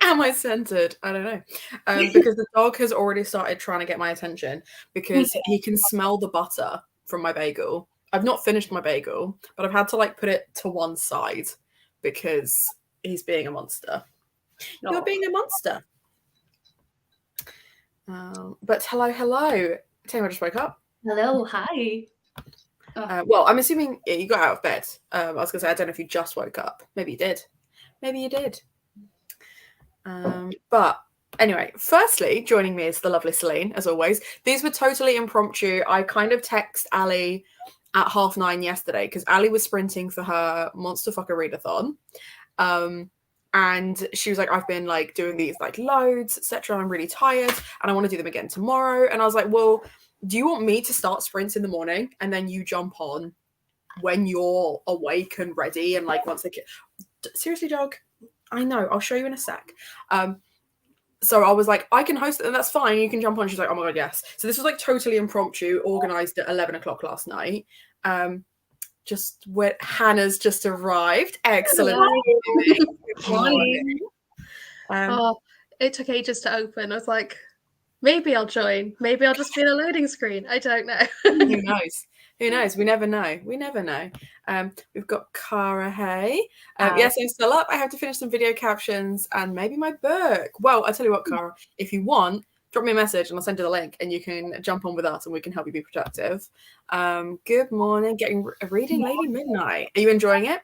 Am I centered? I don't know. Because the dog has already started trying to get my attention because he can smell the butter from my bagel. I've not finished my bagel, but I've had to like put it to one side because he's being a monster. No. You're being a monster. But hello. Taylor just woke up. Hello, hi. Well, I'm assuming you got out of bed. I was going to say, I don't know if you just woke up. Maybe you did. Maybe you did. But anyway, firstly, joining me is the lovely Celine, as always. These were totally impromptu. I kind of text Ali at 9:30 yesterday because Ali was sprinting for her Monster Fucker readathon. And she was like, I've been like doing these like loads, etc. I'm really tired and I want to do them again tomorrow. And I was like, well, do you want me to start sprints in the morning and then you jump on when you're awake and ready? And like, once they get seriously, dog, I know, I'll show you in a sec. So I was like, I can host it and that's fine. You can jump on. She's like, oh my God, yes. So this was like totally impromptu, organized at 11 o'clock last night. Just where Hannah's just arrived. Excellent. Good morning. It took ages to open. I was like, maybe I'll join. Maybe I'll just be in a loading screen. I don't know. Who knows? Who knows? We never know. We never know. We've got Cara. Hey. Yes, I'm still up. I have to finish some video captions and maybe my book. Well, I'll tell you what, Cara, if you want, drop me a message and I'll send you the link and you can jump on with us and we can help you be productive. Good morning. Getting reading Lady Midnight. Are you enjoying it?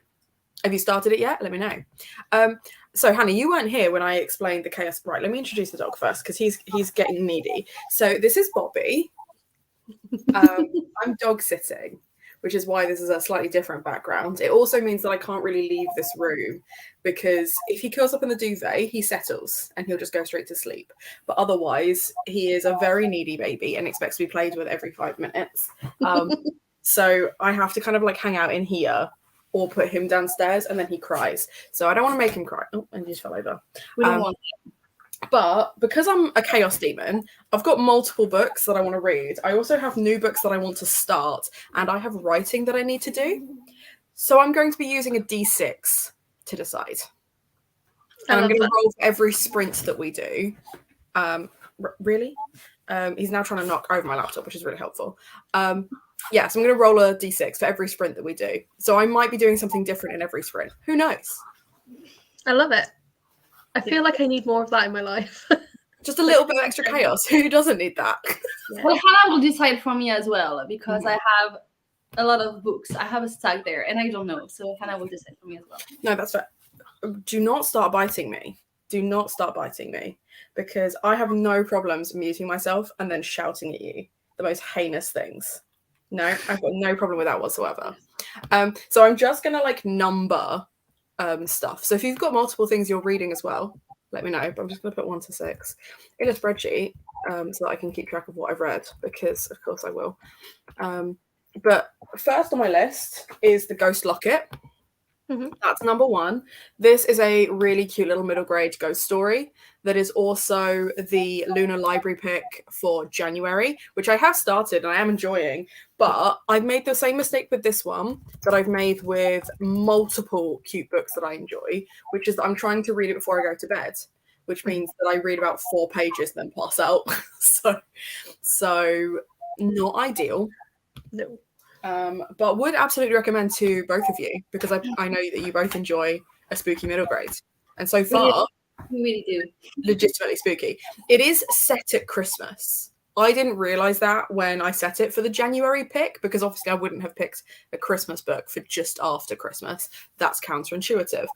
Have you started it yet? Let me know. So, Hannah, you weren't here when I explained the chaos. Right, let me introduce the dog first because he's getting needy. So this is Bobby. I'm dog sitting, which is why this is a slightly different background. It also means that I can't really leave this room because if he curls up in the duvet, he settles and he'll just go straight to sleep. But otherwise, he is a very needy baby and expects to be played with every 5 minutes. So I have to kind of like hang out in here or put him downstairs and then he cries. So I don't want to make him cry. Oh, and he just fell over. We don't want him. But because I'm a chaos demon, I've got multiple books that I want to read. I also have new books that I want to start, and I have writing that I need to do. So I'm going to be using a D6 to decide. And I'm going to roll for every sprint that we do. Really? He's now trying to knock over my laptop, which is really helpful. Yeah, so I'm going to roll a D6 for every sprint that we do. So I might be doing something different in every sprint. Who knows? I love it. I feel like I need more of that in my life. Just a little bit of extra chaos. Who doesn't need that? Well, Hannah will decide for me as well because I have a lot of books. I have a stack there and I don't know. So Hannah will decide for me as well. No, that's fair. Do not start biting me. Do not start biting me because I have no problems muting myself and then shouting at you the most heinous things. No, I've got no problem with that whatsoever. So I'm just going to like number stuff. So if you've got multiple things you're reading as well, let me know. But I'm just going to put 1 to 6 in a spreadsheet so that I can keep track of what I've read because, of course, I will. But first on my list is The Ghost Locket. That's number 1. This is a really cute little middle grade ghost story that is also the Lunar Library pick for January, which I have started and I am enjoying. But I've made the same mistake with this one that I've made with multiple cute books that I enjoy, which is that I'm trying to read it before I go to bed, which means that I read about 4 pages and then pass out. So not ideal. No. But would absolutely recommend to both of you because I know that you both enjoy a spooky middle grade. And so far, we really do. Legitimately spooky. It is set at Christmas. I didn't realize that when I set it for the January pick because obviously I wouldn't have picked a Christmas book for just after Christmas. That's counterintuitive.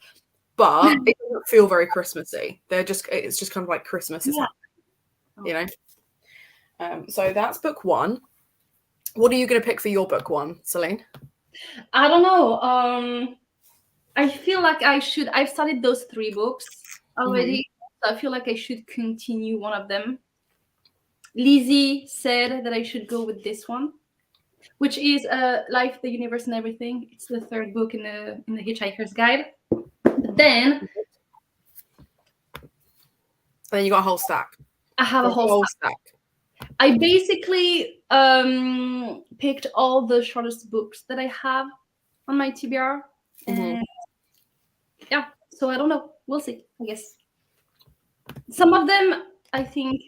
But it doesn't feel very Christmassy. It's just kind of like Christmas is happening, you know? So that's book 1. What are you going to pick for your book 1, Celine? I don't know. I feel like I should. I've started those 3 books already. So I feel like I should continue one of them. Lizzie said that I should go with this one, which is Life, the Universe, and Everything. It's the 3rd book in the Hitchhiker's Guide. But then you got a whole stack. I have a whole stack. I basically picked all the shortest books that I have on my TBR. And yeah, so I don't know. We'll see, I guess. Some of them, I think,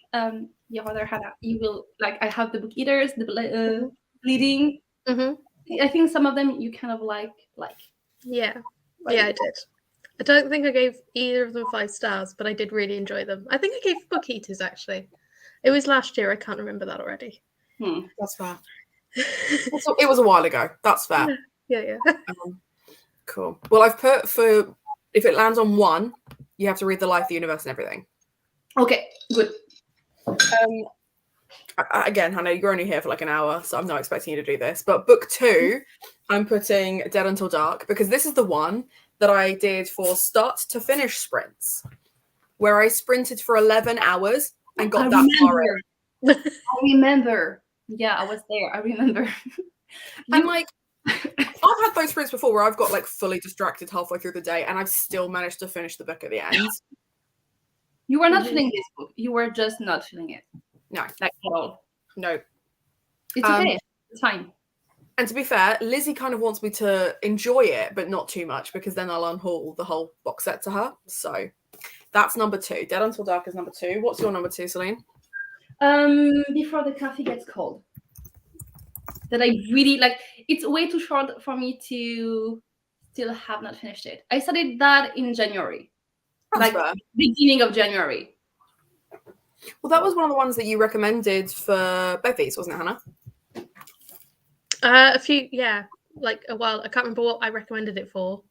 your other Hannah, you will like. I have the book eaters, the bleeding. I think some of them you kind of like. Yeah, yeah, I did. I don't think I gave either of them 5 stars, but I did really enjoy them. I think I gave Book Eaters actually. It was last year. I can't remember that already. That's fair. It was a while ago. That's fair. Yeah. Cool. Well, I've put for if it lands on 1, you have to read The Life, the Universe, and Everything. Okay, good. Again, Hannah, you're only here for like an hour, so I'm not expecting you to do this. But book 2, I'm putting Dead Until Dark, because this is the one that I did for start to finish sprints, where I sprinted for 11 hours and got that far in. I remember. Yeah, I was there. I remember. And like, I've had those sprints before where I've got like fully distracted halfway through the day and I've still managed to finish the book at the end. You were not feeling this book. You were just not feeling it. No. Like at all. No. It's okay. It's fine. And to be fair, Lizzie kind of wants me to enjoy it, but not too much, because then I'll unhaul the whole box set to her. So that's number 2. Dead Until Dark is number 2. What's your number 2, Celine? Before the Coffee Gets Cold. That I really like. It's way too short for me to still have not finished it. I started that in January. That's fair. Beginning of January. Well, that was one of the ones that you recommended for Bevy's, wasn't it, Hannah? A few, yeah, like a while. I can't remember what I recommended it for.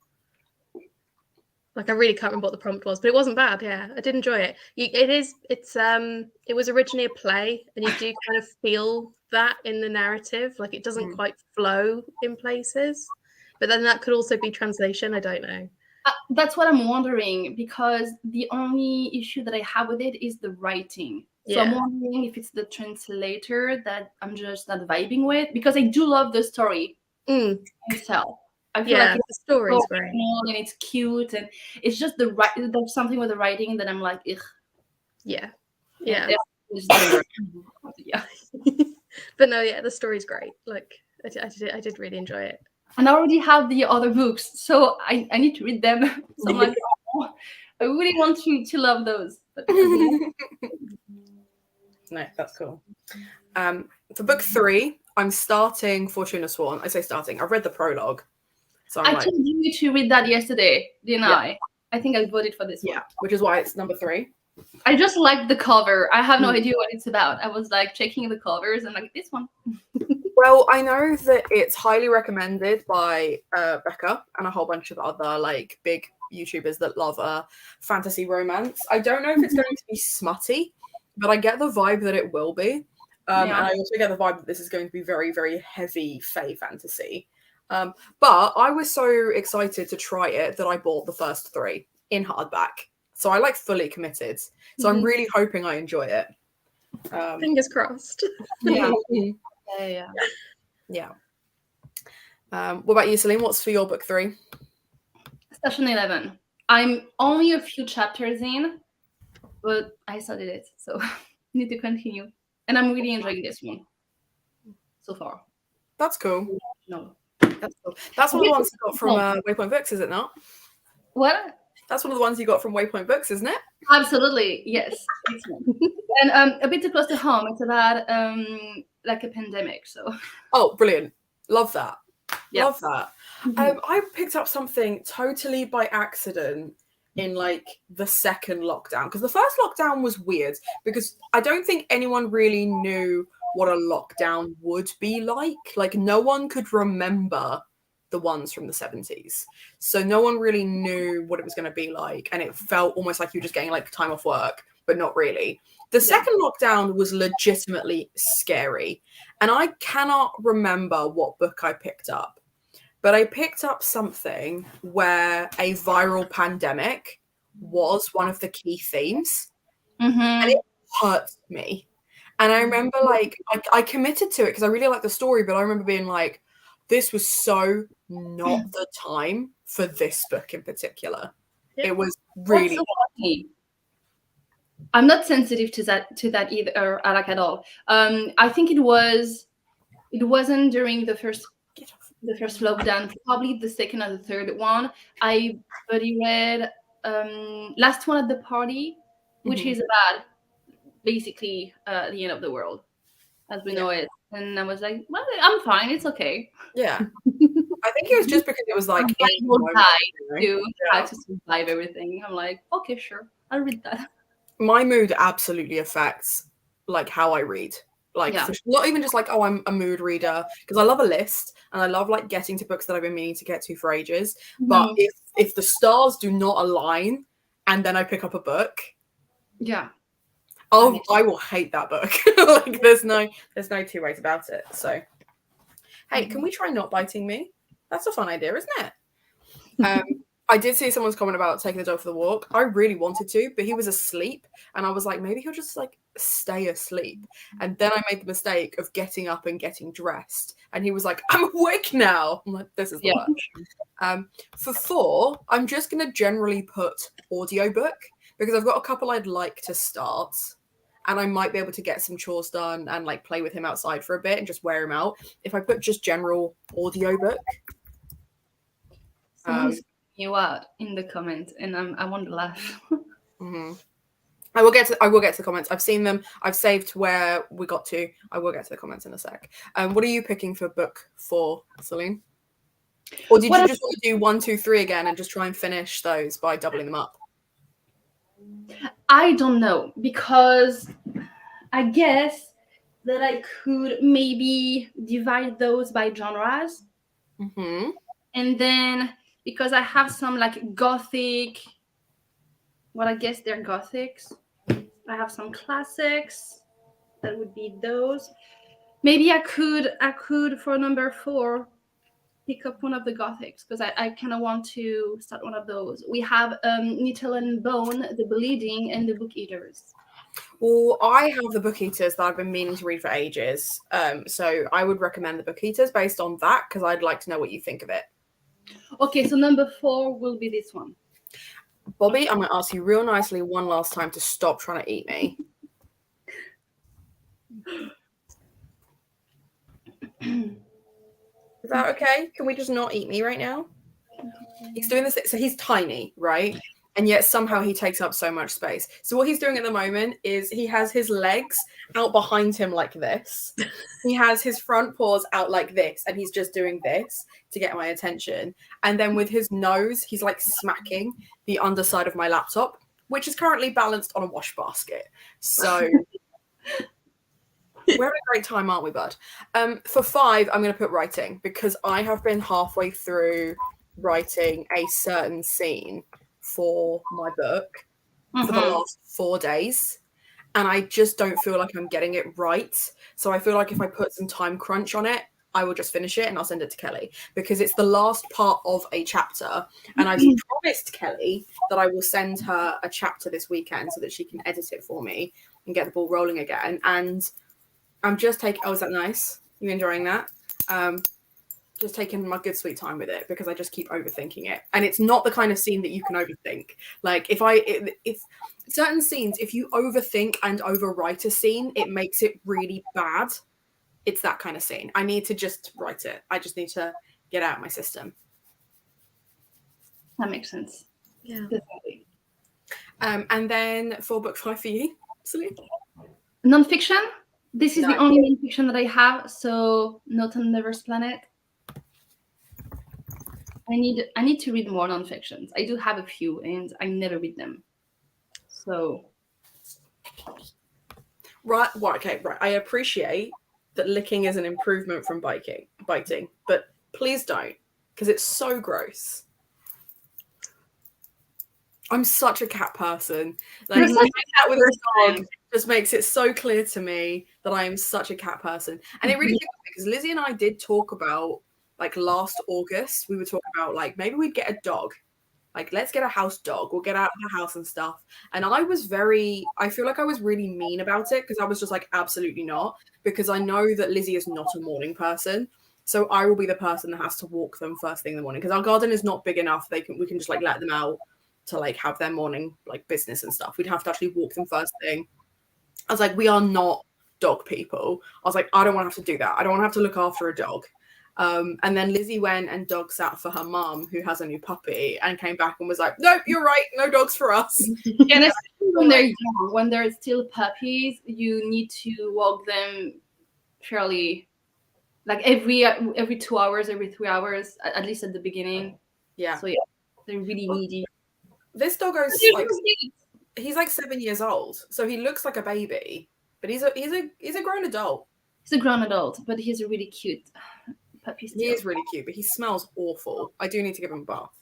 Like, I really can't remember what the prompt was, but it wasn't bad. Yeah, I did enjoy it. It was originally a play, and you do kind of feel that in the narrative. Like, it doesn't quite flow in places, but then that could also be translation. I don't know. That's what I'm wondering, because the only issue that I have with it is the writing. So I'm wondering if it's the translator that I'm just not vibing with, because I do love the story itself. I feel like the story's great and it's cute, and it's just there's something with the writing that I'm like, ugh. Yeah. But no, the story's great. Like, I did really enjoy it. And I already have the other books, so I need to read them. So I'm like, oh, I really want to love those. But no, that's cool. For book 3, I'm starting Fortuna Sworn. I say starting. I've read the prologue. So I told you to read that yesterday, didn't I? I think I voted for this one. Yeah, which is why it's number 3. I just liked the cover. I have no idea what it's about. I was like checking the covers and like, this one. Well, I know that it's highly recommended by Becca and a whole bunch of other like big YouTubers that love fantasy romance. I don't know if it's going to be smutty, but I get the vibe that it will be. And I also get the vibe that this is going to be very, very heavy fae fantasy. But I was so excited to try it that I bought the first 3 in hardback. So I like fully committed. So I'm really hoping I enjoy it. Fingers crossed. Yeah. What about you, Celine? What's for your book 3? Session 11. I'm only a few chapters in, but I started it, so need to continue. And I'm really enjoying this one so far. That's cool. No. That's cool. That's one of the ones you got from Waypoint Books, is it not? What? That's one of the ones you got from Waypoint Books, isn't it? Absolutely, yes. And a bit too close to home. It's about like a pandemic. So. Oh, brilliant! Love that. Yep. Love that. I picked up something totally by accident in like the second lockdown, because the first lockdown was weird because I don't think anyone really knew what a lockdown would be like. Like, no one could remember the ones from the 70s, so no one really knew what it was going to be like, and it felt almost like you were just getting like time off work, but not really. The second lockdown was legitimately scary, and I cannot remember what book I picked up, but I picked up something where a viral pandemic was one of the key themes, and it hurt me. And I remember like I committed to it because I really liked the story, but I remember being like, this was so not the time for this book in particular. It was really. I'm not sensitive to that either, like at all. I think it wasn't during the first lockdown, probably the second or the third one. I read Last One at the Party, which is about basically the end of the world as we know it. And I was like, well, I'm fine. It's okay. Yeah. I think it was just because it was like how to survive everything. I'm like, okay, sure, I'll read that. My mood absolutely affects like how I read. Like not even just like, oh, I'm a mood reader, because I love a list and I love like getting to books that I've been meaning to get to for ages. But if the stars do not align and then I pick up a book, I will hate that book. Like there's no two ways about it. So hey, can we try not biting me? That's a fun idea, isn't it? I did see someone's comment about taking the dog for the walk. I really wanted to, but he was asleep. And I was like, maybe he'll just like stay asleep. And then I made the mistake of getting up and getting dressed. And he was like, I'm awake now. I'm like, this is the worst. For 4, I'm just going to generally put audiobook, because I've got a couple I'd like to start. And I might be able to get some chores done and like play with him outside for a bit and just wear him out. If I put just general audiobook. You out in the comments, and I want to laugh. I will get to the comments. I've seen them. I've saved where we got to. I will get to the comments in a sec. What are you picking for book 4, Celine? Or did you just want to do 1, 2, 3 again and just try and finish those by doubling them up? I don't know, because I guess that I could maybe divide those by genres, and then. Because I have some like gothic, well, I guess they're gothics. I have some classics. That would be those. Maybe I could for number 4 pick up one of the gothics, because I kind of want to start one of those. We have Nettle and Bone, The Bleeding, and The Book Eaters. Well, I have The Book Eaters that I've been meaning to read for ages. So I would recommend The Book Eaters based on that, because I'd like to know what you think of it. Okay, so number 4 will be this one. Bobby, I'm going to ask you real nicely one last time to stop trying to eat me. Is that okay? Can we just not eat me right now? He's doing this. So he's tiny, right? And yet somehow he takes up so much space. So what he's doing at the moment is he has his legs out behind him like this. He has his front paws out like this, and he's just doing this to get my attention. And then with his nose, he's like smacking the underside of my laptop, which is currently balanced on a wash basket. So we're having a great time, aren't we, bud? For 5, I'm going to put writing, because I have been halfway through writing a certain scene for my book for the last 4 days, and I just don't feel like I'm getting it right. So I feel like if I put some time crunch on it, I will just finish it and I'll send it to Kelly, because it's the last part of a chapter, and I've promised Kelly that I will send her a chapter this weekend so that she can edit it for me and get the ball rolling again. And I'm just taking, oh, is that nice? You enjoying that? Just taking my good sweet time with it, because I just keep overthinking it, and it's not the kind of scene that you can overthink. Like if certain scenes, if you overthink and overwrite a scene, it makes it really bad. It's that kind of scene. I need to just write it. I just need to get out of my system. That makes sense. Yeah, definitely. And then for book 5 for you, Celine? Nonfiction. This is the only nonfiction that I have. So Not on Never's Planet. I need to read more nonfictions. I do have a few, and I never read them. So, right. I appreciate that licking is an improvement from biting, but please don't, because it's so gross. I'm such a cat person. Like my cat with a dog just makes it so clear to me that I am such a cat person, and it really because Lizzie and I did talk about. Like last August, we were talking about like maybe we'd get a dog. Like, let's get a house dog. We'll get out of the house and stuff. And I feel like I was really mean about it, because I was just like, absolutely not. Because I know that Lizzie is not a morning person. So I will be the person that has to walk them first thing in the morning. Because our garden is not big enough. We can just like let them out to like have their morning like business and stuff. We'd have to actually walk them first thing. I was like, we are not dog people. I was like, I don't want to have to do that. I don't want to have to look after a dog. And then Lizzie went and dog sat for her mum, who has a new puppy, and came back and was like, nope, you're right, no dogs for us. And especially when they're young, when they're still puppies, you need to walk them fairly, like every 2 hours, every 3 hours, at least at the beginning. Yeah. So yeah, they're really needy. This doggo's like, he's like 7 years old, so he looks like a baby, but he's a grown adult. He's a grown adult, but he's a really cute puppy still. He is really cute, but he smells awful. I do need to give him a bath.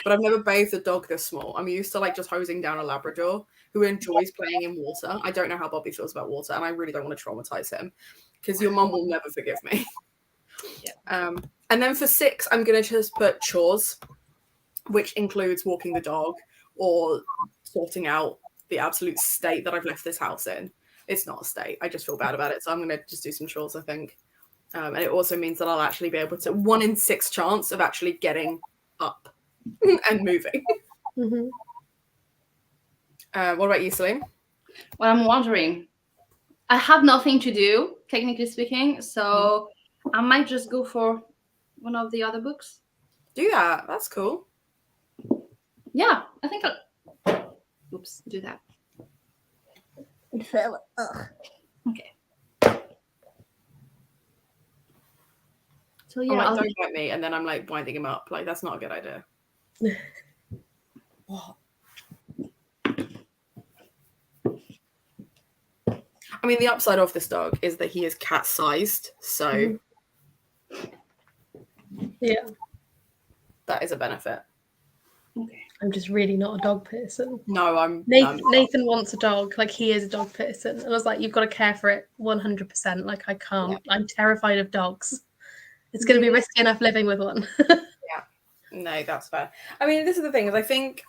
But I've never bathed a dog this small. I'm used to like just hosing down a Labrador who enjoys playing in water. I don't know how Bobby feels about water, and I really don't want to traumatize him because your mum will never forgive me. Yeah. And then for 6, I'm going to just put chores, which includes walking the dog or sorting out the absolute state that I've left this house in. It's not a state. I just feel bad about it. So I'm going to just do some chores, I think. And it also means that I'll actually be able to 1 in 6 chance of actually getting up and moving. Mm-hmm. What about you, Celine? Well, I'm wondering. I have nothing to do, technically speaking, so I might just go for one of the other books. Do that. That's cool. Yeah, I think I'll... Oops, do that. It fell. Ugh. Okay. So yeah, I'm like, don't bite me, and then I'm like winding him up. Like, that's not a good idea. What? I mean, the upside of this dog is that he is cat-sized, so yeah, that is a benefit. Okay. I'm just really not a dog person. No, Nathan wants a dog. Like, he is a dog person, and I was like, you've got to care for it 100%. Like, I can't. Yeah. I'm terrified of dogs. It's going to be risky enough living with one. Yeah, no, that's fair. I mean, this is the thing, is I think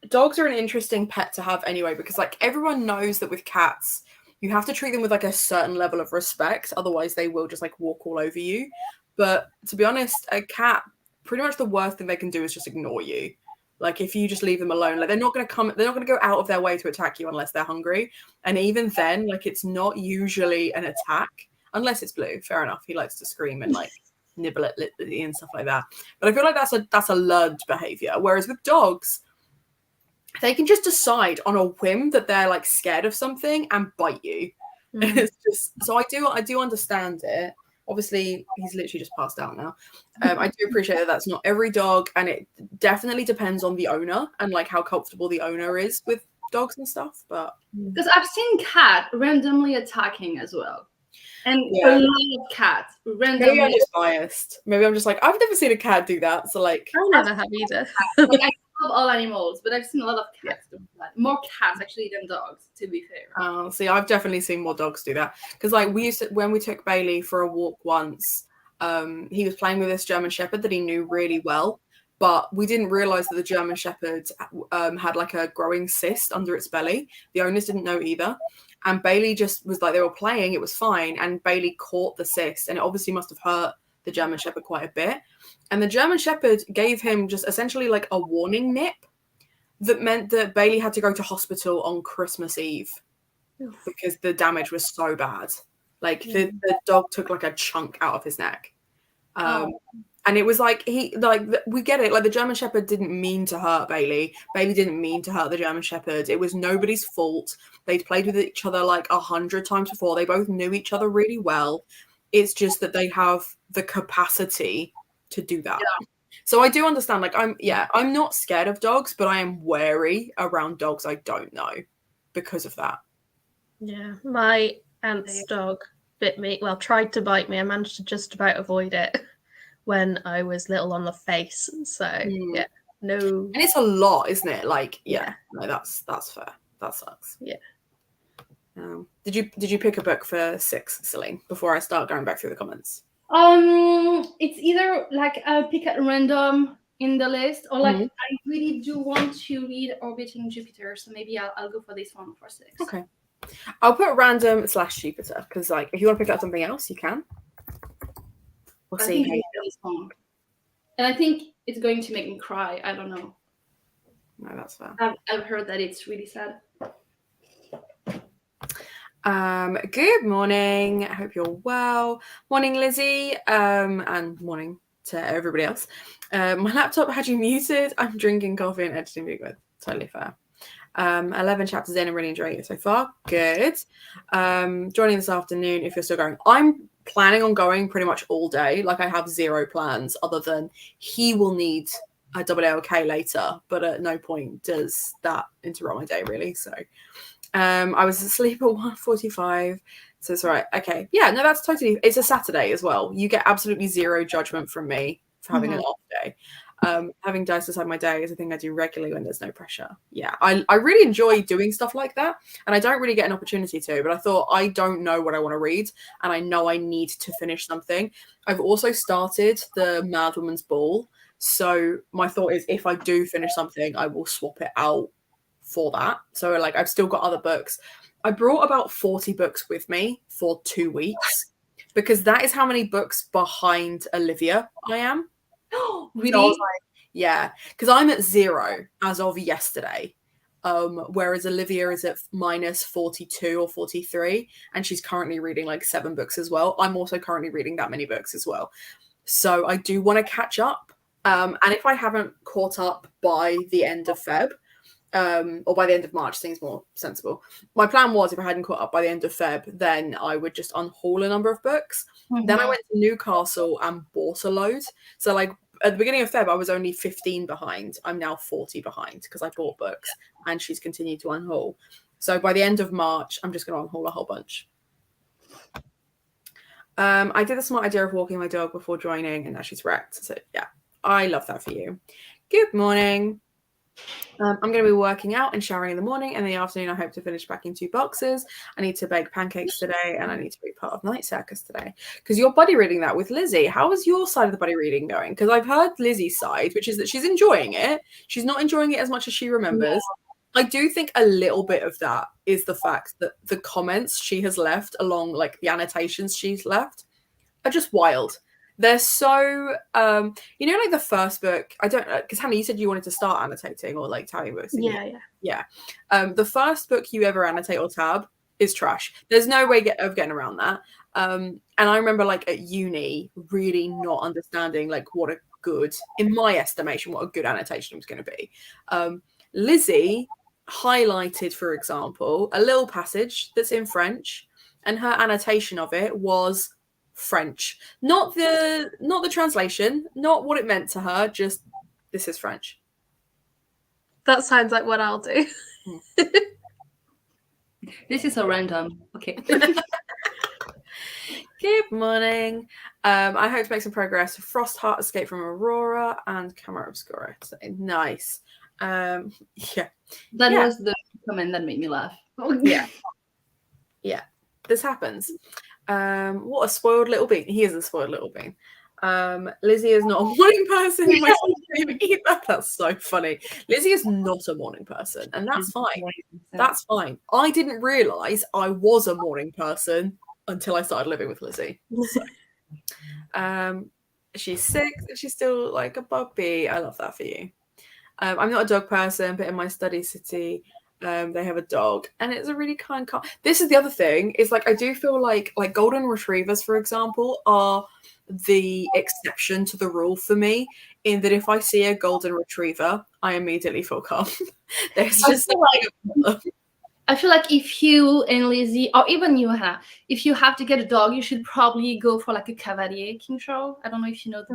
dogs are an interesting pet to have anyway, because like everyone knows that with cats, you have to treat them with like a certain level of respect, otherwise they will just like walk all over you. But to be honest, a cat, pretty much the worst thing they can do is just ignore you. Like, if you just leave them alone, like they're not going to go out of their way to attack you unless they're hungry. And even then, like, it's not usually an attack unless it's Blue. Fair enough, he likes to scream and like nibble at Lily and stuff like that. But I feel like that's a learned behavior. Whereas with dogs, they can just decide on a whim that they're like scared of something and bite you. Mm. It's just, so I do understand it. Obviously, he's literally just passed out now. I do appreciate that that's not every dog, and it definitely depends on the owner and like how comfortable the owner is with dogs and stuff. But because I've seen cat randomly attacking as well, and a lot of cats randomly. Maybe I'm just biased. Maybe I'm just like, I've never seen a cat do that. So like, I never have either. Like, I love all animals, but I've seen a lot of cats do that. More cats actually than dogs, to be fair. See, I've definitely seen more dogs do that, because like when we took Bailey for a walk once, he was playing with this German Shepherd that he knew really well, but we didn't realize that the German Shepherd had like a growing cyst under its belly. The owners didn't know either, and Bailey just was like, they were playing, it was fine, and Bailey caught the cyst, and it obviously must have hurt the German Shepherd quite a bit. And the German Shepherd gave him just essentially like a warning nip that meant that Bailey had to go to hospital on Christmas Eve because the damage was so bad. Like the dog took like a chunk out of his neck. And it was like, we get it. Like, the German Shepherd didn't mean to hurt Bailey. Bailey didn't mean to hurt the German Shepherd. It was nobody's fault. They'd played with each other like 100 times before. They both knew each other really well. It's just that they have the capacity to do that. Yeah. So I do understand, like, I'm not scared of dogs, but I am wary around dogs I don't know because of that. Yeah, my aunt's dog bit me, well, tried to bite me. I managed to just about avoid it when I was little on the face. So yeah, no. And it's a lot, isn't it? Like, no, that's fair. That sucks. Yeah. Did you pick a book for 6, Celine, before I start going back through the comments? It's either like I'll pick at random in the list, or like I really do want to read Orbiting Jupiter, so maybe I'll go for this one for 6. Okay, I'll put random / Jupiter, because like if you want to pick up something else, you can. We'll see. This one. And I think it's going to make me cry. I don't know. No, that's fair. I've heard that it's really sad. Good morning. I hope you're well. Morning, Lizzie. And morning to everybody else. My laptop had you muted. I'm drinking coffee and editing video. Totally fair. 11 chapters in and really enjoying it so far. Good. Joining this afternoon if you're still going. I'm planning on going pretty much all day. Like, I have zero plans other than he will need a ALK later, but at no point does that interrupt my day, really. So I was asleep at 1:45, so it's all right. Okay. Yeah, no, that's totally, it's a Saturday as well. You get absolutely zero judgment from me for having an off day. Having dice decide my day is a thing I do regularly when there's no pressure. Yeah, I really enjoy doing stuff like that, and I don't really get an opportunity to, but I thought, I don't know what I want to read, and I know I need to finish something. I've also started the Mad Woman's Ball, so my thought is if I do finish something, I will swap it out for that. So like, I've still got other books. I brought about 40 books with me for 2 weeks because that is how many books behind Olivia I am. Really? So I was like, yeah, because I'm at 0 as of yesterday, whereas Olivia is at minus 42 or 43, and she's currently reading like 7 books as well. I'm also currently reading that many books as well, so I do want to catch up, and if I haven't caught up by the end of Feb, or by the end of March, seems more sensible. My plan was, if I hadn't caught up by the end of Feb, then I would just unhaul a number of books. Then I went to Newcastle and bought a load. So like, at the beginning of Feb, I was only 15 behind. I'm now 40 behind because I bought books and she's continued to unhaul. So by the end of March, I'm just going to unhaul a whole bunch. I did the smart idea of walking my dog before joining, and now she's wrecked. So yeah, I love that for you. Good morning. I'm going to be working out and showering in the morning, and in the afternoon I hope to finish packing 2 boxes. I need to bake pancakes today, and I need to be part of Night Circus today. Because you're buddy reading that with Lizzie. How is your side of the buddy reading going? Because I've heard Lizzie's side, which is that she's enjoying it. She's not enjoying it as much as she remembers. Yeah. I do think a little bit of that is the fact that the comments she has left along, like the annotations she's left, are just wild. They're so, like the first book, I don't know, because Hannah, you said you wanted to start annotating or like tabbing books. Yeah. The first book you ever annotate or tab is trash. There's no way of getting around that. And I remember like at uni really not understanding like what a good, in my estimation, what a good annotation was going to be. Lizzie highlighted, for example, a little passage that's in French, and her annotation of it was French, not the translation, not what it meant to her, just this is French. That sounds like what I'll do. This is so random. Okay. Good morning. I hope to make some progress. Frostheart, Escape from Aurora, and Camera Obscura. So, nice. Yeah. That was the comment that made me laugh. Yeah. This happens. What a spoiled little bean. He is a spoiled little bean. Lizzie is not a morning person in my stream either. That's so funny. Lizzie is not a morning person, and that's fine. That's fine. I didn't realise I was a morning person until I started living with Lizzie. So, she's 6 and she's still like a puppy. I love that for you. I'm not a dog person, but in my study city, they have a dog, and it's a really kind car. This is the other thing, is like, I do feel like golden retrievers, for example, are the exception to the rule for me, in that if I see a golden retriever, I immediately feel calm. There's just I feel like if you and Lizzie, or even you, Hannah, if you have to get a dog, you should probably go for like a Cavalier King Charles. I don't know if you know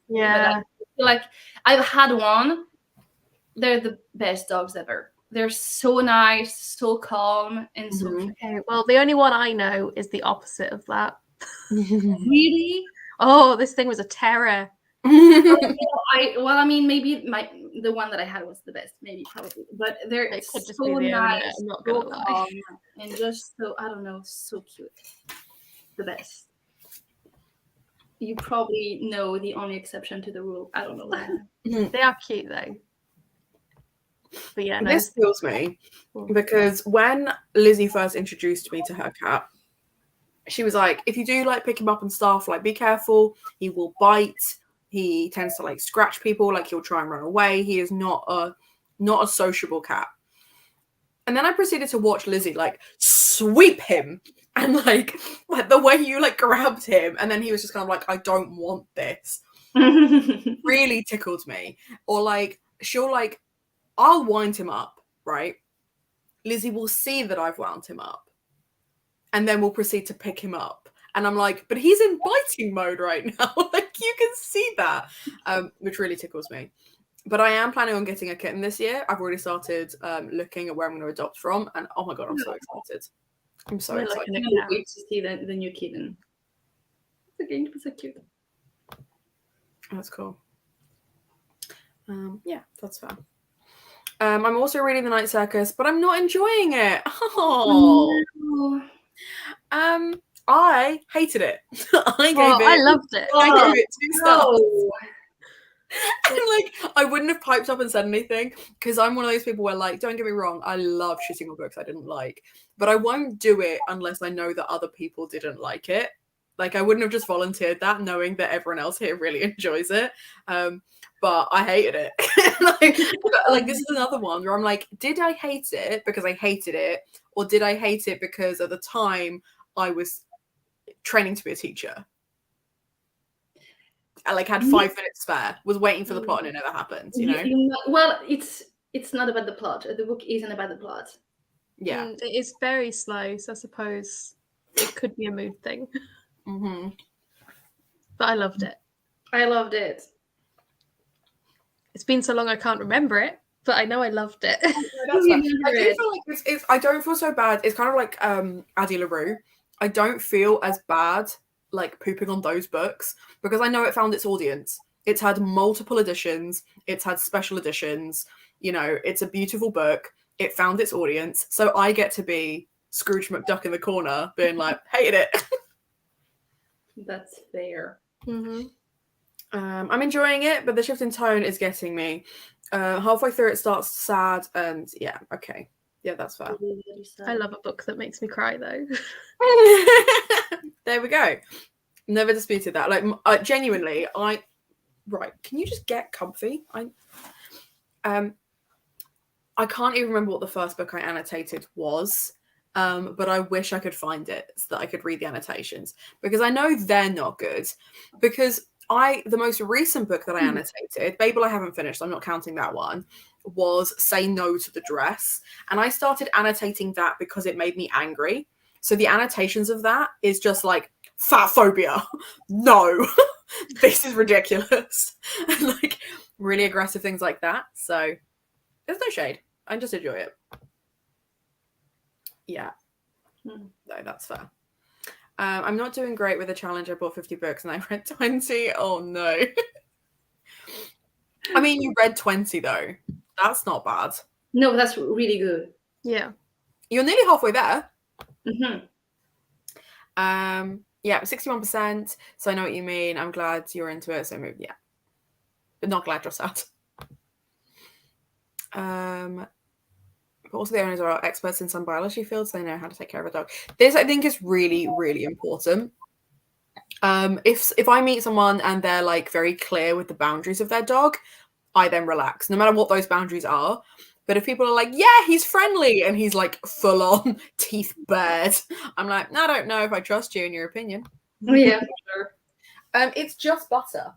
yeah. But I feel like I've had one. They're the best dogs ever. They're so nice, so calm, and so okay. Well, the only one I know is the opposite of that. Really? Oh, this thing was a terror. Maybe the one that I had was the best, probably. But they're so nice, I'm not gonna lie. and just so, I don't know, so cute. The best. You probably know the only exception to the rule. I don't know. They are cute though. But yeah, no. This kills me because when Lizzie first introduced me to her cat, she was like, if you do like pick him up and stuff, like be careful, he will bite, he tends to like scratch people, like he'll try and run away, he is not a sociable cat. And then I proceeded to watch Lizzie like sweep him. And like the way you like grabbed him, and then he was just kind of like, I don't want this. Really tickled me. Or like she'll like, I'll wind him up, right? Lizzie will see that I've wound him up, and then we'll proceed to pick him up. And I'm like, but he's in biting mode right now. Like you can see that, which really tickles me. But I am planning on getting a kitten this year. I've already started looking at where I'm going to adopt from, and oh my god, I'm so excited. I'm so excited. I can't wait to see the new kitten. It's going to be so cute. That's cool. Yeah, that's fair. I'm also reading The Night Circus, but I'm not enjoying it. Oh. No. I hated it. I loved it. I gave it 2 stars. And like, I wouldn't have piped up and said anything because I'm one of those people where, like, don't get me wrong, I love shitting on books I didn't like, but I won't do it unless I know that other people didn't like it. Like, I wouldn't have just volunteered that knowing that everyone else here really enjoys it. But I hated it. like, this is another one where I'm like, did I hate it because I hated it, or did I hate it because at the time I was training to be a teacher? I like had 5 minutes spare, was waiting for the plot, and it never happened. You know. Well, it's not about the plot. The book isn't about the plot. Yeah, it is very slow, so I suppose it could be a mood thing. Mm-hmm. But I loved it. I loved it. It's been so long I can't remember it, but I know I loved it. I do feel like it's I don't feel so bad. It's kind of like Addie LaRue. I don't feel as bad like pooping on those books because I know it found its audience. It's had multiple editions. It's had special editions. You know, it's a beautiful book. It found its audience. So I get to be Scrooge McDuck in the corner being like, hated it. That's fair. Mm-hmm. I'm enjoying it, but the shift in tone is getting me. Halfway through it starts sad, and yeah, okay. Yeah, that's fair. I love a book that makes me cry, though. There we go. Never disputed that. Like, genuinely, right, can you just get comfy? I can't even remember what the first book I annotated was, but I wish I could find it so that I could read the annotations, because I know they're not good. Because the most recent book that I annotated, Babel I haven't finished, I'm not counting that one, was Say No to the Dress. And I started annotating that because it made me angry. So the annotations of that is just like, fat phobia. No, this is ridiculous. And like really aggressive things like that. So there's no shade. I just enjoy it. Yeah. No, that's fair. I'm not doing great with the challenge. I bought 50 books and I read 20. Oh no. I mean, you read 20 though. That's not bad. No, that's really good. Yeah. You're nearly halfway there. Mm-hmm. Yeah, 61%. So I know what you mean. I'm glad you're into it. So yeah. But not glad you're sad. But also the owners are experts in some biology fields. They know how to take care of a dog. This, I think, is really, really important. If I meet someone and they're like very clear with the boundaries of their dog, I then relax, no matter what those boundaries are. But if people are like, yeah, he's friendly, and he's like full on teeth bared, I'm like, I don't know if I trust you in your opinion. Yeah, for sure. It's just butter.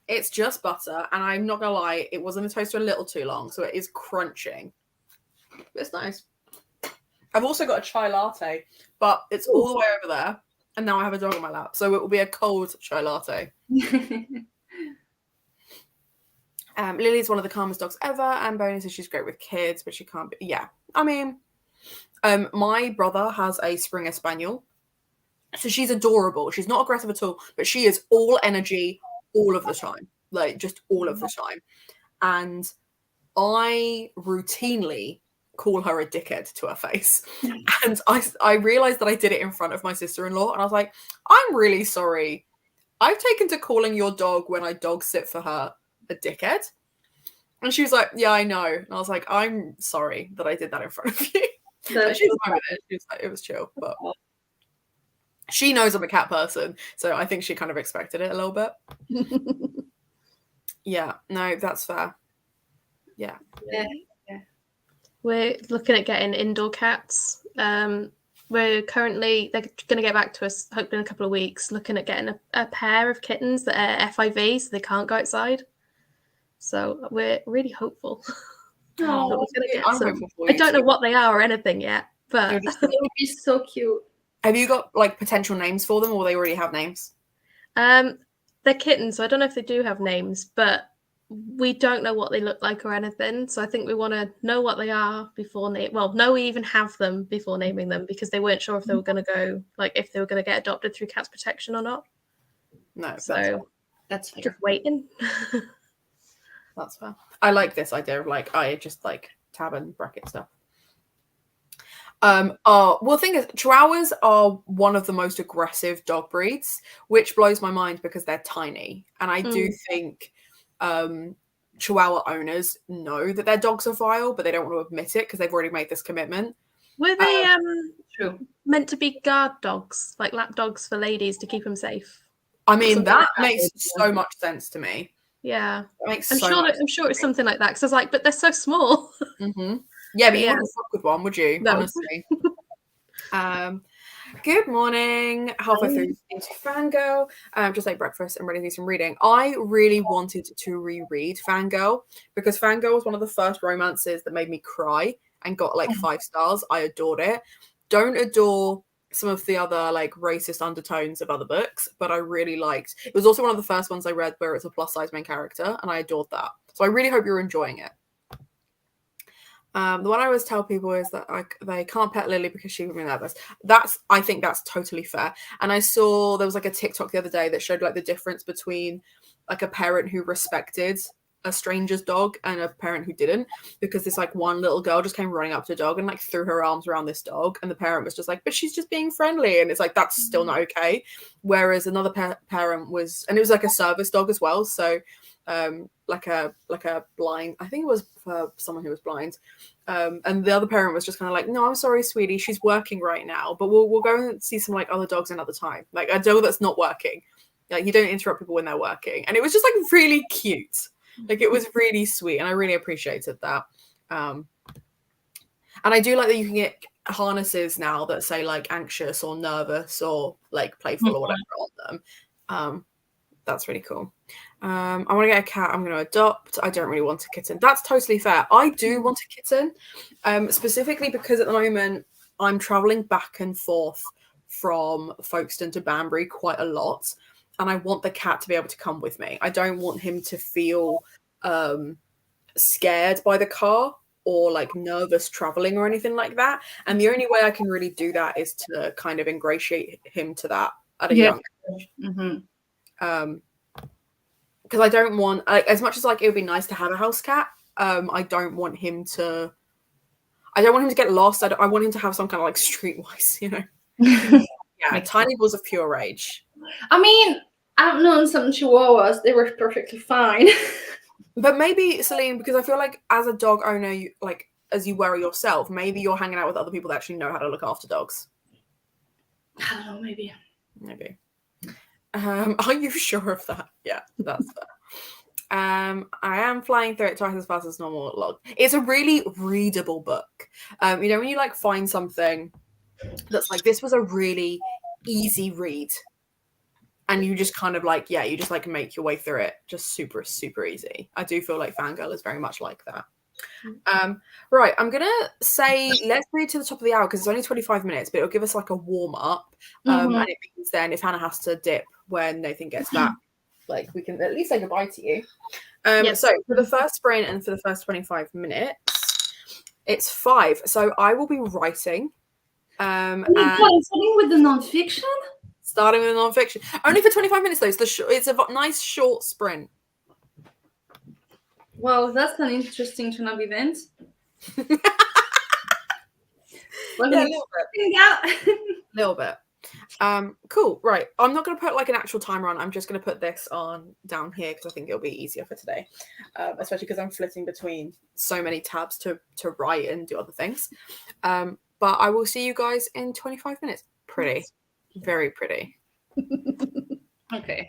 It's just butter, and I'm not gonna lie, it was in the toaster a little too long, so it is crunching. But it's nice. I've also got a chai latte, but it's all the way over there, and now I have a dog on my lap, so it will be a cold chai latte. Lily's one of the calmest dogs ever, and Bonnie says she's great with kids, but she can't be. Yeah, I mean, my brother has a Springer Spaniel, so she's adorable. She's not aggressive at all, but she is all energy all of the time, like just all of the time. And I routinely call her a dickhead to her face. And I realized that I did it in front of my sister-in-law, and I was like, I'm really sorry. I've taken to calling your dog when I dog sit for her a dickhead. And she was like, yeah, I know. And I was like, I'm sorry that I did that in front of you. She's fine with it. She was like, it was chill. But she knows I'm a cat person, so I think she kind of expected it a little bit. Yeah, no, that's fair. Yeah. Yeah. We're looking at getting indoor cats. they're going to get back to us, hopefully in a couple of weeks, looking at getting a pair of kittens that are FIV, so they can't go outside. So we're really hopeful. Oh, that we're going to get I'm some. hopeful for I you don't know too. what they are or anything yet, but They're just- it would be so cute. Have you got like potential names for them, or they already have names? they're kittens, so I don't know if they do have names, but we don't know what they look like or anything. So I think we want to know what they are before know we even have them before naming them, because they weren't sure if they were going to go, like, if they were going to get adopted through Cats Protection or not. No, So That's fair. just waiting. that's fair. I like this idea of like I just like tab and bracket stuff. Well, the thing is, Chihuahuas are one of the most aggressive dog breeds, which blows my mind because they're tiny, and I do think Chihuahua owners know that their dogs are vile, but they don't want to admit it because they've already made this commitment. Were they True. meant to be guard dogs, like lap dogs for ladies to keep them safe? I mean, Something that like makes so much sense to me. Yeah, It makes I'm so much sure it's something like that, because I was like, but they're so small. Yeah, but you Yeah. wouldn't fuck with one, would you? No. Honestly. Good morning. Halfway through into Fangirl. Just ate breakfast and ready to do some reading. I really wanted to reread Fangirl because Fangirl was one of the first romances that made me cry and got like 5 stars. I adored it. Don't adore some of the other like racist undertones of other books, but I really liked it. Was also one of the first ones I read where it's a plus size main character, and I adored that. So I really hope you're enjoying it. The one I always tell people is that like they can't pet Lily because she would be nervous. I think that's totally fair. And I saw there was like a TikTok the other day that showed like the difference between like a parent who respected a stranger's dog and a parent who didn't, because this like one little girl just came running up to a dog and like threw her arms around this dog, and the parent was just like, but she's just being friendly, and it's like that's still not okay. Whereas another parent was, and it was like a service dog as well, so like a blind, I think it was for someone who was blind, and the other parent was just kind of like, no, I'm sorry, sweetie, she's working right now, but we'll go and see some like other dogs another time, like a dog that's not working, like you don't interrupt people when they're working. And it was just like really cute, like it was really sweet, and I really appreciated that. And I do like that you can get harnesses now that say like anxious or nervous or like playful or whatever on them. That's really cool. I want to get a cat. I'm going to adopt. I don't really want a kitten. That's totally fair. I do want a kitten, specifically because at the moment I'm traveling back and forth from Folkestone to Banbury quite a lot, and I want the cat to be able to come with me. I don't want him to feel scared by the car or like nervous traveling or anything like that. And the only way I can really do that is to kind of ingratiate him to that at a young age. Because I don't want, like, as much as like it would be nice to have a house cat, I don't want him to get lost. I want him to have some kind of like streetwise, you know. Yeah, tiny balls of pure rage. I mean, I've known some Chihuahuas; they were perfectly fine. But maybe, Celine, because I feel like as a dog owner, you, like as you were yourself, maybe you're hanging out with other people that actually know how to look after dogs. I don't know, maybe. Are you sure of that? Yeah, that's fair. I am flying through it twice as fast as normal log. It's a really readable book. You know, when you like find something that's like, this was a really easy read, and you just kind of like, yeah, you just like make your way through it just super, super easy. I do feel like Fangirl is very much like that. Right, I'm gonna say let's read to the top of the hour because it's only 25 minutes, but it'll give us like a warm up. And it means then if Hannah has to dip when Nathan gets back, like we can at least say goodbye to you. Yes. So for the first sprint and for the first 25 minutes, it's 5. So I will be writing. And starting with the nonfiction. Starting with nonfiction, only for 25 minutes though. It's a nice short sprint. Wow, that's an interesting turn-up event. Yeah, a little bit. Cool. Right. I'm not going to put like an actual timer on. I'm just going to put this on down here because I think it'll be easier for today, especially because I'm flitting between so many tabs to write and do other things. But I will see you guys in 25 minutes. Pretty. Very pretty. Okay.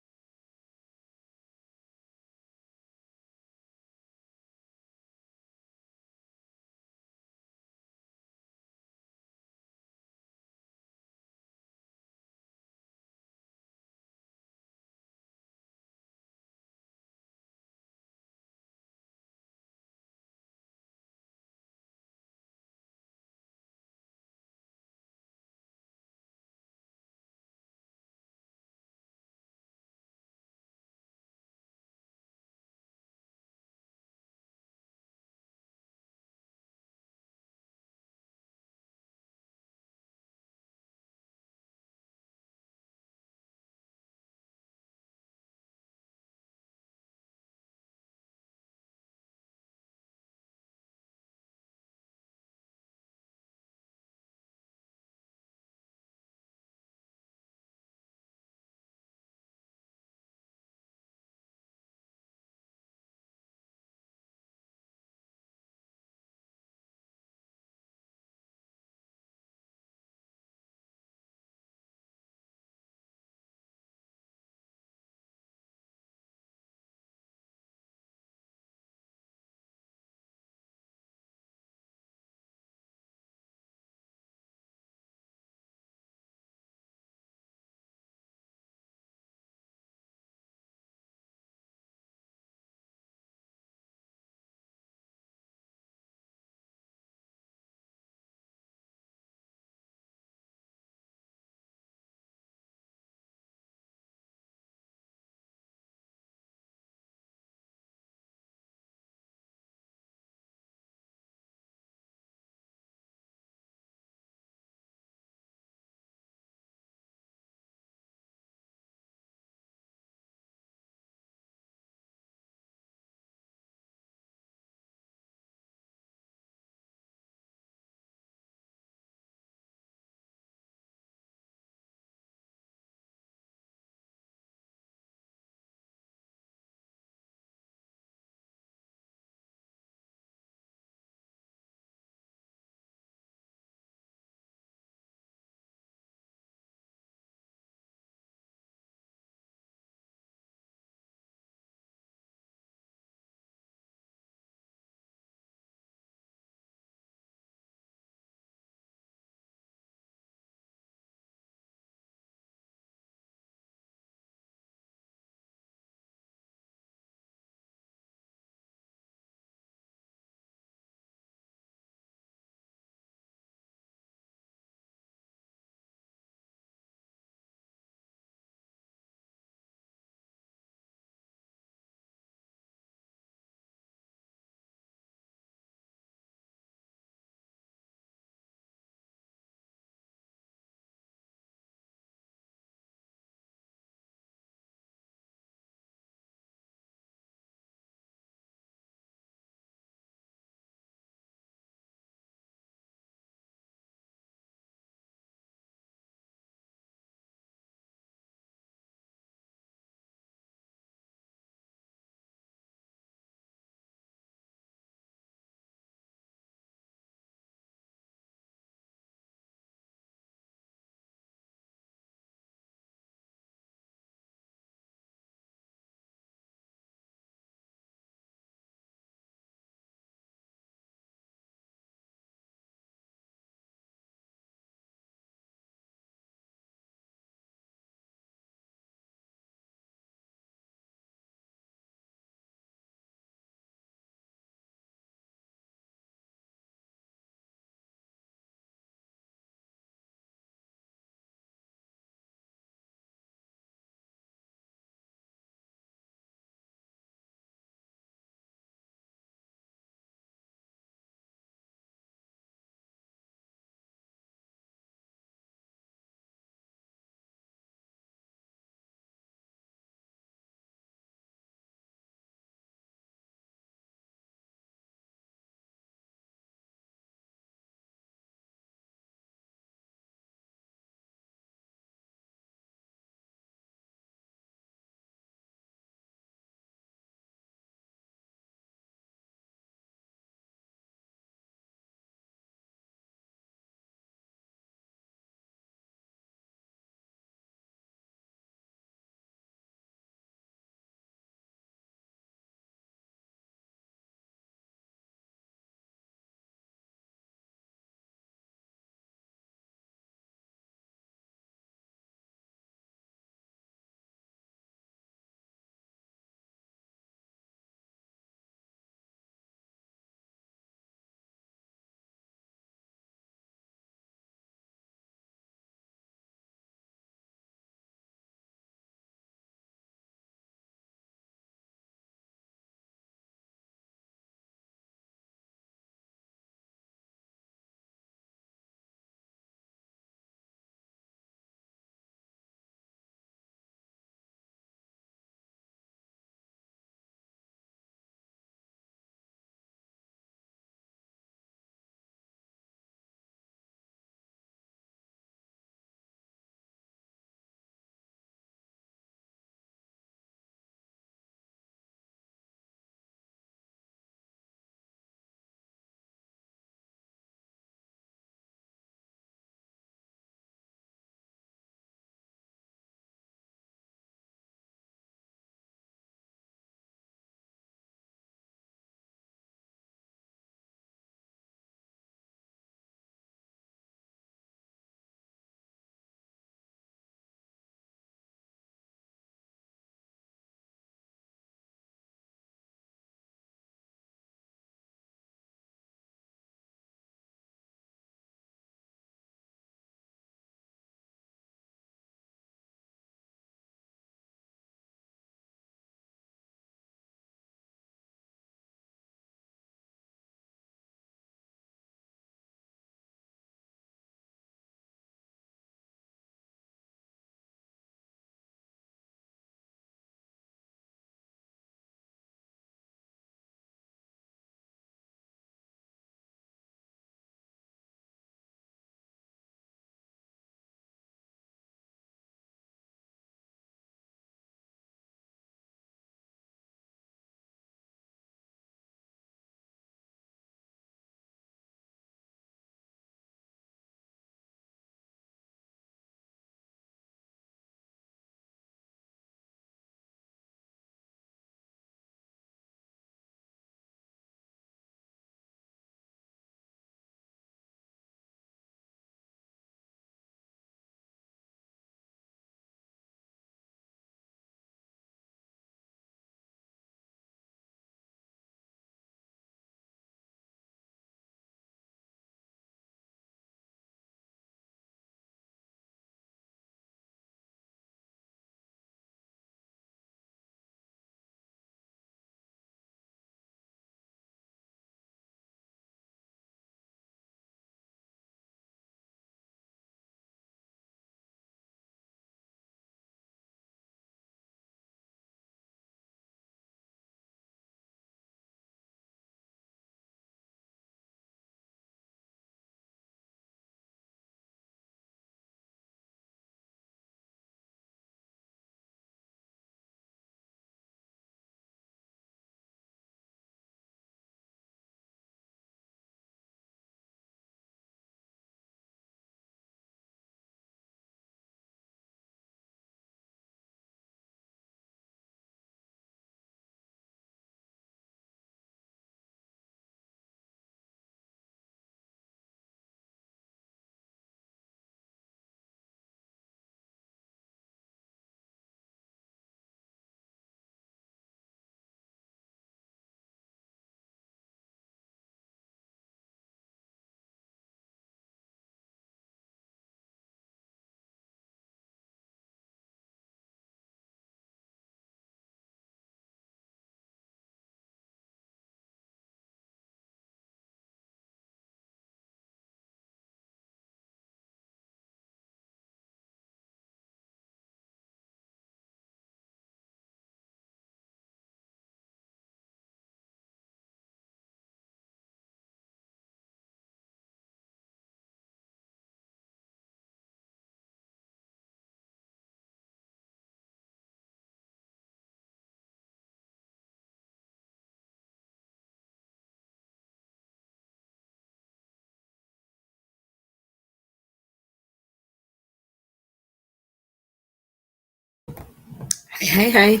Hey.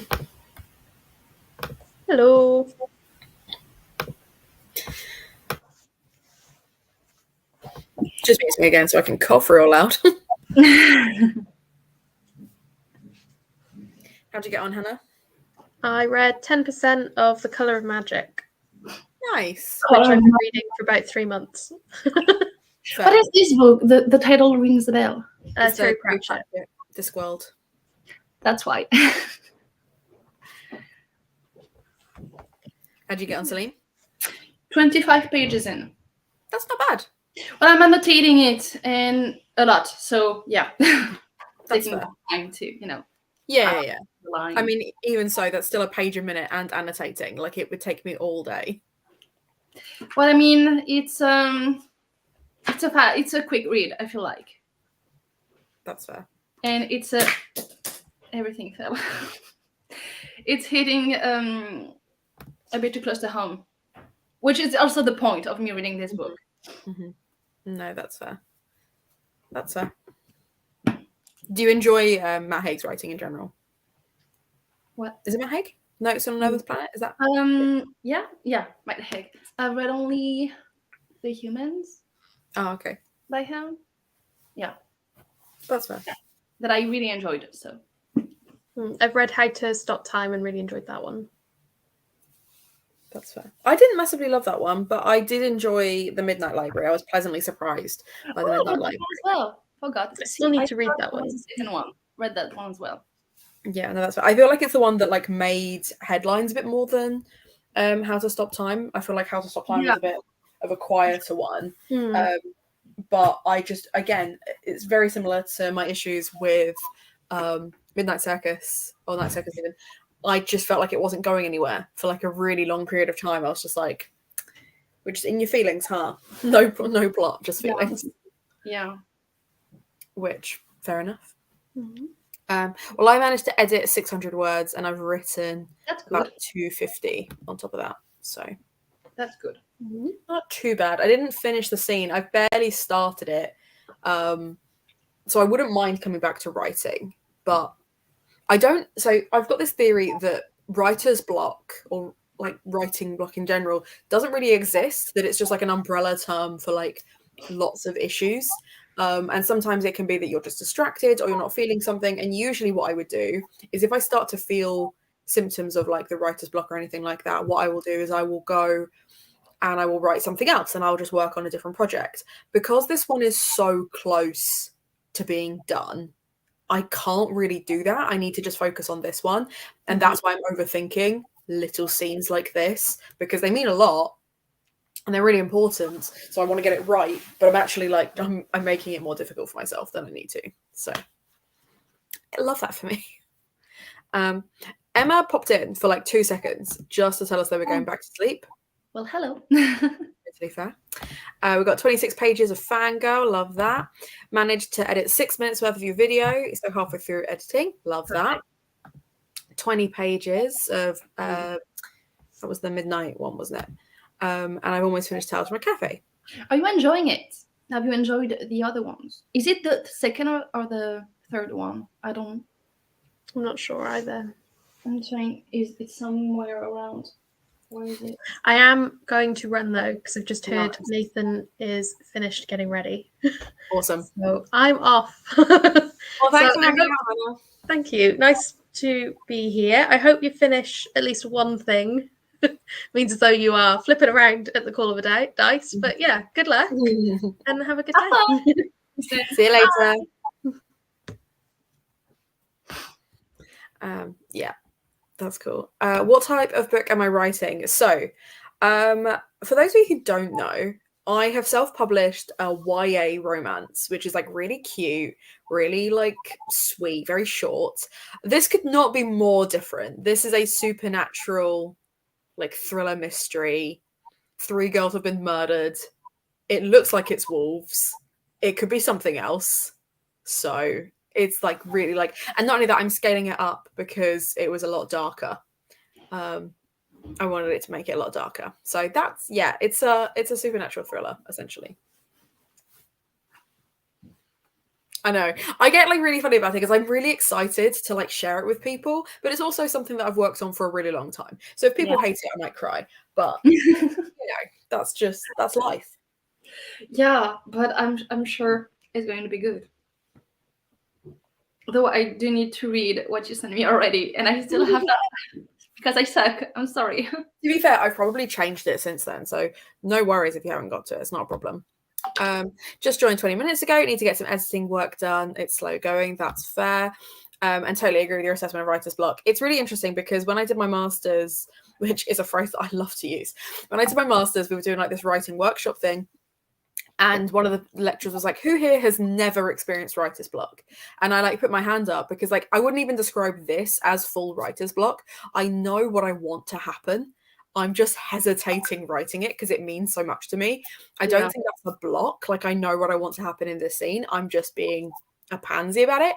Hello. Just mute me again so I can cough real loud. How'd you get on, Hannah? I read 10% of The Colour of Magic, Nice. which I've been reading for about 3 months. What is this book? The title rings a bell. Terry Pratchett. Discworld. That's why. How'd you get on, Celine? 25 pages in. That's not bad. Well, I'm annotating it and a lot, so yeah. That's Taking fair. time to, you know. Yeah. the line. I mean, even so, that's still a page a minute and annotating. Like, it would take me all day. Well, I mean, it's a quick read, I feel like. That's fair. And it's everything fell. It's hitting a bit too close to home, which is also the point of me reading this book. Mm-hmm. No, that's fair. That's fair. Do you enjoy Matt Haig's writing in general? What? Is it Matt Haig? Notes on Another Planet? Is that? Yeah, Matt Haig. I've read only The Humans Oh, okay. by him. Yeah. That's fair. That I really enjoyed, so. I've read How to Stop Time and really enjoyed that one. That's fair. I didn't massively love that one, but I did enjoy The Midnight Library. I was pleasantly surprised by The Midnight Library. As well. Forgot. I still need to read that one. The second one. Read that one as well. Yeah, no, that's fair. I feel like it's the one that like made headlines a bit more than How to Stop Time. I feel like How to Stop Time was a bit of a quieter one. But I just, again, it's very similar to my issues with Midnight Circus or Night Circus even. I just felt like it wasn't going anywhere for like a really long period of time. I was just like, we're just in your feelings, huh? No plot, just feelings. Yeah. Which, fair enough. Well, I managed to edit 600 words and I've written about 250 on top of that. So that's good. Not too bad. I didn't finish the scene. I've barely started it. So I wouldn't mind coming back to writing, but I don't. So I've got this theory that writer's block or like writing block in general doesn't really exist, that it's just like an umbrella term for like lots of issues. And sometimes it can be that you're just distracted or you're not feeling something. And usually what I would do is if I start to feel symptoms of like the writer's block or anything like that, what I will do is I will go and I will write something else and I'll just work on a different project. Because this one is so close to being done, I can't really do that. I need to just focus on this one. And that's why I'm overthinking little scenes like this, because they mean a lot and they're really important. So I want to get it right, but I'm actually like, I'm making it more difficult for myself than I need to. So I love that for me. Emma popped in for like 2 seconds just to tell us they were going back to sleep. Well, hello. To be fair. We've got 26 pages of fangirl. Love that. Managed to edit 6 minutes worth of your video. So halfway through editing. Love that. 20 pages of that was the midnight one, wasn't it? And I've almost finished Tales from a Cafe. Are you enjoying it? Have you enjoyed the other ones? Is it the second or the third one? I'm not sure either. I'm trying. Is it somewhere around? Where is it? I am going to run though, because I've just heard Nathan is finished getting ready. Awesome. So I'm off. Well, thanks for having me on. Thank you. Nice to be here. I hope you finish at least one thing. Means as though you are flipping around at the call of a dice. But yeah, good luck and have a good day. See you later. Yeah. That's cool. What type of book am I writing? So, for those of you who don't know, I have self-published a YA romance, which is like really cute, really like sweet, very short. This could not be more different. This is a supernatural, like thriller mystery. 3 girls have been murdered. It looks like it's wolves. It could be something else. So it's like really like, and not only that, I'm scaling it up because it was a lot darker. I wanted it to make it a lot darker. So that's, yeah, it's a supernatural thriller essentially. I know. I get like really funny about it because I'm really excited to like share it with people, but it's also something that I've worked on for a really long time. So if people hate it, I might cry. But that's life. Yeah, but I'm sure it's going to be good. Though I do need to read what you sent me already, and I still have that because I suck. I'm sorry. To be fair, I've probably changed it since then, so no worries if you haven't got to it. It's not a problem. Just joined 20 minutes ago. Need to get some editing work done. It's slow going. That's fair. And totally agree with your assessment of writer's block. It's really interesting because when I did my master's, which is a phrase that I love to use, when I did my master's, we were doing like this writing workshop thing. And one of the lecturers was like, who here has never experienced writer's block? And I like put my hand up because like I wouldn't even describe this as full writer's block. I know what I want to happen. I'm just hesitating writing it because it means so much to me. I don't think that's a block. Like I know what I want to happen in this scene. I'm just being a pansy about it.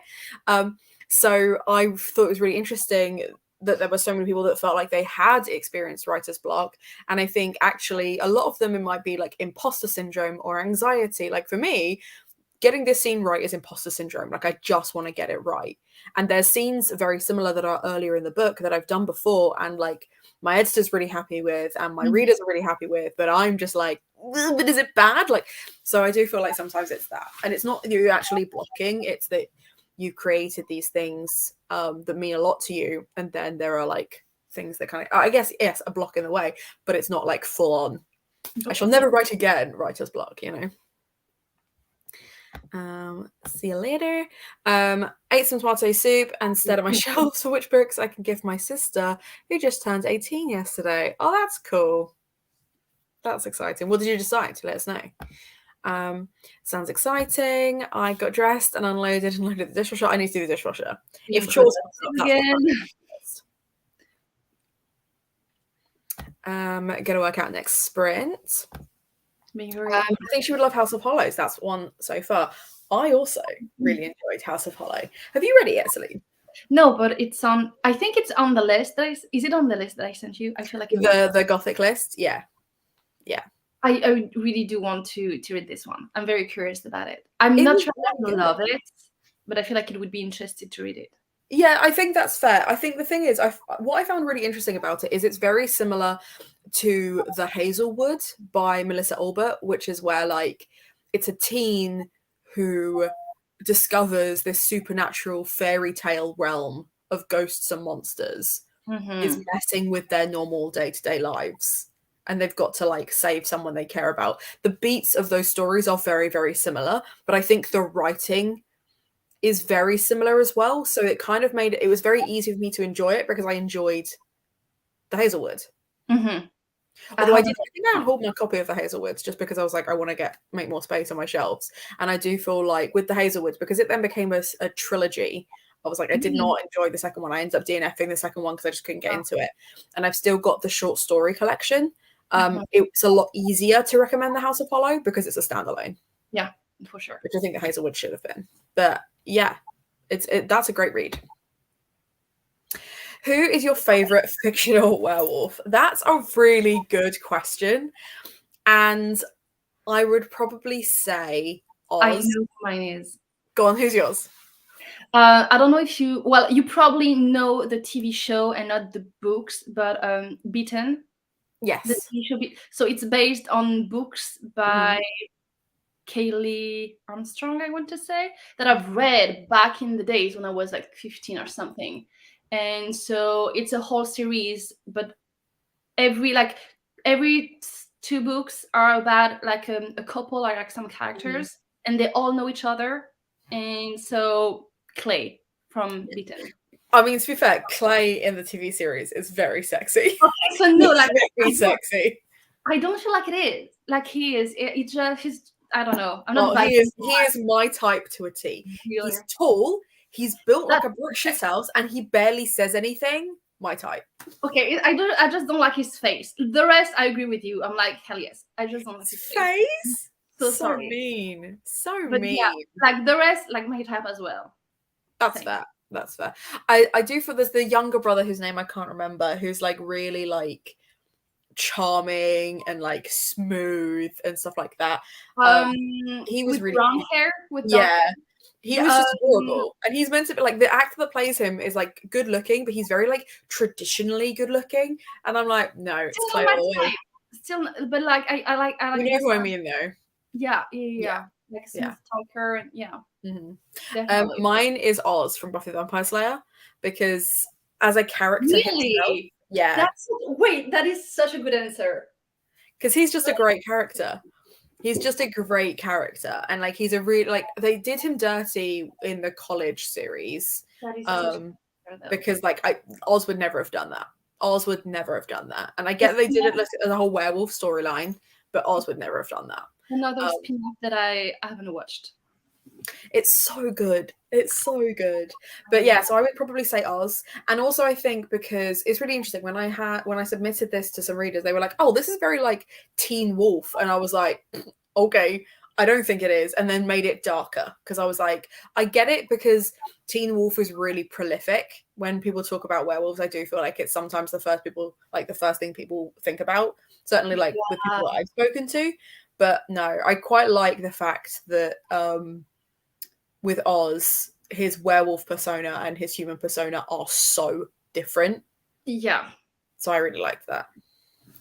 So I thought it was really interesting that there were so many people that felt like they had experienced writer's block. And I think actually a lot of them, it might be like imposter syndrome or anxiety. Like for me, getting this scene right is imposter syndrome. Like I just want to get it right. And there's scenes very similar that are earlier in the book that I've done before. And like my editor's really happy with, and my readers are really happy with, but I'm just like, but is it bad? Like, so I do feel like sometimes it's that. And it's not you actually blocking, it's that you created these things that mean a lot to you, and then there are like things that kind of, I guess, yes, a block in the way, but it's not like full on I shall never write again writer's block, you know. See you later. Ate some tomato soup instead of my shelves for which books I can give my sister who just turned 18 yesterday. Oh, that's cool. That's exciting. What did you decide? Let us know. Sounds exciting. I got dressed and unloaded and loaded the dishwasher. I need to do the dishwasher. If chores again. Gonna work out next sprint. I think she would love House of Hollows. That's one so far. I also really enjoyed House of Hollow. Have you read it yet, Celine? No, but it's on. I think it's on the list. Is it on the list that I sent you? I feel like the Gothic list. Yeah. I really do want to read this one. I'm very curious about it. I'm not sure I love it, but I feel like it would be interesting to read it. Yeah, I think that's fair. I think the thing is, what I found really interesting about it is it's very similar to The Hazelwood by Melissa Albert, which is where like it's a teen who discovers this supernatural fairy tale realm of ghosts and monsters is messing with their normal day-to-day lives. And they've got to like save someone they care about. The beats of those stories are very, very similar, but I think the writing is very similar as well. So it kind of made it was very easy for me to enjoy it because I enjoyed The Hazelwood. Although I think I hold my copy of The Hazelwoods just because I was like, I want to make more space on my shelves. And I do feel like with The Hazelwoods, because it then became a trilogy, I was like, I did not enjoy the second one. I ended up DNFing the second one because I just couldn't get into it. And I've still got the short story collection. It's a lot easier to recommend The House of Hollow because it's a standalone. Yeah, for sure. Which I think The Hazelwood should have been. But yeah, that's a great read. Who is your favorite fictional werewolf? That's a really good question. And I would probably say Oz. I know who mine is. Go on, who's yours? I don't know if you probably know the TV show and not the books, but Beaten. Yes. The TV show so it's based on books by Kaylee Armstrong, I want to say, that I've read back in the days when I was like 15 or something. And so it's a whole series, but every 2 books are about like a couple or like some characters, and they all know each other. And so Clay from Beaten. I mean, to be fair, Clay in the TV series is very sexy. Okay, so no, like very sexy. I don't feel like it is. Like he is. It's just he's. I don't know. I'm not. He is my type to a T. Really? He's tall. He's built like a brick shit house, and he barely says anything. My type. Okay, I just don't like his face. The rest, I agree with you. I'm like, hell yes. I just don't like his face. So sorry. Mean. So but mean. Yeah, like the rest, like my type as well. That's fair. That's fair. I do feel there's the younger brother whose name I can't remember, who's like really like charming and like smooth and stuff like that. He was with really brown hair. He was just adorable, and he's meant to be like, the actor that plays him is like good looking, but he's very like traditionally good looking, and I'm like, no, it's still not my type. Still, but like I like you know who I mean though. Yeah. Like Smith Talker, and Definitely. Mine is Oz from Buffy the Vampire Slayer, because as a character himself, that is such a good answer. Because he's just a great character. He's just a great character, and like he's a really like they did him dirty in the college series, because like Oz would never have done that. Oz would never have done that, and I get they did it as a whole werewolf storyline, but Oz would never have done that. Another spin-off that I haven't watched. It's so good. It's so good. But yeah, so I would probably say Oz. And also I think because it's really interesting, when I submitted this to some readers, they were like, oh, this is very like Teen Wolf. And I was like, okay, I don't think it is. And then made it darker, because I was like, I get it, because Teen Wolf is really prolific. When people talk about werewolves, I do feel like it's sometimes the first thing people think about, certainly like with people that I've spoken to. But no, I quite like the fact that with Oz, his werewolf persona and his human persona are so different. Yeah. So I really liked that.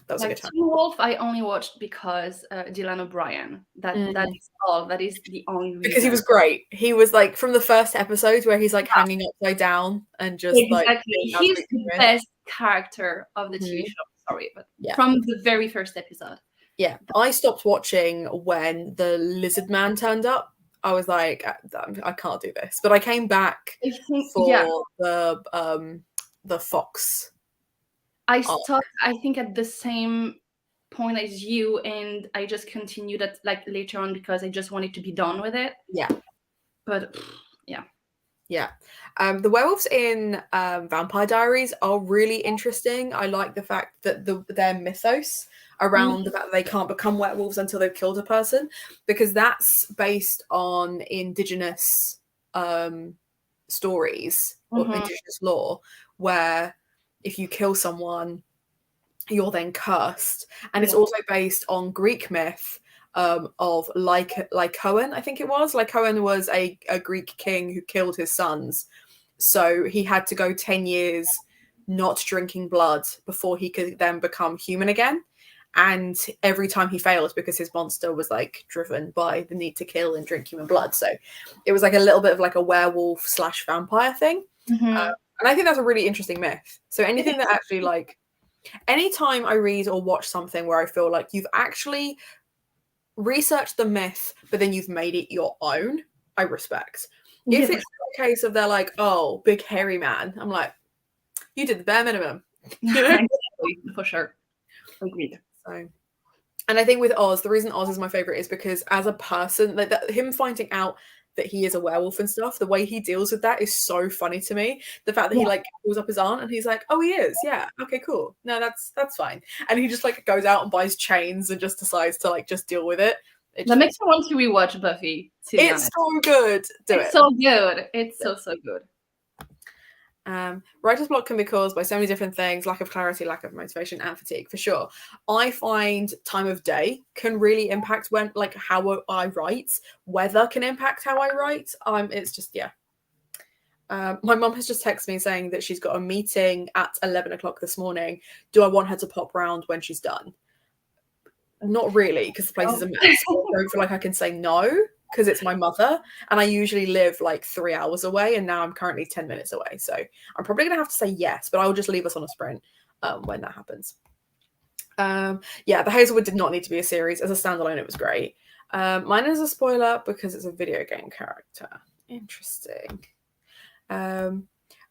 That was like a good time. Teen Wolf, I only watched because Dylan O'Brien. That is all. That is the only reason. Because he was great. He was like from the first episode where he's like hanging upside down and just he's the best character of the TV show. Sorry, but from the very first episode. Yeah, I stopped watching when the lizard man turned up. I was like, I can't do this. But I came back for the Fox. I stopped, I think, at the same point as you, and I just continued at like later on because I just wanted to be done with it. Yeah. But yeah. Yeah. The werewolves in Vampire Diaries are really interesting. I like the fact that their mythos around the fact that they can't become werewolves until they've killed a person, because that's based on indigenous stories or indigenous lore, where if you kill someone, you're then cursed. And it's also based on Greek myth of Lycoan, I think it was. Lycoan was a Greek king who killed his sons. So he had to go 10 years not drinking blood before he could then become human again. And every time he failed, because his monster was like driven by the need to kill and drink human blood. So it was like a little bit of like a werewolf / vampire thing. And I think that's a really interesting myth. So anything that actually like, anytime I read or watch something where I feel like you've actually researched the myth, but then you've made it your own, I respect. If it's a case of they're like, oh, big hairy man, I'm like, you did the bare minimum. You know? For sure. Agreed. So, and I think with Oz, the reason Oz is my favorite is because as a person, like him finding out that he is a werewolf and stuff, the way he deals with that is so funny to me. The fact that he like calls up his aunt and he's like, oh, he is, yeah, okay, cool, no, that's fine, and he just like goes out and buys chains and just decides to like just deal with it. That makes me want to rewatch Buffy. It's so good. It's so good. It's so good. Writer's block can be caused by so many different things: lack of clarity, lack of motivation, and fatigue, for sure. I find time of day can really impact when, like, how I write. Weather can impact how I write. It's just, my mum has just texted me saying that she's got a meeting at 11 o'clock this morning. Do I want her to pop round when she's done? Not really, because the place is a mess. I don't feel like I can say no, because it's my mother, and I usually live like 3 hours away, and now I'm currently 10 minutes away. So I'm probably going to have to say yes, but I will just leave us on a sprint when that happens. The Hazelwood did not need to be a series. As a standalone, it was great. Mine is a spoiler because it's a video game character. Interesting.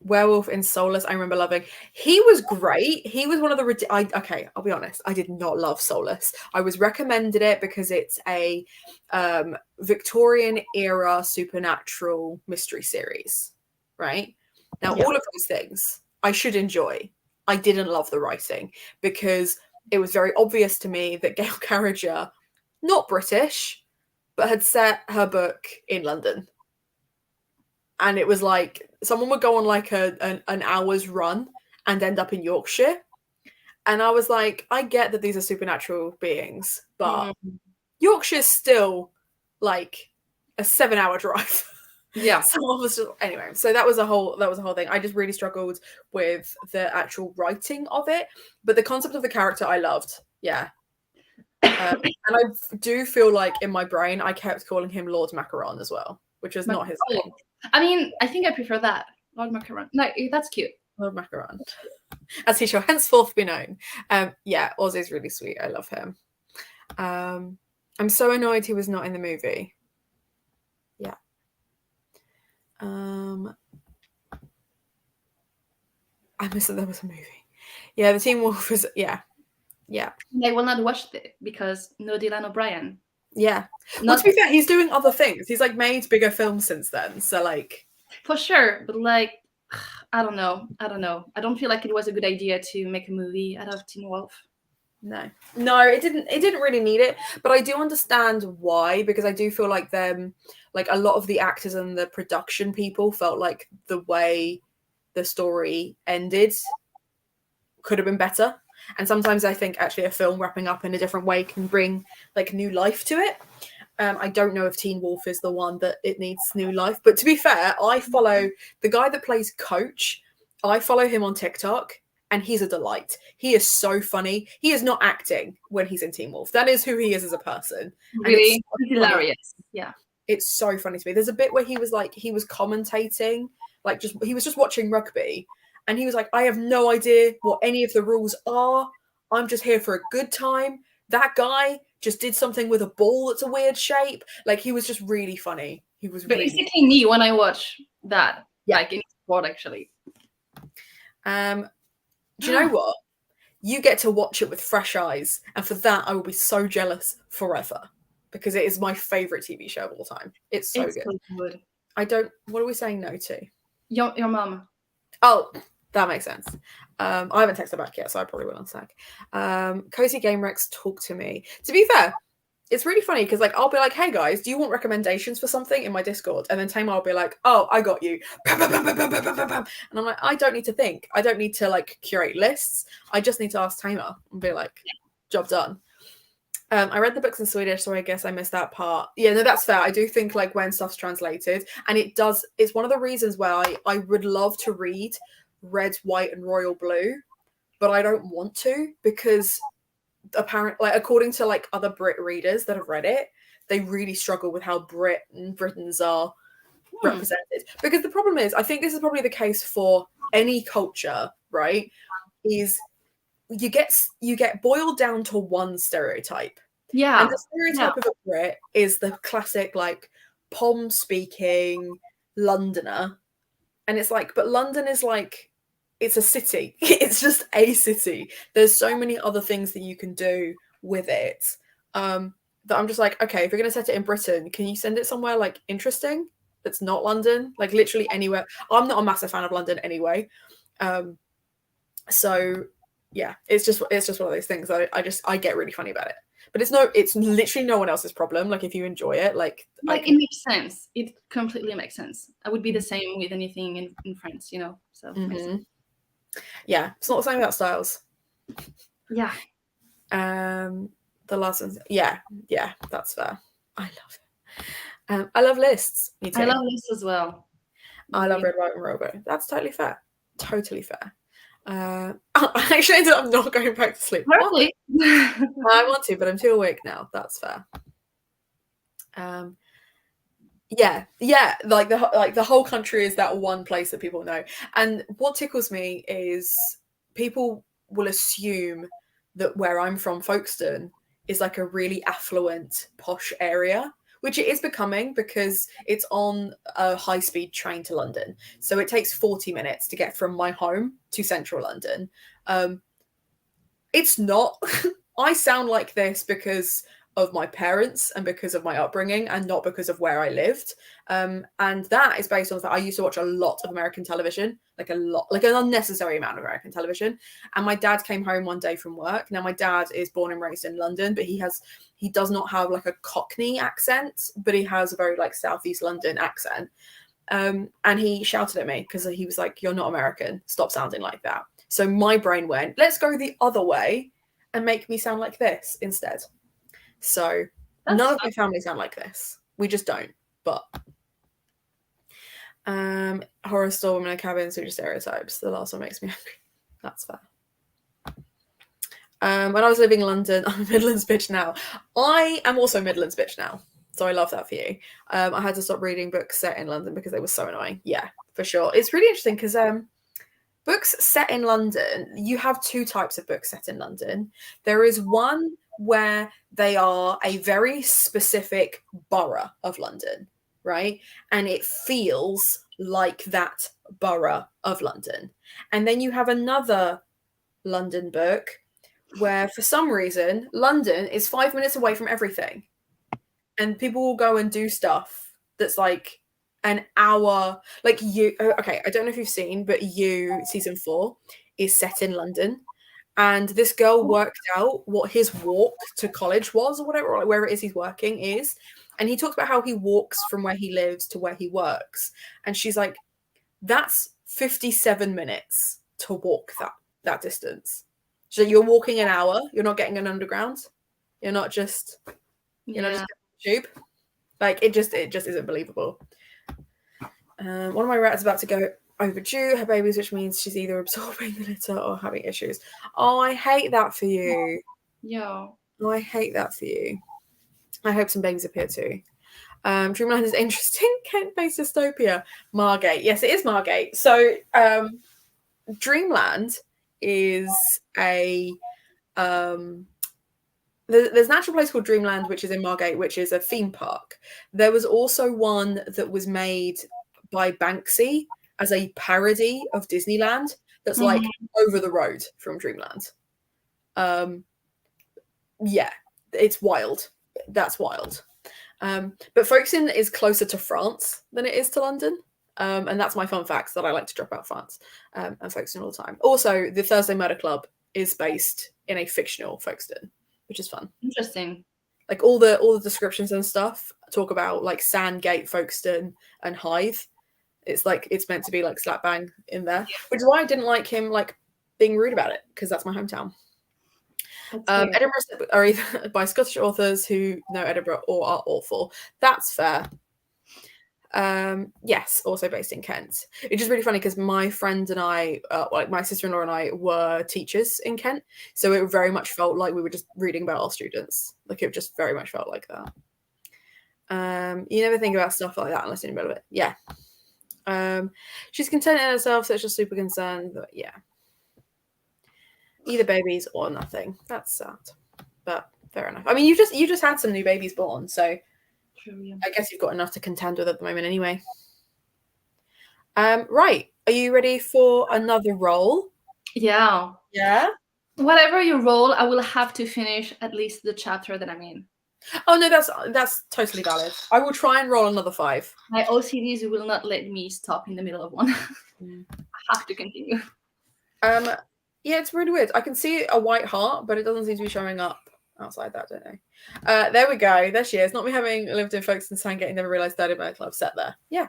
Werewolf in Soulless, I remember loving. He was great. He was one of the I'll be honest, I did not love Soulless. I was recommended it because it's a Victorian era supernatural mystery series, right? Now all of those things I should enjoy. I didn't love the writing because it was very obvious to me that Gail Carriger, not British, but had set her book in London. And it was like someone would go on like an hour's run and end up in Yorkshire. And I was like, I get that these are supernatural beings, but Yorkshire's still like a 7-hour drive. Yeah. So I was just, anyway, so that was a whole thing. I just really struggled with the actual writing of it, but the concept of the character I loved. Yeah. And I do feel like in my brain I kept calling him Lord Macaron as well, which is not his name. I mean, I think I prefer that. Lord Macaron. No, that's cute. Lord Macaron. As he shall henceforth be known. Yeah, Ozzy's really sweet. I love him. I'm so annoyed he was not in the movie. Yeah. I missed that there was a movie. Yeah, the Teen Wolf was, yeah. I will not watch it because no Dylan O'Brien. Yeah. Well, to be fair, he's doing other things. He's like made bigger films since then. So like, for sure, but like, I don't know. I don't feel like it was a good idea to make a movie out of Teen Wolf. No, it didn't really need it, but I do understand why, because I do feel like like a lot of the actors and the production people felt like the way the story ended could have been better. And sometimes I think actually a film wrapping up in a different way can bring like new life to it. I don't know if Teen Wolf is the one that it needs new life, but to be fair, I follow the guy that plays Coach. I follow him on TikTok, and he's a delight. He is so funny. He is not acting when he's in Teen Wolf. That is who he is as a person. Really hilarious. Yeah. It's so funny to me. There's a bit where he was commentating, like he was just watching rugby, and he was like, I have no idea what any of the rules are. I'm just here for a good time. That guy just did something with a ball that's a weird shape. Like, he was just really funny. He was basically me when I watch that. Yeah. Like in sport, actually. Do you know what? You get to watch it with fresh eyes, and for that I will be so jealous forever, because it is my favorite TV show of all time. It's so good. What are we saying no to? Your mum. Oh, that makes sense. I haven't texted her back yet, so I probably will in a sec. Cozy Game Rex, talk to me. To be fair, it's really funny because like I'll be like, hey guys, do you want recommendations for something in my Discord? And then Tamar will be like, oh, I got you. And I'm like, I don't need to think. I don't need to like curate lists. I just need to ask Tamar and be like, job done. I read the books in Swedish, so I guess I missed that part. Yeah, no, that's fair. I do think like when stuff's translated, and it's one of the reasons why I would love to read Red, White, and Royal Blue, but I don't want to, because apparently, like, according to like other Brit readers that have read it, they really struggle with how Britons are represented. Because the problem is, I think this is probably the case for any culture, right? Is you get boiled down to one stereotype. Yeah. And the stereotype of a Brit is the classic like Pom speaking Londoner. And it's like, but London is like, it's a city. It's just a city. There's so many other things that you can do with it. That I'm just like, okay, if you're gonna set it in Britain, can you send it somewhere like interesting that's not London? Like literally anywhere. I'm not a massive fan of London anyway. So yeah, it's just one of those things that I get really funny about it. But it's literally no one else's problem. Like if you enjoy it, like it makes sense. It completely makes sense. I would be the same with anything in France, you know. So yeah, it's not the same about styles. Yeah. The last one's yeah, that's fair. I love it. I love lists. Me too. I love lists as well. I love Red, White, and Robo. That's totally fair. Totally fair. I actually ended up not going back to sleep. Probably. I want to, but I'm too awake now. That's fair. Yeah. Like the whole country is that one place that people know. And what tickles me is people will assume that where I'm from, Folkestone, is like a really affluent, posh area, which it is becoming because it's on a high-speed train to London. So it takes 40 minutes to get from my home to central London. It's not. I sound like this because of my parents and because of my upbringing and not because of where I lived. And that is based on the fact I used to watch a lot of American television, like an unnecessary amount of American television. And my dad came home one day from work. Now, my dad is born and raised in London, but he does not have like a Cockney accent, but he has a very like Southeast London accent. And he shouted at me because he was like, you're not American. Stop sounding like that. So my brain went, let's go the other way and make me sound like this instead. So none of my family sound like this. We just don't. But Horror store, women in a cabin, super stereotypes. The last one makes me angry. That's fair. When I was living in London, I'm a Midlands bitch now. I am also a Midlands bitch now. So I love that for you. I had to stop reading books set in London because they were so annoying. Yeah, for sure. It's really interesting because books set in London, you have two types of books set in London. There is one where they are a very specific borough of London, right? And it feels like that borough of London. And then you have another London book where for some reason London is 5 minutes away from everything. And people will go and do stuff that's like an hour, like You. Okay, I don't know if you've seen, but You season 4 is set in London. And this girl worked out what his walk to college was or whatever, or like where it is he's working is. And he talks about how he walks from where he lives to where he works. And she's like, that's 57 minutes to walk that distance. So you're walking an hour, you're not getting an underground. You're not just just tube. Like it just isn't believable. One of my rats is about to go overdue her babies, which means she's either absorbing the litter or having issues. Oh, I hate that for you. Yeah. Oh, I hate that for you. I hope some babies appear too. Dreamland is interesting. Kent-based dystopia. Margate. Yes, it is Margate. So Dreamland is a there's an actual place called Dreamland, which is in Margate, which is a theme park. There was also one that was made by Banksy as a parody of Disneyland that's like over the road from Dreamland. Yeah, it's wild. That's wild. But Folkestone is closer to France than it is to London. And that's my fun facts that I like to drop out France and Folkestone all the time. Also, the Thursday Murder Club is based in a fictional Folkestone, which is fun. Interesting. Like all the descriptions and stuff talk about like Sandgate, Folkestone, and Hythe. It's like it's meant to be like slap bang in there, which is why I didn't like him like being rude about it, because that's my hometown. Edinburgh are either by Scottish authors who know Edinburgh or are awful. That's fair. Yes, also based in Kent. It's just really funny because my friend and I, like my sister-in-law and I, were teachers in Kent, so it very much felt like we were just reading about our students. Like it just very much felt like that. You never think about stuff like that unless you know about it. Yeah. She's content in herself, so it's just super concerned. But yeah, either babies or nothing. That's sad, but fair enough. I mean, you just had some new babies born, so. True, yeah. I guess you've got enough to contend with at the moment anyway. Right. Are you ready for another roll? Yeah. Yeah? Whatever you roll, I will have to finish at least the chapter that I'm in. Oh, no, that's totally valid. I will try and roll another 5. My OCDs will not let me stop in the middle of one. I have to continue. Yeah, it's really weird. I can see a white heart, but it doesn't seem to be showing up outside that, don't I? There we go. There she is. Not me having lived in Folkestone, Sandgate, never realised Thursday Murder Club set there. Yeah.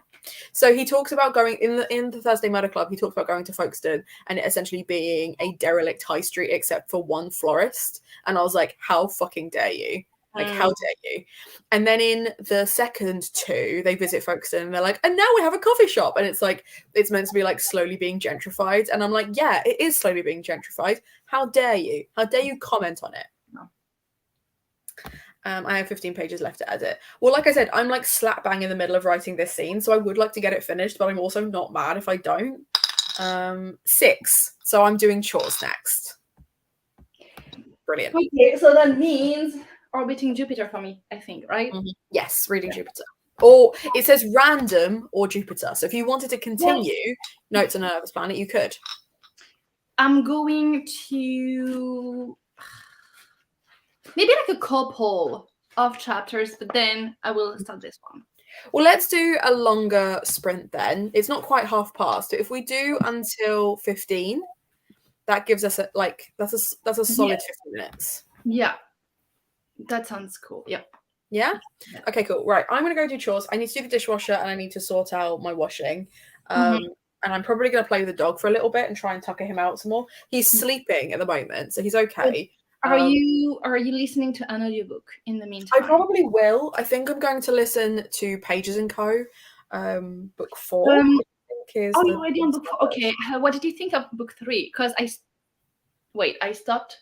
So he talks about going in the Thursday Murder Club. He talks about going to Folkestone and it essentially being a derelict high street except for one florist. And I was like, how fucking dare you? Like, how dare you? And then in the second 2, they visit Folkestone and they're like, and now we have a coffee shop. And it's like, it's meant to be like slowly being gentrified. And I'm like, yeah, it is slowly being gentrified. How dare you? How dare you comment on it? I have 15 pages left to edit. Well, like I said, I'm like slap bang in the middle of writing this scene, so I would like to get it finished, but I'm also not mad if I don't. 6. So I'm doing chores next. Brilliant. Okay, so that means orbiting Jupiter for me, I think, right? Mm-hmm. Yes, reading Jupiter. Or it says random or Jupiter. So if you wanted to continue Notes on a Nervous Planet, you could. I'm going to maybe like a couple of chapters, but then I will start this one. Well, let's do a longer sprint then. It's not quite half past. If we do until 15, that gives us that's a solid 50 minutes. Yeah, that sounds cool. Yeah. Yeah? Okay, cool. Right, I'm going to go do chores. I need to do the dishwasher and I need to sort out my washing. And I'm probably going to play with the dog for a little bit and try and tucker him out some more. He's sleeping at the moment, so he's okay. Are you listening to an audiobook in the meantime? I probably will. I think I'm going to listen to Pages & Co. book 4. I think is you're already on book 4. Okay, what did you think of book 3? Because I stopped.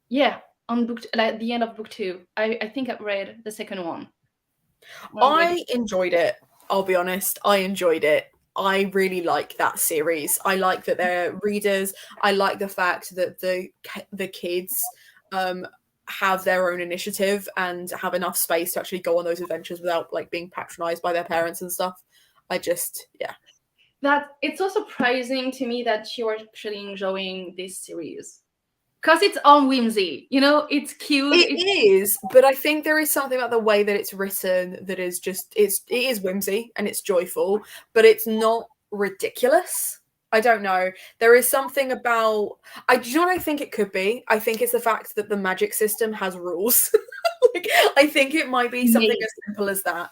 Yeah, on like the end of book 2. I think I read the second one. I enjoyed it. I'll be honest. I enjoyed it. I really like that series. I like that they're readers. I like the fact that the kids have their own initiative and have enough space to actually go on those adventures without like being patronized by their parents and stuff. That it's so surprising to me that you're actually enjoying this series. Because it's on whimsy, it's cute. It is, but I think there is something about the way that it's written that is just it is whimsy and it's joyful, but it's not ridiculous. I don't know. There is something about do you know what I think it could be? I think it's the fact that the magic system has rules. Like, I think it might be something as simple as that.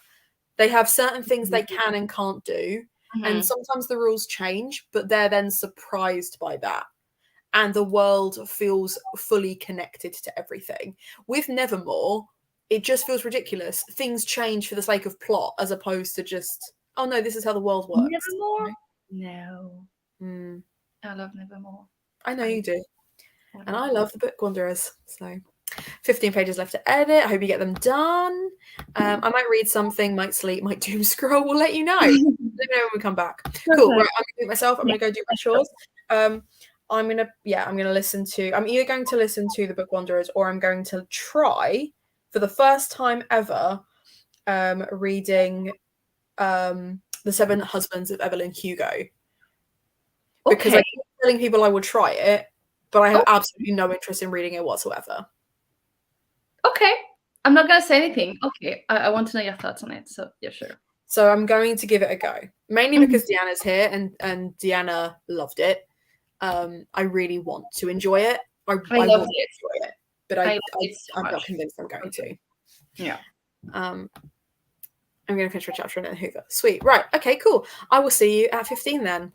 They have certain things they can and can't do, and sometimes the rules change, but they're then surprised by that. And the world feels fully connected to everything. With Nevermore, it just feels ridiculous. Things change for the sake of plot as opposed to just, oh no, this is how the world works. Nevermore? No. I love Nevermore. I know you do. And I love the Book Wanderers. So 15 pages left to edit. I hope you get them done. I might read something, might sleep, might doom scroll. We'll let you know. Let me know when we come back. Cool. Right, I'm gonna do it myself. I'm gonna go do my chores. I'm gonna listen to. I'm either going to listen to the Book Wanderers or I'm going to try, for the first time ever, reading The Seven Husbands of Evelyn Hugo. Because I keep telling people I will try it, but I have absolutely no interest in reading it whatsoever. Okay, I'm not gonna say anything. Okay, I want to know your thoughts on it. So yeah, sure. So I'm going to give it a go, mainly because Deanna's here and Deanna loved it. I really want to enjoy it. I want to enjoy it, but I'm not convinced I'm going to. Yeah. I'm going to finish my chapter and then Hoover. Sweet. Right. Okay, cool. I will see you at 15 then.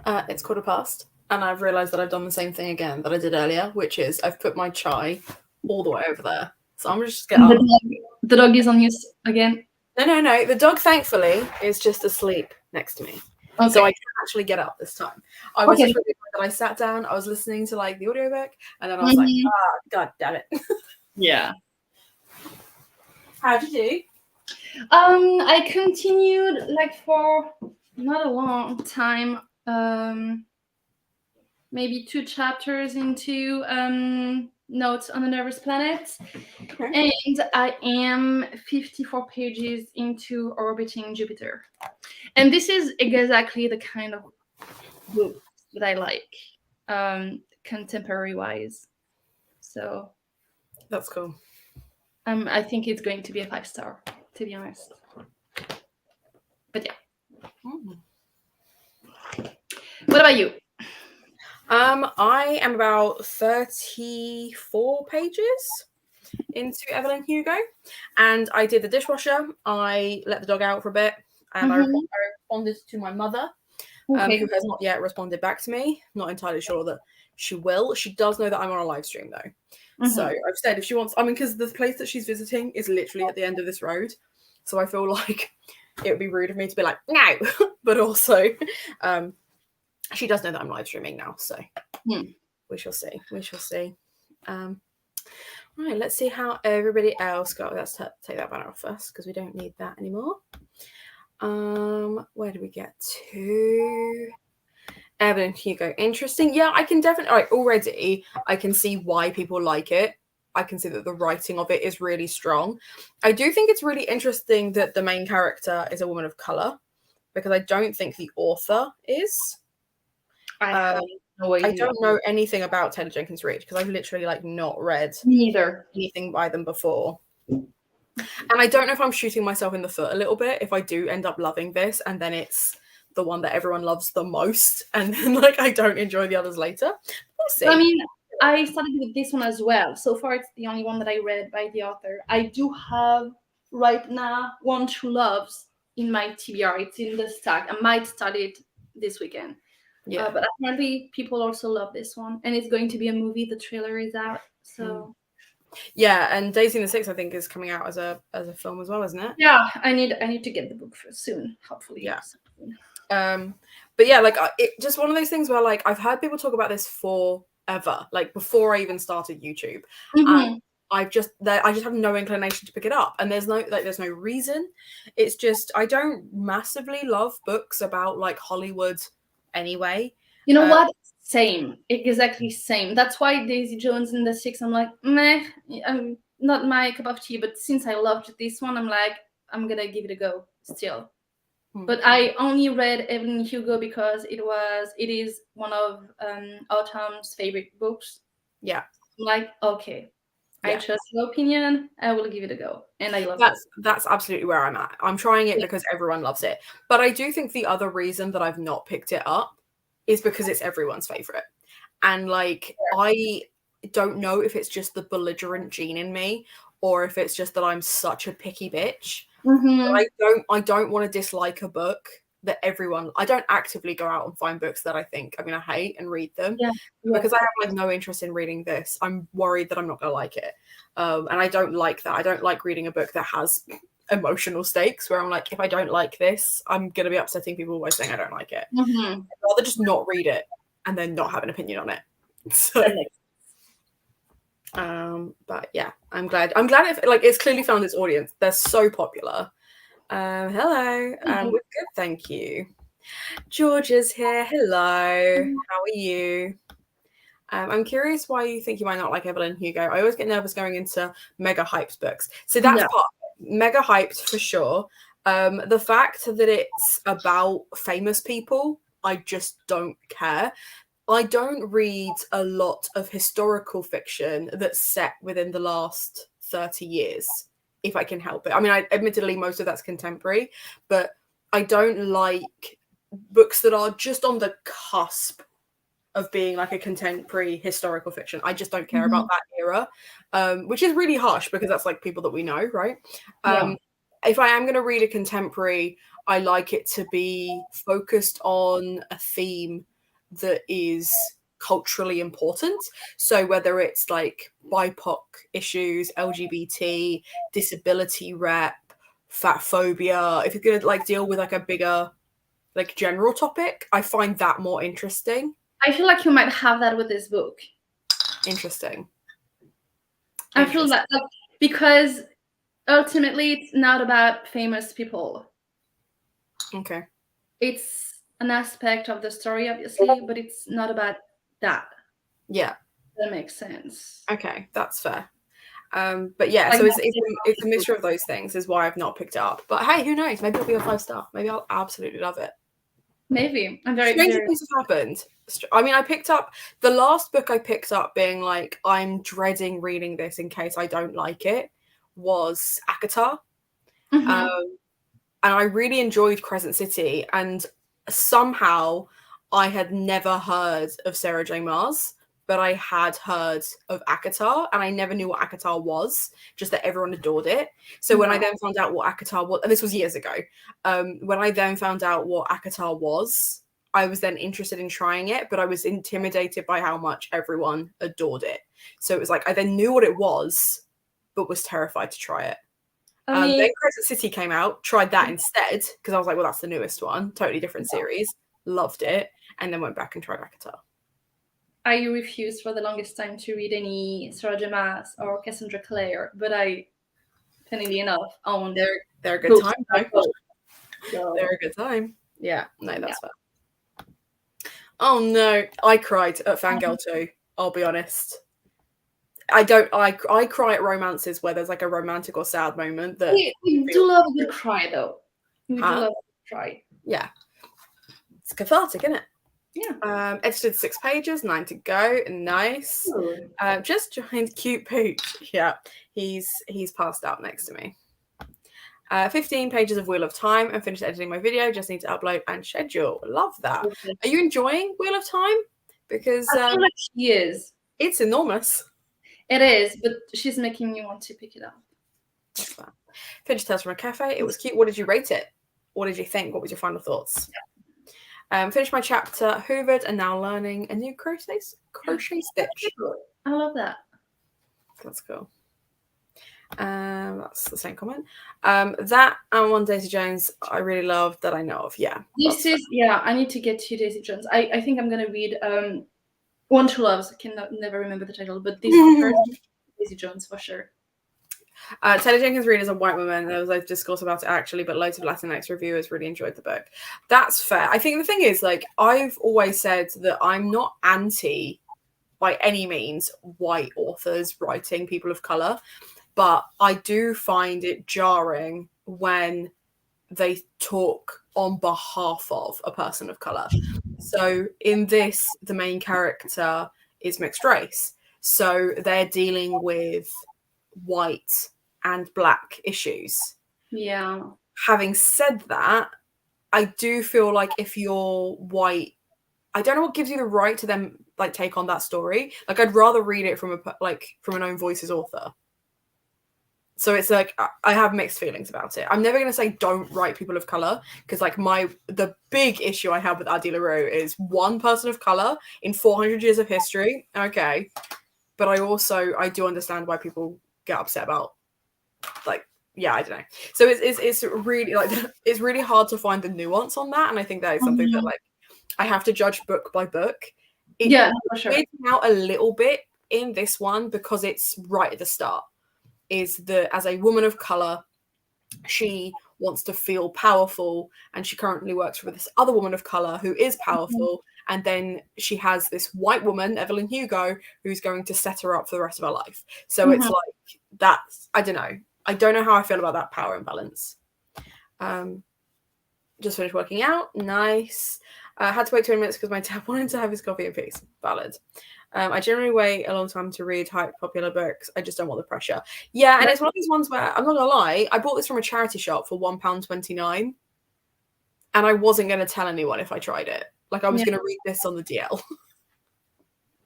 It's 1:15, and I've realised that I've done the same thing again that I did earlier, which is I've put my chai all the way over there. So I'm just get up. The dog is on you again. No. The dog, thankfully, is just asleep next to me. Okay. So I can actually get up this time. I was just really glad that I sat down, I was listening to like the audiobook, and then I was like, god damn it. Yeah. How'd you do? I continued like for not a long time, maybe 2 chapters into Notes on the Nervous Planet. Okay. And I am 54 pages into Orbiting Jupiter. And this is exactly the kind of book that I like, contemporary-wise. So that's cool. I think it's going to be a 5-star, to be honest. But yeah. What about you? I am about 34 pages into Evelyn Hugo, and I did the dishwasher. I let the dog out for a bit, and I responded to my mother, who has not yet responded back to me. Not entirely sure that she will. She does know that I'm on a live stream though. So I've said if she wants, because the place that she's visiting is literally at the end of this road. So I feel like it would be rude of me to be like, no, but also she does know that I'm live streaming now. So we shall see. Right, let's see how everybody else got. Let's take that banner off first because we don't need that anymore. Where do we get to? Evelyn Hugo, interesting. Yeah, I can definitely already I can see why people like it. I can see that the writing of it is really strong. I do think it's really interesting that the main character is a woman of color, because I don't think the author is. I don't know anything about Taylor Jenkins Reid because I've literally not read anything by them before. And I don't know if I'm shooting myself in the foot a little bit if I do end up loving this and then it's the one that everyone loves the most and then I don't enjoy the others later. We'll see. I mean, I started with this one as well. So far, it's the only one that I read by the author. I do have right now One True Loves in my TBR. It's in the stack. I might start it this weekend. Yeah, but apparently people also love this one, and it's going to be a movie. The trailer is out, so yeah. And Daisy and the Six, I think, is coming out as a film as well, isn't it? Yeah, I need to get the book for soon, hopefully. Yeah. But yeah, it just one of those things where I've heard people talk about this forever, before I even started YouTube, and I just have no inclination to pick it up, and there's no reason. It's just I don't massively love books about Hollywood. Anyway, you know what? Same, exactly same. That's why Daisy Jones and the Six, I'm like, meh, I'm not my cup of tea. But since I loved this one, I'm like, I'm gonna give it a go still. But I only read Evelyn Hugo because it is one of Autumn's favorite books. Yeah, I'm like, okay, I trust your opinion. I will give it a go, and I love it. That's absolutely where I'm at. I'm trying it because everyone loves it. But I do think the other reason that I've not picked it up is because it's everyone's favorite, and I don't know if it's just the belligerent gene in me or if it's just that I'm such a picky bitch. I don't want to dislike a book that everyone. I don't actively go out and find books that I think I'm gonna hate and read them because I have no interest in reading this. I'm worried that I'm not gonna like it, and I don't like that. I don't like reading a book that has emotional stakes where I'm like, if I don't like this, I'm gonna be upsetting people by saying I don't like it. I'd rather just not read it and then not have an opinion on it. So. But yeah, I'm glad it's clearly found its audience. They're so popular. Hello. We're good, thank you. Georgia's here. Hello. How are you? I'm curious why you think you might not like Evelyn Hugo. I always get nervous going into mega hyped books. So that's part of it. Mega hyped for sure. The fact that it's about famous people, I just don't care. I don't read a lot of historical fiction that's set within the last 30 years, if I can help it. I mean, admittedly, most of that's contemporary, but I don't like books that are just on the cusp of being a contemporary historical fiction. I just don't care about that era, which is really harsh because that's people that we know, right? If I am going to read a contemporary, I like it to be focused on a theme that is culturally important. So whether it's like BIPOC issues, LGBT, disability rep, fat phobia, if you're going to like deal with like a bigger like general topic, I find that more interesting. I feel like you might have that with this book. Interesting. I feel that like, because ultimately it's not about famous people. Okay. It's an aspect of the story, obviously, but it's not about that. Yeah. That makes sense. Okay, that's fair. But yeah, Like, so it's a mixture of those things is why I've not picked it up. But hey, who knows? Maybe it'll be a 5-star. Maybe I'll absolutely love it. Maybe. I'm very Stranger things have happened. I mean, I picked up the last book I picked up being like, I'm dreading reading this in case I don't like it, was ACOTAR. And I really enjoyed Crescent City, and somehow I had never heard of Sarah J. Maas, but I had heard of ACOTAR, and I never knew what ACOTAR was, just that everyone adored it. So when I then found out what ACOTAR was, and this was years ago, when I then found out what ACOTAR was, I was then interested in trying it, but I was intimidated by how much everyone adored it. So it was like, I then knew what it was, but was terrified to try it. Then Crescent City came out, tried that instead, because I was like, well, that's the newest one, totally different series, loved it, and then went back and tried ACOTAR. I refused for the longest time to read any Sarah J. Maas or Cassandra Clare, but I, funnily enough, own they're a good time, though. So. They're a good time. Yeah, no, that's fair. Oh no, I cried at Fangirl too, I'll be honest. I cry at romances where there's like a romantic or sad moment that we do love a good cry though. We do love a good cry. Yeah. It's cathartic, isn't it? Yeah. Edited 6 pages, 9 to go. Nice. Just joined Cute Pooch. Yeah, he's passed out next to me. 15 pages of Wheel of Time and finished editing my video. Just need to upload and schedule. Love that. Okay. Are you enjoying Wheel of Time? Because I feel like she is. It's enormous. It is, but she's making me want to pick it up. That's fair. Finished Tales from a Cafe. It was cute. What did you rate it? What did you think? What was your final thoughts? Finished my chapter, hoovered, and now learning a new crochet stitch. I love that. That's cool. That's the same comment. That and One Daisy Jones I really love that I know of. Yeah. This is I need to get to Daisy Jones. I think I'm gonna read One True Loves. I can never remember the title, but this is the first Daisy Jones for sure. Taylor Jenkins Reid is a white woman. There was a discourse about it actually, but loads of Latinx reviewers really enjoyed the book. That's fair. I think the thing is, like, I've always said that I'm not anti, by any means, white authors writing people of color, but I do find it jarring when they talk on behalf of a person of color. So in this, the main character is mixed race. So they're dealing with white and black issues. Yeah. Having said that, I do feel like if you're white, I don't know what gives you the right to then like take on that story. Like I'd rather read it from an own voice's author. So it's like I have mixed feelings about it. I'm never going to say don't write people of color because like the big issue I have with Adi LaRue is one person of color in 400 years of history. Okay, but I do understand why people get upset about like I don't know. So it's really like it's really hard to find the nuance on that, and I think that is something that like I have to judge book by book. For sure. It's out a little bit in this one because it's right at the start. Is that as a woman of color, she wants to feel powerful, and she currently works for this other woman of color who is powerful, and then she has this white woman, Evelyn Hugo, who's going to set her up for the rest of her life. So it's like that's I don't know how I feel about that power imbalance. Just finished working out. Nice. Had to wait 20 minutes because my dad wanted to have his coffee in peace. Valid. I generally wait a long time to read hype popular books. I just don't want the pressure. Yeah, and it's one of these ones where, I'm not going to lie, I bought this from a charity shop for £1.29, and I wasn't going to tell anyone if I tried it. Like, I was going to read this on the DL.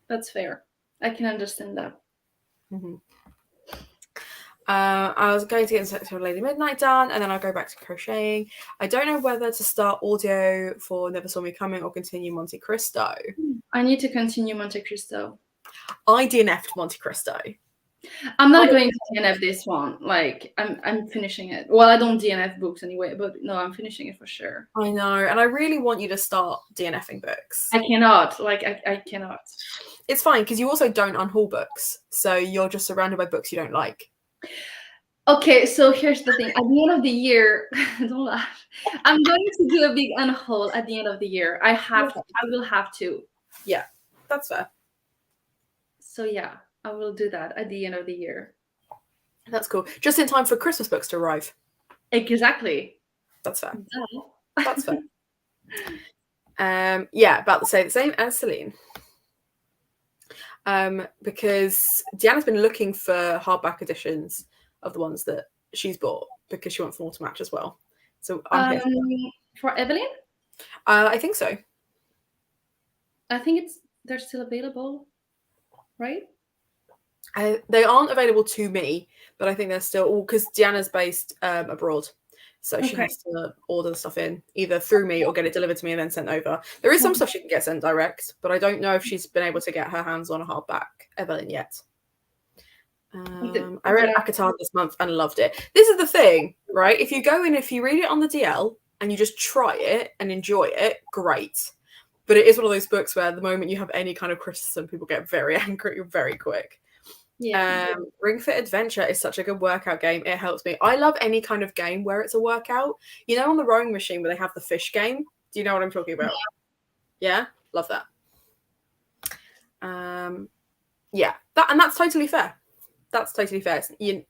That's fair. I can understand that. I was going to get Insects of Lady Midnight done, and then I'll go back to crocheting. I don't know whether to start audio for Never Saw Me Coming or continue Monte Cristo. I need to continue Monte Cristo. I DNF'd Monte Cristo. I'm not going to DNF this one. Like, I'm finishing it. Well, I don't DNF books anyway, but no, I'm finishing it for sure. I know, and I really want you to start DNFing books. I cannot. Like, I cannot. It's fine, because you also don't unhaul books, so you're just surrounded by books you don't like. Okay, so here's the thing. At the end of the year, don't laugh. I'm going to do a big unhaul at the end of the year. I will have to. Yeah, that's fair. So yeah, I will do that at the end of the year. That's cool. Just in time for Christmas books to arrive. Exactly. That's fair. That's fair. Yeah, about to say the same as Celine. Because Deanna's been looking for hardback editions of the ones that she's bought because she wants them all to match as well. So I'm here for Evelyn? I think so. I think they're still available, right? They aren't available to me, but I think they're still all because Deanna's based abroad. So she has to order the stuff in either through me or get it delivered to me and then sent over. There is some stuff she can get sent direct, but I don't know if she's been able to get her hands on a hardback Evelyn yet. I read ACOTAR this month and loved it. This is the thing, right? If you go in, if you read it on the DL and you just try it and enjoy it, great. But it is one of those books where the moment you have any kind of criticism, people get very angry very quick. Yeah. Ring Fit Adventure is such a good workout game. It helps me. I love any kind of game where it's a workout. You know, on the rowing machine where they have the fish game. Do you know what I'm talking about? Yeah, love that. Yeah, that's totally fair. That's totally fair. Hey,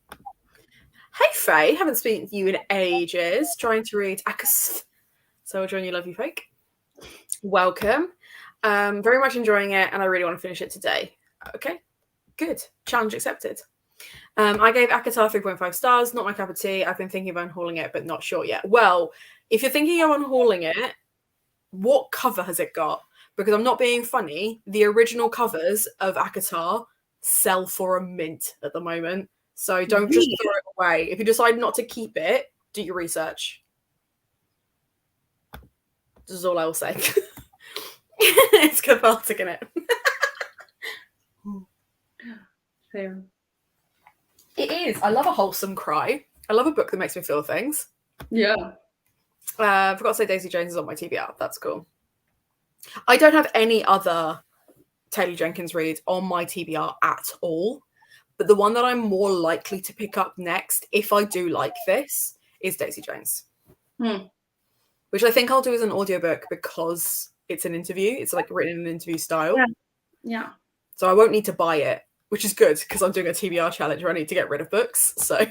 Faye, haven't spoken to you in ages. Trying to read Akas. So, join you, love you, fake. Welcome. Very much enjoying it, and I really want to finish it today. Okay. Good. Challenge accepted. I gave ACOTAR 3.5 stars. Not my cup of tea. I've been thinking of unhauling it, but not sure yet. Well, if you're thinking of unhauling it, what cover has it got? Because I'm not being funny. The original covers of ACOTAR sell for a mint at the moment. So don't just throw it away. If you decide not to keep it, do your research. This is all I will say. It's cathartic, isn't it? Fair. It is. I love a wholesome cry. I love a book that makes me feel things. Yeah. I forgot to say Daisy Jones is on my TBR. That's cool. I don't have any other Taylor Jenkins reads on my TBR at all. But the one that I'm more likely to pick up next, if I do like this, is Daisy Jones. Which I think I'll do as an audiobook because it's an interview. It's like written in an interview style. Yeah. So I won't need to buy it, which is good because I'm doing a TBR challenge where I need to get rid of books. So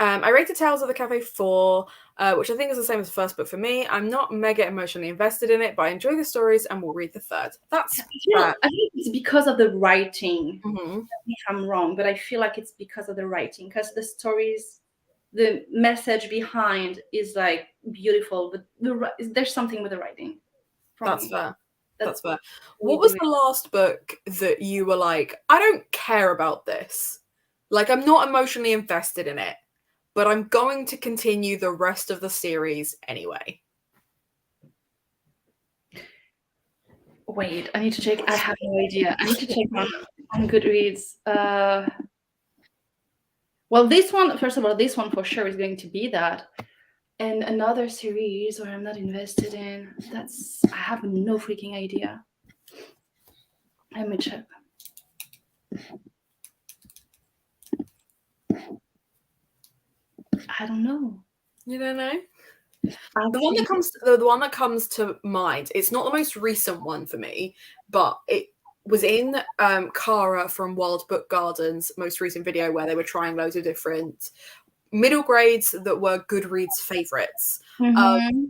I rated Tales of the Cafe 4, which I think is the same as the first book for me. I'm not mega emotionally invested in it, but I enjoy the stories and will read the third. That's I think it's because of the writing. Mm-hmm. If I'm wrong, but I feel like it's because of the writing, because the stories, the message behind is like beautiful, but there's something with the writing. That's fair. That's fair. What was the last book that you were like, I don't care about this? Like, I'm not emotionally invested in it, but I'm going to continue the rest of the series anyway. Wait, I need to check. I have no idea. I need to check on Goodreads. Well, this one, first of all, this one for sure is going to be that. And another series where I'm not invested in, I have no freaking idea. Let me check. I don't know. You don't know? The one that comes to mind, it's not the most recent one for me, but it was in Cara from Wild Book Garden's most recent video where they were trying loads of different middle grades that were Goodreads favorites. Mm-hmm.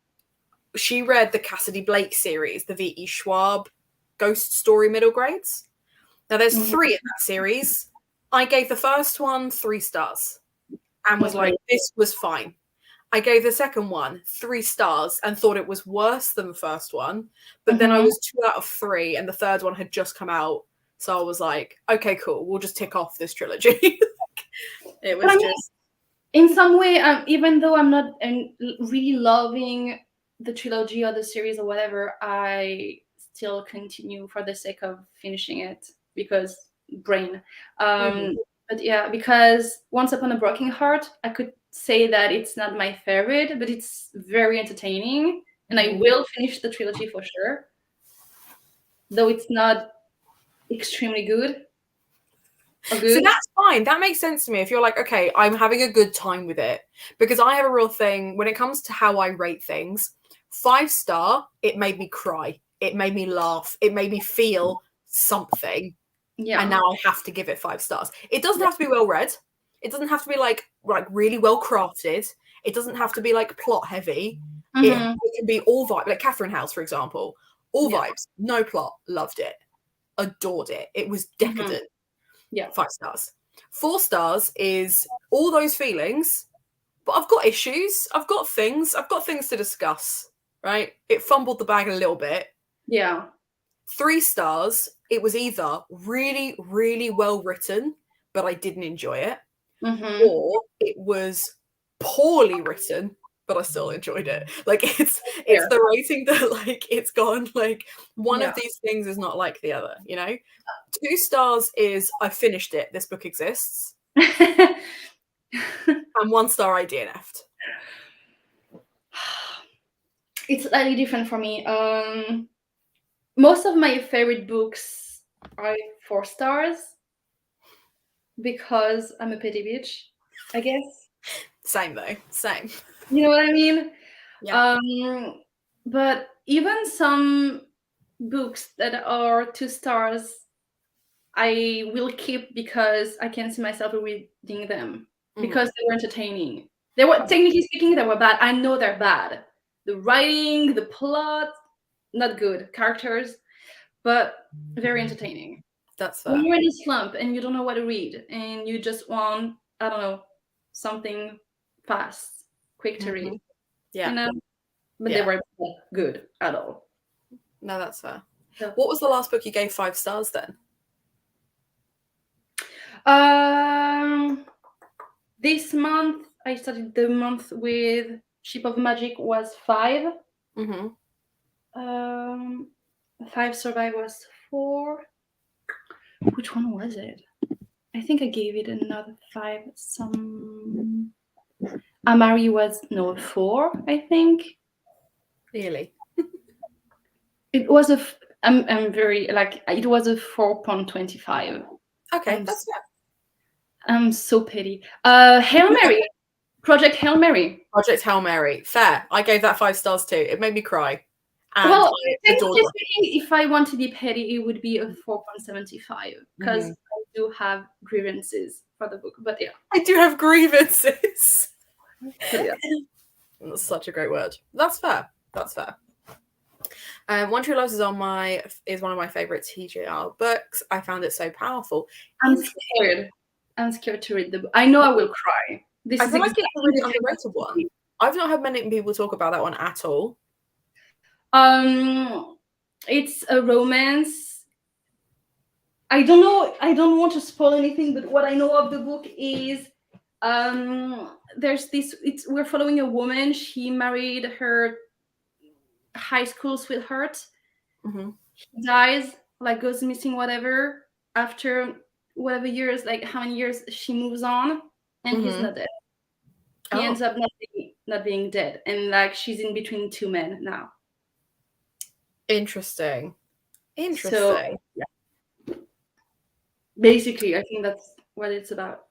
She read the Cassidy Blake series, the V.E. Schwab ghost story middle grades. Now there's 3 in that series. I gave the first one 3 stars and was like, this was fine. I gave the second one 3 stars and thought it was worse than the first one. But then I was 2 out of 3 and the third one had just come out. So I was like, okay, cool. We'll just tick off this trilogy. It was just in some way, even though I'm not really loving the trilogy or the series or whatever, I still continue for the sake of finishing it because brain. But yeah, because Once Upon a Broken Heart, I could say that it's not my favorite, but it's very entertaining, and I will finish the trilogy for sure, though it's not extremely good. So that's fine. That makes sense to me. If you're like, okay, I'm having a good time with it, because I have a real thing when it comes to how I rate things. 5-star, it made me cry. It made me laugh. It made me feel something. Yeah. And now I have to give it 5 stars. It doesn't have to be well read. It doesn't have to be like really well crafted. It doesn't have to be like plot heavy. It can be all vibes. Like Catherine House, for example. All vibes, no plot. Loved it. Adored it. It was decadent. Yeah. 5 stars. 4 stars is all those feelings, but I've got issues. I've got things to discuss, right? It fumbled the bag a little bit. Yeah. 3 stars, it was either really, really well written, but I didn't enjoy it, or it was poorly written, but I still enjoyed it. Like it's the rating that like it's gone like one of these things is not like the other, you know? 2 stars is I finished it. This book exists. And 1 star I DNF'd. It's slightly different for me. Most of my favorite books are 4 stars because I'm a petty bitch, I guess. Same though. Same. You know what I mean? Yeah. But even some books that are 2 stars, I will keep because I can see myself reading them because they were entertaining. They were, technically speaking, they were bad. I know they're bad. The writing, the plot, not good. Characters, but very entertaining. That's fair. When you're in a slump and you don't know what to read and you just want, I don't know, something fast, quick to read. Yeah. You know? But they weren't good at all. No, that's fair. Yeah. What was the last book you gave 5 stars then? This month, I started the month with Ship of Magic was 5. 5 Survive was 4. Which one was it? I think I gave it another 5. Some Amari was 4, I think. Really? It was I'm very like it was a 4.25. Okay, that's fair. I'm so petty. Hail Mary. Project Hail Mary. Project Hail Mary. Fair. I gave that 5 stars too. It made me cry. And well, technically speaking, if I want to be petty, it would be a 4.75 because I do have grievances for the book. But yeah, I do have grievances. But yeah. That's such a great word. That's fair. That's fair. One True Loves is one of my favorite TJR books. I found it so powerful. I'm scared. I'm scared to read the book. I know I will cry. I feel like it's a really underrated one. I've not heard many people talk about that one at all. It's a romance. I don't know. I don't want to spoil anything, but what I know of the book is there's this. We're following a woman. She married her high school sweetheart. He dies, like goes missing, whatever. After whatever years, like how many years, she moves on, and he's not dead. He ends up not being dead, and like she's in between 2 men now. Interesting. So, yeah. Basically, I think that's what it's about.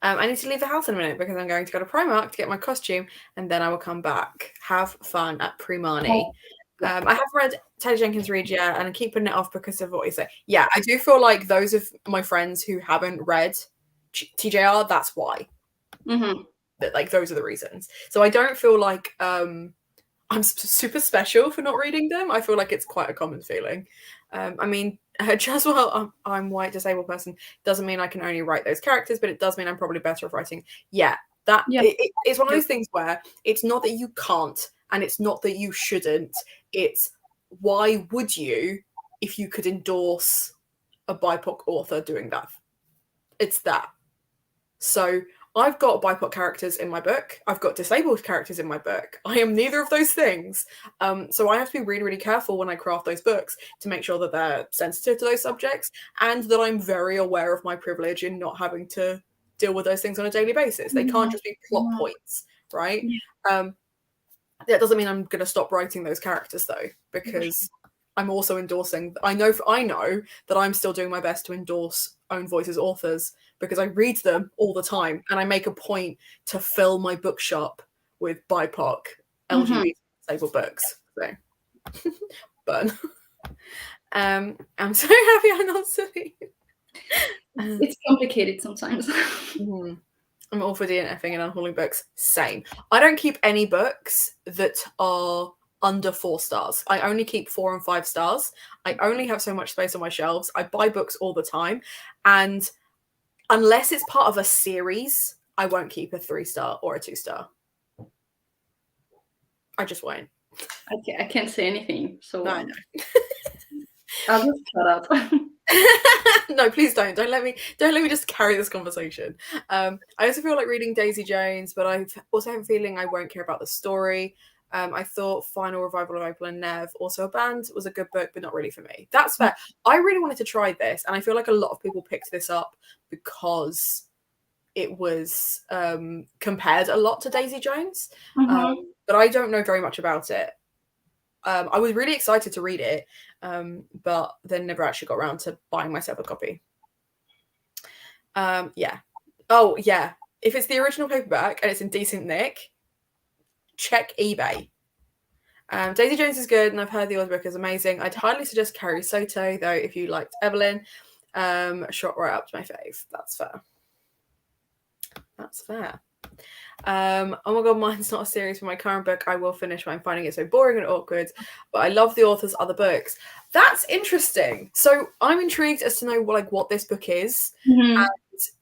I need to leave the house in a minute because I'm going to go to Primark to get my costume, and then I will come back. Have fun at Primani. I have read Taylor Jenkins Reid, and I keep putting it off because of what you say. Yeah, I do feel like those of my friends who haven't read TJR, that's why. That like those are the reasons. So I don't feel like I'm super special for not reading them. I feel like it's quite a common feeling. I mean, just while I'm white disabled person doesn't mean I can only write those characters, but it does mean I'm probably better at writing. It's one of those things where it's not that you can't and it's not that you shouldn't. It's why would you if you could endorse a BIPOC author doing that? It's that. So I've got BIPOC characters in my book. I've got disabled characters in my book. I am neither of those things. So I have to be really, really careful when I craft those books to make sure that they're sensitive to those subjects and that I'm very aware of my privilege in not having to deal with those things on a daily basis. They can't just be plot points, right? That doesn't mean I'm going to stop writing those characters though, because I'm also endorsing. I know that I'm still doing my best to endorse own voices authors because I read them all the time, and I make a point to fill my bookshop with BIPOC LGBT disabled books. So, burn. I'm so happy I'm not silly. It's complicated sometimes. I'm all for DNFing and unhauling books. Same. I don't keep any books that are under 4 stars. I only keep 4 and 5 stars. I only have so much space on my shelves. I buy books all the time. And unless it's part of a series, I won't keep a 3-star or a 2-star. I just won't. I can't say anything. So no, I know. I'll just shut up. No, please don't. Don't let me just carry this conversation. I also feel like reading Daisy Jones, but I also have a feeling I won't care about the story. I thought Final Revival of Opal and Nev, also a band, was a good book, but not really for me. That's fair. I really wanted to try this, and I feel like a lot of people picked this up because it was compared a lot to Daisy Jones, but I don't know very much about it. I was really excited to read it, but then never actually got around to buying myself a copy. Yeah. Oh, yeah. If it's the original paperback and it's in decent nick, check eBay. Daisy Jones is good, and I've heard the audiobook is amazing. I'd highly suggest Carrie Soto, though, if you liked Evelyn. Shot right up to my fave. That's fair. That's fair. Oh my god, mine's not a series for my current book. I will finish when I'm finding it so boring and awkward, but I love the author's other books. That's interesting. So I'm intrigued as to know what this book is. And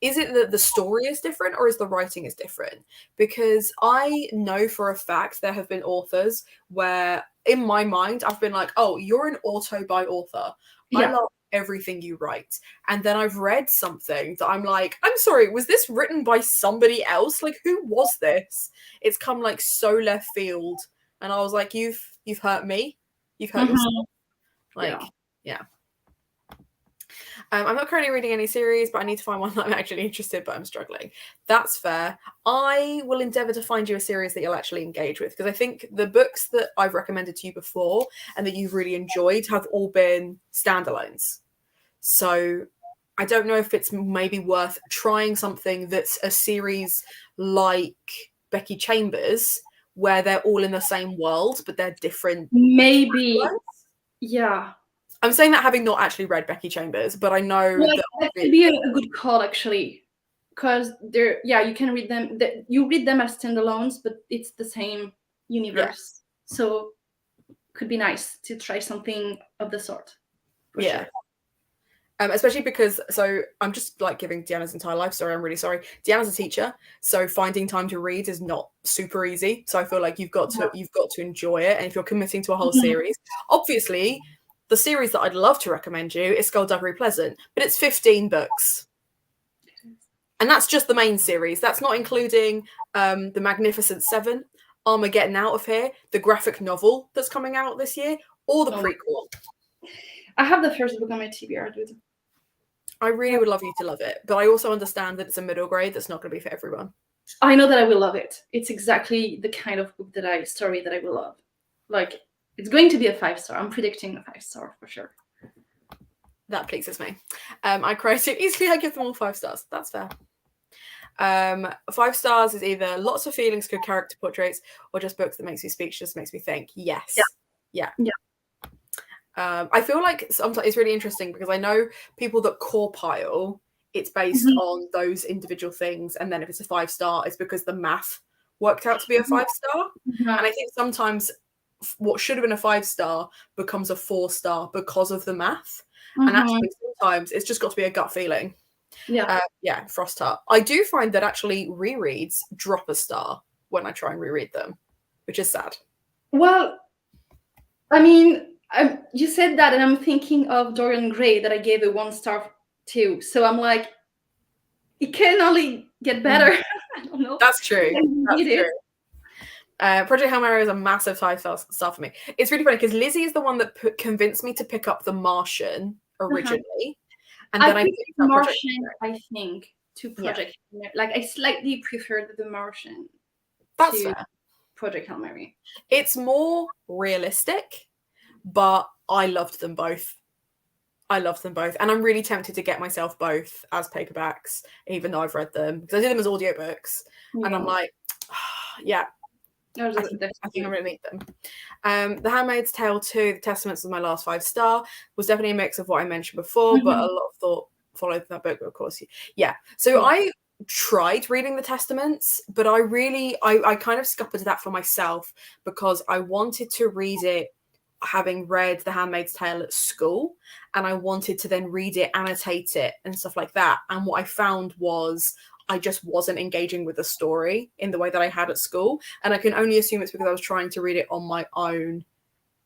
is it that the story is different, or is the writing is different? Because I know for a fact there have been authors where in my mind I've been like, oh, you're an auto by author. I love everything you write. And then I've read something that I'm like, I'm sorry, was this written by somebody else? Like, who was this? It's come like so left field. And I was like, you've hurt me. You've hurt yourself. Like, yeah. I'm not currently reading any series, but I need to find one that I'm actually interested, but I'm struggling. That's fair. I will endeavour to find you a series that you'll actually engage with, because I think the books that I've recommended to you before and that you've really enjoyed have all been standalones. So I don't know if it's maybe worth trying something that's a series like Becky Chambers, where they're all in the same world, but they're different. Maybe. Yeah. I'm saying that having not actually read Becky Chambers, but I know that could be a good call, actually, because you can read them. You read them as standalones, but it's the same universe. Yeah. So could be nice to try something of the sort. Yeah. Sure. Especially because, so I'm just like giving Deanna's entire life story. I'm really sorry. Deanna's a teacher, so finding time to read is not super easy. So I feel like you've got to enjoy it, and if you're committing to a whole series, obviously. The series that I'd love to recommend you is Skullduggery Pleasant, but it's 15 books. And that's just the main series. That's not including The Magnificent Seven, Armageddon Out of Here, the graphic novel that's coming out this year, or the prequel. I have the first book on my TBR, dude. I really would love you to love it, but I also understand that it's a middle grade that's not going to be for everyone. I know that I will love it. It's exactly the kind of book story that I will love. Like, it's going to be a 5-star. I'm predicting a 5-star for sure. That pleases me. I cry too easily. I give them all 5 stars. That's fair. 5 stars is either lots of feelings, good character portraits, or just books that makes me speechless, makes me think. Yes. Yeah. I feel like sometimes it's really interesting because I know people that core pile, it's based on those individual things, and then if it's a 5-star, it's because the math worked out to be a 5-star. And I think sometimes what should have been a 5-star becomes a 4-star because of the math. And actually sometimes it's just got to be a gut feeling. Frost Heart. I do find that actually rereads drop a star when I try and reread them, which is sad. Well, I mean, you said that and I'm thinking of Dorian Gray that I gave a 1-star to. So I'm like, it can only get better. I don't know. That's true. That's It is. true. Project Hail Mary is a massive star for me. It's really funny because Lizzie is the one that convinced me to pick up The Martian originally, and then I picked up Martian, I think, to Project Hail Mary. Like, I slightly preferred The Martian to Project Hail Mary. It's more realistic, but I loved them both. And I'm really tempted to get myself both as paperbacks, even though I've read them, because I did them as audiobooks, and I'm like, yeah. I think I'm going to need them. The Handmaid's Tale 2, The Testaments was my last 5-star. Was definitely a mix of what I mentioned before, but a lot of thought followed that book, of course. Yeah. So I tried reading The Testaments, but I kind of scuppered that for myself because I wanted to read it having read The Handmaid's Tale at school, and I wanted to then read it, annotate it, and stuff like that. And what I found was I just wasn't engaging with the story in the way that I had at school. And I can only assume it's because I was trying to read it on my own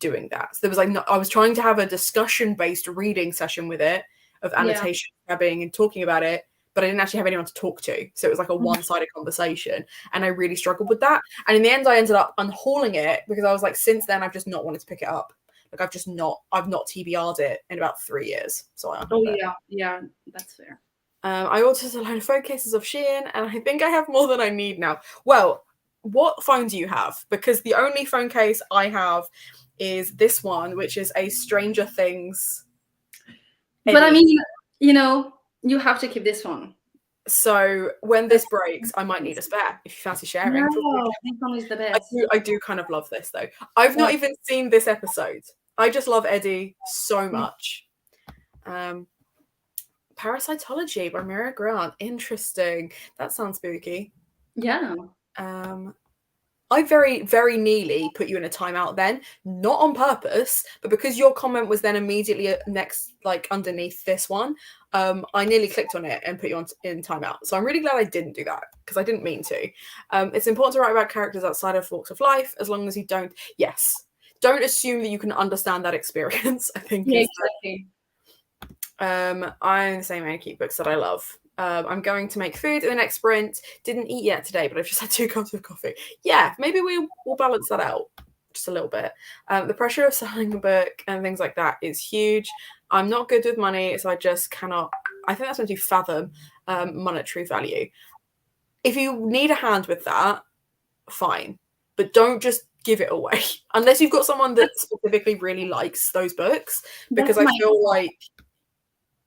doing that. So there was I was trying to have a discussion-based reading session with it of annotation, grabbing and talking about it, but I didn't actually have anyone to talk to. So it was like a one-sided conversation. And I really struggled with that. And in the end, I ended up unhauling it because I was like, since then, I've just not wanted to pick it up. Like I've not TBR'd it in about 3 years. So I unhauled it. Yeah, that's fair. I ordered a load of phone cases of Shein, and I think I have more than I need now. Well, what phone do you have? Because the only phone case I have is this one, which is a Stranger Things. But I mean, you have to keep this one. So when this breaks, I might need a spare if you fancy sharing. No, this one is the best. I do kind of love this, though. I've not even seen this episode. I just love Eddie so much. Parasitology by Mira Grant. Interesting. That sounds spooky. Yeah. I very, very nearly put you in a timeout then, not on purpose, but because your comment was then immediately next, like underneath this one, I nearly clicked on it and put you in timeout. So I'm really glad I didn't do that because I didn't mean to. It's important to write about characters outside of walks of life as long as you don't assume that you can understand that experience. I think. Yeah, exactly. I'm the same way to keep books that I love. I'm going to make food in the next sprint. Didn't eat yet today, but I've just had 2 cups of coffee. Yeah, maybe we'll balance that out just a little bit. The pressure of selling a book and things like that is huge. I'm not good with money, so I just cannot. I think that's meant to fathom monetary value. If you need a hand with that, fine, but don't just give it away unless you've got someone that specifically really likes those books. Because I feel like.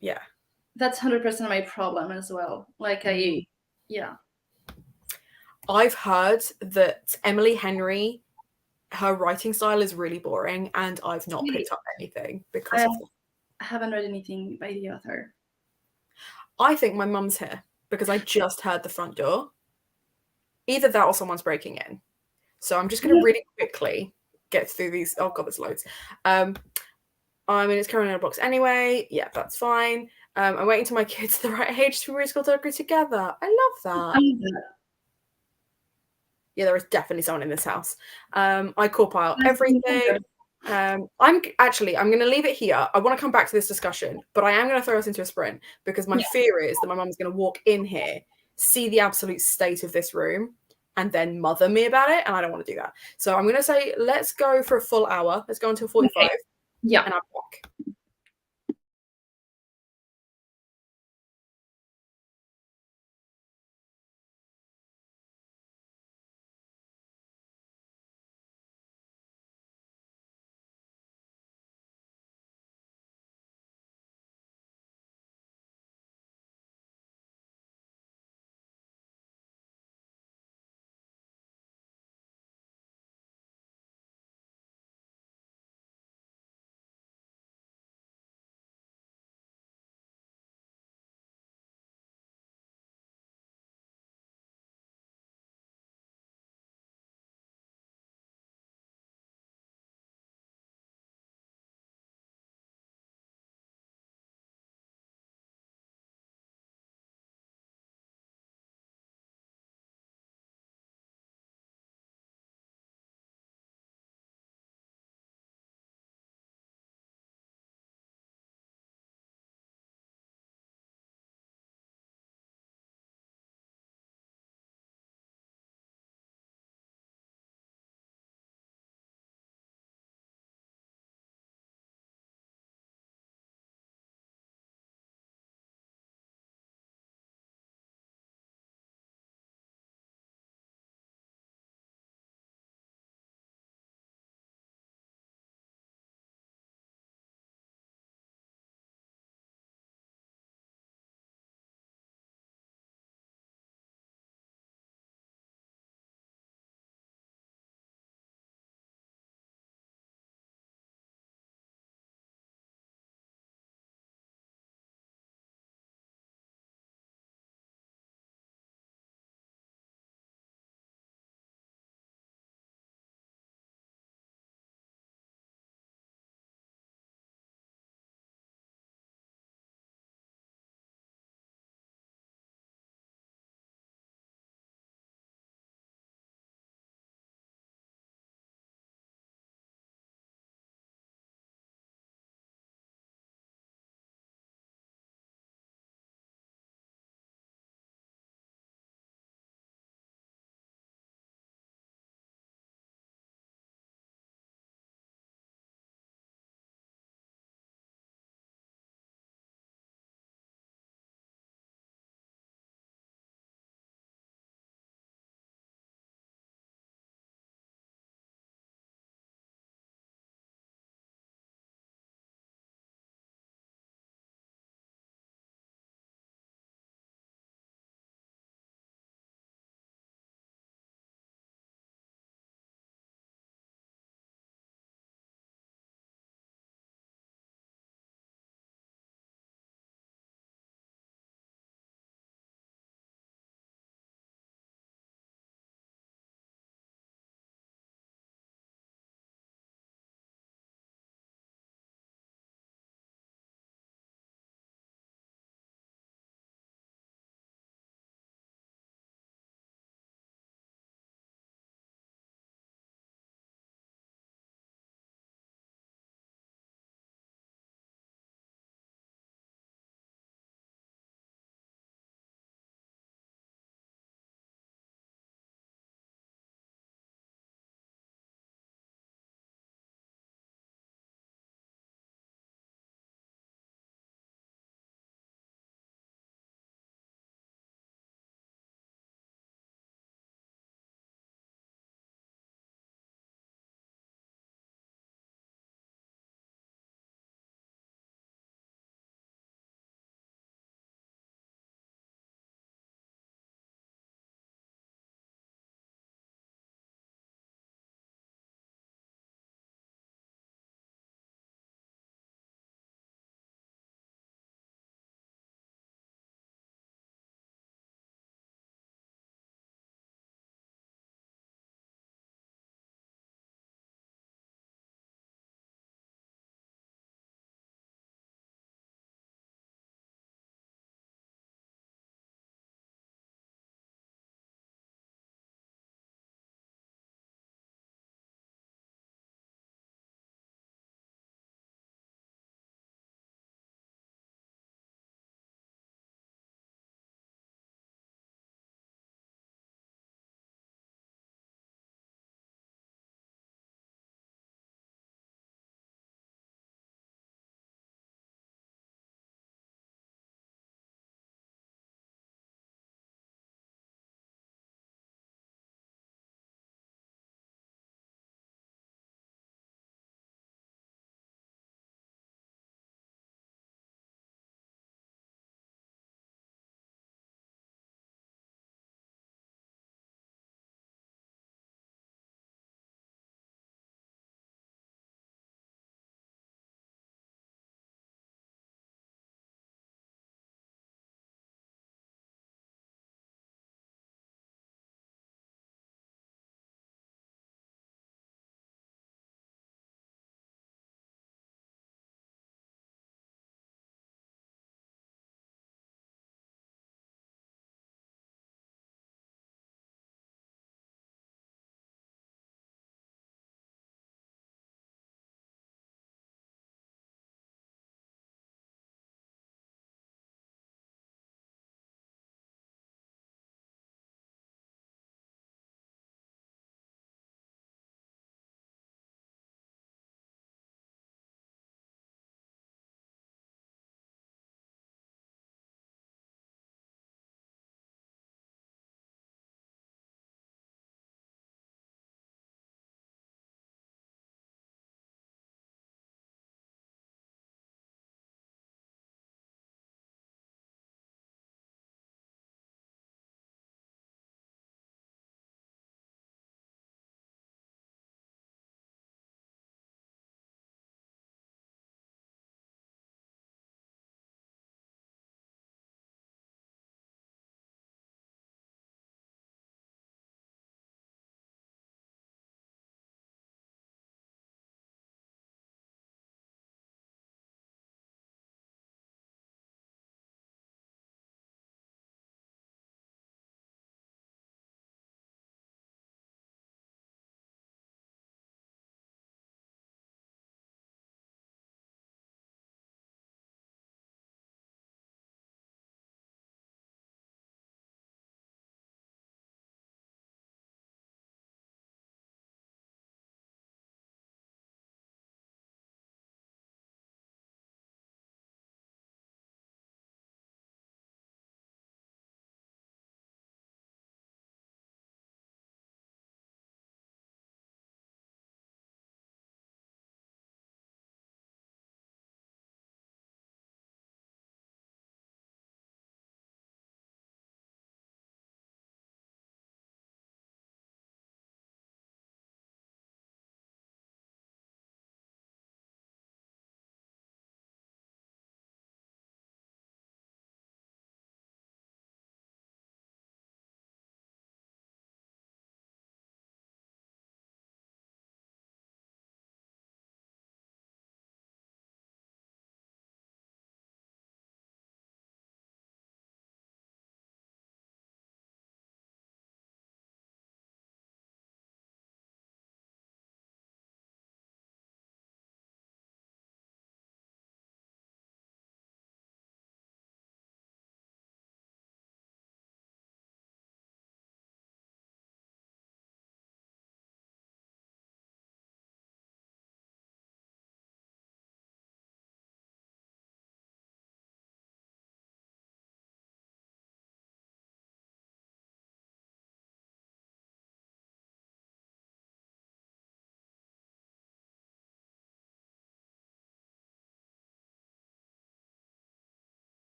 Yeah. That's 100% my problem as well. Like I've heard that Emily Henry, her writing style is really boring, and I've not picked up anything because of that. I haven't read anything by the author. I think my mum's here because I just heard the front door. Either that or someone's breaking in. So I'm just going to really quickly get through these. Oh God, there's loads. I mean, it's currently in a box anyway. Yeah, that's fine. I'm waiting till my kids the right age to read school to agree together. I love that. Yeah, there is definitely someone in this house. I co-pile everything. I'm going to leave it here. I want to come back to this discussion, but I am going to throw us into a sprint because my fear is that my mum's going to walk in here, see the absolute state of this room, and then mother me about it, and I don't want to do that. So I'm going to say, let's go for a full hour. Let's go until 45. Okay. Yeah. And I'm back.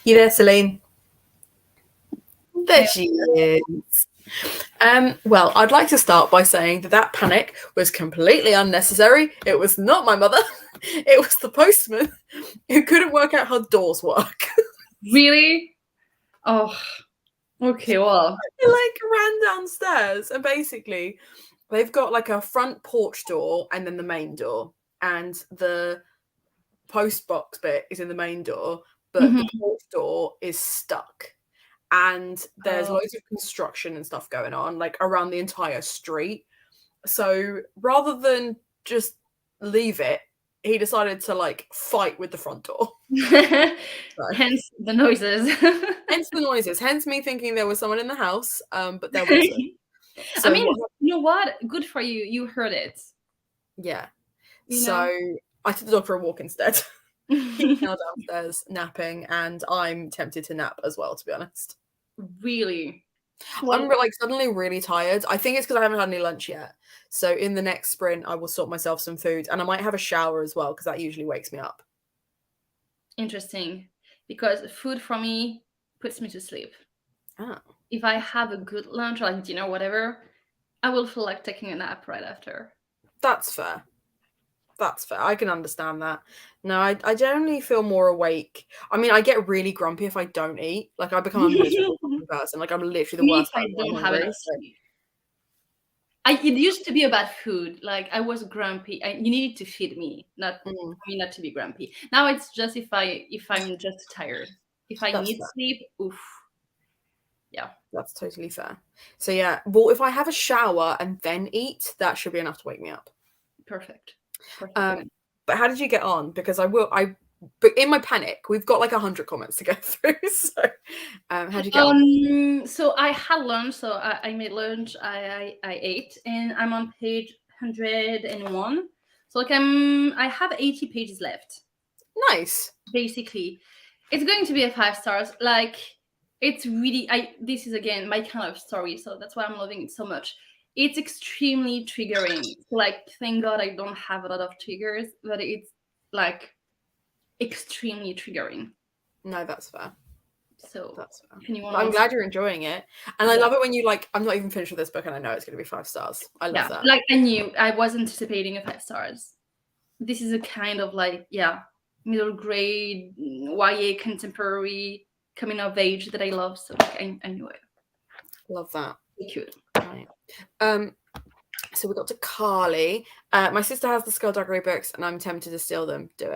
You there, Celine? There Okay. she is. Well, I'd like to start by saying that panic was completely unnecessary. It was not my mother. It was the postman who couldn't work out how doors work. Really? Oh, okay, well. He like ran downstairs and basically they've got like a front porch door and then the main door. And the post box bit is in the main door, but the porch door is stuck. And there's loads of construction and stuff going on, like around the entire street. So rather than just leave it, he decided to like fight with the front door. Hence the noises. Hence the noises. Hence me thinking there was someone in the house, but there wasn't. So I mean, you know what? Good for you. You heard it. Yeah. You so know? I took the dog for a walk instead. He's now downstairs napping, and I'm tempted to nap as well, to be honest. Really? I'm like suddenly really tired. I think it's because I haven't had any lunch yet. So in the next sprint, I will sort myself some food, and I might have a shower as well because that usually wakes me up. Interesting, because food for me puts me to sleep. Oh. If I have a good lunch, or like dinner, whatever, I will feel like taking a nap right after. That's fair. That's fair. I can understand that. No, I generally feel more awake. I mean, I get really grumpy if I don't eat. Like I become a miserable person. Like I'm literally the worst. I don't have enough sleep. It used to be about food. Like I was grumpy. You needed to feed me, not me not to be grumpy. Now it's just if I'm just tired. If I need sleep, oof. Yeah. That's totally fair. So yeah, well, if I have a shower and then eat, that should be enough to wake me up. Perfect. But how did you get on? Because but in my panic, we've got like 100 comments to go through. So how'd you get on? So I had lunch. So I made lunch. I ate, and I'm on page 101. So like I have 80 pages left. Nice. Basically, it's going to be a 5 stars. Like it's really this is again my kind of story. So that's why I'm loving it so much. It's extremely triggering. Like, thank God I don't have a lot of triggers, but it's like extremely triggering. No, that's fair. So that's fair. I'm glad you're enjoying it. And I love it when you like, I'm not even finished with this book and I know it's going to be 5 stars. I love that. Like I was anticipating a 5 stars. This is a kind of like, middle grade, YA contemporary coming of age that I love. So like, I knew it. Love that. Cute. Right. So we got to Carly. My sister has the Skullduggery books and I'm tempted to steal them. Do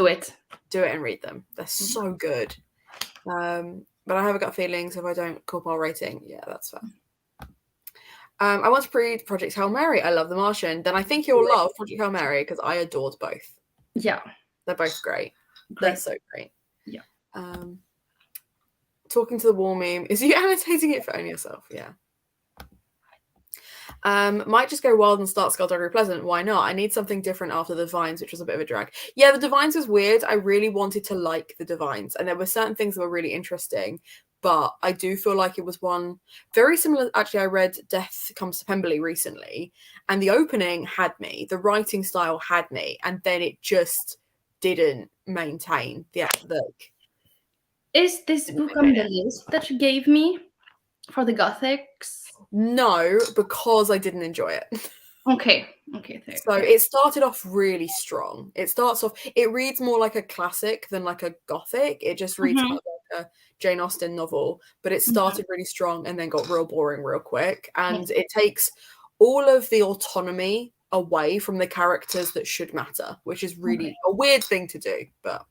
it and read them. They're so good. But I haven't got feelings if I don't cop our rating. Yeah, that's fair. I want to read Project Hail Mary. I love The Martian. Then I think you'll love Project Hail Mary because I adored both. Yeah, they're both great. They're so great. Yeah. Talking to the War Meme. Is you annotating it for only yourself? Yeah. Might just go wild and start Skullduggery Pleasant. Why not? I need something different after the Divines, which was a bit of a drag. Yeah, the Divines was weird. I really wanted to like the Divines, and there were certain things that were really interesting, but I do feel like it was one very similar. Actually, I read Death Comes to Pemberley recently, and the opening had me, the writing style had me, and then it just didn't maintain the. Is this book on the list that you gave me for the Gothics? No, because I didn't enjoy it. Okay. So it started off really strong. It reads more like a classic than like a Gothic. It just reads kind of like a Jane Austen novel, but it started really strong and then got real boring real quick. And it takes all of the autonomy away from the characters that should matter, which is really a weird thing to do. But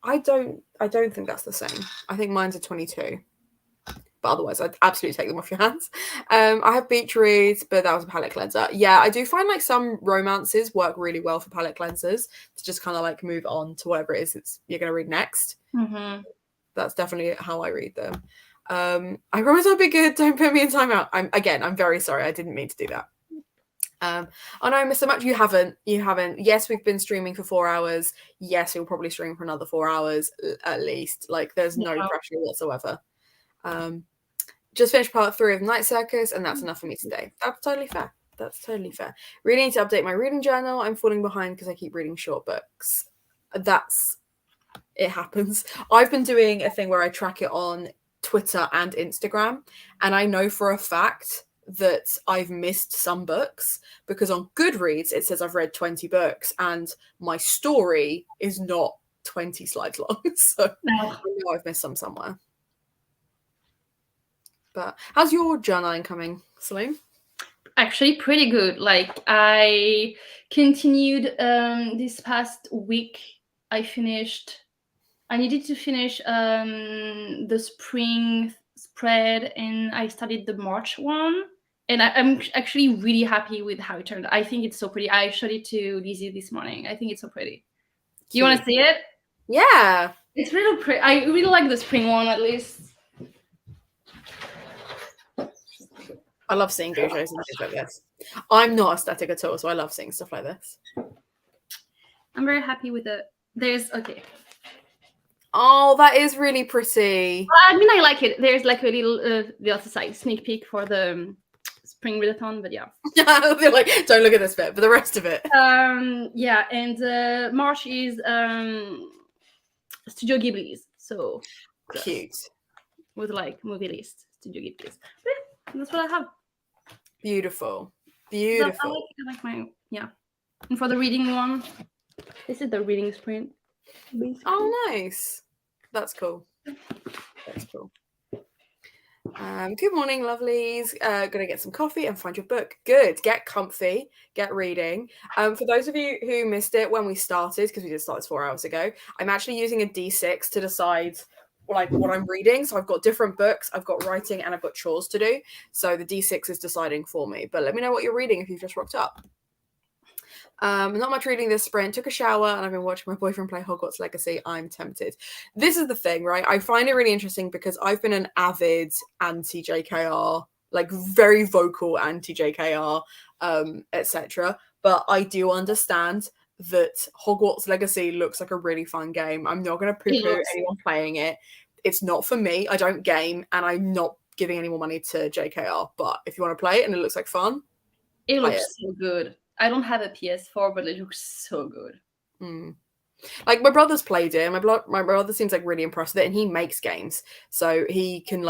I don't think that's the same. I think mine's a 22. But otherwise, I'd absolutely take them off your hands. I have beach reads, but that was a palette cleanser. Yeah, I do find like some romances work really well for palette cleansers to just kind of like move on to whatever it is you're going to read next. That's definitely how I read them. I promise I'll be good. Don't put me in timeout. I'm very sorry. I didn't mean to do that. Oh no, Mr. Much, you haven't. Yes, we've been streaming for 4 hours. Yes, we'll probably stream for another 4 hours at least. Like, there's no pressure whatsoever. Just finished part 3 of Night Circus, and that's enough for me today. That's totally fair. Really need to update my reading journal. I'm falling behind because I keep reading short books. it happens. I've been doing a thing where I track it on Twitter and Instagram, and I know for a fact that I've missed some books because on Goodreads it says I've read 20 books and my story is not 20 slides long. So I know I've missed some somewhere. But how's your journaling coming, Celine? Actually pretty good. Like I continued this past week. I needed to finish the spring spread, and I started the March one. And I'm actually really happy with how it turned. I think it's so pretty. I showed it to Lizzie this morning. I think it's so pretty. Do you want to see it? Yeah. It's really pretty. I really like the spring one, at least. I love seeing gouges and things like this. I'm not aesthetic at all, so I love seeing stuff like this. I'm very happy with it. Okay. Oh, that is really pretty. I mean, I like it. There's like a little, the other side, sneak peek for the spring readathon, but yeah. They're like, don't look at this bit, but the rest of it. Yeah, and March is Studio Ghibli's, so cute. With like movie list, Studio Ghibli's. Yeah, that's what I have. Beautiful. So I like my, yeah. And for the reading one, this is the reading sprint. Basically. Oh, nice. That's cool. That's cool. Good morning, lovelies. Gonna get some coffee and find your book. Good. Get comfy. Get reading. For those of you who missed it when we started, because we did start this 4 hours ago, I'm actually using a D6 to decide like what I'm reading. So I've got different books, I've got writing, and I've got chores to do. So the D6 is deciding for me. But let me know what you're reading if you've just rocked up. Not much reading this sprint. Took a shower and I've been watching my boyfriend play Hogwarts Legacy. I'm tempted. This is the thing, right? I find it really interesting because I've been an avid anti-JKR, like very vocal anti-JKR, etc. But I do understand that Hogwarts Legacy looks like a really fun game. I'm not going to poo-poo anyone playing it. It's not for me. I don't game, and I'm not giving any more money to JKR. But if you want to play it and it looks like fun, it looks so good. I don't have a PS4, but it looks so good. Like my brother's played it, and my brother seems like really impressed with it, and he makes games, so he can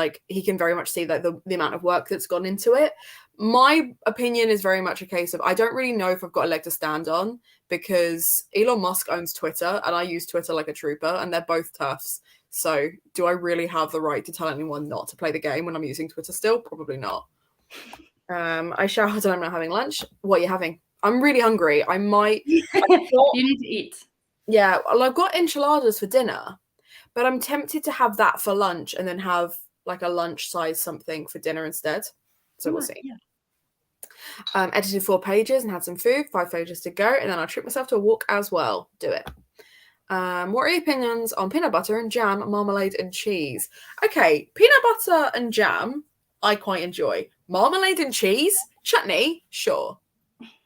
very much see like the amount of work that's gone into it. My opinion is very much a case of I don't really know if I've got a leg to stand on, because Elon Musk owns Twitter and I use Twitter like a trooper, and they're both TERFs. So do I really have the right to tell anyone not to play the game when I'm using Twitter still? Probably not. I showered and I'm not having lunch. What are you having? I'm really hungry. I might. You need to eat. Yeah, well, I've got enchiladas for dinner, but I'm tempted to have that for lunch and then have like a lunch size something for dinner instead. So we'll see. Yeah. Edited 4 pages and had some food, 5 pages to go, and then I'll treat myself to a walk as well. Do it. What are your opinions on peanut butter and jam, marmalade and cheese? Okay, peanut butter and jam, I quite enjoy. Marmalade and cheese, chutney, sure.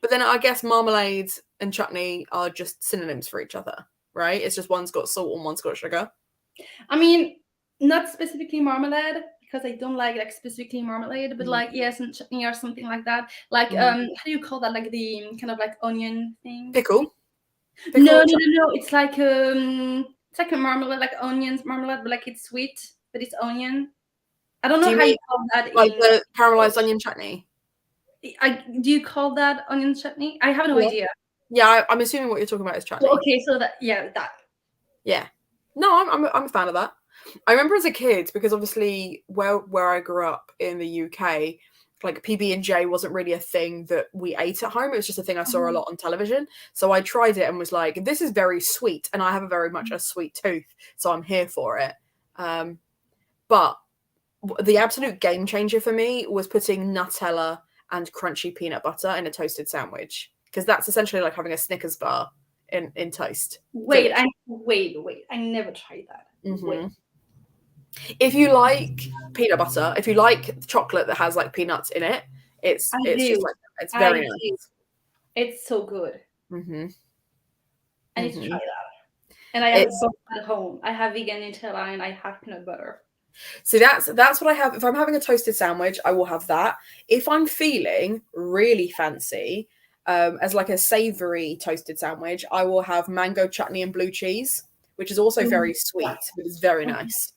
But then I guess marmalade and chutney are just synonyms for each other, right? It's just one's got salt and one's got sugar. I mean, not specifically marmalade, because I don't like specifically marmalade, but like some chutney or something like that. Like how do you call that? Like the kind of like onion thing? Pickle? No. It's like a marmalade, like onions marmalade, but like it's sweet, but it's onion. I don't know how you call that. Like the caramelized onion chutney? Do you call that onion chutney? I have no idea. Yeah, I'm assuming what you're talking about is chutney. Okay, so that. Yeah. No, I'm a fan of that. I remember as a kid, because obviously where I grew up in the UK, like PB&J wasn't really a thing that we ate at home. It was just a thing I saw a lot on television. So I tried it and was like, this is very sweet, and I have a very much a sweet tooth, so I'm here for it. But the absolute game changer for me was putting Nutella and crunchy peanut butter in a toasted sandwich, because that's essentially like having a Snickers bar in toast. Wait, I never tried that. Mm-hmm. If you like peanut butter, if you like chocolate that has like peanuts in it, it's just like it's very nice. It's so good. Mm-hmm. I need to try that. And I have both at home. I have vegan Nutella and I have peanut butter. So that's what I have. If I'm having a toasted sandwich, I will have that. If I'm feeling really fancy, as like a savory toasted sandwich, I will have mango chutney and blue cheese, which is also very sweet, but it's very nice.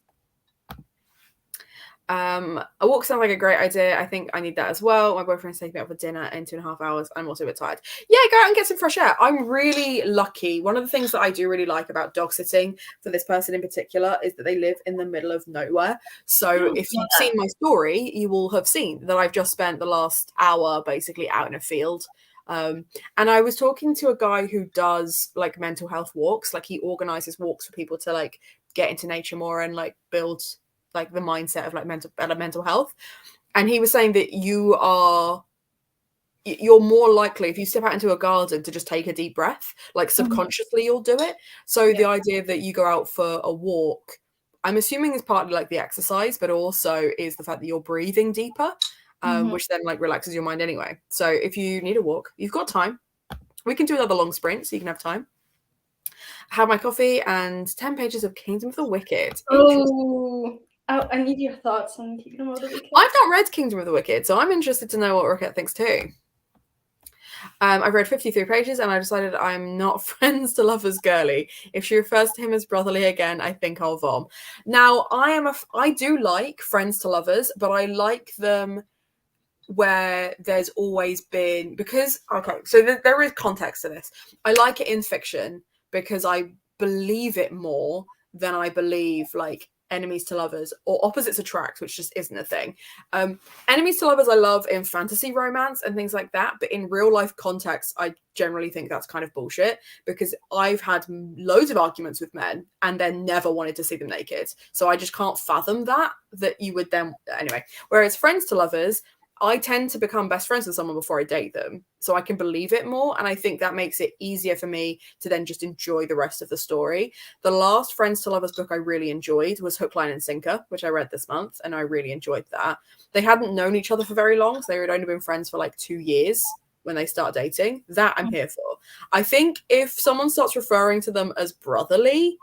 A walk sounds like a great idea. I think I need that as well. My boyfriend's taking me out for dinner in 2.5 hours. I'm also a bit tired. Yeah, go out and get some fresh air. I'm really lucky. One of the things that I do really like about dog sitting for this person in particular is that they live in the middle of nowhere. So if you've seen my story, you will have seen that I've just spent the last hour basically out in a field. And I was talking to a guy who does like mental health walks. Like he organizes walks for people to like get into nature more and like build like the mindset of like mental health. And he was saying that you're more likely if you step out into a garden to just take a deep breath, like subconsciously you'll do it. So the idea that you go out for a walk, I'm assuming is partly like the exercise, but also is the fact that you're breathing deeper, which then like relaxes your mind anyway. So if you need a walk, you've got time. We can do another long sprint so you can have time. Have my coffee and 10 pages of Kingdom of the Wicked. Oh, I need your thoughts on Kingdom of the Wicked. I've not read Kingdom of the Wicked, so I'm interested to know what Roquette thinks too. I've read 53 pages and I decided I'm not friends to lovers girly. If she refers to him as brotherly again, I think I'll vom. Now, I do like friends to lovers, but I like them where there's always been, because, okay, so there is context to this. I like it in fiction because I believe it more than I believe like enemies to lovers or opposites attract, which just isn't a thing. Enemies to lovers I love in fantasy romance and things like that, but in real life context I generally think that's kind of bullshit, because I've had loads of arguments with men and then never wanted to see them naked, so I just can't fathom that you would then anyway. Whereas friends to lovers, I tend to become best friends with someone before I date them, so I can believe it more, and I think that makes it easier for me to then just enjoy the rest of the story. The last Friends to Lovers book I really enjoyed was Hook, Line and Sinker, which I read this month, and I really enjoyed that. They hadn't known each other for very long, so they had only been friends for like 2 years when they start dating. That I'm here for. I think if someone starts referring to them as brotherly,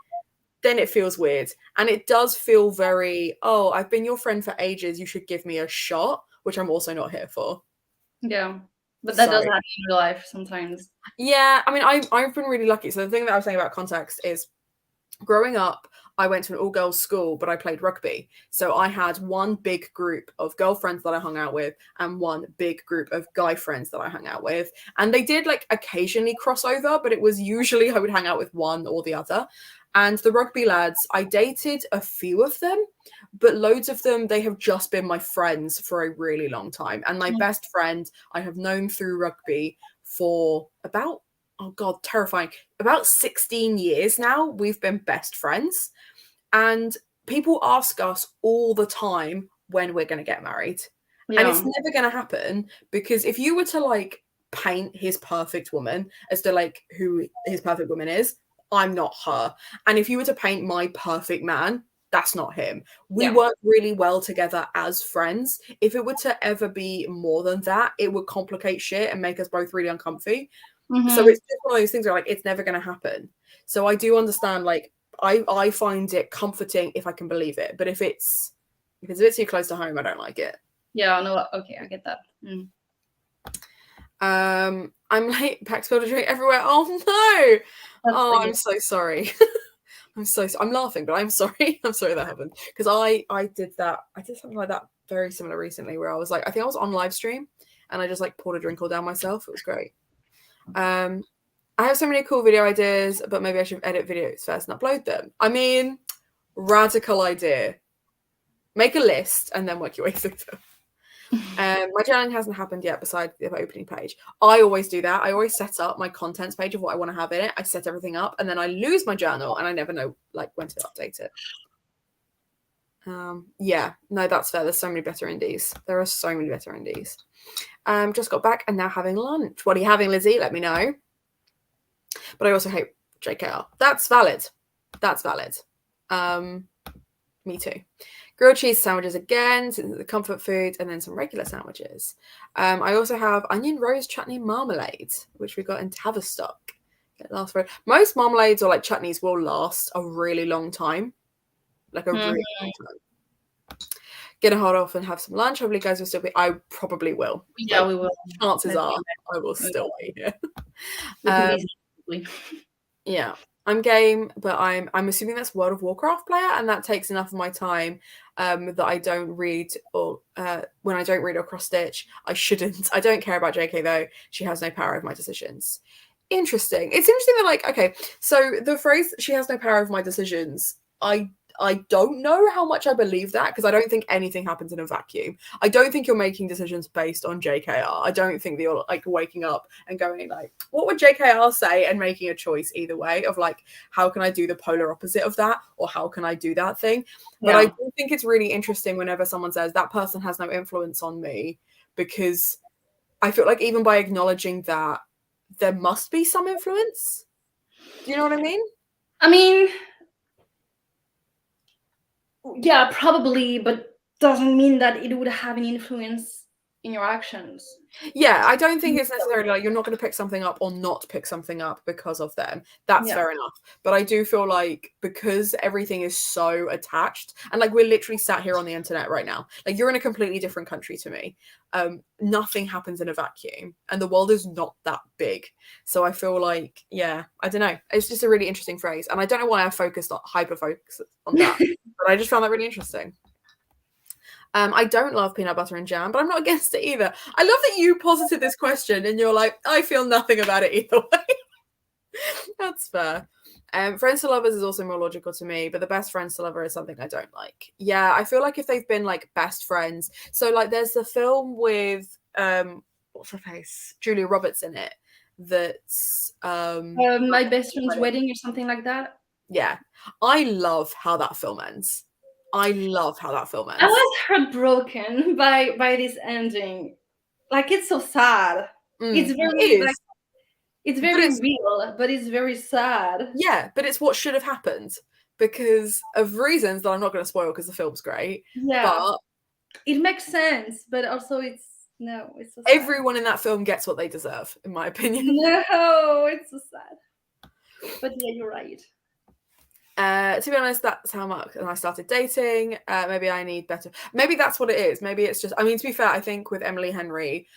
then it feels weird, and it does feel very, oh, I've been your friend for ages, you should give me a shot, which I'm also not here for. Yeah, but that does happen in real life sometimes. Yeah, I mean, I've been really lucky. So the thing that I was saying about context is, growing up, I went to an all-girls school, but I played rugby. So I had one big group of girlfriends that I hung out with and one big group of guy friends that I hung out with. And they did like occasionally cross over, but it was usually I would hang out with one or the other. And the rugby lads, I dated a few of them, but loads of them, they have just been my friends for a really long time. And my best friend I have known through rugby for about, oh God, terrifying, about 16 years now. We've been best friends. And people ask us all the time when we're going to get married. Yeah. And it's never going to happen, because if you were to like paint his perfect woman as to like who his perfect woman is, I'm not her. And if you were to paint my perfect man, that's not him. We work really well together as friends. If it were to ever be more than that, it would complicate shit and make us both really uncomfy. So it's just one of those things where like it's never going to happen. So I do understand, like I find it comforting if I can believe it, but if it's a bit too close to home, I don't like it. Yeah, no, okay, I get that. I'm late. Pax builder drink everywhere. Oh no! I'm so sorry. I'm laughing, but I'm sorry. I'm sorry that happened, because I did that. I did something like that very similar recently, where I was like, I think I was on Livestream, and I just like poured a drink all down myself. It was great. I have so many cool video ideas, but maybe I should edit videos first and upload them. I mean, radical idea. Make a list and then work your way through them. My journaling hasn't happened yet besides the opening page. I always do that. I always set up my contents page of what I want to have in it. I set everything up and then I lose my journal and I never know like when to update it. Yeah, no, that's fair. There's so many better indies. There are so many better indies. Just got back and now having lunch. What are you having, Lizzie? Let me know. But I also hate JKR. That's valid. That's valid. Me too. Grilled cheese sandwiches again, the comfort food, and then some regular sandwiches. I also have onion rose chutney marmalade, which we got in Tavistock. It lasts for most marmalades or like chutneys will last a really long time, like a really long time. gonna hold off and have some lunch. Hopefully, you guys will still be. I probably will. Yeah, like, we will. Chances are, I will still be here. Yeah, I'm game, but I'm assuming that's World of Warcraft player, and that takes enough of my time that I don't read, or when I don't read or cross stitch, I shouldn't. I don't care about JK though. She has no power over my decisions. Interesting. It's interesting that, like, okay, so the phrase "she has no power over my decisions," I don't know how much I believe that, because I don't think anything happens in a vacuum. I don't think you're making decisions based on JKR. I don't think that you're like waking up and going like, what would JKR say, and making a choice either way of like, how can I do the polar opposite of that, or how can I do that thing? But I do think it's really interesting whenever someone says that person has no influence on me, because I feel like even by acknowledging that, there must be some influence. Do you know what I mean? I mean, yeah, probably, but doesn't mean that it would have an influence in your actions. Yeah, I don't think it's necessarily like you're not going to pick something up or not pick something up because of them. That's fair enough. But I do feel like, because everything is so attached, and like we're literally sat here on the internet right now, like you're in a completely different country to me. Nothing happens in a vacuum, and the world is not that big. So I feel like, yeah, I don't know. It's just a really interesting phrase, and I don't know why I hyper focused on that, but I just found that really interesting. I don't love peanut butter and jam, but I'm not against it either. I love that you posited this question and you're like, I feel nothing about it either way. That's fair. Friends to lovers is also more logical to me, but the best friends to lover is something I don't like. Yeah, I feel like if they've been like best friends, so like there's the film with what's her face, Julia Roberts in it, that's My Best Friend's Wedding or something like that. Yeah, I love how that film ends. I love how that film ends. I was heartbroken by this ending. Like, it's so sad. It's very like, it's very real, but it's very sad. Yeah, but it's what should have happened because of reasons that I'm not going to spoil because the film's great. Yeah, but it makes sense, but also it's so sad. Everyone in that film gets what they deserve, in my opinion. No, it's so sad. But yeah, you're right. To be honest, that's how much I started dating. Maybe I need better. Maybe that's what it is. Maybe it's just. I mean, to be fair, I think with Emily Henry,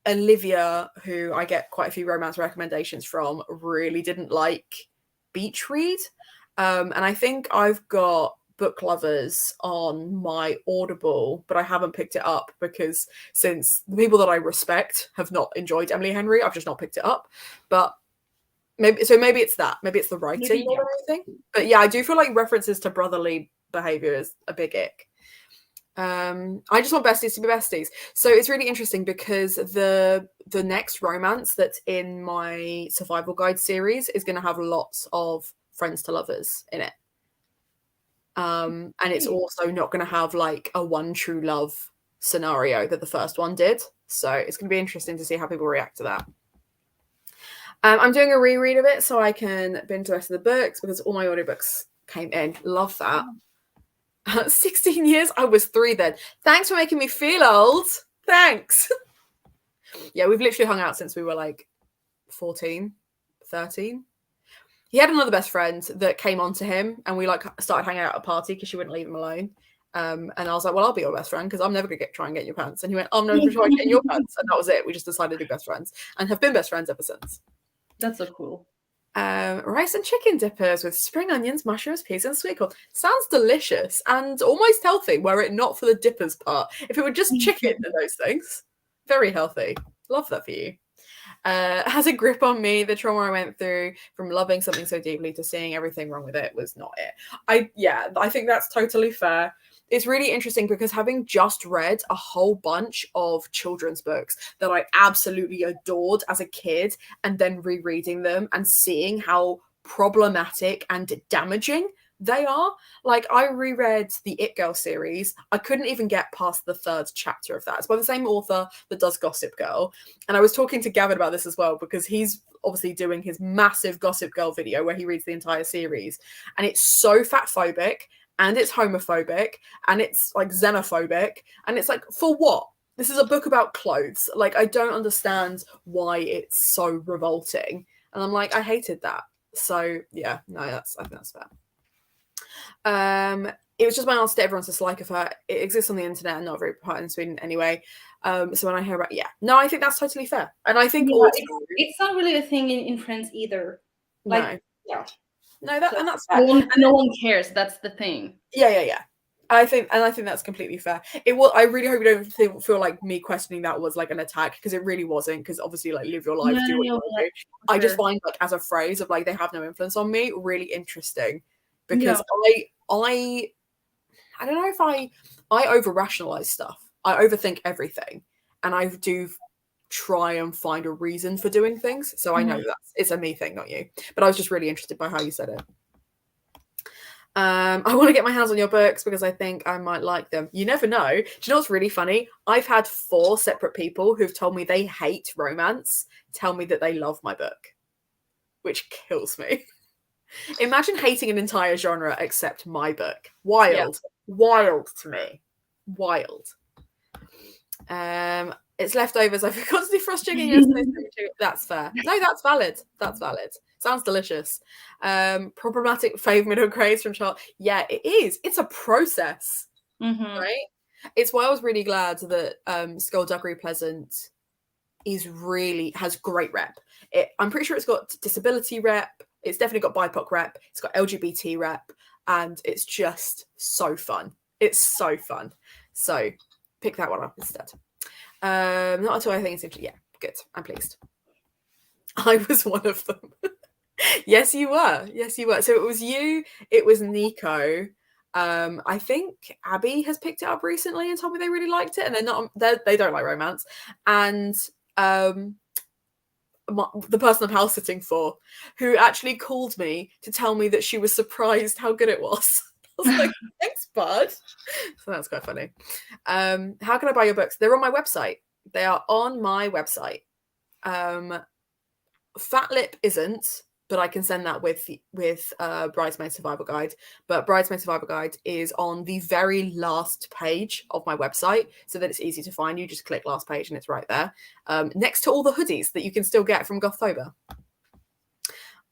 Olivia, who I get quite a few romance recommendations from, really didn't like Beach Read, and I think I've got Book Lovers on my Audible, but I haven't picked it up because since the people that I respect have not enjoyed Emily Henry, I've just not picked it up. But maybe it's that. Maybe it's the writing more than anything. But yeah, I do feel like references to brotherly behavior is a big ick. I just want besties to be besties. So it's really interesting because the next romance that's in my survival guide series is going to have lots of friends to lovers in it. And it's also not going to have like a one true love scenario that the first one did. So it's going to be interesting to see how people react to that. I'm doing a reread of it so I can binge the rest of the books because all my audiobooks came in. Love that. 16 years? I was 3 then. Thanks for making me feel old. Thanks. Yeah, we've literally hung out since we were like 14, 13. He had another best friend that came on to him and we like started hanging out at a party because she wouldn't leave him alone. And I was like, well, I'll be your best friend because I'm never going to try and get in your pants. And he went, I'm never going to try and get in your pants. And that was it. We just decided to be best friends and have been best friends ever since. That's so cool. Rice and chicken dippers with spring onions, mushrooms, peas, and sweet corn. Sounds delicious and almost healthy, were it not for the dippers part. If it were just chicken and those things, very healthy. Love that for you. Has a grip on me. The trauma I went through from loving something so deeply to seeing everything wrong with it was not it. I think that's totally fair. It's really interesting because having just read a whole bunch of children's books that I absolutely adored as a kid and then rereading them and seeing how problematic and damaging they are. Like, I reread the It Girl series. I couldn't even get past the 3rd chapter of that. It's by the same author that does Gossip Girl. And I was talking to Gavin about this as well because he's obviously doing his massive Gossip Girl video where he reads the entire series. And it's so fatphobic and it's homophobic and it's like xenophobic. And it's like, for what? This is a book about clothes. Like, I don't understand why it's so revolting. And I'm like, I hated that. So yeah, no, I think that's fair. It was just my answer to everyone's dislike of her. It exists on the internet and not very popular in Sweden anyway. So when I hear about, no, I think that's totally fair. And I think also it's not really a thing in France either. Like, no, that's fair. No one cares. That's the thing. Yeah. I think that's completely fair. I really hope you don't feel like me questioning that was like an attack, because it really wasn't. Because obviously, like, live your life, do what you want to do. I just find, like, as a phrase of like they have no influence on me, really interesting, because I don't know if I over rationalize stuff. I overthink everything, and I do try and find a reason for doing things. So I know it's a me thing, not you. But I was just really interested by how you said it. I want to get my hands on your books because I think I might like them. You never know. Do you know what's really funny? I've had 4 separate people who've told me they hate romance tell me that they love my book, which kills me. Imagine hating an entire genre except my book. Wild. Wild to me. Wild. It's leftovers. I forgot to defrost chicken yesterday. That's fair. No, that's valid. That's valid. Sounds delicious. Problematic fave middle grades from Charlotte. Yeah, it is. It's a process, right? It's why I was really glad that Skullduggery Pleasant has great rep. I'm pretty sure it's got disability rep. It's definitely got BIPOC rep. It's got LGBT rep, and it's just so fun. It's so fun. So pick that one up instead. Not at all. I think it's interesting. Yeah, good. I'm pleased. I was one of them. Yes, you were. So it was you. It was Nico. I think Abby has picked it up recently and told me they really liked it, and they don't like romance. And the person I'm house sitting for, who actually called me to tell me that she was surprised how good it was. I was like, thanks, bud. So that's quite funny. How can I buy your books? They're on my website. They are on my website. Fat Lip isn't, but I can send that with Bridesmaid Survival Guide. But Bridesmaid Survival Guide is on the very last page of my website, so that it's easy to find. You just click last page and it's right there, next to all the hoodies that you can still get from Gothtober.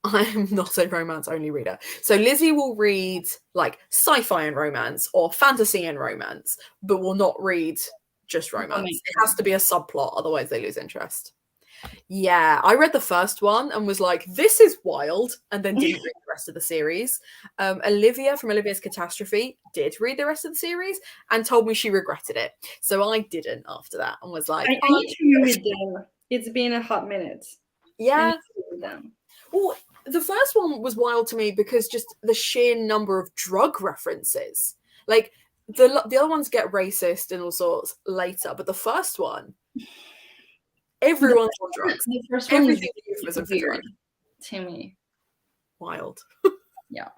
I'm not a romance only reader. So Lizzie will read like sci-fi and romance or fantasy and romance, but will not read just romance. It has to be a subplot, otherwise they lose interest. Yeah, I read the first one and was like, this is wild, and then didn't read the rest of the series. Olivia from Olivia's Catastrophe did read the rest of the series and told me she regretted it. So I didn't after that and was like, I need to read them. It's been a hot minute. Yeah. Well, the first one was wild to me because just the sheer number of drug references. Like, the other ones get racist and all sorts later, but the first one, everyone's on drugs. The first one Everything is weird to me. Wild. Yeah.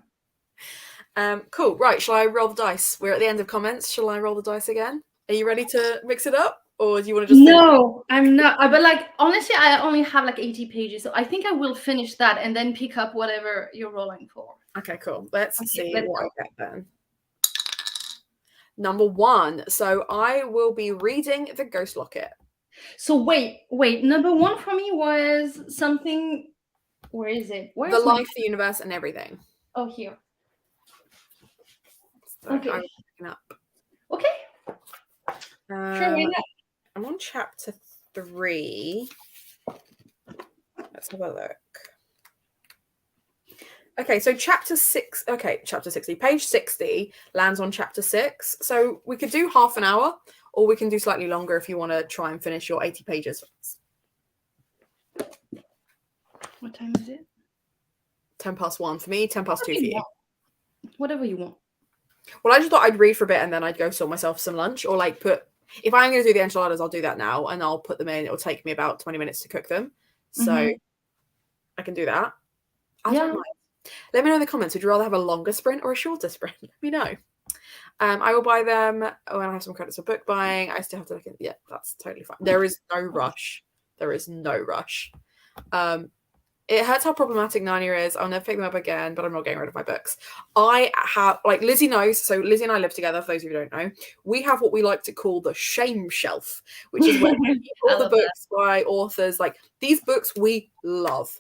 Cool. Right. Shall I roll the dice? We're at the end of comments. Shall I roll the dice again? Are you ready to mix it up? Or do you want to just... No, I'm not. But like, honestly, I only have like 80 pages. So I think I will finish that and then pick up whatever you're rolling for. Okay, cool. Let's see what I get then. Number 1. So I will be reading The Ghost Locket. So wait. Number 1 for me was something. Where is it? Where's the life, the universe, and everything. Oh, here. So okay. I'm picking up. Okay. Sure. I'm on chapter 3. Let's have a look. Okay, so chapter 6. Okay, chapter 60. Page 60 lands on chapter 6. So we could do half an hour, or we can do slightly longer if you want to try and finish your 80 pages. What time is it? 1:10 for me, 2 for you. Whatever you want. Well, I just thought I'd read for a bit and then I'd go sort myself some lunch, or like if I'm going to do the enchiladas, I'll do that now and I'll put them in. It'll take me about 20 minutes to cook them. So I can do that. I don't mind. Let me know in the comments. Would you rather have a longer sprint or a shorter sprint? Let me know. I will buy them when I have some credits for book buying. I still have to look at it. Yeah, that's totally fine. There is no rush. It hurts how problematic Narnia is. I'll never pick them up again, but I'm not getting rid of my books. I have, like, Lizzie knows. So Lizzie and I live together, for those of you who don't know. We have what we like to call the shame shelf, which is where we keep all the books by authors. Like, these books we love,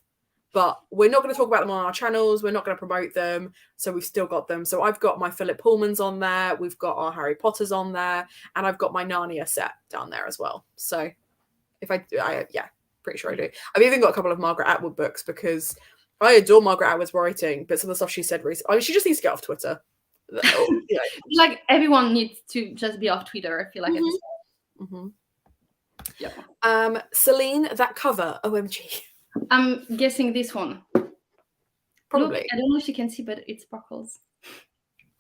but we're not going to talk about them on our channels. We're not going to promote them. So we've still got them. So I've got my Philip Pullmans on there. We've got our Harry Potters on there. And I've got my Narnia set down there as well. So if yeah, pretty sure I do. I've even got a couple of Margaret Atwood books because I adore Margaret Atwood's writing, but some of the stuff she said recently, I mean, she just needs to get off Twitter. Yeah. Like everyone needs to just be off Twitter. I feel like it's. Yeah. Celine, that cover, OMG. I'm guessing this one. Probably. Look, I don't know if you can see, but it sparkles.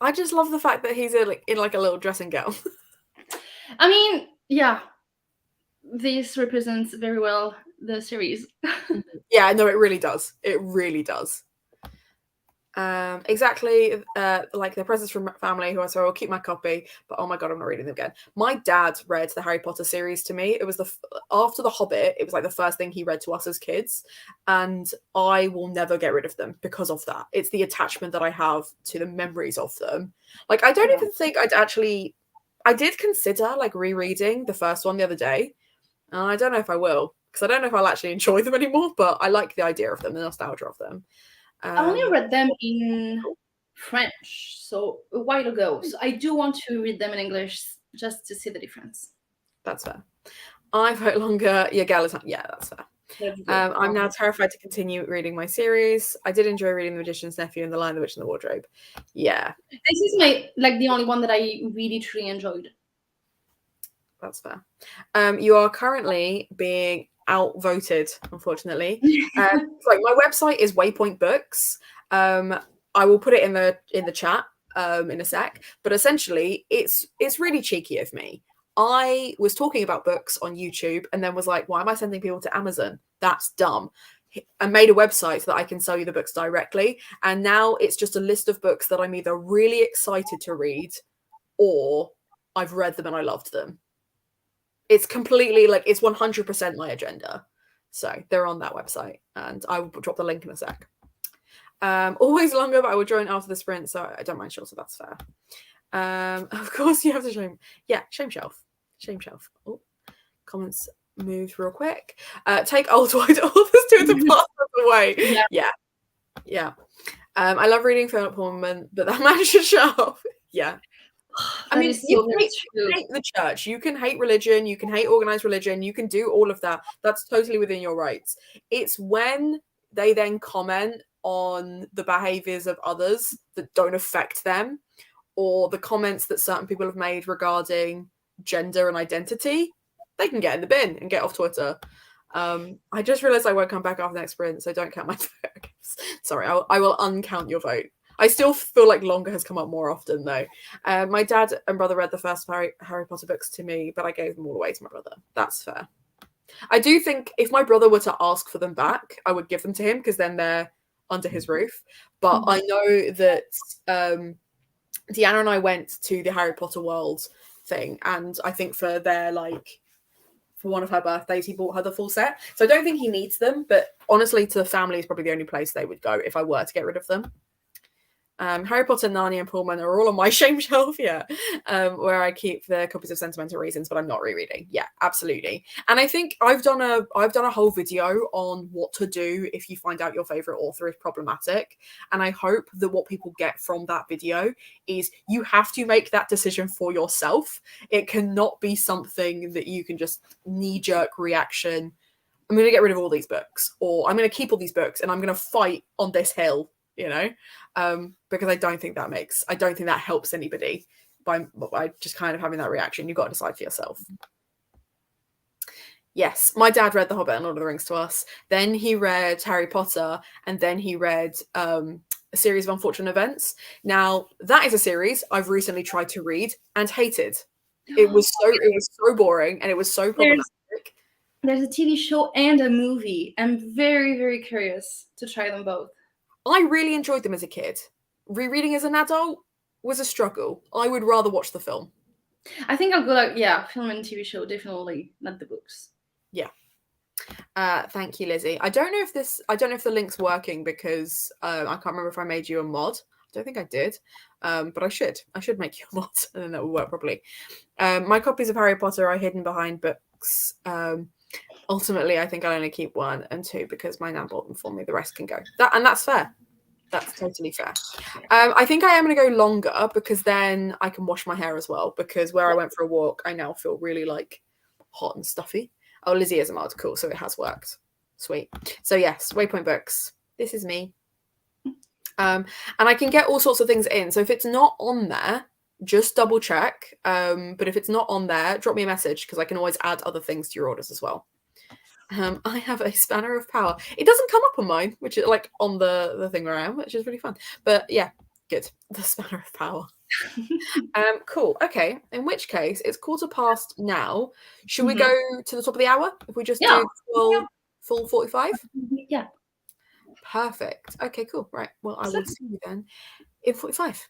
I just love the fact that he's in like a little dressing gown. I mean, yeah, this represents very well the series. Yeah, no, it really does. It really does. Exactly like the presents from family who I said I'll keep my copy, but oh my god, I'm not reading them again. My dad read the Harry Potter series to me. It was after The Hobbit, it was like the first thing he read to us as kids, and I will never get rid of them because of that. It's the attachment that I have to the memories of them. Like I don't even think I did consider like rereading the first one the other day, and I don't know if I will because I don't know if I'll actually enjoy them anymore, but I like the idea of them, the nostalgia of them. I only read them in French, so a while ago. So I do want to read them in English just to see the difference. That's fair. I vote longer. Yeah, Gallatin. Yeah, that's fair. I'm now terrified to continue reading my series. I did enjoy reading The Magician's Nephew and The Lion, the Witch, and the Wardrobe. Yeah. This is the only one that I really truly enjoyed. That's fair. You are currently being outvoted, unfortunately. Like my website is Waypoint Books. I will put it in the chat in a sec, but essentially it's really cheeky of me. I was talking about books on YouTube and then was like, why am I sending people to Amazon? That's dumb. I made a website so that I can sell you the books directly, and now it's just a list of books that I'm either really excited to read or I've read them and I loved them. It's completely like it's 100% my agenda. So they're on that website, and I will drop the link in a sec. Always longer, but I will join after the sprint, so I don't mind shorter. That's fair. Of course, you have to shame. Yeah, shame shelf. Oh, comments moved real quick. Take old white authors to the path of the way. Yeah. I love reading Philip Pullman, but that man should shut up. Yeah. I mean, you can hate the church, you can hate religion, you can hate organized religion, you can do all of that. That's totally within your rights. It's when they then comment on the behaviors of others that don't affect them, or the comments that certain people have made regarding gender and identity, they can get in the bin and get off Twitter. I just realized I won't come back after the next sprint, so don't count my vote. Sorry, I will uncount your vote. I still feel like longer has come up more often, though. My dad and brother read the first Harry Potter books to me, but I gave them all away to my brother. That's fair. I do think if my brother were to ask for them back, I would give them to him because then they're under his roof. But I know that Deanna and I went to the Harry Potter World thing, and I think for one of her birthdays, he bought her the full set. So I don't think he needs them, but honestly, to the family is probably the only place they would go if I were to get rid of them. Harry Potter, Narnia, and Pullman are all on my shame shelf, where I keep the copies of Sentimental Reasons, but I'm not rereading. Yeah, absolutely. And I think I've done a whole video on what to do if you find out your favorite author is problematic. And I hope that what people get from that video is you have to make that decision for yourself. It cannot be something that you can just knee-jerk reaction. I'm going to get rid of all these books, or I'm going to keep all these books and I'm going to fight on this hill, because I don't think that helps anybody by just kind of having that reaction. You've got to decide for yourself. Yes, my dad read The Hobbit and Lord of the Rings to us. Then he read Harry Potter, and then he read a series of Unfortunate Events. Now, that is a series I've recently tried to read and hated. It was so boring, and it was so problematic. There's a TV show and a movie. I'm very, very curious to try them both. I really enjoyed them as a kid. Rereading as an adult was a struggle. I would rather watch the film. I think I'll go film and TV show, definitely, not the books. Yeah. Thank you, Lizzie. I don't know if the link's working because I can't remember if I made you a mod. I don't think I did. But I should make you a mod and then that will work properly. My copies of Harry Potter are hidden behind books. ultimately, I think I'll only keep 1 and 2 because my nan bought them for me. The rest can go. That's fair. That's totally fair. I think I am going to go longer because then I can wash my hair as well. Because where I went for a walk, I now feel really like hot and stuffy. Oh, Lizzie is a mod. Cool. So it has worked. Sweet. So yes, Waypoint Books. This is me. And I can get all sorts of things in. So if it's not on there, just double check. But if it's not on there, drop me a message because I can always add other things to your orders as well. I have a spanner of power. It doesn't come up on mine, which is like on the thing where I am, which is really fun. But yeah, good. The spanner of power. Cool. Okay. In which case, it's 1:15 now. Should we go to the top of the hour? If we just do full 45? Yeah. Perfect. Okay, cool. Right. Well, I will see you then in 45.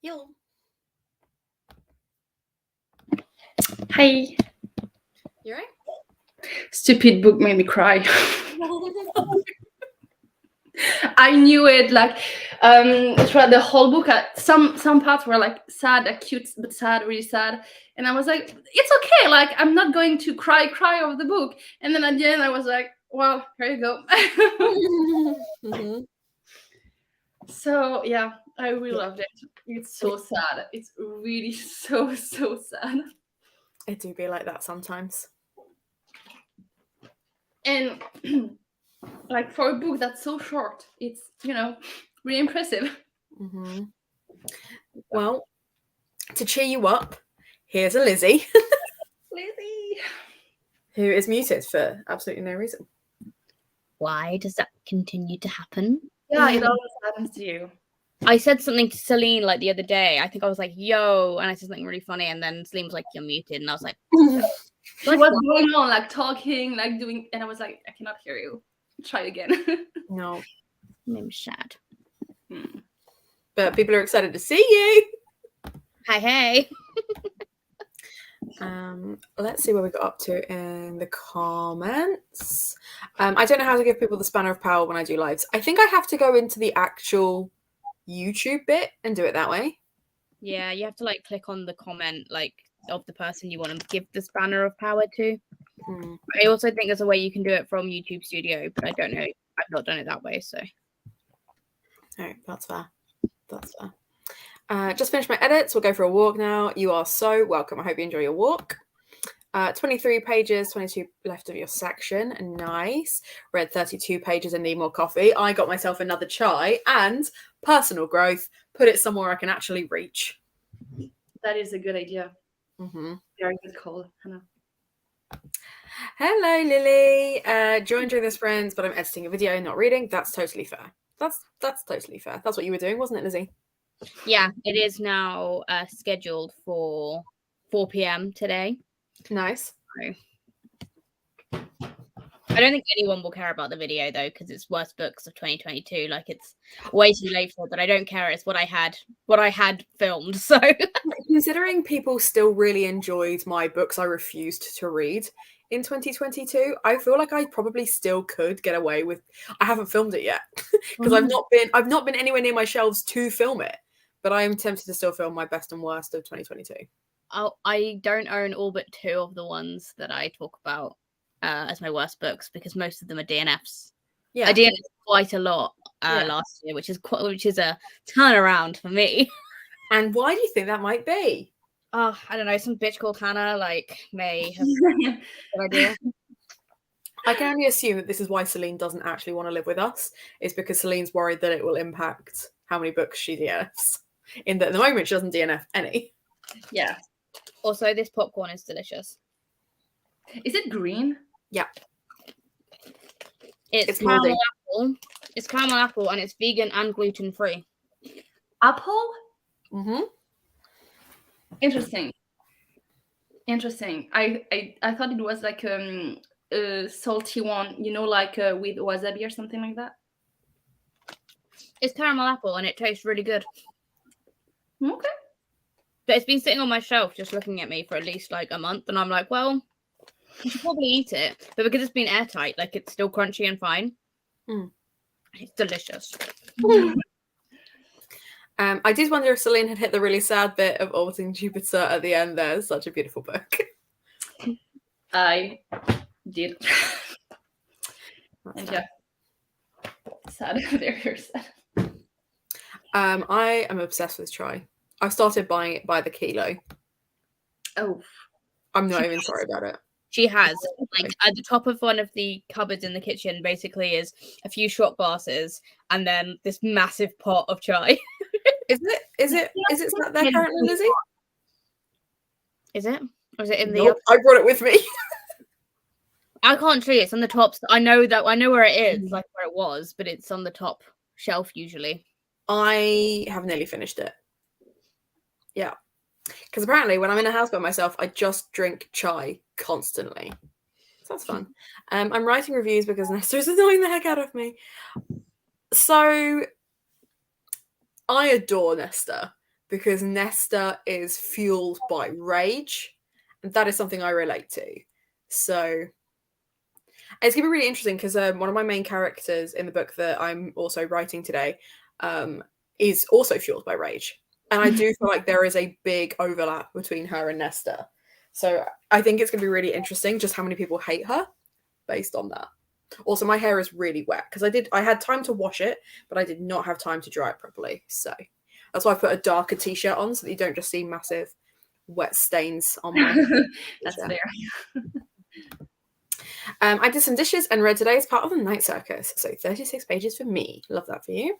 Yo. Hi. You right? Stupid book made me cry. I knew it. Like, throughout the whole book, some parts were like sad, like cute, but sad, really sad. And I was like, it's okay. Like, I'm not going to cry over the book. And then at the end, I was like, well, here you go. Mm-hmm. So yeah, I really loved it. It's so sad. It's really so sad. It do be like that sometimes. And like for a book that's so short, it's really impressive. Mm-hmm. Well, to cheer you up, here's a Lizzie. Lizzie. Who is muted for absolutely no reason. Why does that continue to happen? Yeah, it always happens to you. I said something to Celine like the other day. I think I was like, yo, and I said something really funny, and then Celine was like, you're muted. And I was like, She was going on, like talking, like doing, and I was like, I cannot hear you. Try again. No. I'm sad. But people are excited to see you. Hey. Let's see where we got up to in the comments. I don't know how to give people the spanner of power when I do lives. I think I have to go into the actual YouTube bit and do it that way. Yeah, you have to like click on the comment like of the person you want to give the spanner of power to. I also think there's a way you can do it from YouTube Studio, but I don't know. I've not done it that way, so. Oh, that's fair. That's fair. Just finished my edits. We'll go for a walk now. You are so welcome. I hope you enjoy your walk. 23 pages, 22 left of your section. Nice. Read 32 pages and need more coffee. I got myself another chai and personal growth. Put it somewhere I can actually reach. That is a good idea. Mm-hmm. Very good call, Hannah. Hello, Lily. Joined during this, friends, but I'm editing a video, not reading. That's totally fair. That's totally fair. That's what you were doing, wasn't it, Lizzie? Yeah, it is now scheduled for 4 p.m. today. Nice. I don't think anyone will care about the video though, because it's worst books of 2022. Like it's way too late for it, but I don't care. It's what I had filmed. So considering people still really enjoyed my books I refused to read in 2022, I feel like I probably still could get away with. I haven't filmed it yet because I've not been anywhere near my shelves to film it, but I am tempted to still film my best and worst of 2022. I don't own all but 2 of the ones that I talk about as my worst books because most of them are DNFs. Yeah, I DNF'd quite a lot last year, which is a turnaround for me. And why do you think that might be? Oh, I don't know. Some bitch called Hannah may have an idea. I can only assume that this is why Celine doesn't actually want to live with us. Is because Celine's worried that it will impact how many books she DNFs. In that at the moment she doesn't DNF any. Yeah. Also, this popcorn is delicious. Is it green? Yeah. It's caramel apple. It's caramel apple and it's vegan and gluten free. Apple? Mm-hmm. Interesting. I thought it was like a salty one, like with wasabi or something like that. It's caramel apple and it tastes really good. Okay. But it's been sitting on my shelf just looking at me for at least like a month, and I'm like, well, you should probably eat it. But because it's been airtight, like it's still crunchy and fine. It's delicious. I did wonder if Celine had hit the really sad bit of All Things Jupiter at the end there. Such a beautiful book. I did. And yeah. Sad. Very sad. I am obsessed with chai. I've started buying it by the kilo. Oh. I'm not even sorry about it. She has. Like at the top of one of the cupboards in the kitchen basically is a few shot glasses and then this massive pot of chai. Is it sat there currently, Lizzie? Is it? Or is it in Nope, I brought it with me. I can't see. It's on the top. I know where it is, like where it was, but it's on the top shelf usually. I have nearly finished it. Yeah. Because apparently when I'm in a house by myself, I just drink chai constantly. So that's fun. I'm writing reviews because Nestor's annoying the heck out of me. So I adore Nestor, because Nesta is fueled by rage, and that is something I relate to. So it's going to be really interesting because one of my main characters in the book that I'm also writing today is also fueled by rage. And I do feel like there is a big overlap between her and Nesta. So I think it's going to be really interesting just how many people hate her based on that. Also, my hair is really wet because I had time to wash it, but I did not have time to dry it properly. So that's why I put a darker t-shirt on so that you don't just see massive wet stains on my That's fair. I did some dishes and read today as part of the night circus. So 36 pages for me. Love that for you.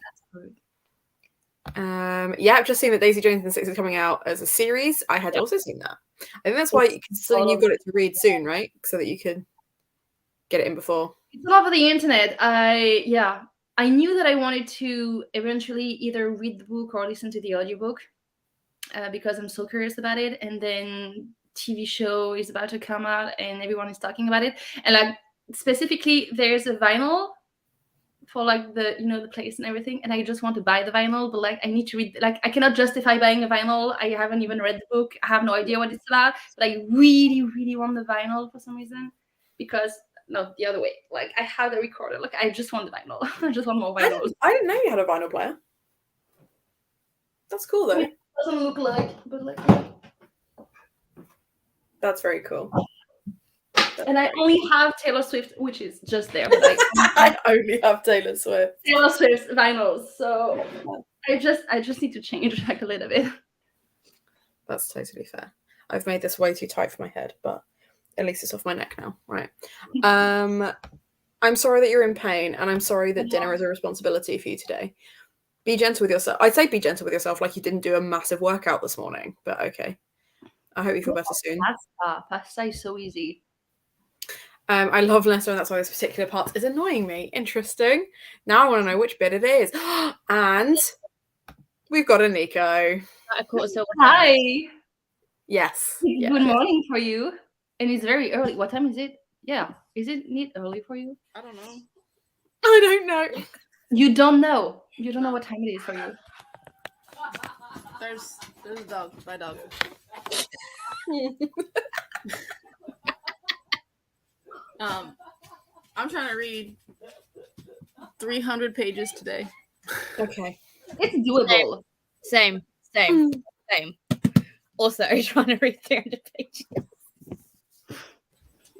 Yeah, I've just seen that Daisy Jones and the Six is coming out as a series. I had also seen that. I think that's why considering you've got it to read soon, right? So that you can get it in before. It's all over the internet. I knew that I wanted to eventually either read the book or listen to the audiobook because I'm so curious about it. And then TV show is about to come out and everyone is talking about it. And like specifically, there's a vinyl for like the the place and everything, and I just want to buy the vinyl, but like I need to read, like I cannot justify buying a vinyl. I haven't even read the book. I have no idea what it's about, but I really, really want the vinyl for some reason because no, the other way. Like I have the recorder. Like I just want the vinyl. I just want more vinyls. I didn't know you had a vinyl player. That's cool though. It doesn't look like, but like. That's very cool. And I only have Taylor Swift, which is just there. But I only have Taylor Swift. Taylor Swift vinyls, so I just need to change like a little bit. That's totally fair. I've made this way too tight for my head, but at least it's off my neck now. Right. I'm sorry that you're in pain, and I'm sorry that dinner is a responsibility for you today. Be gentle with yourself. I'd say be gentle with yourself, like you didn't do a massive workout this morning, but okay. I hope you feel better soon. Pasta is so easy. I love Nesta, and that's why this particular part is annoying me. Interesting. Now I want to know which bit it is. And we've got a Nico. Hi. Yes. Good morning for you. And it's very early. What time is it? Yeah. Is it early for you? I don't know. I don't know. You don't know. You don't know what time it is for you. There's a dog. My dog. I'm trying to read 300 pages today. Okay. It's doable. Same. Also, trying to read 300 pages.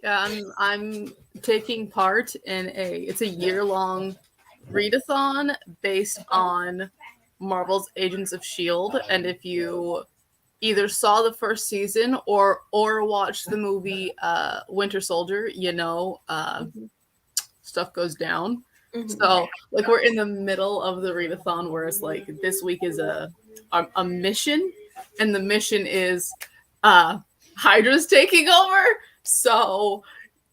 Yeah, I'm taking part in it's a year-long readathon based on Marvel's Agents of S.H.I.E.L.D. And if you either saw the first season or watched the movie Winter Soldier, stuff goes down. Mm-hmm. So like we're in the middle of the readathon where it's like this week is a mission, and the mission is Hydra's taking over. So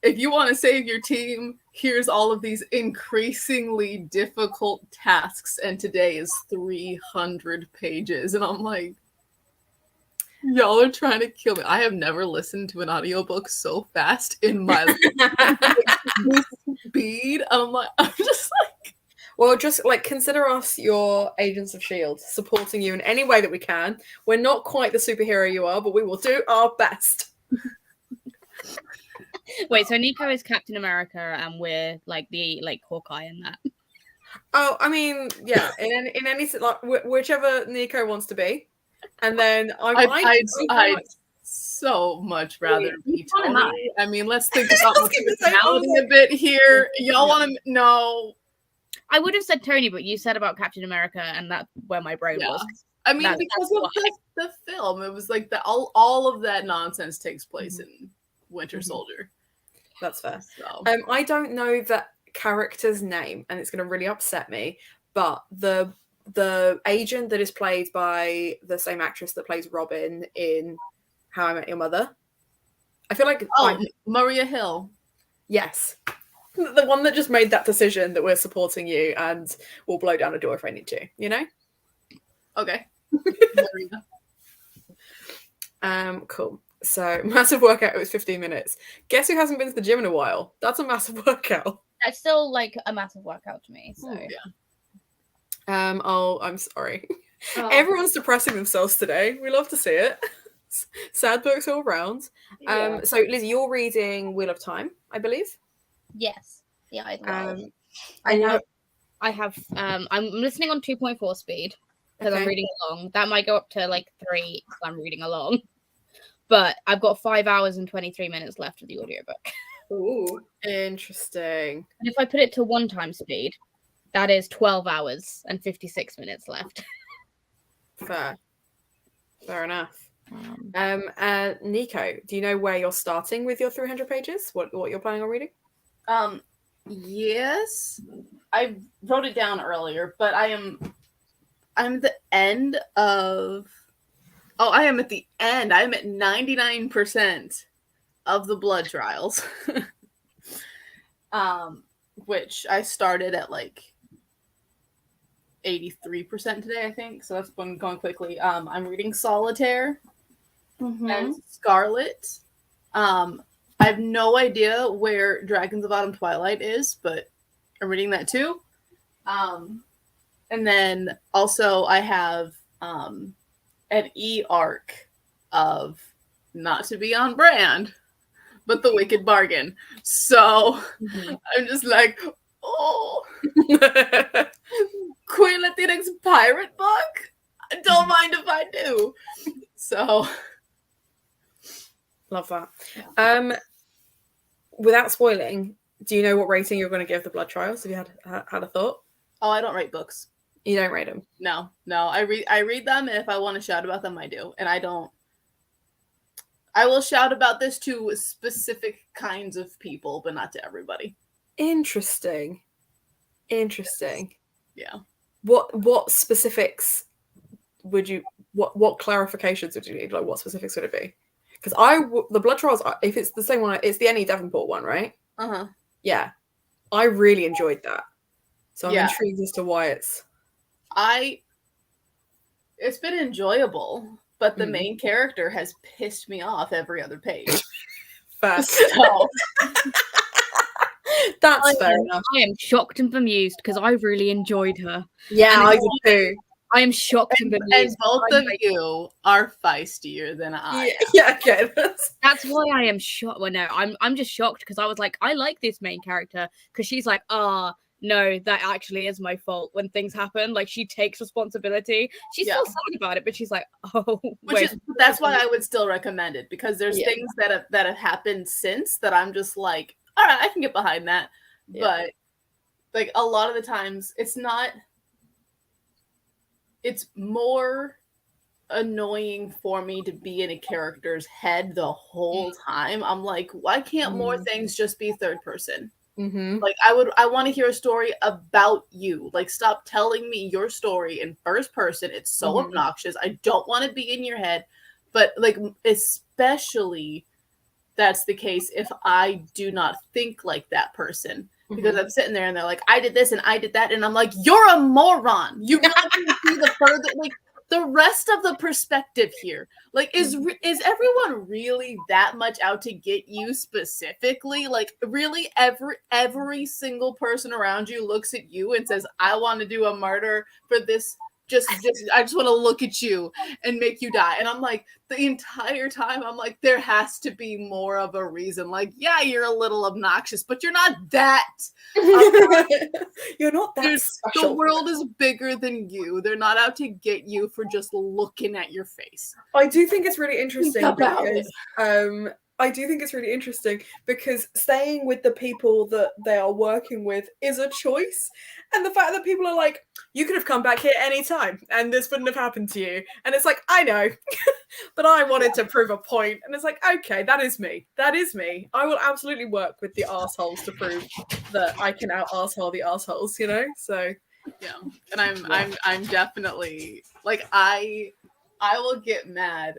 if you want to save your team, here's all of these increasingly difficult tasks, and today is 300 pages, and I'm like, y'all are trying to kill me. I have never listened to an audiobook so fast in my life. Speed. I'm just like, well, just like consider us your Agents of S.H.I.E.L.D., supporting you in any way that we can. We're not quite the superhero you are, but we will do our best. Wait, so Nico is Captain America, and we're like the Hawkeye in that. Oh, I mean, yeah, in any like whichever Nico wants to be, and then I'd so much rather be Tony. I mean, let's think about my personality a bit here. Y'all want to know? I would have said Tony, but you said about Captain America, and that's where my brain was. I mean, because of the film, it was like all of that nonsense takes place in Winter Soldier. That's fair. So. I don't know that character's name, and it's going to really upset me, but the agent that is played by the same actress that plays Robin in How I Met Your Mother, I feel like Maria Hill. Yes, the one that just made that decision that we're supporting you and we'll blow down a door if I need to, Okay. Cool. So massive workout. It was 15 minutes. Guess who hasn't been to the gym in a while? That's a massive workout. That's still like a massive workout to me. So yeah. I'm sorry. Oh, Everyone's depressing themselves today. We love to see it. Sad books all round. yeah. So Lizzie, you're reading Wheel of Time, I believe. Yes. Yeah, I love. I I'm listening on 2.4 speed because I'm Okay. reading along. That might go up to like 3 because I'm reading along. But I've got 5 hours and 23 minutes left of the audiobook. Ooh. Interesting. And if I put it to 1 time speed, that is 12 hours and 56 minutes left. Fair enough. Nico, do you know where you're starting with your 300 pages? What you're planning on reading? Yes, I wrote it down earlier, but I'm the end of. Oh, I am at the end. I'm at 99% of the blood trials. Which I started at like 83% today, I think. So that's been going quickly. I'm reading Solitaire and Scarlet. I have no idea where Dragons of Autumn Twilight is, but I'm reading that too. And then also I have an e-arc of, not to be on brand, but The Wicked Bargain. So I'm just like, oh, Queen Latinx pirate book? Don't mind if I do. So Love that. Without spoiling, do you know what rating you're going to give the blood trials? Have you had a thought? Oh, I don't rate books. You don't rate them? No. I read them, and if I want to shout about them, I do. And I don't. I will shout about this to specific kinds of people, but not to everybody. Interesting. Yeah. What specifics would you? What clarifications would you need? Like, what specifics would it be? Because the blood trials, if it's the same one, it's the Annie Davenport one, right? Yeah, I really enjoyed that. So I'm intrigued as to why it's. It's been enjoyable, but the main character has pissed me off every other page. Fast. So. That's fair enough. I am shocked and bemused because I really enjoyed her. Yeah, I did too. I am shocked and bemused. And both of you are feistier than I am. Yeah, okay. That's why I am shocked. Well, no, I'm just shocked because I was like, I like this main character because she's like, no, that actually is my fault when things happen. Like, she takes responsibility. She's still sad about it, but she's like, That's why I would still recommend it, because there's things that have happened since that I'm just like, all right, I can get behind that. Yeah. But like a lot of the times it's more annoying for me to be in a character's head the whole time. I'm like, why can't more things just be third person? Like, I want to hear a story about you. Like, stop telling me your story in first person. It's so obnoxious. I don't want to be in your head. But like, especially that's the case if I do not think like that person. Because I'm sitting there and they're like, I did this and I did that. And I'm like, you're a moron. You really see the further, like, the rest of the perspective here. Like, is everyone really that much out to get you specifically? Like, really every single person around you looks at you and says, I want to do a murder for this. I just want to look at you and make you die. And I'm like, the entire time, I'm like, there has to be more of a reason. Like, yeah, you're a little obnoxious, but you're not that. You're not that special. The world is bigger than you. They're not out to get you for just looking at your face. I do think it's really interesting I do think it's really interesting because staying with the people that they are working with is a choice. And the fact that people are like, you could have come back here anytime and this wouldn't have happened to you. And it's like, I know, but I wanted to prove a point. And it's like, okay, that is me. I will absolutely work with the arseholes to prove that I can out arsehole the arseholes, you know? So yeah. And I'm definitely like, I will get mad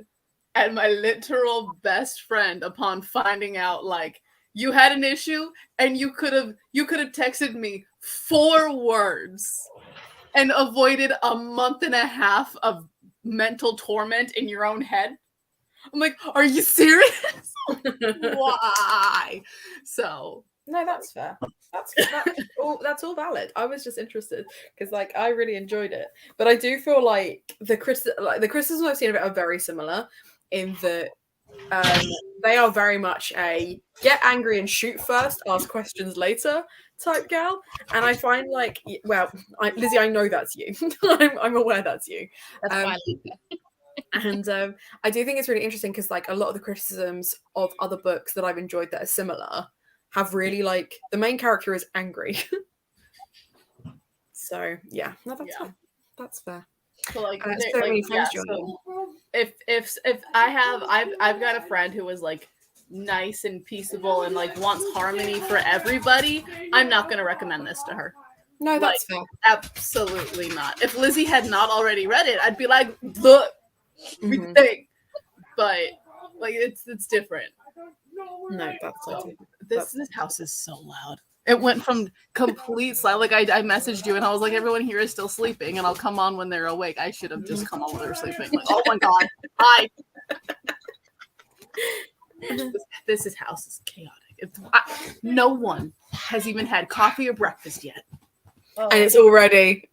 at my literal best friend upon finding out, like, you had an issue and you could have texted me 4 words and avoided a month and a half of mental torment in your own head. I'm like, are you serious? Why? So No, that's fair. That's all valid. I was just interested because like I really enjoyed it, but I do feel like the criticisms I've seen of it are very similar in that they are very much a get angry and shoot first, ask questions later type gal, and I find like Lizzie, I know that's you. I'm aware that's you. That's fine. And I do think it's really interesting because like a lot of the criticisms of other books that I've enjoyed that are similar have really like the main character is angry. So yeah, no, fair. That's fair. So like, so many friends joining. If I've got a friend who is like nice and peaceable and like wants harmony for everybody, I'm not gonna recommend this to her. No, that's fair. Absolutely not. If Lizzie had not already read it, I'd be like, look, we think. But like it's different. No, that's so, this house is so loud. It went from complete silence. Like I messaged you and I was like, everyone here is still sleeping, and I'll come on when they're awake. I should have just come on when they're sleeping. Like, oh my god, hi. This house is chaotic. No one has even had coffee or breakfast yet, and it's already.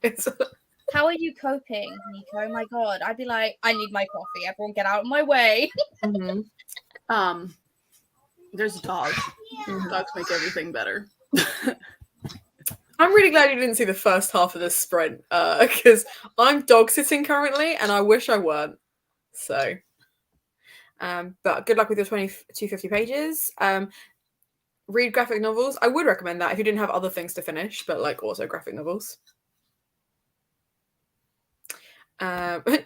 How are you coping, Nico? Oh my god, I'd be like, I need my coffee. Everyone, get out of my way. There's a dog. Dogs make everything better. I'm really glad you didn't see the first half of this sprint because I'm dog sitting currently and I wish I weren't. So, but good luck with your 250 pages. Read graphic novels. I would recommend that if you didn't have other things to finish, but like also graphic novels.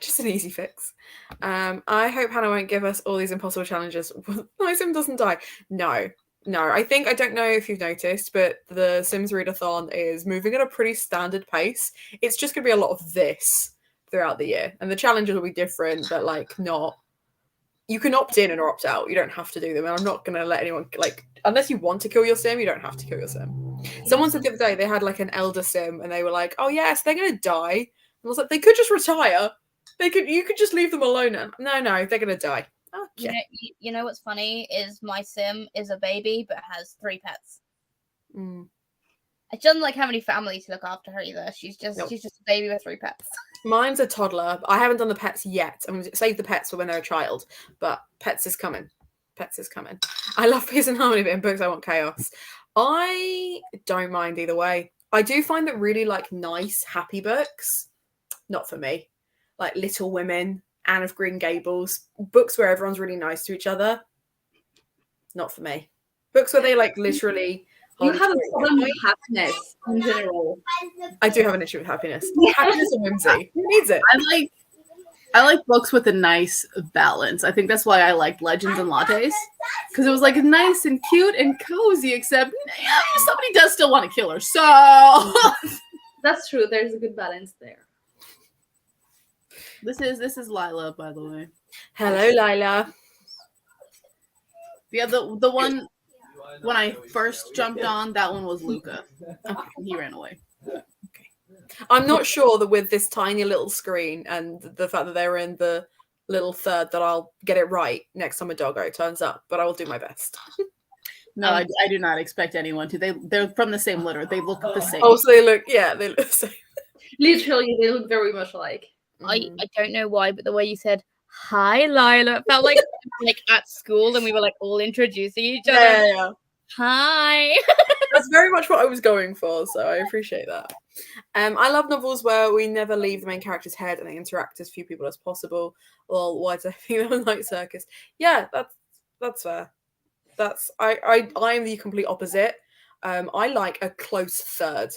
Just an easy fix. I hope Hannah won't give us all these impossible challenges. My sim doesn't die. No. I don't know if you've noticed, but the Sims Readathon is moving at a pretty standard pace. It's just going to be a lot of this throughout the year, and the challenges will be different, but like not. You can opt in and opt out. You don't have to do them, and I'm not going to let anyone like unless you want to kill your sim. You don't have to kill your sim. Someone said the other day they had like an elder sim, and they were like, "Oh yes, they're going to die." And I was like, "They could just retire. You could just leave them alone." And no, they're going to die. Okay. You know what's funny is my sim is a baby but has 3 pets. She doesn't like have any family to look after her either. She's just a baby with 3 pets. Mine's a toddler. I haven't done the pets yet. I'm going to save the pets for when they're a child, but pets is coming. I love peace and harmony, but in books I want chaos. I don't mind either way. I do find that really like nice, happy books, not for me. Like Little Women, Anne of Green Gables, books where everyone's really nice to each other, not for me. Books where they like literally. You have a problem with happiness in general. I do have an issue with happiness. Happiness and whimsy. Who needs it? I like books with a nice balance. I think that's why I liked Legends and Lattes, because it was like nice and cute and cozy. Except somebody does still want to kill her, so that's true. There's a good balance there. This is Lila, by the way. Hello, Lila. Yeah, the one when I first jumped on, that one was Luca. Okay, he ran away. Okay. I'm not sure that with this tiny little screen and the fact that they're in the little third that I'll get it right next time a doggo turns up, but I will do my best. No, I do not expect anyone to. They're from the same litter. They look the same. Oh, so they look the same. Literally, they look very much alike. I don't know why, but the way you said hi, Lila, it felt like at school and we were like all introducing each other. Yeah. Hi. That's very much what I was going for, so I appreciate that. I love novels where we never leave the main character's head and they interact as few people as possible. Well, why do I think that Night Circus? Yeah, that's fair. I'm the complete opposite. I like a close third,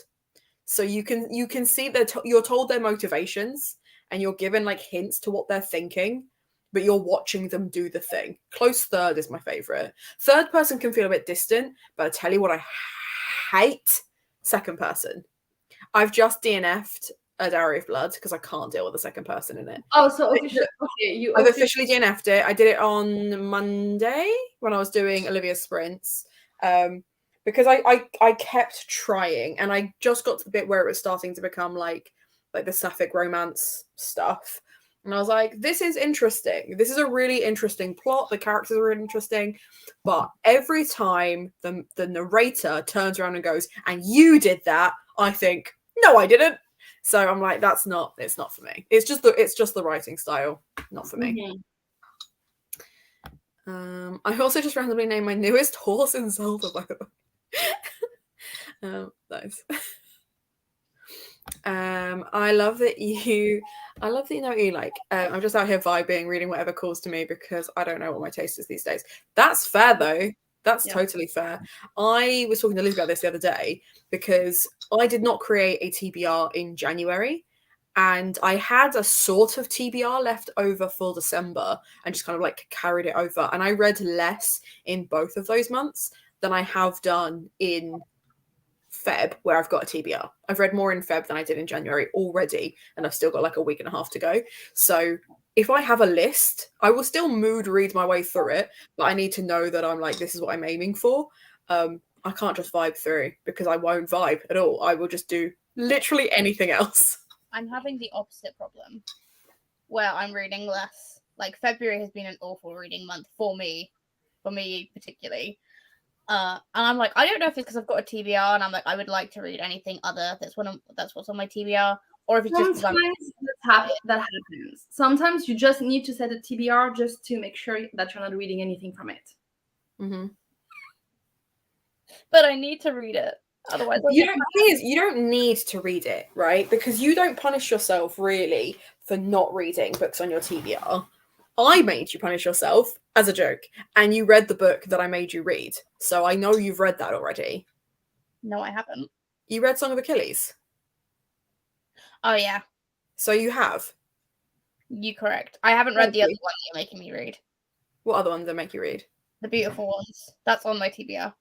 so you can see that you're told their motivations and you're given like hints to what they're thinking, but you're watching them do the thing. Close third is my favorite. Third person can feel a bit distant, but I tell you what, I hate second person. I've just DNF'd a Diary of Blood because I can't deal with the second person in it. Oh, so I've officially DNF'd it. I did it on Monday when I was doing Olivia's sprints. Because I kept trying and I just got to the bit where it was starting to become like the sapphic romance stuff. And I was like, this is interesting. This is a really interesting plot. The characters are really interesting. But every time the narrator turns around and goes, and you did that, I think, no, I didn't. So I'm like, it's not for me. It's just the writing style, not for me. I also just randomly named my newest horse in Zelda, by the way. Nice. I love that you know what you like. I'm just out here vibing, reading whatever calls to me because I don't know what my taste is these days. That's fair though. That's totally fair. I was talking to Liz about this the other day because I did not create a TBR in January. And I had a sort of TBR left over for December and just kind of like carried it over. And I read less in both of those months than I have done in Feb, where I've got a TBR. I've read more in Feb than I did in January already. And I've still got like a week and a half to go. So if I have a list, I will still mood read my way through it. But I need to know that I'm like, this is what I'm aiming for. I can't just vibe through because I won't vibe at all. I will just do literally anything else. I'm having the opposite problem where I'm reading less. Like February has been an awful reading month for me particularly. And I'm like, I don't know if it's because I've got a TBR and I'm like, I would like to read anything other that's what's on my TBR, or if it's just that happens. Sometimes you just need to set a TBR just to make sure that you're not reading anything from it. Mm-hmm. But I need to read it. Otherwise, you don't need to read it, right? Because you don't punish yourself really for not reading books on your TBR. I made you punish yourself as a joke, and you read the book that I made you read. So I know you've read that already. No, I haven't. You read Song of Achilles? Oh, yeah. So you have? You correct. I haven't read the other one you're making me read. What other one did I make you read? The Beautiful Ones. That's on my TBR.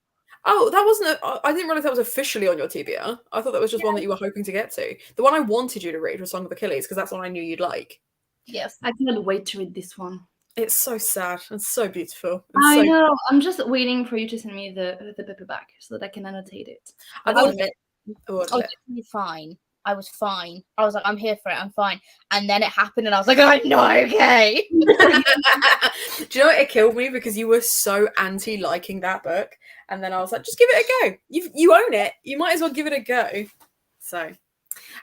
Oh, that wasn't. I didn't realize that was officially on your TBR. I thought that was just one that you were hoping to get to. The one I wanted you to read was Song of Achilles because that's one I knew you'd like. Yes, I cannot wait to read this one. It's so sad and so beautiful. I know. I'm just waiting for you to send me the paperback so that I can annotate it. I ordered it. It's fine. I was fine. I was like, I'm here for it. I'm fine. And then it happened, and I was like, I'm not okay. Do you know what? It killed me because you were so anti-liking that book, and then I was like, just give it a go. You own it. You might as well give it a go. So,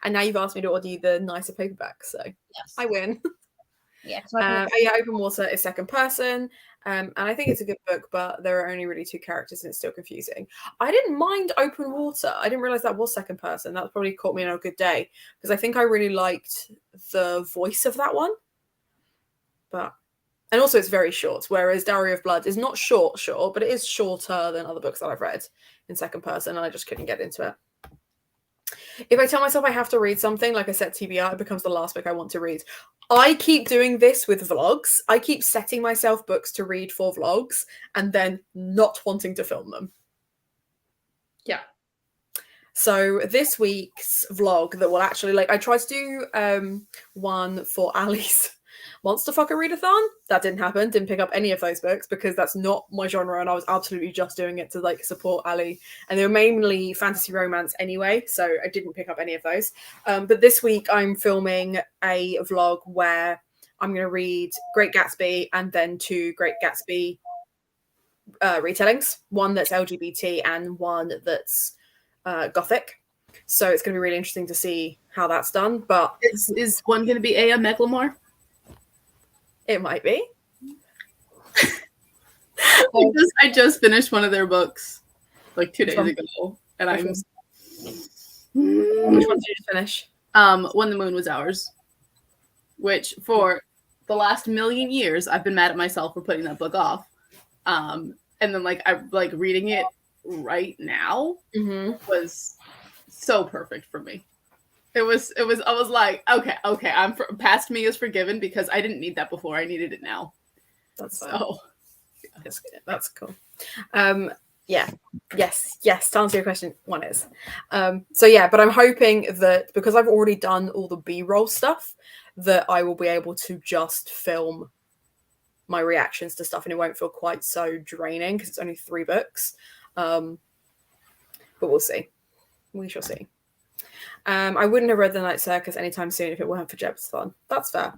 and now you've asked me to order you the nicer paperback, so yes. I win. Yeah. Open Water is second person. And I think it's a good book, but there are only really two characters and it's still confusing. I didn't mind Open Water. I didn't realize that was second person. That probably caught me on a good day because I think I really liked the voice of that one. And also it's very short, whereas Dowry of Blood is not short, but it is shorter than other books that I've read in second person, and I just couldn't get into it. If I tell myself I have to read something, like I set TBR, it becomes the last book I want to read. I keep doing this with vlogs. I keep setting myself books to read for vlogs and then not wanting to film them. Yeah. So this week's vlog that will actually, I tried to do one for Ali's Monster Fucker Readathon. That didn't happen. Didn't pick up any of those books because that's not my genre, and I was absolutely just doing it to support Ali. And they were mainly fantasy romance anyway, so I didn't pick up any of those. But this week I'm filming a vlog where I'm going to read Great Gatsby and then two Great Gatsby retellings. One that's LGBT and one that's Gothic. So it's going to be really interesting to see how that's done. But is one going to be A.M. Macklemore? It might be. I just finished one of their books 2 days ago, and I'm. Which one did you finish? When the Moon Was Ours, which for the last million years I've been mad at myself for putting that book off, and then I reading it right now was so perfect for me. It was. I was like, okay. Past me is forgiven because I didn't need that before. I needed it now. That's so. That's cool. Yeah. Yes. To answer your question, one is. But I'm hoping that because I've already done all the B-roll stuff, that I will be able to just film my reactions to stuff, and it won't feel quite so draining because it's only 3 books. But we'll see. We shall see. I wouldn't have read The Night Circus anytime soon if it weren't for Jebsathon. That's fair.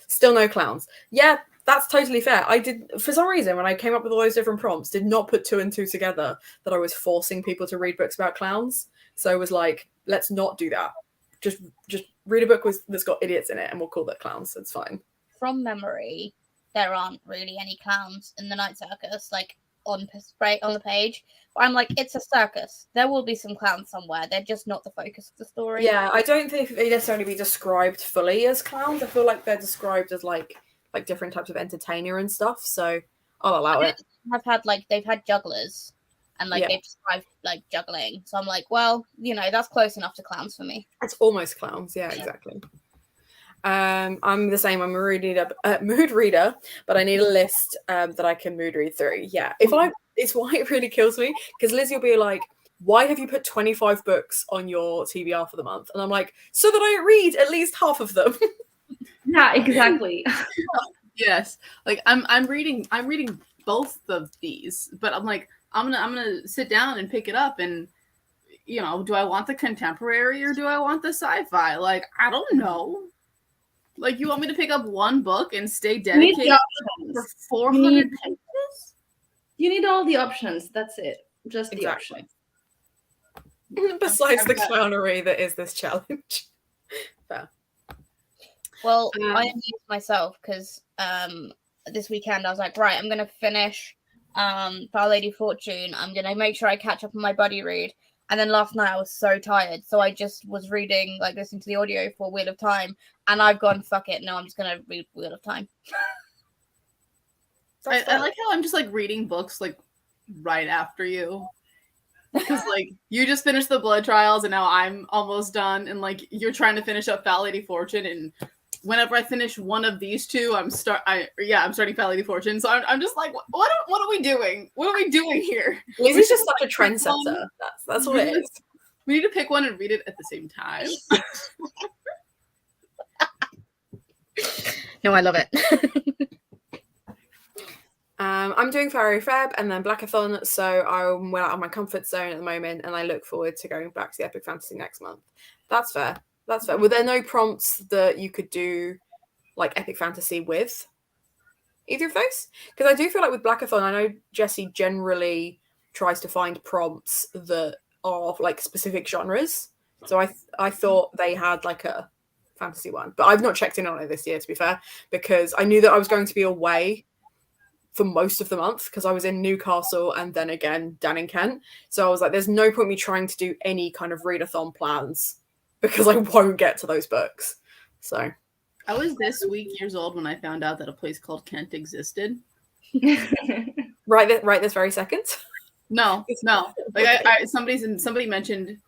Still no clowns. Yeah, that's totally fair. I did, for some reason, when I came up with all those different prompts, did not put 2 and 2 together that I was forcing people to read books about clowns. So I was like, let's not do that. Just read a book that's got idiots in it and we'll call that clowns. It's fine. From memory, there aren't really any clowns in The Night Circus, like on the page. But I'm like, it's a circus. There will be some clowns somewhere. They're just not the focus of the story. Yeah, I don't think they necessarily be described fully as clowns. I feel like they're described as like different types of entertainer and stuff. So I'll allow it. They've had jugglers, and like they've described like juggling. So I'm like, well, that's close enough to clowns for me. It's almost clowns. Yeah, exactly. I'm the same. I'm a mood reader, but I need a list that I can mood read through. Yeah, it's why it really kills me, because Lizzie will be like, why have you put 25 books on your TBR for the month? And I'm like, so that I read at least half of them. Yeah, exactly. Yes, like I'm reading both of these, but I'm like, I'm gonna sit down and pick it up, and do I want the contemporary or do I want the sci-fi? Like, I don't know. Like, you want me to pick up one book and stay dedicated for 400 pages? You need all the options. That's it. Just the options. Besides the clownery that is this challenge. Fair. Well, I amused myself because this weekend I was like, right, I'm going to finish Our Lady Fortune. I'm going to make sure I catch up on my buddy read. And then last night I was so tired, so I just was reading, like listening to the audio for Wheel of Time, and I've gone, fuck it, no, I'm just gonna read Wheel of Time. I like how I'm just like reading books like right after you, because like you just finished the Blood Trials, and now I'm almost done, and like you're trying to finish up Foul Lady Fortune, and whenever I finish one of these two, I'm starting Foul Lady Fortune. So I'm just like, what are we doing? What are we doing here? Lizzie's just such a trendsetter. That's what it is. We need to pick one and read it at the same time. No, I love it. I'm doing Fairy Feb and then Blackathon, so I'm well out of my comfort zone at the moment, and I look forward to going back to the Epic Fantasy next month. That's fair. That's fair. Were there no prompts that you could do like Epic Fantasy with either of those? Because I do feel like with Blackathon, I know Jessie generally tries to find prompts that are like specific genres. So I thought they had like a fantasy one, but I've not checked in on it this year, to be fair, because I knew that I was going to be away for most of the month because I was in Newcastle and then again down in Kent. So I was like, there's no point me trying to do any kind of readathon plans because I won't get to those books. So I was this week years old when I found out that a place called Kent existed. Right this very second. No. Like somebody mentioned,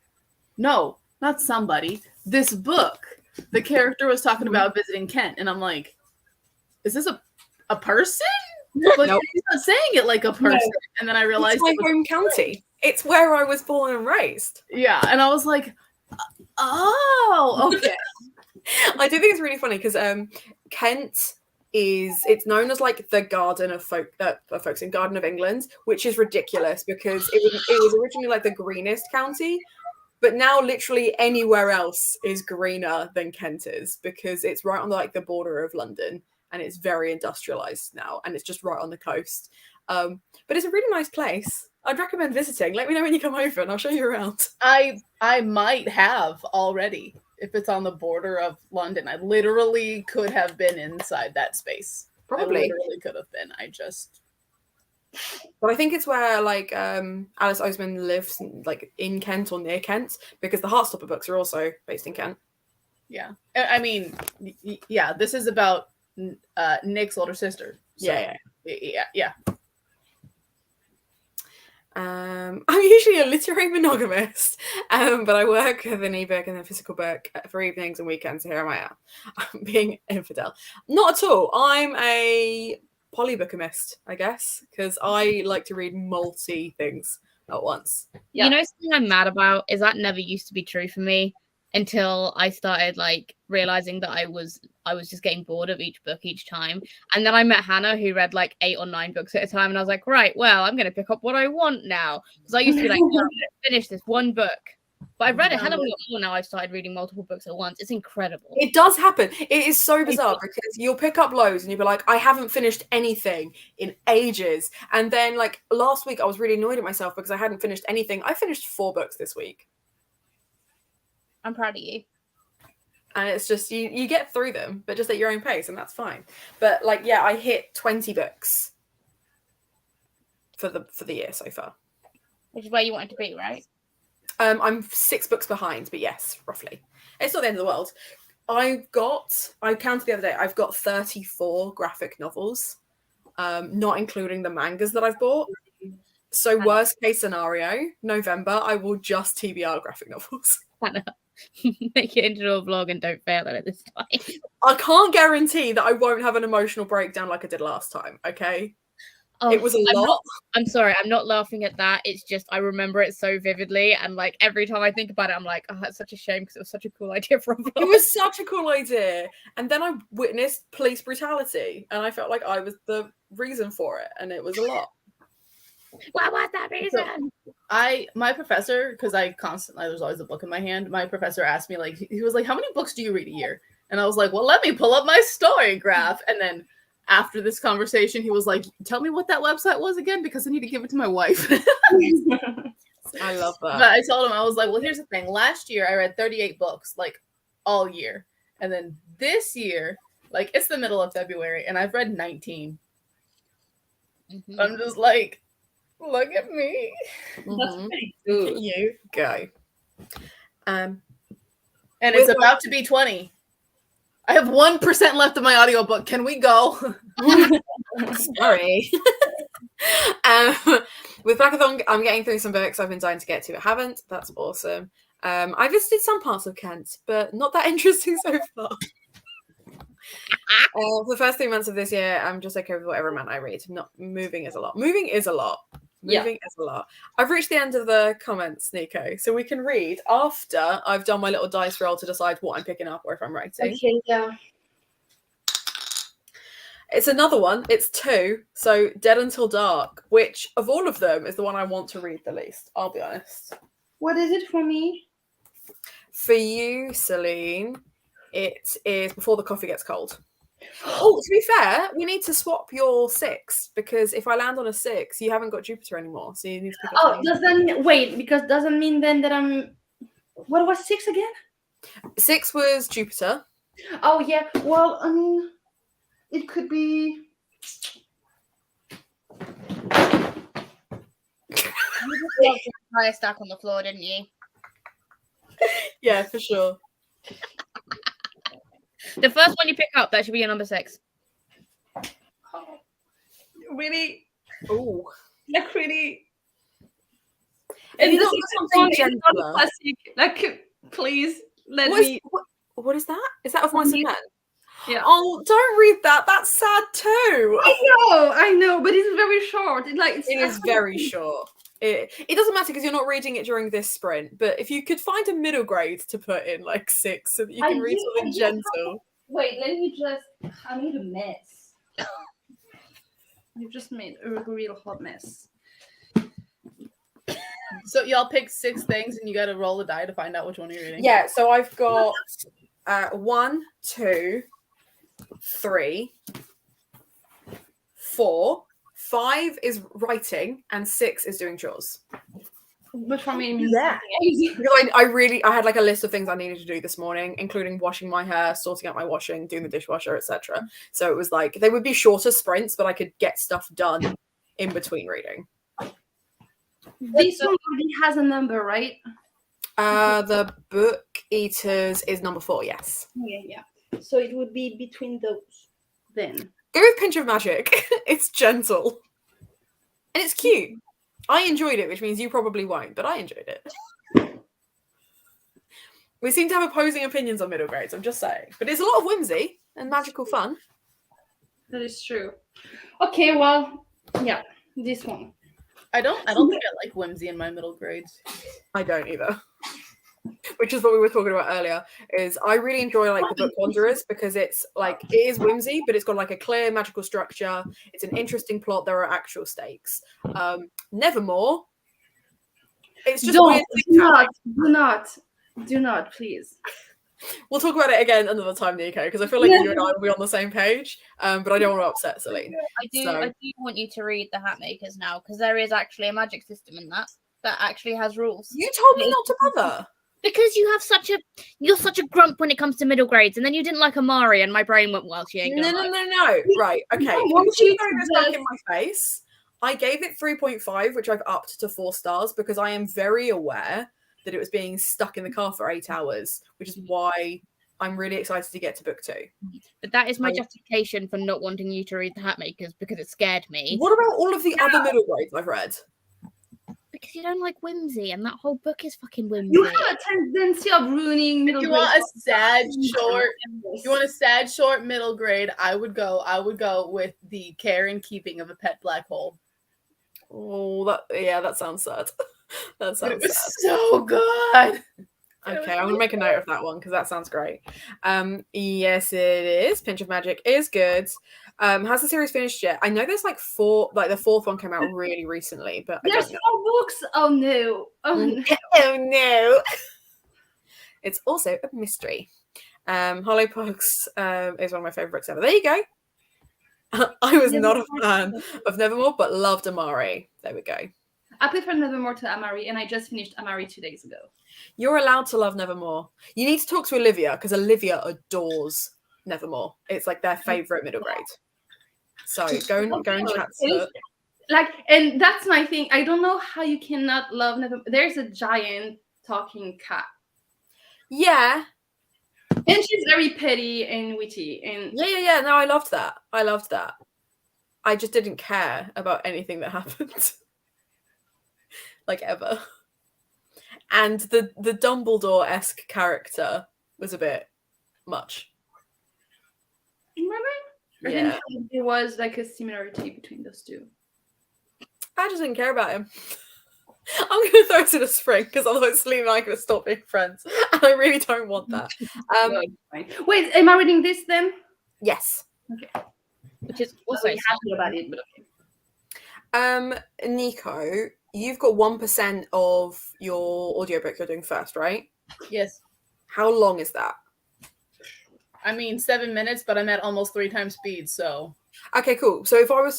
no, not somebody. This book, the character was talking about visiting Kent, and I'm like, is this a person? But nope. He's not saying it like a person. No. And then I realized it's my home county. It's where I was born and raised. Yeah, and I was like, oh, okay. I do think it's really funny because Kent it's known as like the Garden of folks in Garden of England, which is ridiculous because it was originally like the greenest county, but now literally anywhere else is greener than Kent is because it's right on the border of London and it's very industrialized now and it's just right on the coast. But it's a really nice place. I'd recommend visiting. Let me know when you come over and I'll show you around. I might have already. If it's on the border of London, I literally could have been inside that space. Probably. I literally could have been. But I think it's where Alice Oseman lives, like in Kent or near Kent, because the Heartstopper books are also based in Kent. Yeah, I mean, yeah. This is about Nick's older sister. So, yeah. I'm usually a literary monogamist, but I work with an ebook and a physical book for evenings and weekends. So here I am. I'm being infidel. Not at all. I'm a polybookamist, I guess, because I like to read multi things at once. Yeah. You know, something I'm mad about is that never used to be true for me until I started realizing that I was just getting bored of each book each time. And then I met Hannah, who read 8 or 9 books at a time, and I was like, right, well, I'm going to pick up what I want now. Because I used to be like, no, I'm going to finish this one book. But I've read a hell of a lot more now. I've started reading multiple books at once. It's incredible. It does happen. It is so bizarre because you'll pick up loads and you'll be like, I haven't finished anything in ages. And then like last week, I was really annoyed at myself because I hadn't finished anything. I finished 4 books this week. I'm proud of you. And it's just, you get through them, but just at your own pace, and that's fine. But like, yeah, I hit 20 books for the year so far. Which is where you wanted to be, right? I'm 6 books behind, but yes, roughly. It's not the end of the world. I counted the other day, I've got 34 graphic novels, not including the mangas that I've bought. So worst case scenario, November, I will just TBR graphic novels. Make it into a vlog and don't fail at it this time. I can't guarantee that I won't have an emotional breakdown like I did last time, okay? Oh, it was a lot. I'm sorry, I'm not laughing at that. It's just I remember it so vividly, and like every time I think about it, I'm like, oh, that's such a shame because it was such a cool idea for a vlog. It was such a cool idea. And then I witnessed police brutality, and I felt like I was the reason for it, and it was a lot. What was that reason? My professor, because there's always a book in my hand. My professor asked me, like, he was like, how many books do you read a year? And I was like, well, let me pull up my story graph. And then after this conversation, he was like, tell me what that website was again, because I need to give it to my wife. I love that. But I told him, I was like, well, here's the thing. Last year, I read 38 books, like, all year. And then this year, like, it's the middle of February, and I've read 19. Mm-hmm. I'm just like, look at me. That's pretty Look good. at you go. And it's about to be 20. I have 1% left of my audiobook. Can we go? Sorry. With Blackathon, I'm getting through some books I've been dying to get to, but haven't. That's awesome. I visited some parts of Kent, but not that interesting so far. For the first 3 months of this year, I'm just okay with whatever amount I read. Not moving is a lot. Moving is a lot. I've reached the end of the comments, Nico, so we can read after I've done my little dice roll to decide what I'm picking up or if I'm writing. Okay, yeah. It's another one. It's 2. So Dead Until Dark, which of all of them is the one I want to read the least. I'll be honest. What is it for me? For you, Celine, it is Before the Coffee Gets Cold. Oh, to be fair, we need to swap your 6 because if I land on a 6, you haven't got Jupiter anymore, so you need to pick up. Oh, doesn't mean then that I'm. What was 6 again? 6 was Jupiter. Oh yeah. Well, I mean, it could be. You just entire stack on the floor, didn't you? Yeah, for sure. The first one you pick up, that should be your number 6. Really? Oh. Like really. And And this this is is something something not gentler. classic. Like, please let What me. what is that? Is that of Mice and Men? Yeah. Oh, don't read that. That's sad too. I know, but it's very short. It is very short. It doesn't matter because you're not reading it during this sprint, but if you could find a middle grade to put in like 6 so that you can read something gentle. Wait, let me just. I made a mess. You just made a real hot mess. So y'all pick 6 things and you got to roll a die to find out which one you're reading. Yeah, so I've got 1, 2, 3, 4, 5 is writing, and 6 is doing chores. Which one made me Because I had like a list of things I needed to do this morning, including washing my hair, sorting out my washing, doing the dishwasher, etc. So it was like they would be shorter sprints, but I could get stuff done in between reading. This one already has a number, right? The Book Eaters is number 4, yes. Yeah. So it would be between those then. Go with Pinch of Magic. It's gentle. And it's cute. I enjoyed it, which means you probably won't, but I enjoyed it. We seem to have opposing opinions on middle grades, I'm just saying. But it's a lot of whimsy and magical fun. That is true. Okay, well, yeah, this one. I don't think I like whimsy in my middle grades. I don't either. Which is what we were talking about earlier, is I really enjoy like the book Wanderers because it's like it is whimsy, but it's got like a clear magical structure. It's an interesting plot. There are actual stakes. Nevermore. It's just Don't, weird. do not, please. We'll talk about it again another time, Nico, because I feel like you and I will be on the same page. But I don't want to upset Celine. I do want you to read the Hat Makers now, because there is actually a magic system in that actually has rules. You told me not to bother. Because you're such a grump when it comes to middle grades, and then you didn't like Amari, and my brain went, well, she ain't gonna No. Right, okay. want Keep you throwing to this back in my face. I gave it 3.5, which I've upped to 4 stars because I am very aware that it was being stuck in the car for 8 hours, which is why I'm really excited to get to book 2. But that is my justification for not wanting you to read the Hat Makers, because it scared me. What about all of the other middle grades I've read? Because you don't like whimsy, and that whole book is fucking whimsy. You have a tendency of ruining middle grade. You want a sad short middle grade? I would go with the care and keeping of a pet black hole. Oh, that sounds sad. That sounds sad. So good. Okay, I'm gonna make a note of that one because that sounds great. Yes, it is. Pinch of Magic is good. Has the series finished yet? I know there's like 4, like the 4th one came out really recently, but There's 4 books. Oh no. Oh no. It's also a mystery. Hollow Pugs is one of my favorite books ever. There you go. I was not a fan of Nevermore, but loved Amari. There we go. I prefer Nevermore to Amari, and I just finished Amari 2 days ago. You're allowed to love Nevermore. You need to talk to Olivia because Olivia adores Nevermore. It's like their favorite middle grade. So go and chat to her. Like, and that's my thing. I don't know how you cannot love Nevermore. There's a giant talking cat. Yeah. And she's very petty and witty. And Yeah. No, I loved that. I just didn't care about anything that happened. Like ever. And the Dumbledore-esque character was a bit much. Remember? I didn't think there was like a similarity between those two. I just didn't care about him. I'm going to throw it in a spring because otherwise Celine and I are going to stop being friends. And I really don't want that. Wait, am I reading this then? Yes. Okay. Which is also happy about it, but okay. Nico, you've got 1% of your audiobook you're doing first, right? Yes. How long is that? I mean, 7 minutes, but I'm at almost 3 times speed, so. Okay, cool. So if we were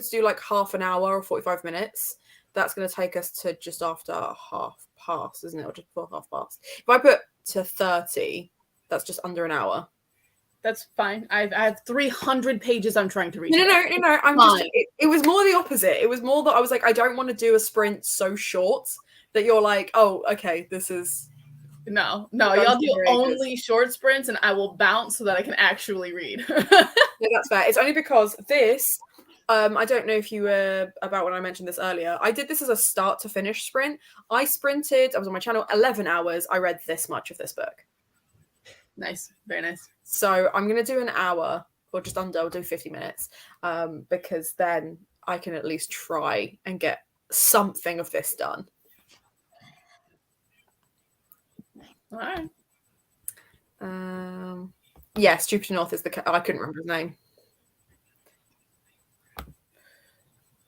to do like half an hour or 45 minutes, that's going to take us to just after half past, isn't it? Or just before half past. If I put to 30, that's just under an hour. That's fine. I have 300 pages I'm trying to read. No. It was more the opposite. It was more that I was like, I don't want to do a sprint so short that you're like, oh, okay, this is. No, y'all do only short sprints, and I will bounce so that I can actually read. No, that's fair. It's only because this, I don't know if you were about when I mentioned this earlier. I did this as a start to finish sprint. I was on my channel 11 hours. I read this much of this book. Nice, very nice. So I'm going to do an hour or just under. I'll do 50 minutes because then I can at least try and get something of this done. All right. Yes, Jupiter North is I couldn't remember his name.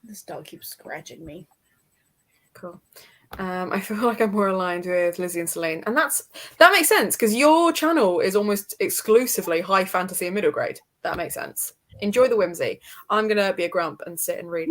This dog keeps scratching me. Cool. I feel like I'm more aligned with Lizzie and Celine, and that makes sense because your channel is almost exclusively high fantasy and middle grade. That makes sense. Enjoy the whimsy. I'm gonna be a grump and sit and read.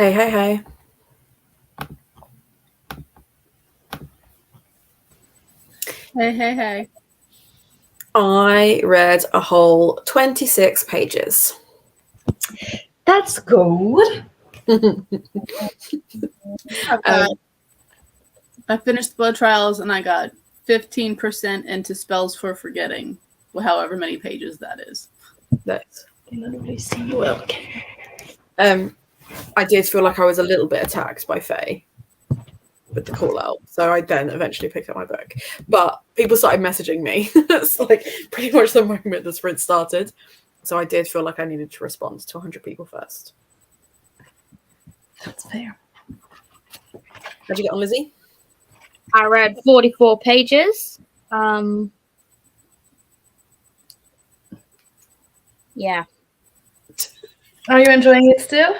Hey, hey, hey. Hey, hey, hey. I read a whole 26 pages. That's good. I finished Blood Trials and I got 15% into Spells for Forgetting, however many pages that is. Nice. Well, I did feel like I was a little bit attacked by Faye with the call out, so I then eventually picked up my book. But people started messaging me. It's like pretty much the moment the sprint started. So I did feel like I needed to respond to 100 people first. that's fair. How'd you get on, Lizzie? I read 44 pages. Yeah. Are you enjoying it still?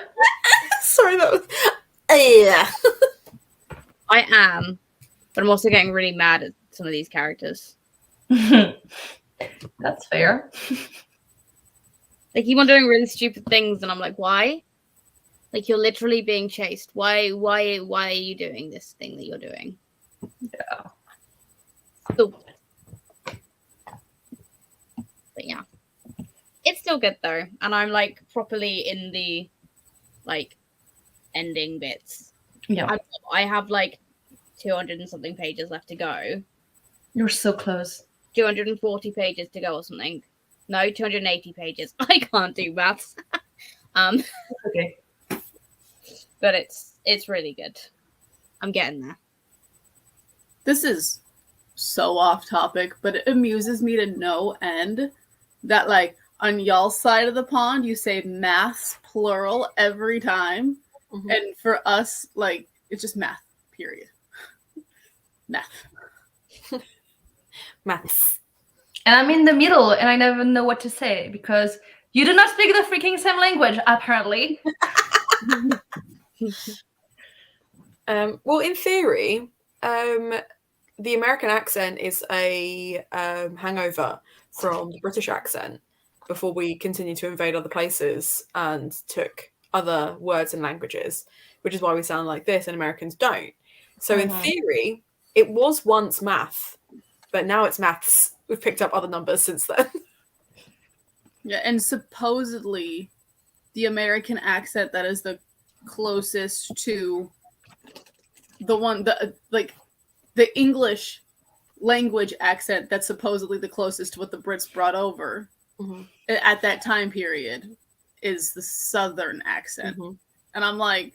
Sorry, that was... Yeah. I am. But I'm also getting really mad at some of these characters. That's fair. They keep on doing really stupid things, and I'm like, why? Like, you're literally being chased. Why are you doing this thing that you're doing? Yeah. So, but yeah. It's still good though. And I'm like properly in the like ending bits. Yeah. I have like 200 and something pages left to go. You're so close. 240 pages to go or something. No, 280 pages. I can't do maths. Okay. But it's really good. I'm getting there. This is so off topic, but it amuses me to no end that like on y'all's side of the pond you say maths plural every time. Mm-hmm. And for us, like, it's just math, period. Math. Maths. And I'm in the middle and I never know what to say because you do not speak the freaking same language, apparently. Well, in theory, the American accent is a hangover from the British accent before we continued to invade other places and took other words and languages, which is why we sound like this and Americans don't. So in theory, it was once math, but now it's maths. We've picked up other numbers since then. Yeah, and supposedly the American accent that is the closest to the English language accent that's supposedly the closest to what the Brits brought over at that time period is the Southern accent. And I'm like,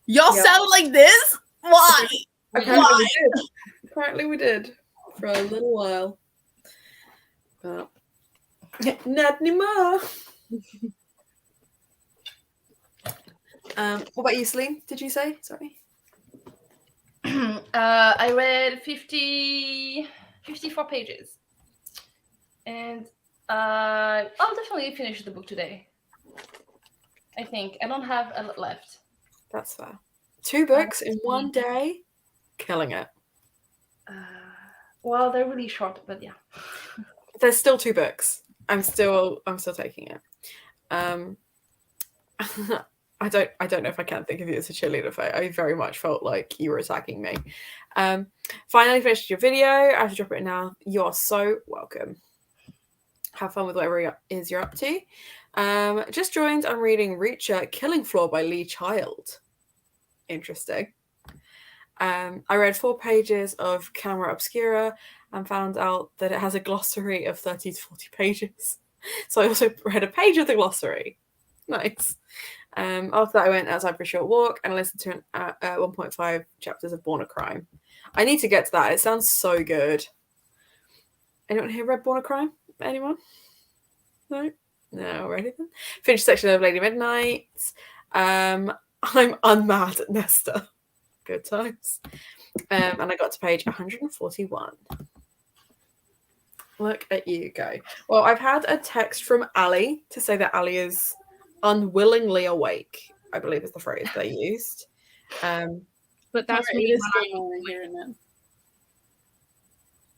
y'all sound like this? Why? Apparently we did for a little while. But not anymore. What about you, Celine? Did you say? Sorry. I read 54 pages. And I'll definitely finish the book today. I think. I don't have a lot left. That's fair. 2 books in one day. Killing it. Well, they're really short, but yeah. There's still 2 books. I'm still taking it. I don't know if I can think of you as a cheerleader, Faye. I very much felt like you were attacking me. Finally finished your video. I have to drop it now. You're so welcome. Have fun with whatever it is you're up to. Just joined. I'm reading Reacher Killing Floor by Lee Child. Interesting. I read 4 pages of Camera Obscura and found out that it has a glossary of 30 to 40 pages. So I also read a page of the glossary. Nice. After that, I went outside for a short walk and I listened to 1.5 chapters of Born a Crime. I need to get to that. It sounds so good. Anyone here read Born a Crime? Anyone? No? No, ready then? Finished section of Lady Midnight. I'm unmad at Nesta. Good times. And I got to page 141. Look at you go. Well, I've had a text from Ali to say that Ali is unwillingly awake, I believe is the phrase they used. But that's me.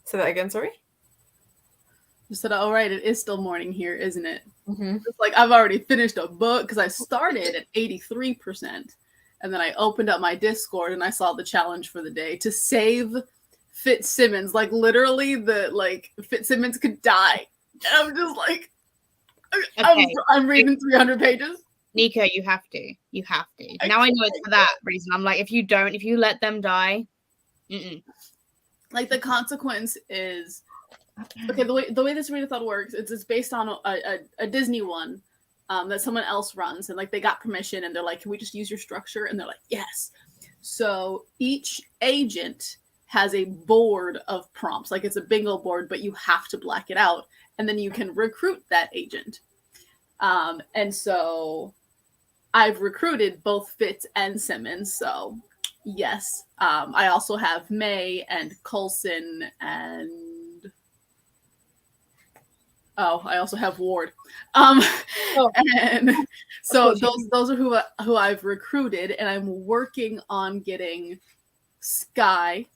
Say that again, sorry? Just said, "All right, it is still morning here, isn't it?" Mm-hmm. It's like I've already finished a book because I started at 83%, and then I opened up my Discord and I saw the challenge for the day to save Fitzsimmons. Like literally, Fitzsimmons could die, and I'm just like, I'm reading 300 pages. Nico, you have to. You have to. Now I know it's for that reason. I'm like, if you let them die, like the consequence is okay. The way this readathon works, it's based on a Disney one that someone else runs, and like they got permission, and they're like, "Can we just use your structure?" And they're like, "Yes." So each agent has a board of prompts, like it's a bingo board, but you have to black it out, and then you can recruit that agent. And so I've recruited both Fitz and Simmons. So yes, I also have May and Coulson and I also have Ward. And so those are who I've recruited, and I'm working on getting Sky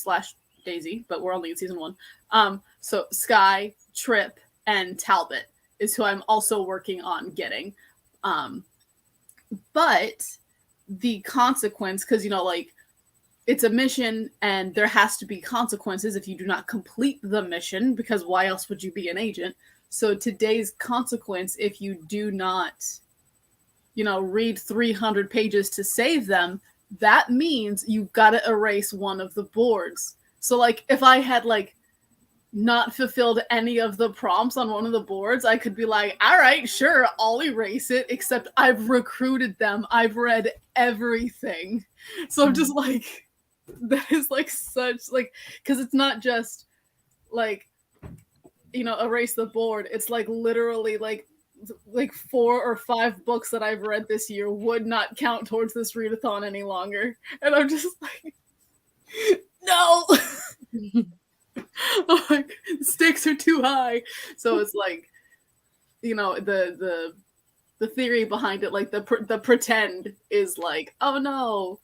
/ Daisy, but we're only in season 1. So Sky, Trip, and Talbot is who I'm also working on getting. But the consequence, because like it's a mission and there has to be consequences if you do not complete the mission, because why else would you be an agent? So today's consequence, if you do not, read 300 pages to save them, that means you've got to erase one of the boards. So like if I had not fulfilled any of the prompts on one of the boards, I could be like, all right, sure, I'll erase it, except I've recruited them. I've read everything. So I'm just like, that is such because it's not just erase the board. It's literally 4 or 5 books that I've read this year would not count towards this readathon any longer. And I'm just like, no. The stakes are too high. So it's the theory behind it, the pretend is oh no,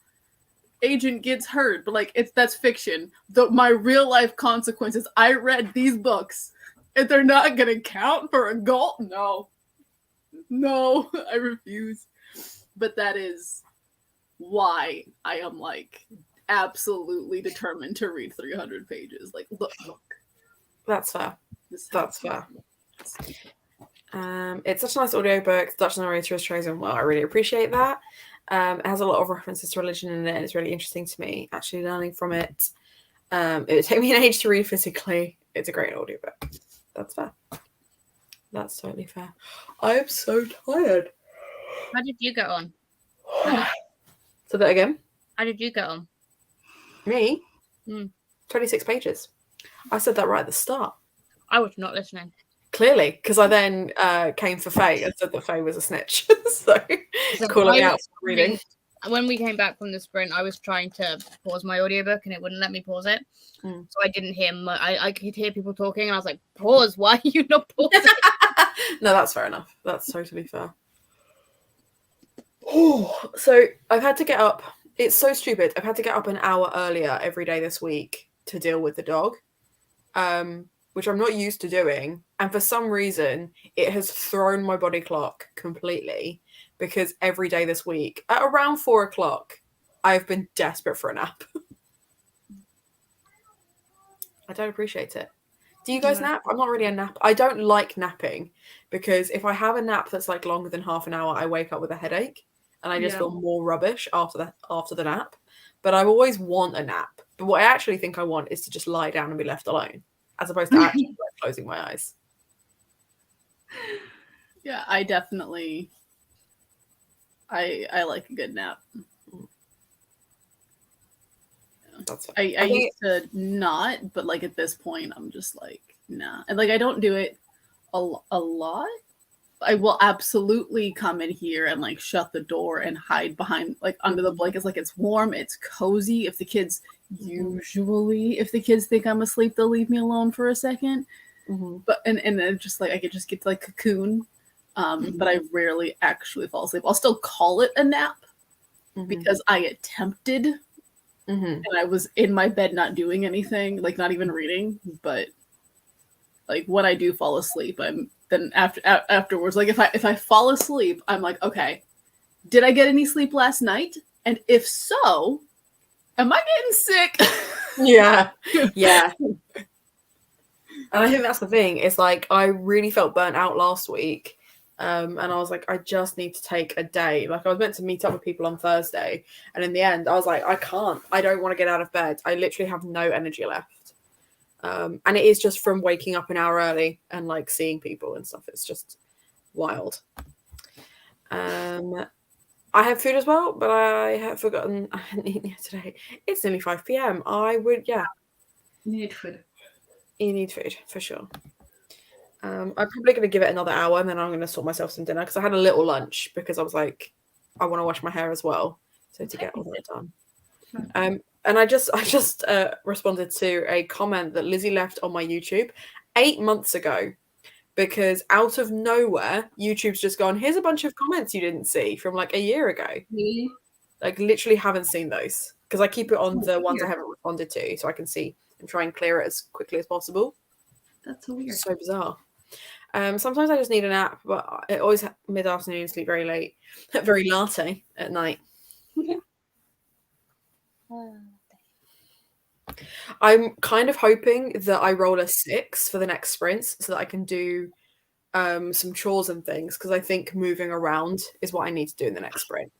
agent gets hurt, but that's fiction. My real life consequences, I read these books and they're not gonna count for a goal. No, I refuse. But that is why I am absolutely determined to read 300 pages. Look. That's fair. That's fair. It's such a nice audiobook. The Dutch narrator is chosen well. I really appreciate that. It has a lot of references to religion in it, and it's really interesting to me actually learning from it. It would take me an age to read physically. It's a great audiobook. That's fair. That's totally fair. I am so tired. How did you get on? So that again? How did you get on? Me? 26 pages. I said that right at the start. I was not listening. Clearly, because I then came for Faye and said that Faye was a snitch. so calling out for reading. When we came back from the sprint, I was trying to pause my audiobook and it wouldn't let me pause it. So I didn't hear I could hear people talking and I was like, pause, why are you not pausing? No, that's fair enough. That's totally fair. So I've had to get up. It's so stupid. I've had to get up an hour earlier every day this week to deal with the dog, which I'm not used to doing. And for some reason, it has thrown my body clock completely because every day this week at around 4 o'clock, I've been desperate for a nap. I don't appreciate it. Do you guys nap? I'm not really a nap. I don't like napping because if I have a nap that's longer than half an hour, I wake up with a headache and I just feel more rubbish after the nap. But I always want a nap. But what I actually think I want is to just lie down and be left alone, as opposed to actually closing my eyes. Yeah, I definitely I like a good nap. That's I used to not, but at this point I'm just nah. And I don't do it a lot. I will absolutely come in here and shut the door and hide behind under the blankets. It's warm, it's cozy. If the kids think I'm asleep, they'll leave me alone for a second. But and then just I could just get to cocoon. But I rarely actually fall asleep. I'll still call it a nap because I attempted and I was in my bed not doing anything, not even reading, but like when I do fall asleep, then afterwards, like if I fall asleep, I'm like, okay, did I get any sleep last night? And if so, am I getting sick? Yeah. Yeah. And I think that's the thing. It's like I really felt burnt out last week. And I was like, I just need to take a day. Like I was meant to meet up with people on Thursday. And in the end, I was like, I can't. I don't want to get out of bed. I literally have no energy left. And it is just from waking up an hour early and like seeing people and stuff. It's just wild. I have food as well, but I have forgotten I hadn't eaten yet today. It's nearly 5 p.m. You need food. You need food for sure. I'm probably going to give it another hour and then I'm going to sort myself some dinner because I had a little lunch because I was like, I want to wash my hair as well. So to get all that done. And I just responded to a comment that Lizzie left on my YouTube 8 months ago because out of nowhere, YouTube's just gone, here's a bunch of comments you didn't see from like a year ago. Really? Like literally haven't seen those because I keep it on the ones I haven't responded to so I can see and try and clear it as quickly as possible. That's so weird. So bizarre. Sometimes I just need a nap, but it always mid-afternoon, sleep very late, very latte at night. I'm kind of hoping that I roll a 6 for the next sprints so that I can do some chores and things because I think moving around is what I need to do in the next sprint.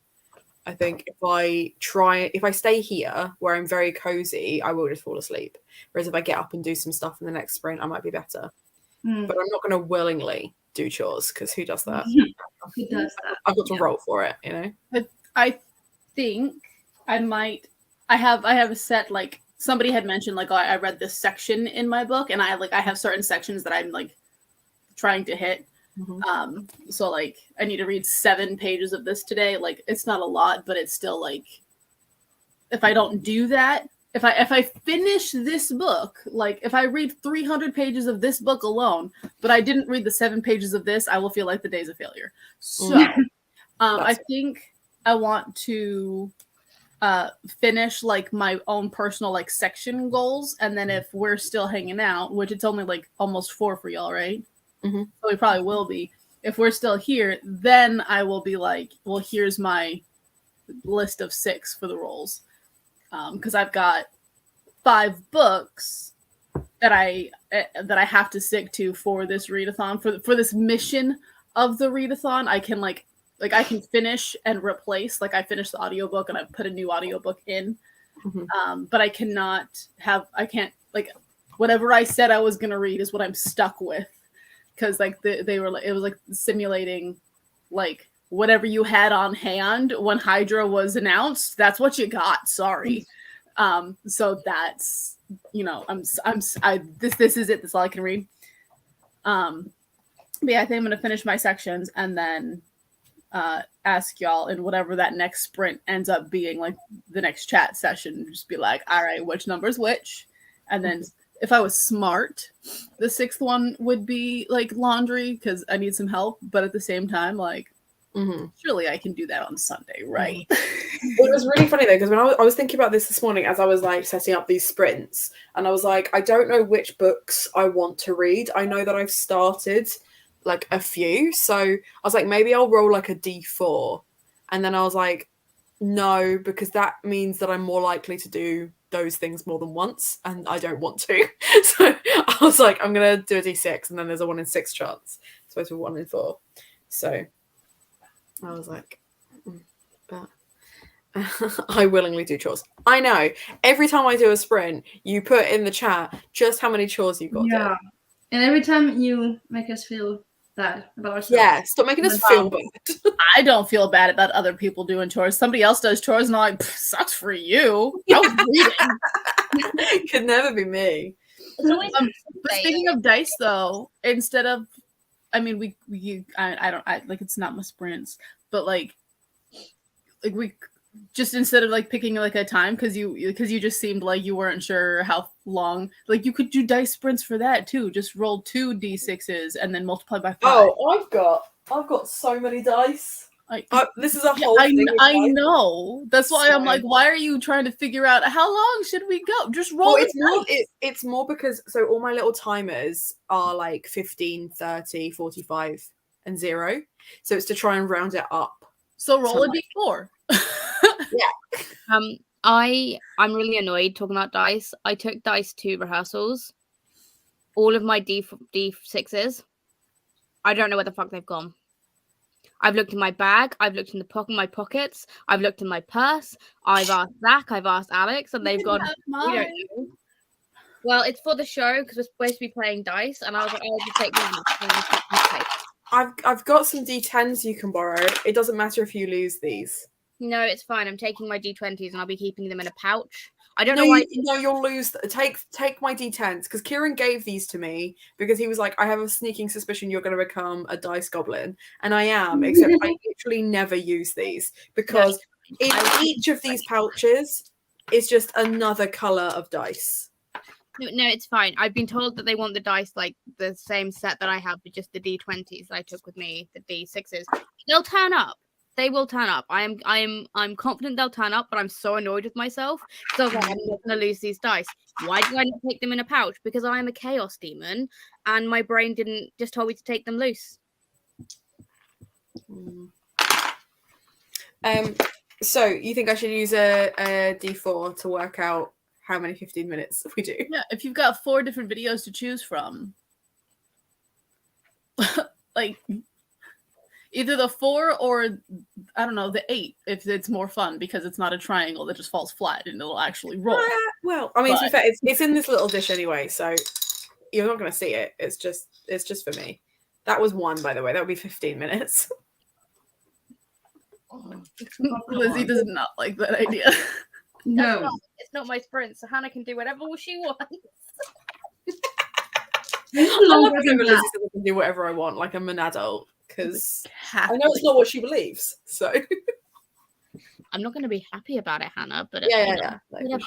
I think if I stay here where I'm very cozy, I will just fall asleep. Whereas if I get up and do some stuff in the next sprint, I might be better. But I'm not going to willingly do chores because who does that? Who does that? I've got to roll for it, you know? I think I might. I have a set, like somebody had mentioned, like, oh, I read this section in my book, and I have certain sections that I'm like trying to hit. So like I need to read 7 pages of this today. Like it's not a lot, but it's still like if I don't do that, if I finish this book, like if I read 300 pages of this book alone, but I didn't read the 7 pages of this, I will feel like the day's a failure. So I think I want to finish like my own personal like section goals, and then if we're still hanging out, which it's only like almost 4 for y'all, right? So we probably will be. If we're still here, then I will be like, well, here's my list of 6 for the roles. Because I've got 5 books that I have to stick to for this readathon, for this mission of the readathon. I can like I can finish and replace. Like I finished the audiobook and I put a new audiobook in. But I can't like whatever I said I was gonna read is what I'm stuck with. Because like it was like simulating like whatever you had on hand when Hydra was announced, that's what you got. Sorry. So that's, you know, this is it. That's all I can read. But yeah, I think I'm going to finish my sections and then ask y'all in whatever that next sprint ends up being, like the next chat session, just be like, all right, which number's which? And then if I was smart, the 6th one would be like laundry because I need some help. But at the same time, like, surely I can do that on Sunday, right? It was really funny though, because when I was thinking about this morning as I was like setting up these sprints, and I was like, I don't know which books I want to read. I know that I've started like a few, so I was like, maybe I'll roll like a D4, and then I was like, no, because that means that I'm more likely to do those things more than once, and I don't want to. So I was like, I'm gonna do a D6, and then there's a 1 in 6 chance. It's supposed to be 1 in 4. So I was like, but I willingly do chores. I know. Every time I do a sprint, you put in the chat just how many chores you've got. Yeah. And every time you make us feel bad about ourselves. Yeah, stop making us feel bad. I don't feel bad about other people doing chores. Somebody else does chores, and I'm like, sucks for you. I was reading. Could never be me. But speaking of dice, though, instead of, I mean, I like, it's not my sprints, but like we just, instead of like picking like a time, because you just seemed like you weren't sure how long, like you could do dice sprints for that too. Just roll 2 D6s and then multiply by 5. Oh, I've got so many dice. This is a whole thing. I know. That's why I'm like, why are you trying to figure out how long should we go? Just roll it's more because all my little timers are like 15, 30, 45 and 0. So it's to try and round it up. So roll a d4. Yeah. I'm really annoyed talking about dice. I took dice to rehearsals. All of my D6s. I don't know where the fuck they've gone. I've looked in my bag. I've looked in my pockets. I've looked in my purse. I've asked Zach. I've asked Alex, and they've gone. We don't know. Well, it's for the show because we're supposed to be playing dice, and I was like, I'll just take one. I've got some D10s you can borrow. It doesn't matter if you lose these. No, it's fine. I'm taking my D20s, and I'll be keeping them in a pouch. I don't know why. No, you'll lose. Take my D10s because Kieran gave these to me because he was like, I have a sneaking suspicion you're going to become a dice goblin, and I am. Except I literally never use these because in each of these pouches is just another color of dice. No, it's fine. I've been told that they want the dice like the same set that I have, but just the D20s that I took with me, the D6s. They'll turn up. They will turn up. I'm confident they'll turn up, but I'm so annoyed with myself. So I'm not going to lose these dice. Why did I not take them in a pouch? Because I am a chaos demon, and my brain didn't just told me to take them loose. So you think I should use a D4 to work out how many 15 minutes we do? Yeah, if you've got 4 different videos to choose from, like either the 4 or I don't know, the 8 if it's more fun because it's not a triangle that just falls flat and it'll actually roll. Well, I mean, to be fair, it's in this little dish anyway, so you're not going to see it. It's just for me. That was 1, by the way. That would be 15 minutes. Lizzie does not like that idea. No, it's not my sprint, so Hannah can do whatever she wants. I love whenever Lizzie says I can do whatever I want, like I'm an adult, because I know it's not what she believes. So I'm not going to be happy about it, Hannah. But yeah, no, for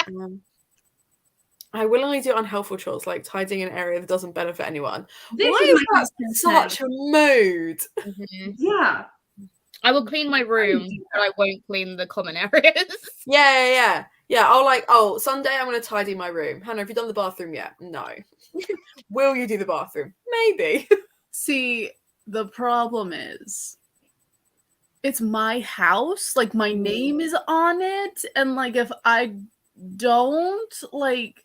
sure. I will only do unhelpful chores like tidying an area that doesn't benefit anyone. Why is that such a mood? Mm-hmm. Yeah. I will clean my room, but I won't clean the common areas. Yeah. I'll Sunday I'm going to tidy my room. Hannah, have you done the bathroom yet? No. Will you do the bathroom? Maybe. See, the problem is it's my house. Like my name is on it, and like if I don't, like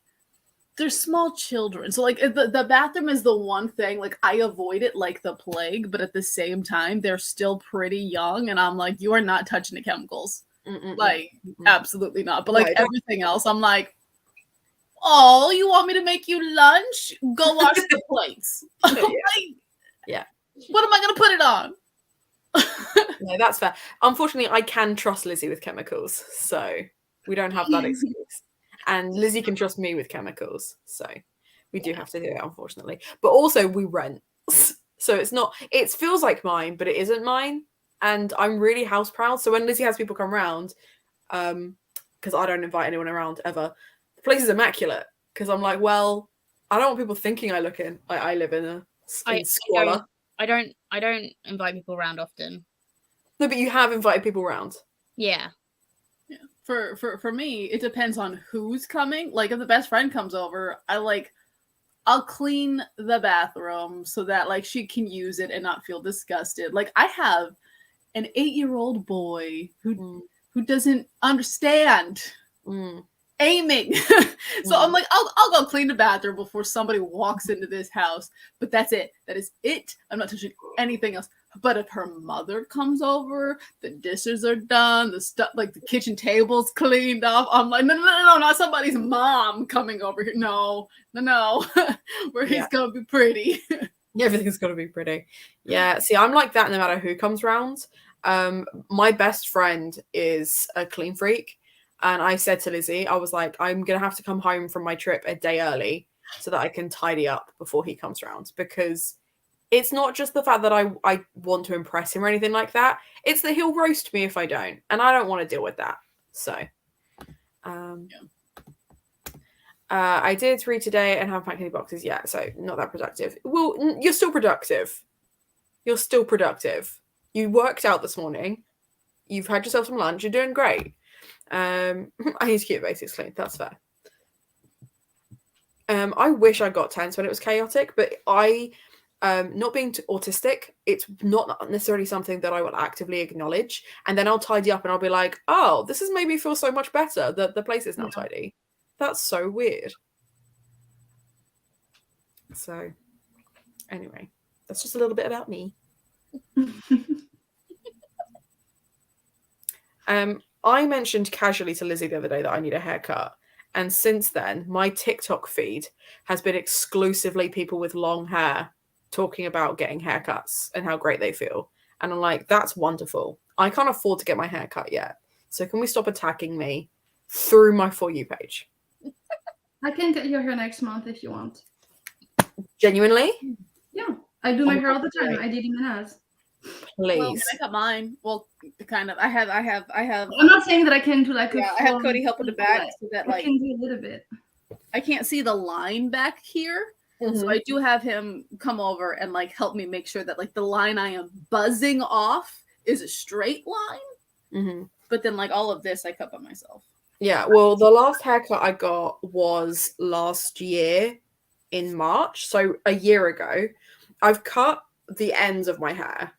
there's small children, so like the bathroom is the one thing like I avoid it like the plague, but at the same time they're still pretty young and I'm like, you are not touching the chemicals. Like absolutely not. But like everything else I'm like, oh, you want me to make you lunch? Go wash the plates. Yeah. What am I gonna put it on? No, that's fair. Unfortunately, I can trust Lizzie with chemicals, so we don't have that excuse. And Lizzie can trust me with chemicals, so we do have to do it, unfortunately. But also, we rent, so it's not. It feels like mine, but it isn't mine. And I'm really house proud. So when Lizzie has people come around, because I don't invite anyone around ever, the place is immaculate. Because I'm like, well, I don't want people thinking I live in squalor. I don't invite people around often. No, but you have invited people around. Yeah. For me, it depends on who's coming. Like if the best friend comes over, I'll clean the bathroom so that like she can use it and not feel disgusted. Like I have an 8-year-old boy who doesn't understand aiming. So I'm like, I'll go clean the bathroom before somebody walks into this house. But that's it. That is it. I'm not touching anything else. But if her mother comes over, the dishes are done, the stuff like the kitchen table's cleaned off. I'm like, no, not somebody's mom coming over here. No. Where he's gonna be pretty. Yeah, everything's gonna be pretty. Yeah. See, I'm like that no matter who comes round. My best friend is a clean freak. And I said to Lizzie, I was like, I'm going to have to come home from my trip a day early so that I can tidy up before he comes round. Because it's not just the fact that I want to impress him or anything like that. It's that he'll roast me if I don't. And I don't want to deal with that. So, I did read today and have packed any boxes yet. So not that productive. Well, you're still productive. You worked out this morning. You've had yourself some lunch. You're doing great. He's cute, basically. That's fair. I wish I got tense when it was chaotic, but not being autistic, it's not necessarily something that I will actively acknowledge. And then I'll tidy up and I'll be like, oh, this has made me feel so much better that the place is now tidy. That's so weird. So, anyway, that's just a little bit about me. I mentioned casually to Lizzie the other day that I need a haircut. And since then, my TikTok feed has been exclusively people with long hair talking about getting haircuts and how great they feel. And I'm like, that's wonderful. I can't afford to get my hair cut yet. So can we stop attacking me through my For You page? I can get your hair next month if you want. Genuinely? Yeah. I do my hair all the time. I did Imanaz. Please. Well, I got mine. Well, kind of. I have. I'm not saying that I can do like I have Cody help with the back so that I can do a little bit. I can't see the line back here. Mm-hmm. So I do have him come over and like help me make sure that like the line I am buzzing off is a straight line. Mm-hmm. But then like all of this I cut by myself. Yeah, well, the last haircut I got was last year in March, so a year ago. I've cut the ends of my hair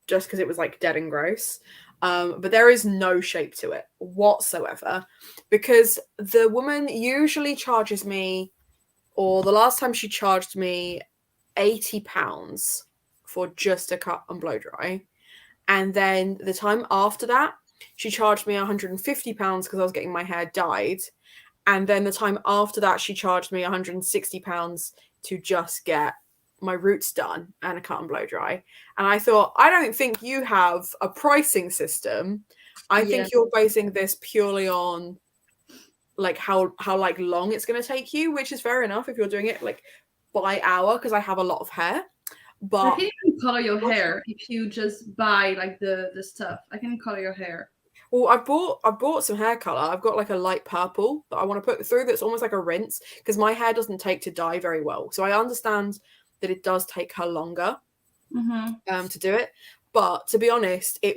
just because it was like dead and gross. But there is no shape to it whatsoever because the woman usually charges me, or the last time she charged me £80 for just a cut and blow dry. And then the time after that, she charged me £150 because I was getting my hair dyed. And then the time after that, she charged me £160 to just get my roots done and a cut and blow dry. And I thought, I don't think you have a pricing system. I think you're basing this purely on like how like long it's going to take you, which is fair enough if you're doing it like by hour because I have a lot of hair. But I can even color your hair if you just buy like the stuff. I can color your hair. Well, I bought some hair color. I've got like a light purple that I want to put through that's almost like a rinse because my hair doesn't take to dye very well. So I understand that it does take her longer to do it. But to be honest, it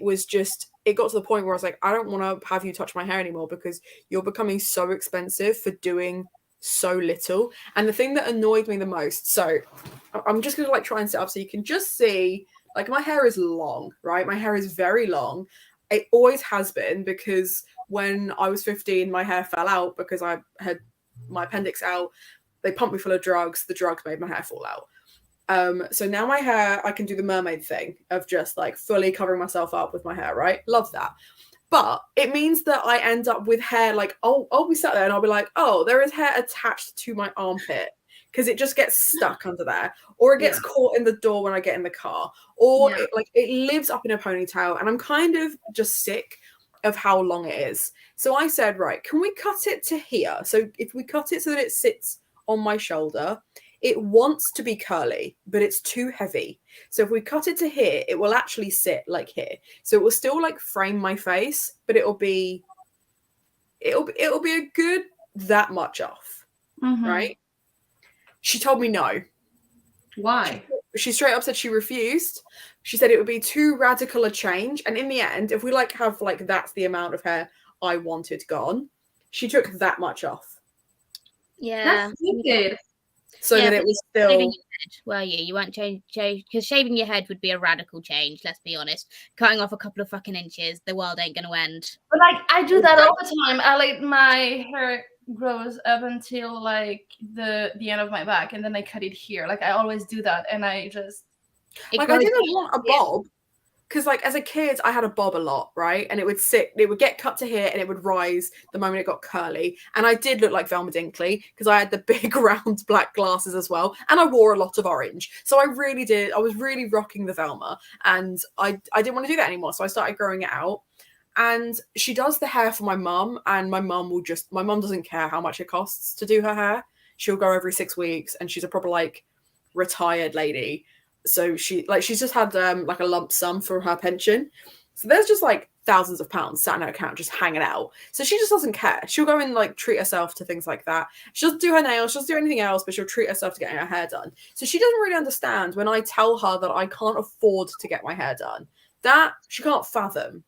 got to the point where I was like, I don't want to have you touch my hair anymore because you're becoming so expensive for doing so little. And the thing that annoyed me the most, so I'm just going to like try and set up so you can just see, like my hair is long, right? My hair is very long. It always has been because when I was 15, my hair fell out because I had my appendix out. They pumped me full of drugs. The drugs made my hair fall out. So now my hair, I can do the mermaid thing of just like fully covering myself up with my hair, right? Love that. But it means that I end up with hair like, I'll be sat there and I'll be like, oh, there is hair attached to my armpit because it just gets stuck under there, or it gets caught in the door when I get in the car, or it lives up in a ponytail, and I'm kind of just sick of how long it is. So I said, right, can we cut it to here? So if we cut it so that it sits on my shoulder, it wants to be curly, but it's too heavy. So if we cut it to here, it will actually sit like here. So it will still like frame my face, but it'll be a good that much off, right? She told me no. Why? She straight up said she refused. She said it would be too radical a change. And in the end, if we like have like that's the amount of hair I wanted gone, she took that much off. Yeah. That's stupid. So that it was still. Shaving your head, were you? You won't change because shaving your head would be a radical change. Let's be honest. Cutting off a couple of fucking inches, the world ain't gonna end. But like I do that all the time. I like my hair grows up until like the end of my back, and then I cut it here. Like I always do that, and I just like I didn't want a bob. Because, like, as a kid, I had a bob a lot, right? And it would get cut to here and it would rise the moment it got curly. And I did look like Velma Dinkley because I had the big round black glasses as well. And I wore a lot of orange. So I really did. I was really rocking the Velma. And I didn't want to do that anymore. So I started growing it out. And she does the hair for my mum. And my mum doesn't care how much it costs to do her hair. She'll go every 6 weeks. And she's a proper, like, retired lady. So she's just had like a lump sum for her pension. So there's just like thousands of pounds sat in her account just hanging out. So she just doesn't care. She'll go and like treat herself to things like that. She doesn't do her nails, she doesn't do anything else, but she'll treat herself to getting her hair done. So she doesn't really understand when I tell her that I can't afford to get my hair done. that she can't fathom,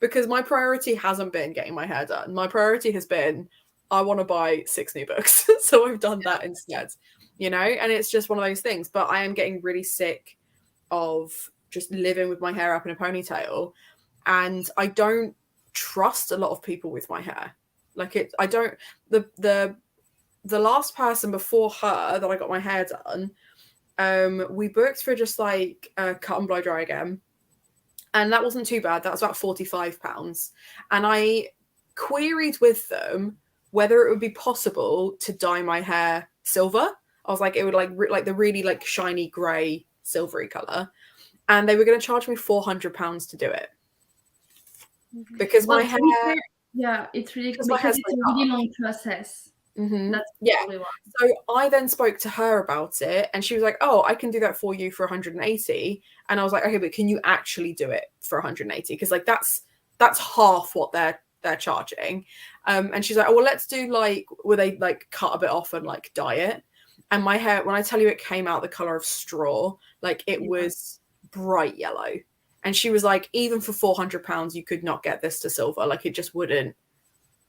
because my priority hasn't been getting my hair done. My priority has been, I want to buy 6 new books. So I've done that instead, you know, and it's just one of those things. But I am getting really sick of just living with my hair up in a ponytail, and I don't trust a lot of people with my hair. Like I don't, the last person before her that I got my hair done, we booked for just like cut and blow dry again. And that wasn't too bad. That was about £45. And I queried with them whether it would be possible to dye my hair silver. I was like, it would like the really like shiny grey silvery colour. And they were going to charge me £400 to do it. Because my hair... Yeah, it's really, because it's a really long process. Mm-hmm. That's probably why. So I then spoke to her about it, and she was like, oh, I can do that for you for 180. And I was like, okay, but can you actually do it for 180? Because like that's half what they're charging. And she's like, oh, well, let's do like, will they like cut a bit off and like dye it? And my hair, when I tell you it came out the color of straw, like it was bright yellow. And she was like, even for £400, you could not get this to silver. Like it just wouldn't.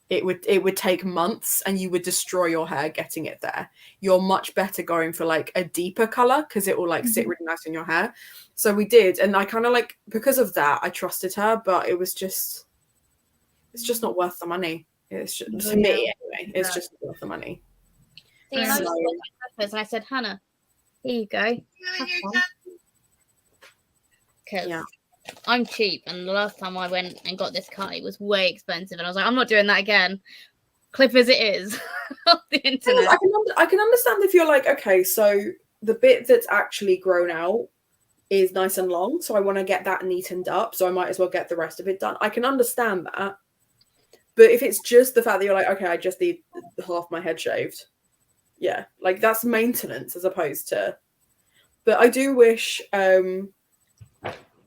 It would take months, and you would destroy your hair getting it there. You're much better going for like a deeper color, because it will like sit really nice in your hair. So we did, and I kind of like, because of that, I trusted her, but it's just not worth the money. It's just, to me anyway, it's just not worth the money. See, and I just looked at my and I said, Hannah, here you go. Because I'm cheap, and the last time I went and got this cut, it was way expensive, and I was like, I'm not doing that again. Clip as it is on the internet. I can understand if you're like, okay, so the bit that's actually grown out is nice and long, so I want to get that neatened up, so I might as well get the rest of it done. I can understand that. But if it's just the fact that you're like, okay, I just need half my head shaved, yeah, like that's maintenance as opposed to. But I do wish,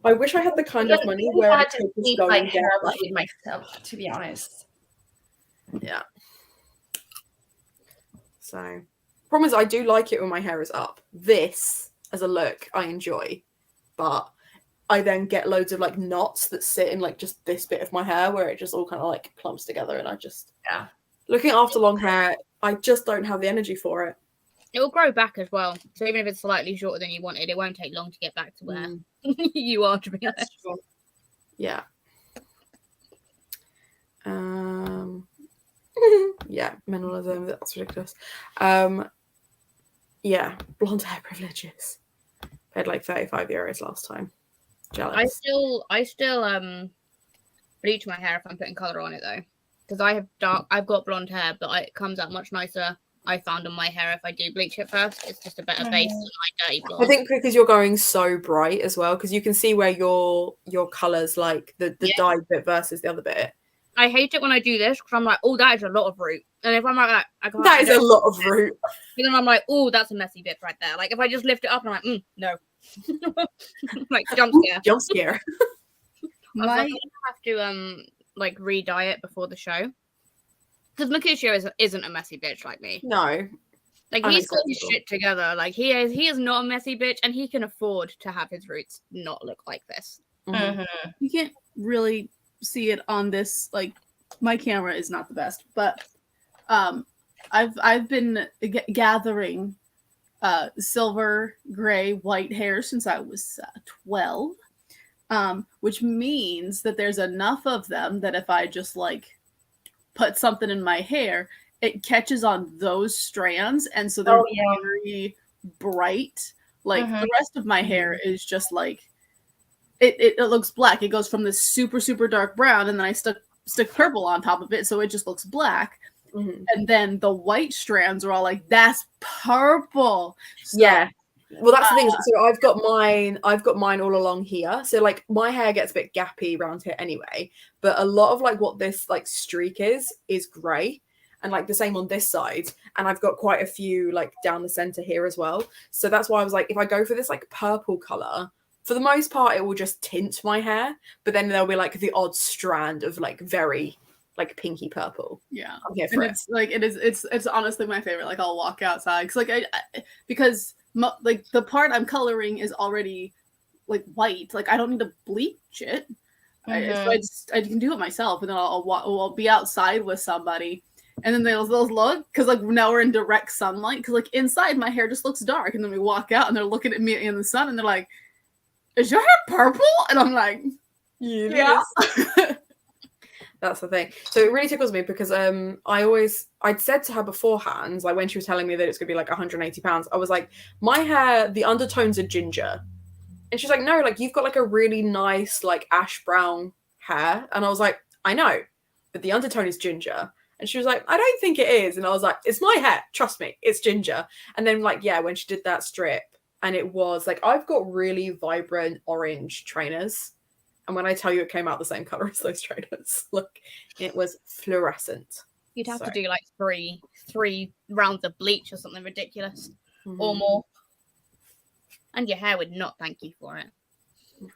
I wish I had the kind of money where I could just go and get it myself, to be honest. Yeah. So, problem is, I do like it when my hair is up. This, as a look, I enjoy, but I then get loads of like knots that sit in like just this bit of my hair where it just all kind of like clumps together, and I just looking after long hair, I just don't have the energy for it. It will grow back as well. So even if it's slightly shorter than you wanted, it won't take long to get back to where you are, to be honest. Yeah. Yeah, minimalism, that's ridiculous. Yeah, blonde hair privileges. Paid like €35 last time. Jealous. I still bleach my hair if I'm putting colour on it though. Because I've got blonde hair, but it comes out much nicer, I found, on my hair if I do bleach it first. It's just a better base than my dirty blonde. I think because you're going so bright as well, because you can see where your colours, like the dyed bit versus the other bit. I hate it when I do this, because I'm like, oh, that is a lot of root. And if I'm like, that is a lot of root. And then I'm like, oh, that's a messy bit right there. Like if I just lift it up, and I'm like, no. Like jump scare. Jump scare. I have to like re-dye it before the show, because Mercutio isn't a messy bitch like me. No, like he's got his shit together. Like he is not a messy bitch, and he can afford to have his roots not look like this. You can't really see it on this. Like my camera is not the best, but I've been gathering silver, gray, white hair since I was 12. Which means that there's enough of them that if I just like put something in my hair, it catches on those strands, and so they're very bright. Like the rest of my hair is just like it looks black. It goes from this super super dark brown, and then I stick purple on top of it, so it just looks black. And then the white strands are all like, that's purple. So, yeah. Well, that's the thing. So I've got mine all along here. So like my hair gets a bit gappy around here anyway, but a lot of like what this like streak is grey, and like the same on this side. And I've got quite a few like down the center here as well. So that's why I was like, if I go for this like purple color, for the most part, it will just tint my hair, but then there'll be like the odd strand of like very like pinky purple. Yeah. I'm here for it. It's like it's honestly my favorite. Like I'll walk outside because like because like the part I'm coloring is already like white. Like I don't need to bleach it. So I can do it myself, and then I'll be outside with somebody, and then they'll look because like now we're in direct sunlight because like inside my hair just looks dark, and then we walk out and they're looking at me in the sun and they're like, "Is your hair purple?" And I'm like, "Yeah." That's the thing. So it really tickles me because I'd said to her beforehand, like when she was telling me that it's gonna be like £180, I was like, my hair, the undertones are ginger. And she's like, no, like you've got like a really nice like ash brown hair. And I was like, I know, but the undertone is ginger. And she was like, I don't think it is. And I was like, it's my hair, trust me, it's ginger. And then like, yeah, when she did that strip, and it was like, I've got really vibrant orange trainers. And when I tell you it came out the same color as those trainers, look, it was fluorescent. You'd have to do like three rounds of bleach or something ridiculous or more. And your hair would not thank you for it. No.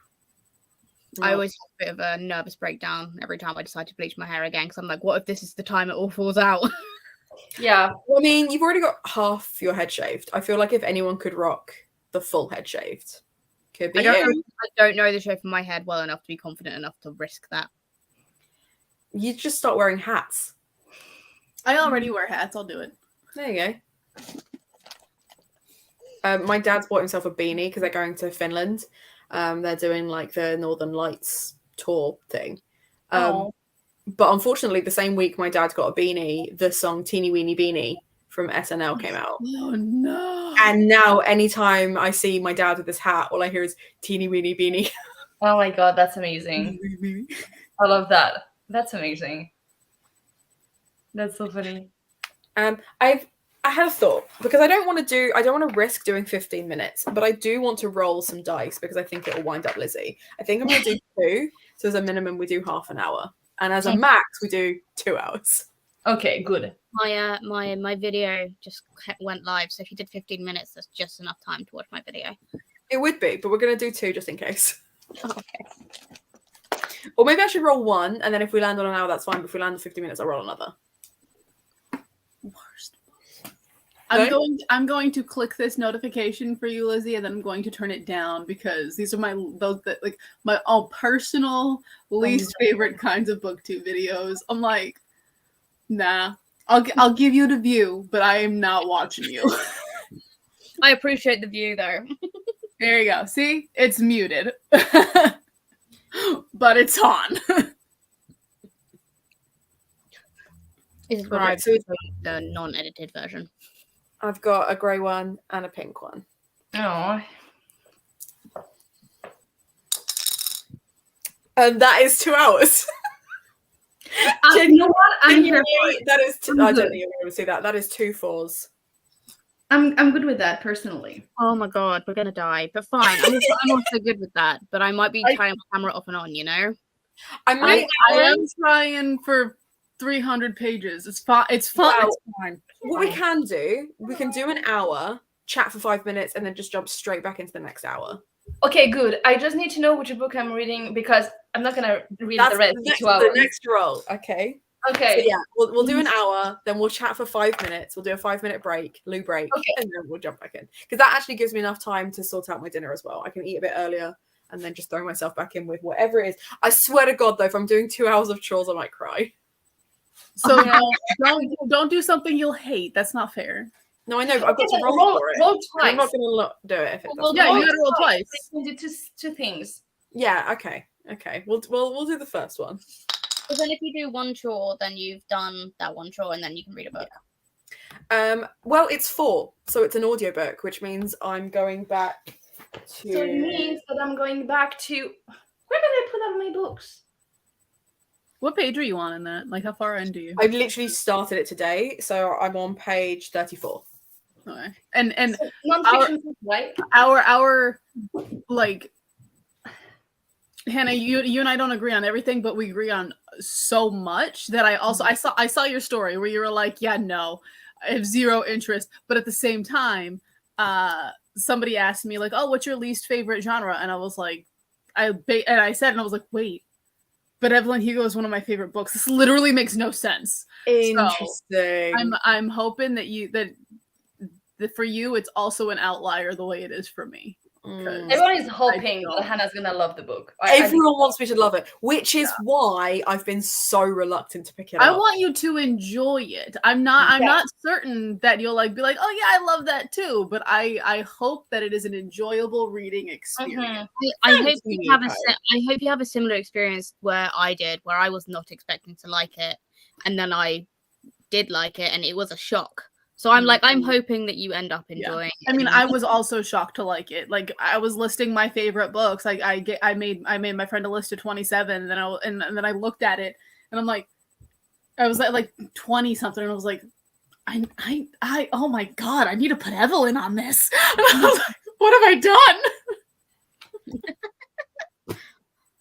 I always have a bit of a nervous breakdown every time I decide to bleach my hair again because I'm like, what if this is the time it all falls out? Yeah. Well, I mean, you've already got half your head shaved. I feel like if anyone could rock the full head shaved, could be I don't know the shape of my head well enough to be confident enough to risk that. You just start wearing hats. I already wear hats. I'll do it. There you go. My dad's bought himself a beanie because they're going to Finland. They're doing like the Northern Lights tour thing. But unfortunately, the same week my dad got a beanie, the song Teeny Weeny Beanie from SNL came out. Oh no. And now anytime I see my dad with this hat, all I hear is Teeny Weeny Beanie. Oh my god, that's amazing. I love that. That's amazing. That's so funny. I had a thought because I don't want to risk doing 15 minutes, but I do want to roll some dice because I think it will wind up Lizzie. I think I'm going to do 2. So as a minimum, we do half an hour. And as a max, we do 2 hours. Okay, good. My video just went live, so if you did 15 minutes, that's just enough time to watch my video. It would be, but we're going to do 2 just in case. Oh, okay. Or maybe I should roll 1, and then if we land on an hour, that's fine. But if we land on 50 minutes, I'll roll another. Worst. I'm going to click this notification for you, Lizzie, and then I'm going to turn it down because these are my personal least favorite kinds of booktube videos. I'm like, nah, I'll give you the view, but I am not watching you. I appreciate the view though. There you go. See, it's muted, but it's on. It's right. So the non-edited version. I've got a grey one and a pink one. Oh. And that is 2 hours. You know what? I'm here for it. That is. I don't think you're going to see that. That is 2 4s. I'm good with that personally. Oh my god, we're gonna die. But fine. I'm also good with that. But I might be turning my camera off and on. You know. I am trying for 300 pages. It's fine. It's fun. Well, it's fine. What we can do an hour, chat for 5 minutes, and then just jump straight back into the next hour. Okay, good. I just need to know which book I'm reading because I'm not gonna read the rest in 2 hours. The next roll, okay. Okay. So yeah, we'll do an hour, then we'll chat for 5 minutes. We'll do a 5-minute break, loo break, and then we'll jump back in. Because that actually gives me enough time to sort out my dinner as well. I can eat a bit earlier and then just throw myself back in with whatever it is. I swear to God, though, if I'm doing 2 hours of chores, I might cry. So don't do something you'll hate. That's not fair. No, I know, but I've got to roll for it. Roll twice. I'm not going to do it if it doesn't. Yeah, you got to roll twice. We can do two things. Yeah. Okay. We'll do the first one. But then if you do one chore, then you've done that one chore, and then you can read a book. Well, it's 4, so it's an audiobook, which means I'm going back to. So it means that I'm going back to. Where did I put all my books? What page are you on in that? Like, how far in do you? I've literally started it today, so I'm on page 34. Okay. And so non-fiction, right? Our like. Hannah, you and I don't agree on everything, but we agree on so much that I saw your story where you were like, yeah, no, I have zero interest. But at the same time, somebody asked me like, oh, what's your least favorite genre? And I was like, I said, and I was like, wait, but Evelyn Hugo is one of my favorite books. This literally makes no sense. Interesting. So I'm hoping that for you, it's also an outlier the way it is for me. Everyone is hoping that Hannah's gonna love the book. Everyone wants me to love it, which is why I've been so reluctant to pick it up. I want you to enjoy it. I'm not certain that you'll like be like, oh yeah, I love that too. But I hope that it is an enjoyable reading experience. I hope you have a similar experience where I did, where I was not expecting to like it, and then I did like it, and it was a shock. So I'm hoping that you end up enjoying it. I mean, I was also shocked to like it. Like I was listing my favorite books. I made my friend a list of 27, and then I looked at it, and I'm like, I was at like 20 something, and I was like, I oh my god, I need to put Evelyn on this. And I was like, what have I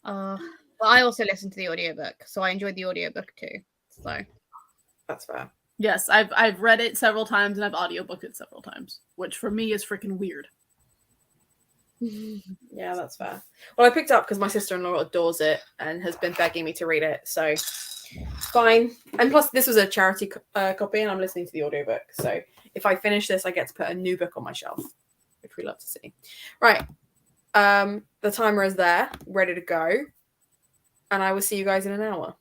done? Well, I also listened to the audiobook, so I enjoyed the audiobook too. So that's fair. Yes, I've read it several times and I've audiobooked it several times, which for me is freaking weird. Yeah, that's fair. Well, I picked up because my sister-in-law adores it and has been begging me to read it, so fine. And plus, this was a charity copy, and I'm listening to the audiobook. So if I finish this, I get to put a new book on my shelf, which we love to see. Right, the timer is there, ready to go, and I will see you guys in an hour.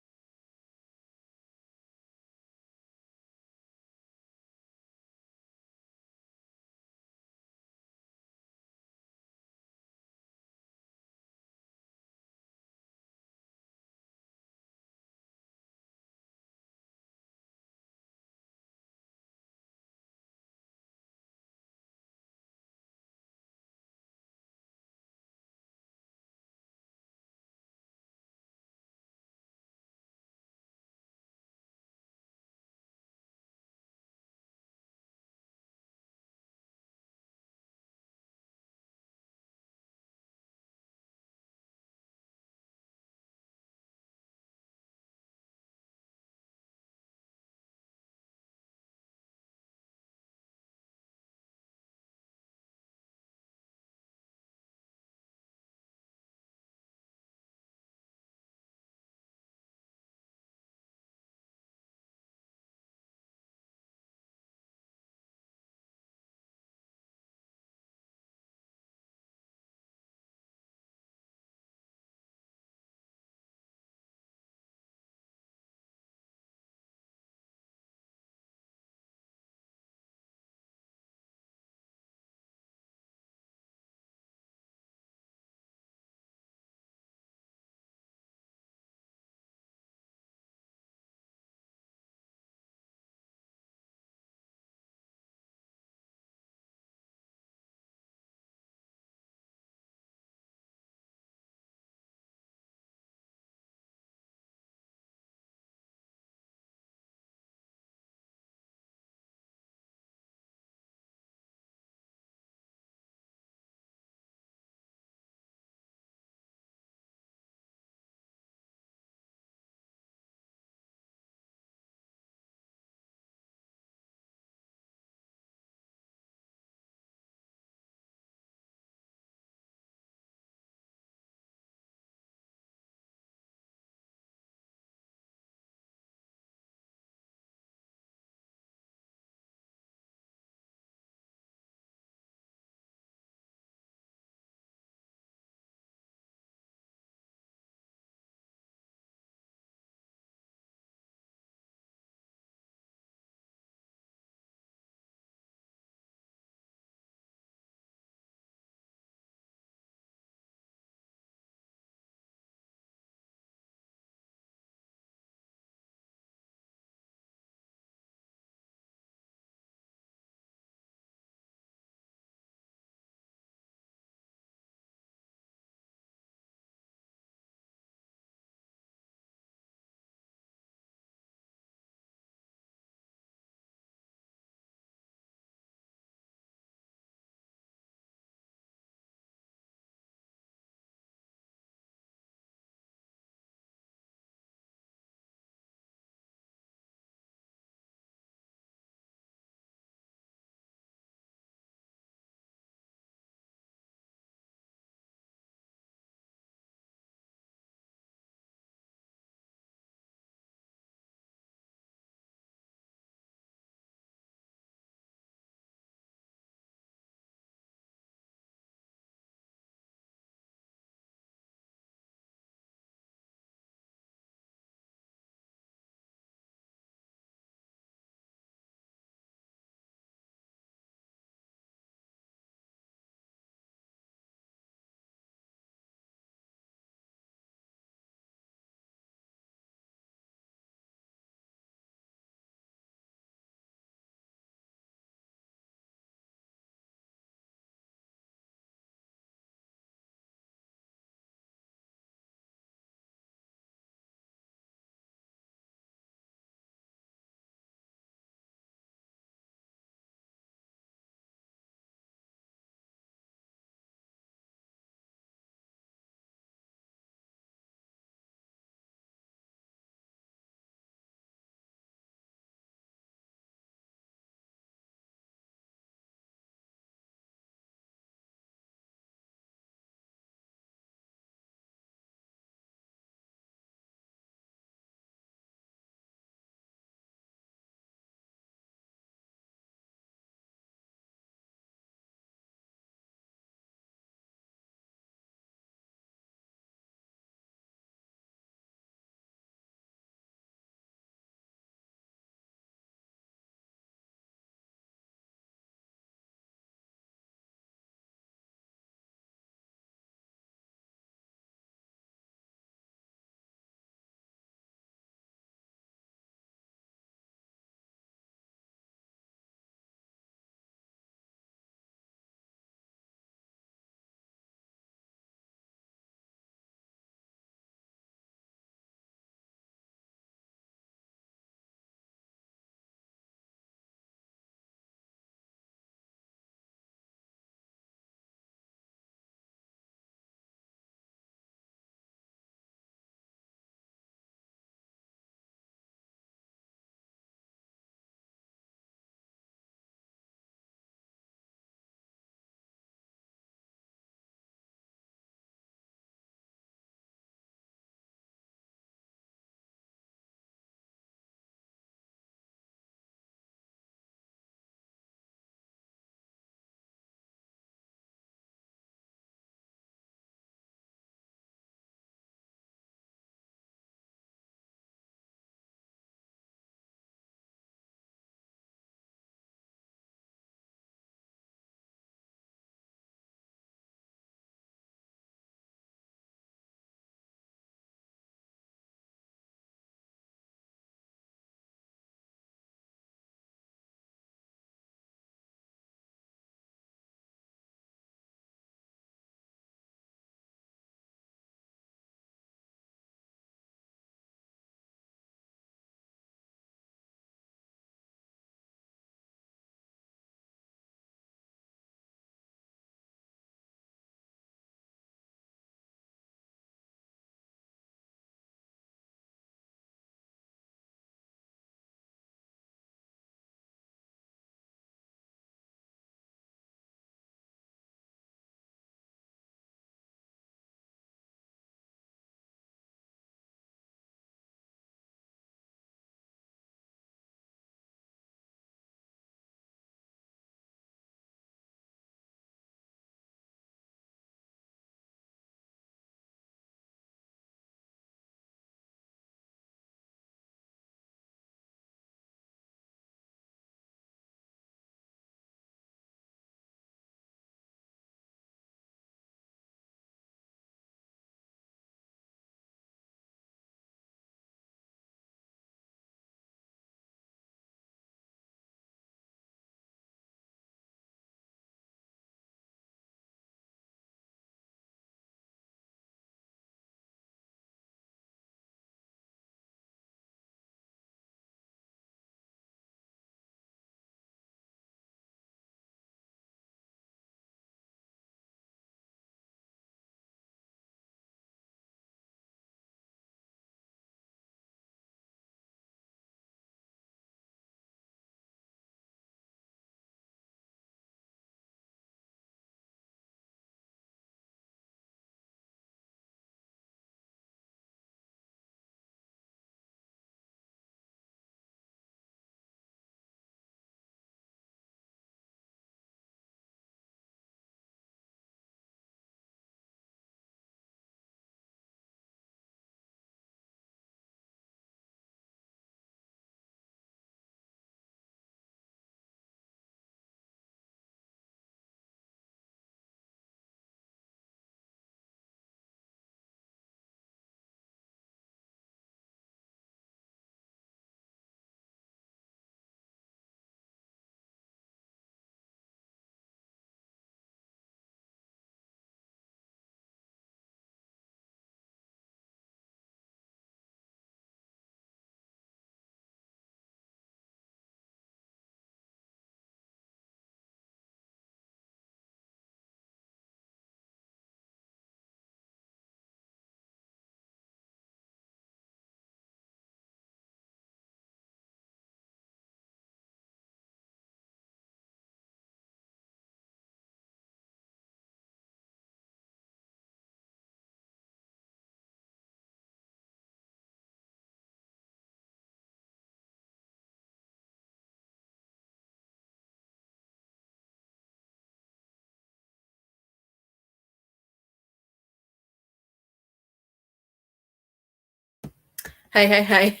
Hey.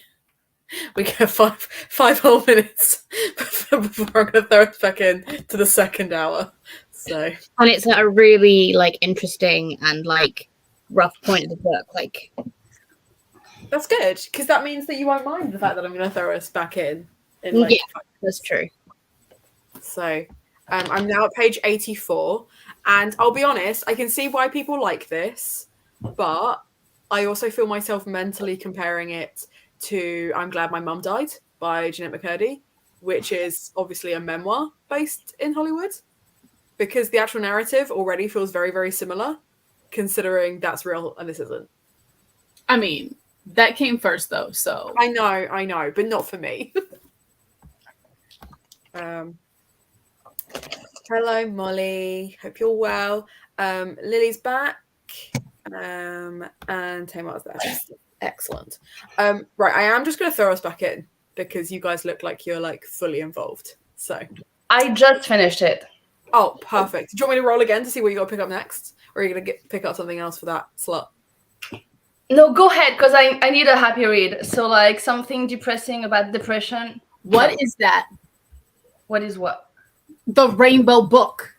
We get five whole minutes before I'm going to throw us back in to the second hour. So, and it's at a really like interesting and like rough point of the book. Like, that's good, because that means that you won't mind the fact that I'm going to throw us back in like, yeah, that's true. So, I'm now at page 84, and I'll be honest, I can see why people like this, but I also feel myself mentally comparing it to I'm Glad My Mum Died by Jeanette McCurdy, which is obviously a memoir based in Hollywood, because the actual narrative already feels very, very similar, considering that's real and this isn't. I mean, that came first though, so. I know, but not for me. Hello, Molly. Hope you're well. Lily's back. And Tamar's there. Excellent. Right, I am just going to throw us back in because you guys look like you're like fully involved. So I just finished it. Oh, perfect. Do you want me to roll again to see what you got to pick up next? Or are you going to pick up something else for that slot? No, go ahead, because I need a happy read. So like something depressing about depression. What is that? What is what? The Rainbow Book.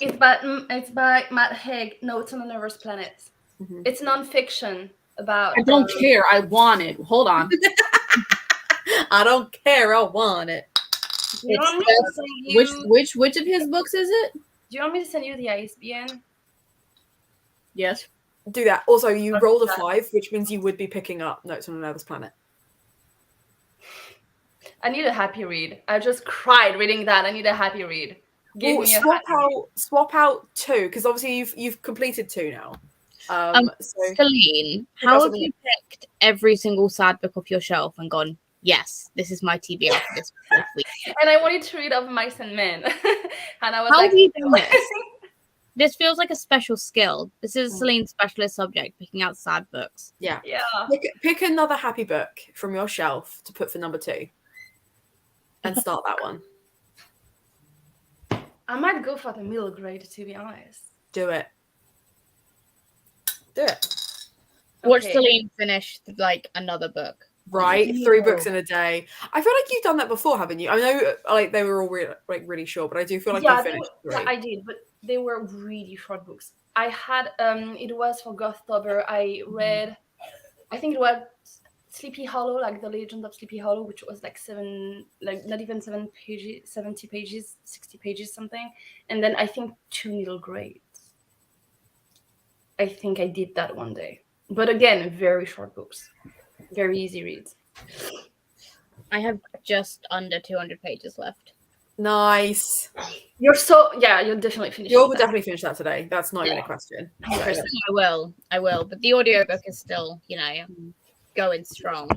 It's by Matt Haig. No, it's on a Nervous Planet. Mm-hmm. It's nonfiction about. I don't care. I want it. Hold on. I don't care. I want it. Which of his books is it? Do you want me to send you the ISBN? Yes. Do that. Also, you rolled a 5, which means you would be picking up Notes on a Nervous Planet. I need a happy read. I just cried reading that. I need a happy read. Swap out 2, because obviously you've completed 2 now. Celine, how have you picked every single sad book off your shelf and gone, yes, this is my TBR for this week? And I wanted to read Of Mice and Men. And I was how like, have you done this? This feels like a special skill. This is Celine's specialist subject, picking out sad books. Yeah. Yeah. Pick another happy book from your shelf to put for number 2. And start that one. I might go for the middle grade, to be honest. Do it. Watch Celine finish like another book. Right, 3 books in a day. I feel like you've done that before, haven't you? I know, like they were all really short, but I do feel like you finished 3. Yeah, I did, but they were really short books. I had it was for Gothtober. I read, I think it was Sleepy Hollow, like The Legend of Sleepy Hollow, which was like not even 7 pages, 70 pages, 60 pages, something. And then I think 2 middle grades. I think I did that one day. But again, very short books. Very easy reads. I have just under 200 pages left. Nice. You'll definitely finish. You'll definitely finish that today. That's not even a question. So. I will. But the audiobook is still, going strong.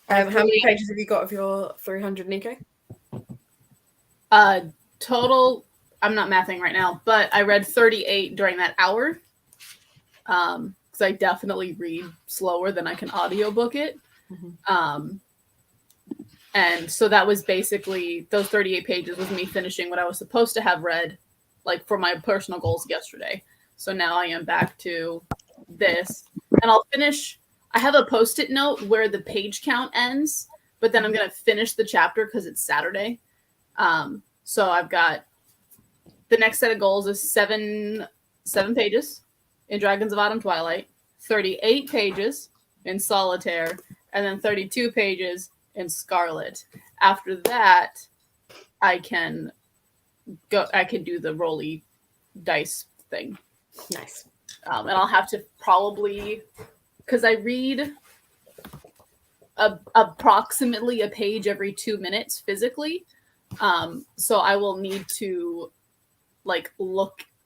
How many pages have you got of your 300, Nico? Total, I'm not mathing right now, but I read 38 during that hour. Because I definitely read slower than I can audiobook it. Mm-hmm. And so that was basically, those 38 pages was me finishing what I was supposed to have read, like for my personal goals yesterday. So now I am back to this. And I'll finish, I have a Post-it note where the page count ends, but then I'm going to finish the chapter because it's Saturday. So I've got, the next set of goals is seven pages in Dragons of Autumn Twilight, 38 pages in Solitaire, and then 32 pages in Scarlet. After that, I can do the rolly dice thing. Nice. And I'll have to probably, because I read approximately a page every 2 minutes physically. So I will need to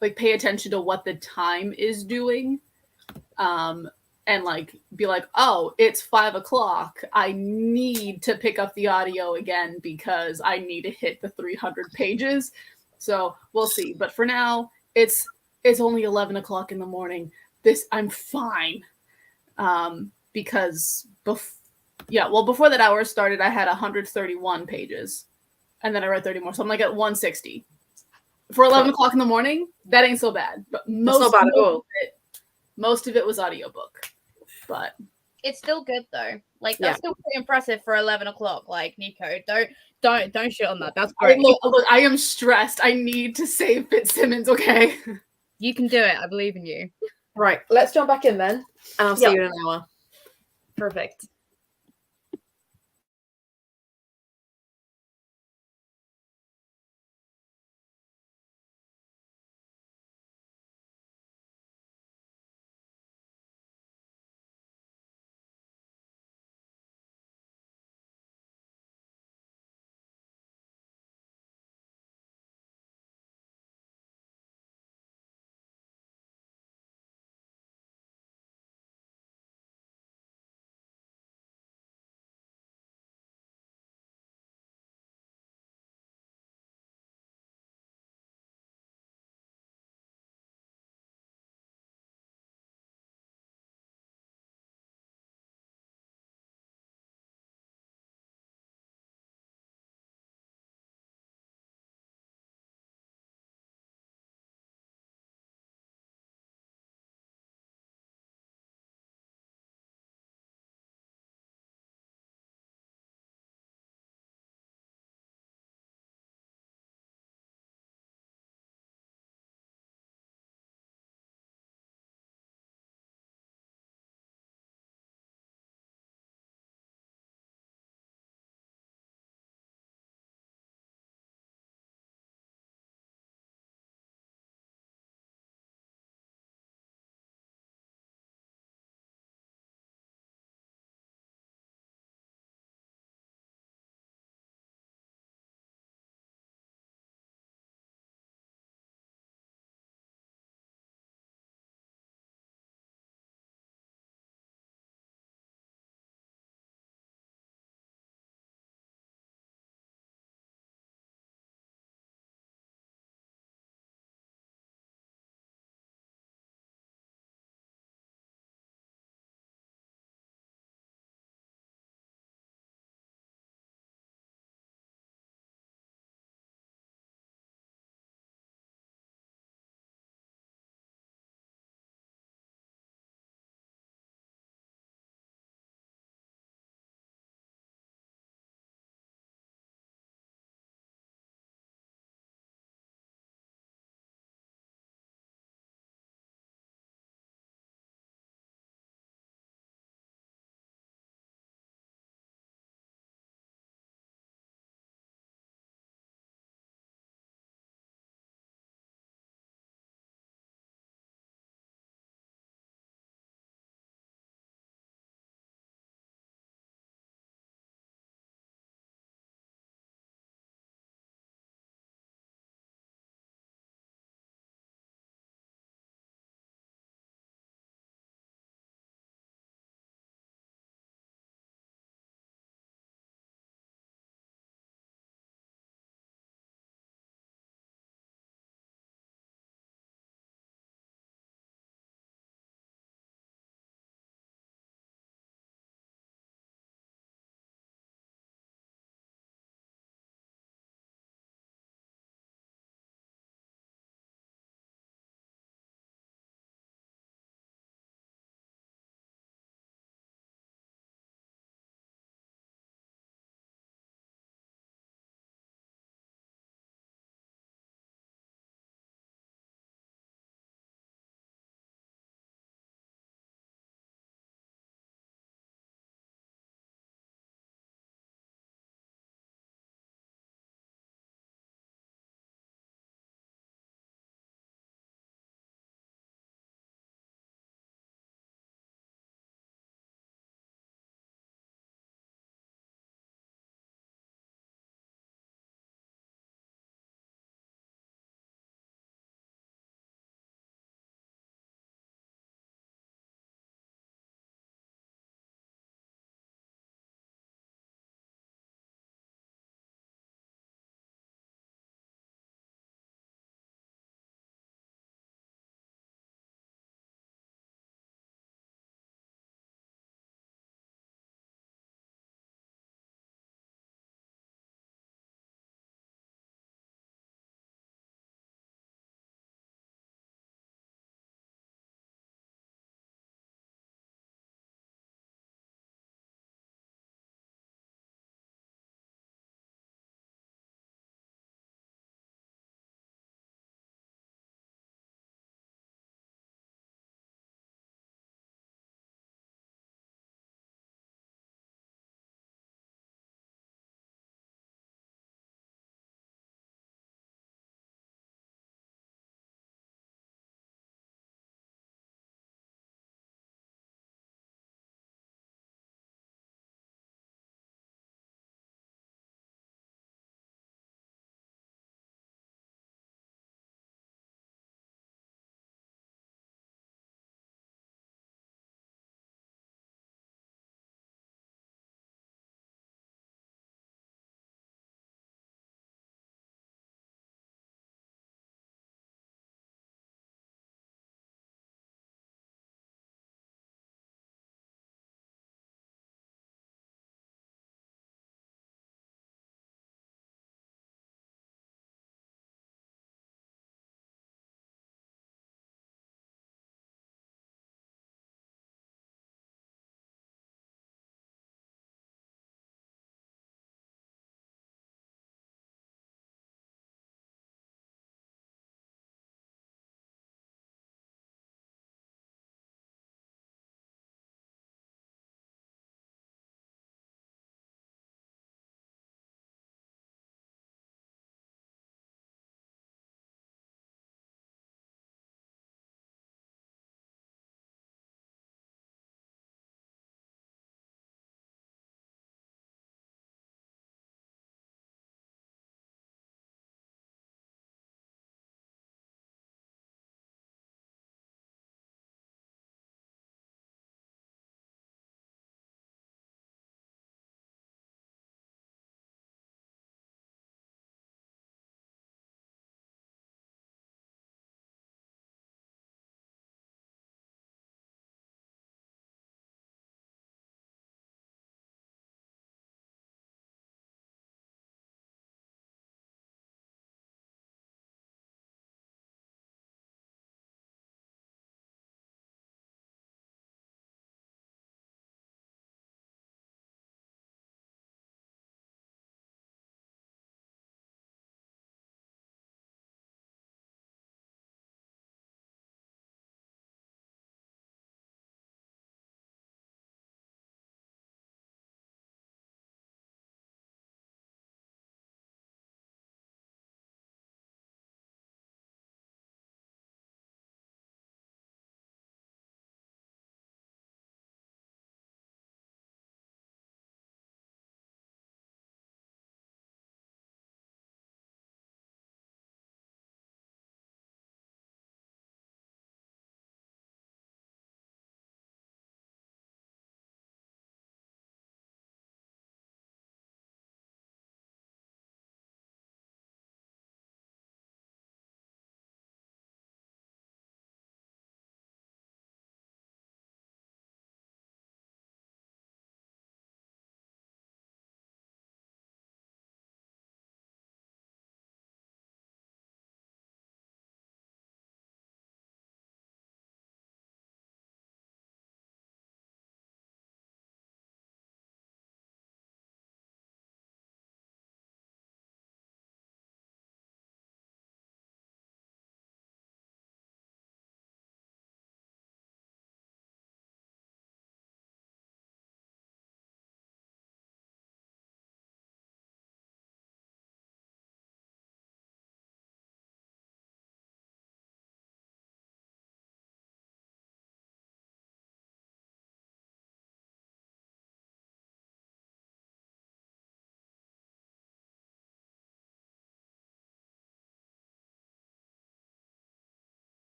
pay attention to what the time is doing. And be like, oh, it's 5 o'clock. I need to pick up the audio again because I need to hit the 300 pages. So we'll see. But for now, it's only 11 o'clock in the morning. I'm fine. Because before that hour started, I had 131 pages. And then I read 30 more. So I'm at 160. For 11 o'clock in the morning, that ain't so bad. But most of it was audiobook. but It's still good though. Like Yeah. that's still pretty impressive for 11 o'clock. Like Nico, don't shit on that. That's great. Look, I am stressed. I need to save Fitzsimmons, okay? You can do it. I believe in you. Right, let's jump back in then, and I'll see Yeah. you in an hour. Perfect.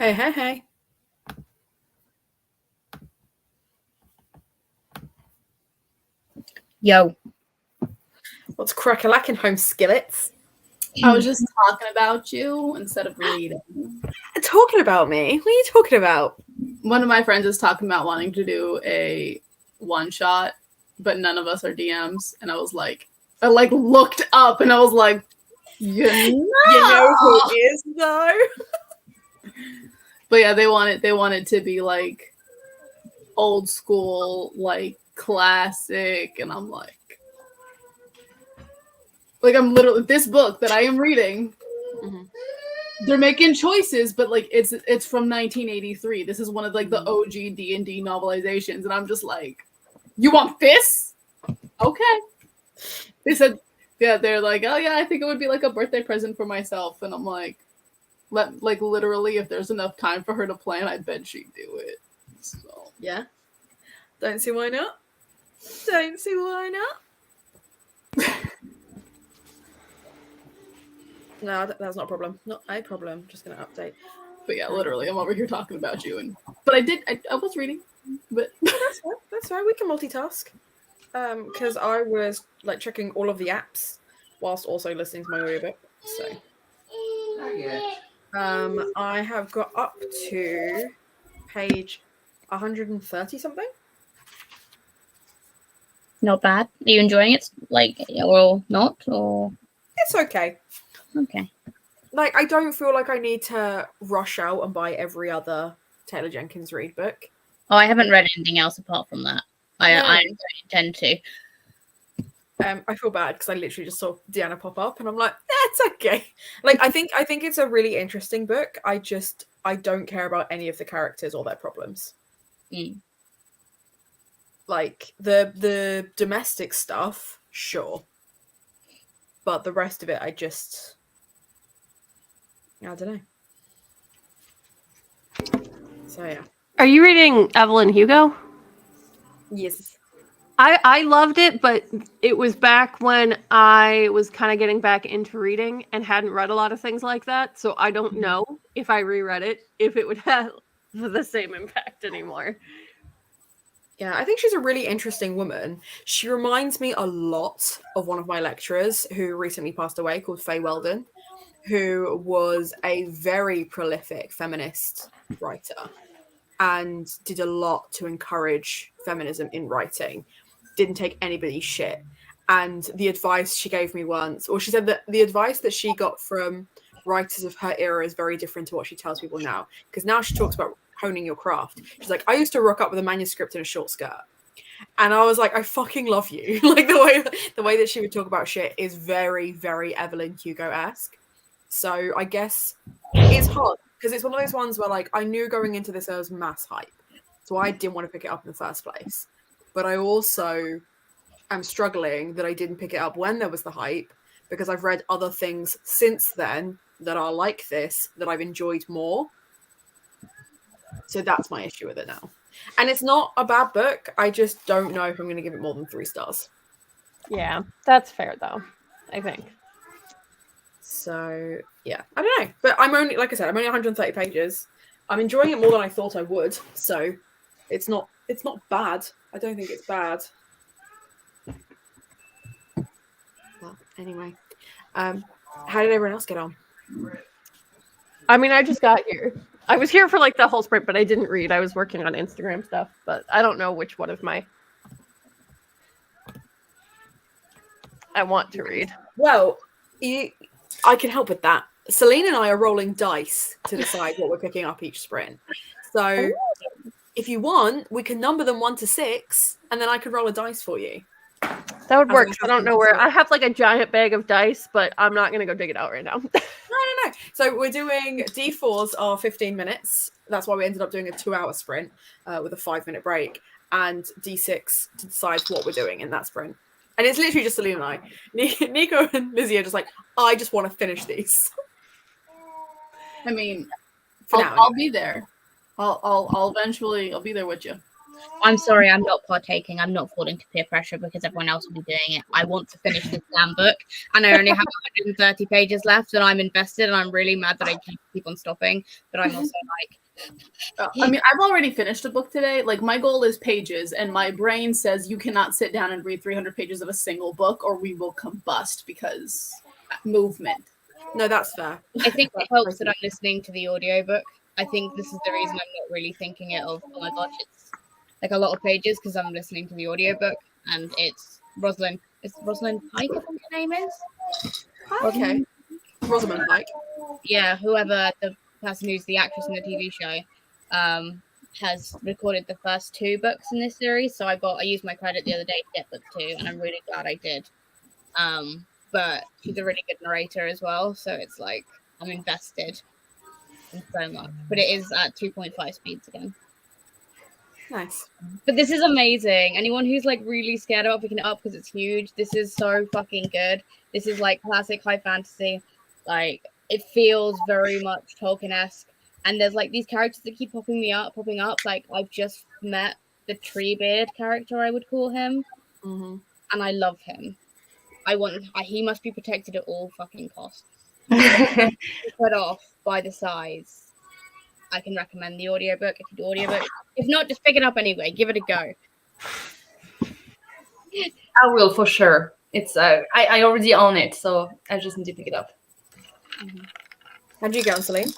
Hey, hey, hey. Yo. What's crack-a-lacking, home skillets? I was just talking about you instead of reading. Talking about me? What are you talking about? One of my friends is talking about wanting to do a one-shot, but none of us are DMs. And I was like, I like looked up and I was like, you know who is though? But yeah, they want it to be like old school, like classic, and I'm like I'm literally this book that I am reading. Mm-hmm. They're making choices, but like it's from 1983. This is one of like the OG D&D novelizations, and I'm just like, you want this? Okay. They said, yeah, they're like, oh yeah, I think it would be like a birthday present for myself, and I'm like, literally, if there's enough time for her to plan, I bet she'd do it. So yeah, don't see why not. Don't see why not. No, that's not a problem. Not a problem. Just gonna update. But yeah, literally, I'm over here talking about you, but I was reading, but that's fine. We can multitask. Because I was like checking all of the apps whilst also listening to my audiobook. So, I have got up to page 130 something. Not bad. Are you enjoying it? Like, or not? Or it's okay. Okay. Like, I don't feel like I need to rush out and buy every other Taylor Jenkins Reid book. Oh, I haven't read anything else apart from that. I don't intend to. I feel bad because I literally just saw Deanna pop up and I'm like, it's okay. Like, I think it's a really interesting book. I don't care about any of the characters or their problems. Like the domestic stuff, sure. But the rest of it, I don't know. So yeah. Are you reading Evelyn Hugo? Yes. I loved it, but it was back when I was kind of getting back into reading and hadn't read a lot of things like that. So I don't know if I reread it, if it would have the same impact anymore. Yeah, I think she's a really interesting woman. She reminds me a lot of one of my lecturers who recently passed away, called Faye Weldon, who was a very prolific feminist writer and did a lot to encourage feminism in writing. Didn't take anybody's shit. And the advice she gave me once, or she said that the advice that she got from writers of her era is very different to what she tells people now. Because now she talks about honing your craft. She's like, I used to rock up with a manuscript in a short skirt. And I was like, I fucking love you. Like the way that she would talk about shit is very, very Evelyn Hugo-esque. So I guess it's hard because it's one of those ones where like I knew going into this there was mass hype. So I didn't want to pick it up in the first place. But I also am struggling that I didn't pick it up when there was the hype because I've read other things since then that are like this that I've enjoyed more. So that's my issue with it now. And it's not a bad book. I just don't know if I'm going to give it more than 3 stars. Yeah, that's fair though, I think. So, yeah. I don't know. But I'm only, like I said, I'm only 130 pages. I'm enjoying it more than I thought I would. So, it's not bad. I don't think it's bad. Well, anyway. How did everyone else get on? I mean, I just got here. I was here for like the whole sprint, but I didn't read. I was working on Instagram stuff, but I don't know which one of my I want to read. Well, I can help with that. Celine and I are rolling dice to decide what we're picking up each sprint. So if you want, we can number them 1 to 6, and then I could roll a dice for you. That would work. I don't know where. I have like a giant bag of dice, but I'm not going to go dig it out right now. No. So we're doing D4s are 15 minutes. That's why we ended up doing a 2-hour sprint with a 5-minute break. And D6 to decide what we're doing in that sprint. And it's literally just Celine and I. Nico and Lizzie are just like, I just want to finish these. I mean, I'll be there. I'll eventually, I'll be there with you. I'm sorry, I'm not partaking. I'm not falling to peer pressure because everyone else will be doing it. I want to finish this damn book, and I only have 130 pages left, and I'm invested, and I'm really mad that I keep on stopping. But I'm also like, I mean, I've already finished a book today. Like, my goal is pages, and my brain says you cannot sit down and read 300 pages of a single book, or we will combust because movement. No, that's fair. I think it helps that I'm listening to the audiobook. I think this is the reason I'm not really thinking it of, oh my gosh, it's like a lot of pages because I'm listening to the audiobook, and it's Rosalind. It's Rosalind Pike, I think her name is. Okay. Rosamund Pike. Yeah, whoever the person who's the actress in the TV show has recorded the first 2 books in this series. So I used my credit the other day to get book 2, and I'm really glad I did. But she's a really good narrator as well, so it's like I'm invested in so much. But it is at 2.5 speeds again. Nice. But this is amazing. Anyone who's like really scared about picking it up because it's huge, this is so fucking good. This is like classic high fantasy. Like, it feels very much Tolkien-esque. And there's like these characters that keep popping up. Like, I've just met the Treebeard character, I would call him. Mm-hmm. And I love him. He must be protected at all fucking costs. Cut off by the size. I can recommend the audiobook if you do audiobook. If not, just pick it up anyway. Give it a go. I will for sure. It's I already own it, so I just need to pick it up. Mm-hmm. How'd you go, Celine?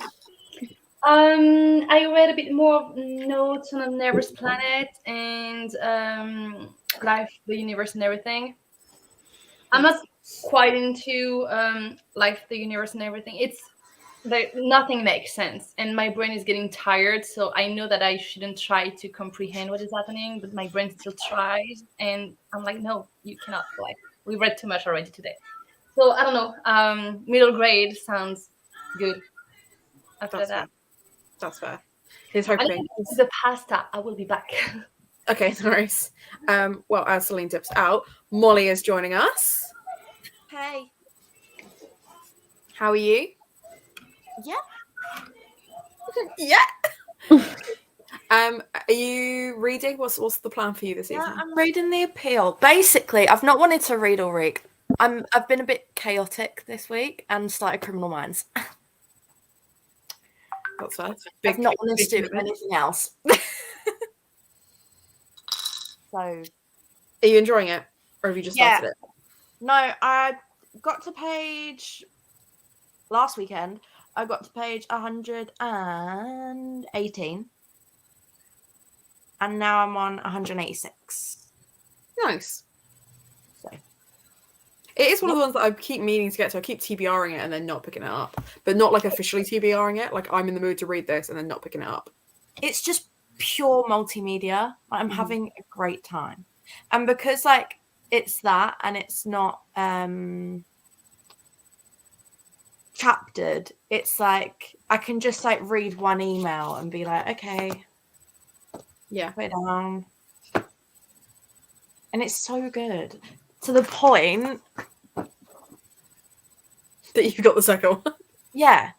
I read a bit more Notes on a Never's Planet and Life, the Universe, and Everything. I'm not quite into Life, the Universe, and Everything. It's nothing makes sense, and my brain is getting tired. So I know that I shouldn't try to comprehend what is happening, but my brain still tries, and I'm like, no, you cannot. Like, we read too much already today. So I don't know. Middle grade sounds good. After that. That's fair. He's hoping. The pasta. I will be back. Okay, no worries. Well, as Celine dips out, Molly is joining us. Hey. How are you? Yeah. Yeah. Are you reading? What's the plan for you this evening? I'm reading The Appeal. Basically, I've not wanted to read all week. I've been a bit chaotic this week and started Criminal Minds. That's fair. I've not wanted to do anything else. So, are you enjoying it, or have you just started it? No, I got to page last weekend. I got to page 118, and now I'm on 186. Nice. So it is one of the ones that I keep meaning to get to. I keep TBRing it and then not picking it up, but not like officially TBRing it. Like, I'm in the mood to read this and then not picking it up. It's just pure multimedia. I'm having a great time, and because like it's that, and it's not chaptered, it's like I can just like read one email and be like, okay, yeah, put it down. And it's so good to the point that you got the second one. Yeah.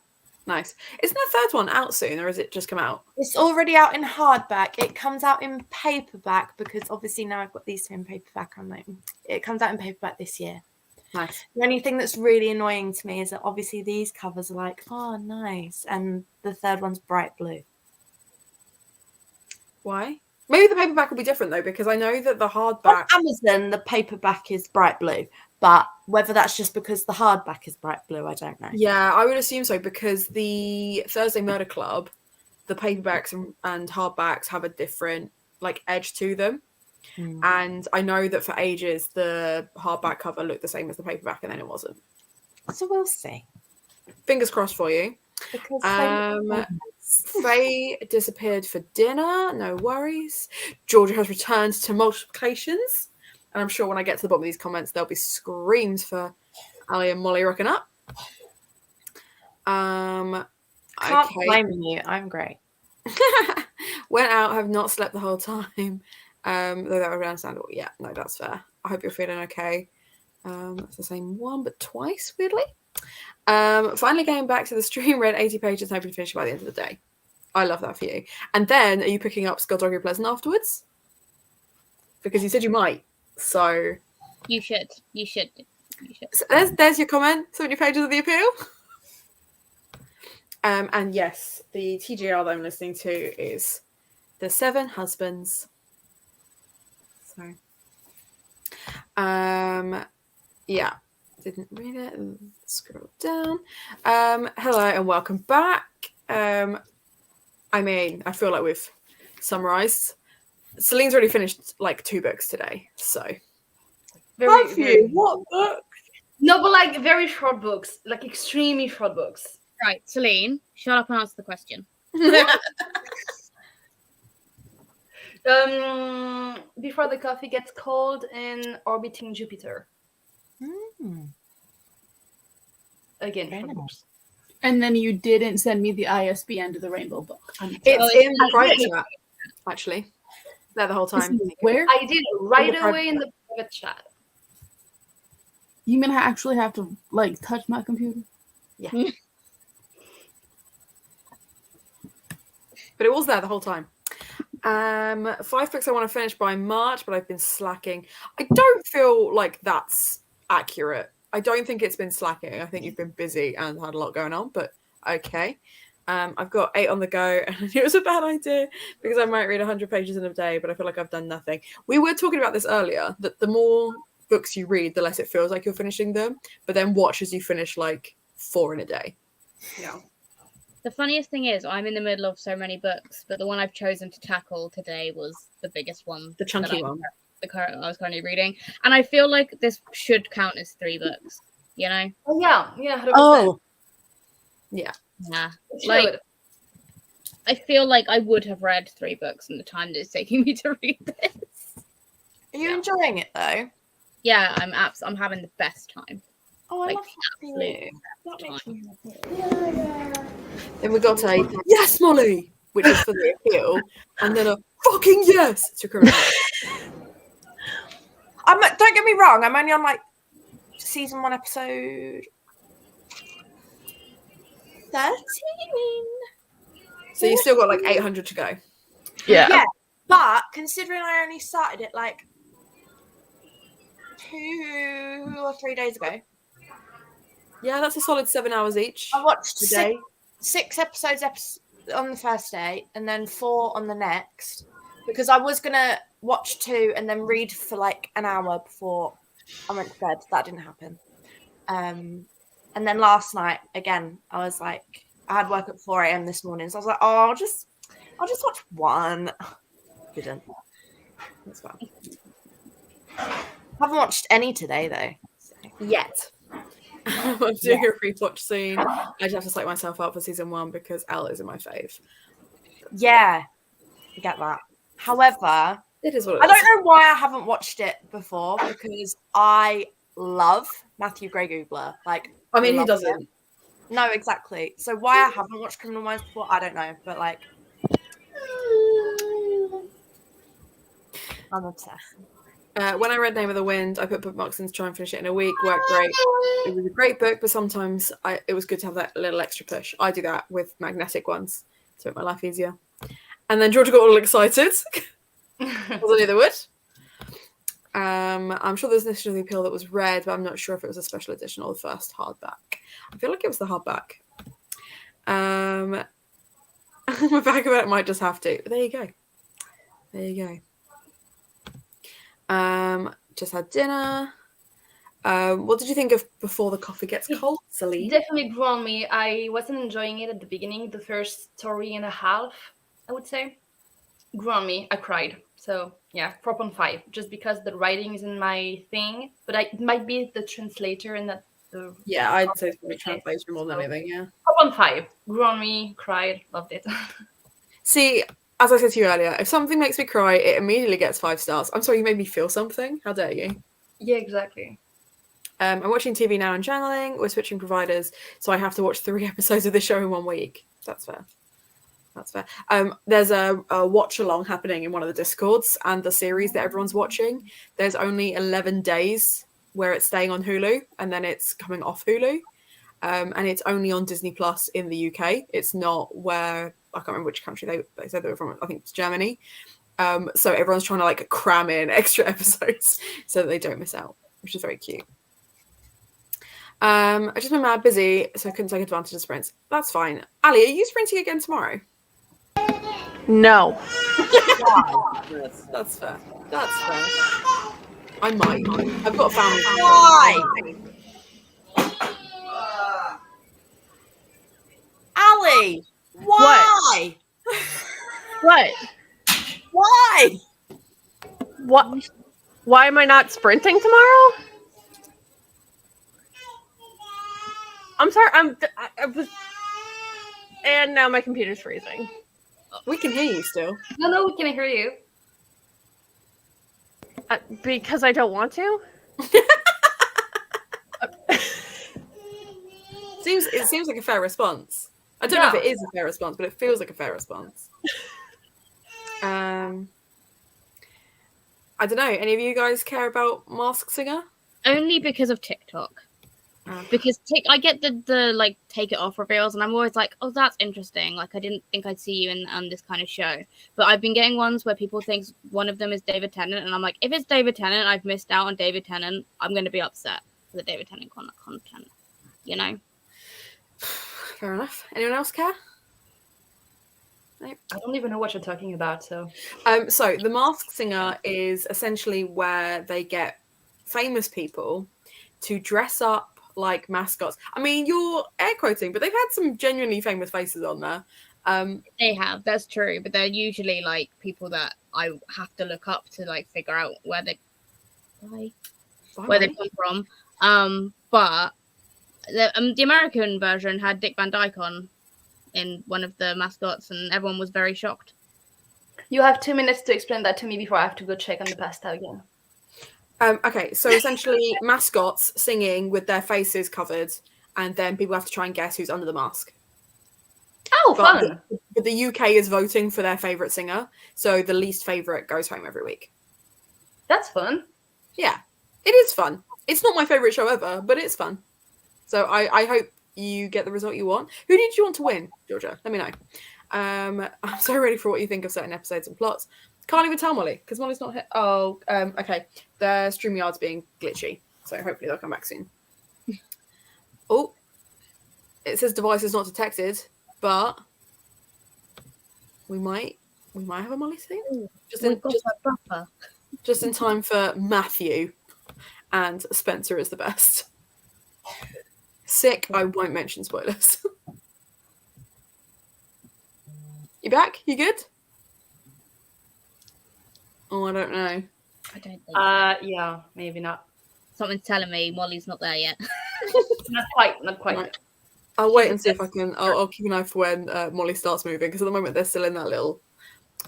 Nice. Isn't the third one out soon, or has it just come out? It's already out in hardback. It comes out in paperback because obviously now I've got these two in paperback. I'm like, it comes out in paperback this year. Nice. The only thing that's really annoying to me is that obviously these covers are like, oh, nice. And the third one's bright blue. Why? Maybe the paperback will be different though, because I know that the hardback... On Amazon, the paperback is bright blue. But whether that's just because the hardback is bright blue, I don't know. Yeah, I would assume so, because the Thursday Murder Club, the paperbacks and hardbacks have a different like edge to them. And I know that for ages the hardback cover looked the same as the paperback, and then it wasn't. So we'll see. Fingers crossed for you. Because Faye disappeared for dinner. No worries. Georgia has returned to multiplications. And I'm sure when I get to the bottom of these comments, there'll be screams for Ali and Molly rocking up. Can't blame you. I'm great. Went out, have not slept the whole time. Though that would be understandable. Yeah, no, that's fair. I hope you're feeling okay. That's the same one, but twice, weirdly. Finally getting back to the stream, read 80 pages, hoping to finish by the end of the day. I love that for you. And then, are you picking up Skulduggery Pleasant afterwards? because you said you might. So You should. So there's your comment. 70 pages of the appeal. And yes, the TGR that I'm listening to is The Seven Husbands. So, yeah, didn't read it. Scroll down. Hello and welcome back. I mean, I feel like we've summarized. Celine's already finished like 2 books today, so. Have you? What book? No, but like very short books, like extremely short books. Right, Celine, shut up and answer the question. Before the Coffee Gets Cold and Orbiting Jupiter. Again, short books. And then you didn't send me the ISBN to the Rainbow book. It's in private chat, actually. There the whole time. Where? I did it right away in the private chat. You mean I actually have to like touch my computer? Yeah. But it was there the whole time. 5 books I want to finish by March, but I've been slacking. I don't feel like that's accurate. I don't think it's been slacking. I think you've been busy and had a lot going on, but okay. I've got 8 on the go, and it was a bad idea because I might read 100 pages in a day, but I feel like I've done nothing. We were talking about this earlier, that the more books you read, the less it feels like you're finishing them, but then watch as you finish like 4 in a day. Yeah. The funniest thing is I'm in the middle of so many books, but the one I've chosen to tackle today was the biggest one. The chunky one. The current I was currently reading. And I feel like this should count as 3 books, you know? Oh, yeah. 100%. Oh. Yeah. Yeah. It Like, should. I feel like I would have read 3 books in the time that it's taking me to read this. Are you enjoying it though? Yeah, I'm having the best time. Oh, I Like, love absolute that makes me time. Then we got a yes, Molly, which is for the appeal, and then a fucking yes to criminal. Don't get me wrong, I'm only on like season 1 episode 13. So you still got like 800 to go. Yeah, but considering I only started it like 2 or 3 days ago, Yeah, that's a solid 7 hours each. I watched a day. 6 episodes on the first day and then 4 on the next, because I was gonna watch 2 and then read for like an hour before I went to bed. That didn't happen. And then last night again, I was like, I had work at 4 a.m. this morning, so I was like, oh, I'll just watch 1. Didn't. That's fine. Haven't watched any today though. Yet. I'm doing a rewatch soon. I just have to psych myself up for season 1 because Elle is in my fave. Yeah, I get that. However, It is what it I is. don't know why I haven't watched it before, because I love Matthew Gray Googler. Like, I mean, who love doesn't? him. No, exactly. So why I haven't watched Criminal Minds before, I don't know. But like, I'm obsessed. When I read Name of the Wind, I put bookmarks in to try and finish it in a week. Worked great. It was a great book, but sometimes it was good to have that little extra push. I do that with magnetic ones to make my life easier. And then Georgia got all excited, as I knew they would. I'm sure there's an edition of the appeal that was read, but I'm not sure if it was a special edition or the first hardback. I feel like it was the hardback. My back of it might just have to. But there you go. There you go. Just had dinner. What did you think of Before the Coffee Gets Cold, Celine? Definitely grew on me. I wasn't enjoying it at the beginning. The first story and a half, I would say, grew on me. I cried. So yeah, 4.5, just because the writing isn't my thing. But it might be the translator and that the Yeah, I'd say it's probably translation more than anything, yeah. 4.5, grew on me, cried, loved it. See, as I said to you earlier, if something makes me cry, it immediately gets 5 stars. I'm sorry, you made me feel something. How dare you? Yeah, exactly. I'm watching TV now and channeling. We're switching providers, so I have to watch 3 episodes of this show in 1 week. That's fair. That's fair. There's a watch along happening in one of the Discords, and the series that everyone's watching, there's only 11 days where it's staying on Hulu, and then it's coming off Hulu. And it's only on Disney Plus in the UK. It's not where, I can't remember which country they said they were from. I think it's Germany. So everyone's trying to like cram in extra episodes so that they don't miss out, which is very cute. I just been mad busy, so I couldn't take advantage of sprints. That's fine. Ali, are you sprinting again tomorrow? No. That's fair. That's fair. I might. I've got a family. Why? Ali, why? What? Why? What? Why am I not sprinting tomorrow? I'm sorry. I was, and now my computer's freezing. We can hear you still. No, we can hear you. Because I don't want to. It seems like a fair response. I don't know if it is a fair response, but it feels like a fair response. I don't know. Any of you guys care about Masked Singer? Only because of TikTok. Because I get the like take it off reveals, and I'm always like, oh, that's interesting. Like, I didn't think I'd see you on this kind of show. But I've been getting ones where people think one of them is David Tennant, and I'm like, if it's David Tennant, I've missed out on David Tennant. I'm going to be upset for the David Tennant content. You know. Fair enough. Anyone else care? Nope. I don't even know what you're talking about. So the Masked Singer is essentially where they get famous people to dress up like mascots. I mean, you're air quoting, but they've had some genuinely famous faces on there. They have, that's true, but they're usually like people that I have to look up to like figure out where they come from. But the American version had Dick Van Dyke on in one of the mascots, and everyone was very shocked. you have 2 minutes to explain that to me before I have to go check on the pasta again. Okay, so essentially mascots singing with their faces covered, and then people have to try and guess who's under the mask. Oh, fun! But the UK is voting for their favourite singer, so the least favourite goes home every week. That's fun. Yeah, it is fun. It's not my favourite show ever, but it's fun. So I hope you get the result you want. Who did you want to win, Georgia? Let me know. I'm so ready for what you think of certain episodes and plots. Can't even tell Molly, because Molly's not here. Oh, okay. The StreamYard's being glitchy, so hopefully they'll come back soon. Oh, it says device is not detected, but we might have a Molly soon. Just in time for Matthew, and Spencer is the best. Sick. I won't mention spoilers. You back? You good? Oh, I don't know. I don't think. Yeah, maybe not. Something's telling me Molly's not there yet. Not quite. Right. I'll wait and see if I can. I'll keep an eye for when Molly starts moving, because at the moment they're still in that little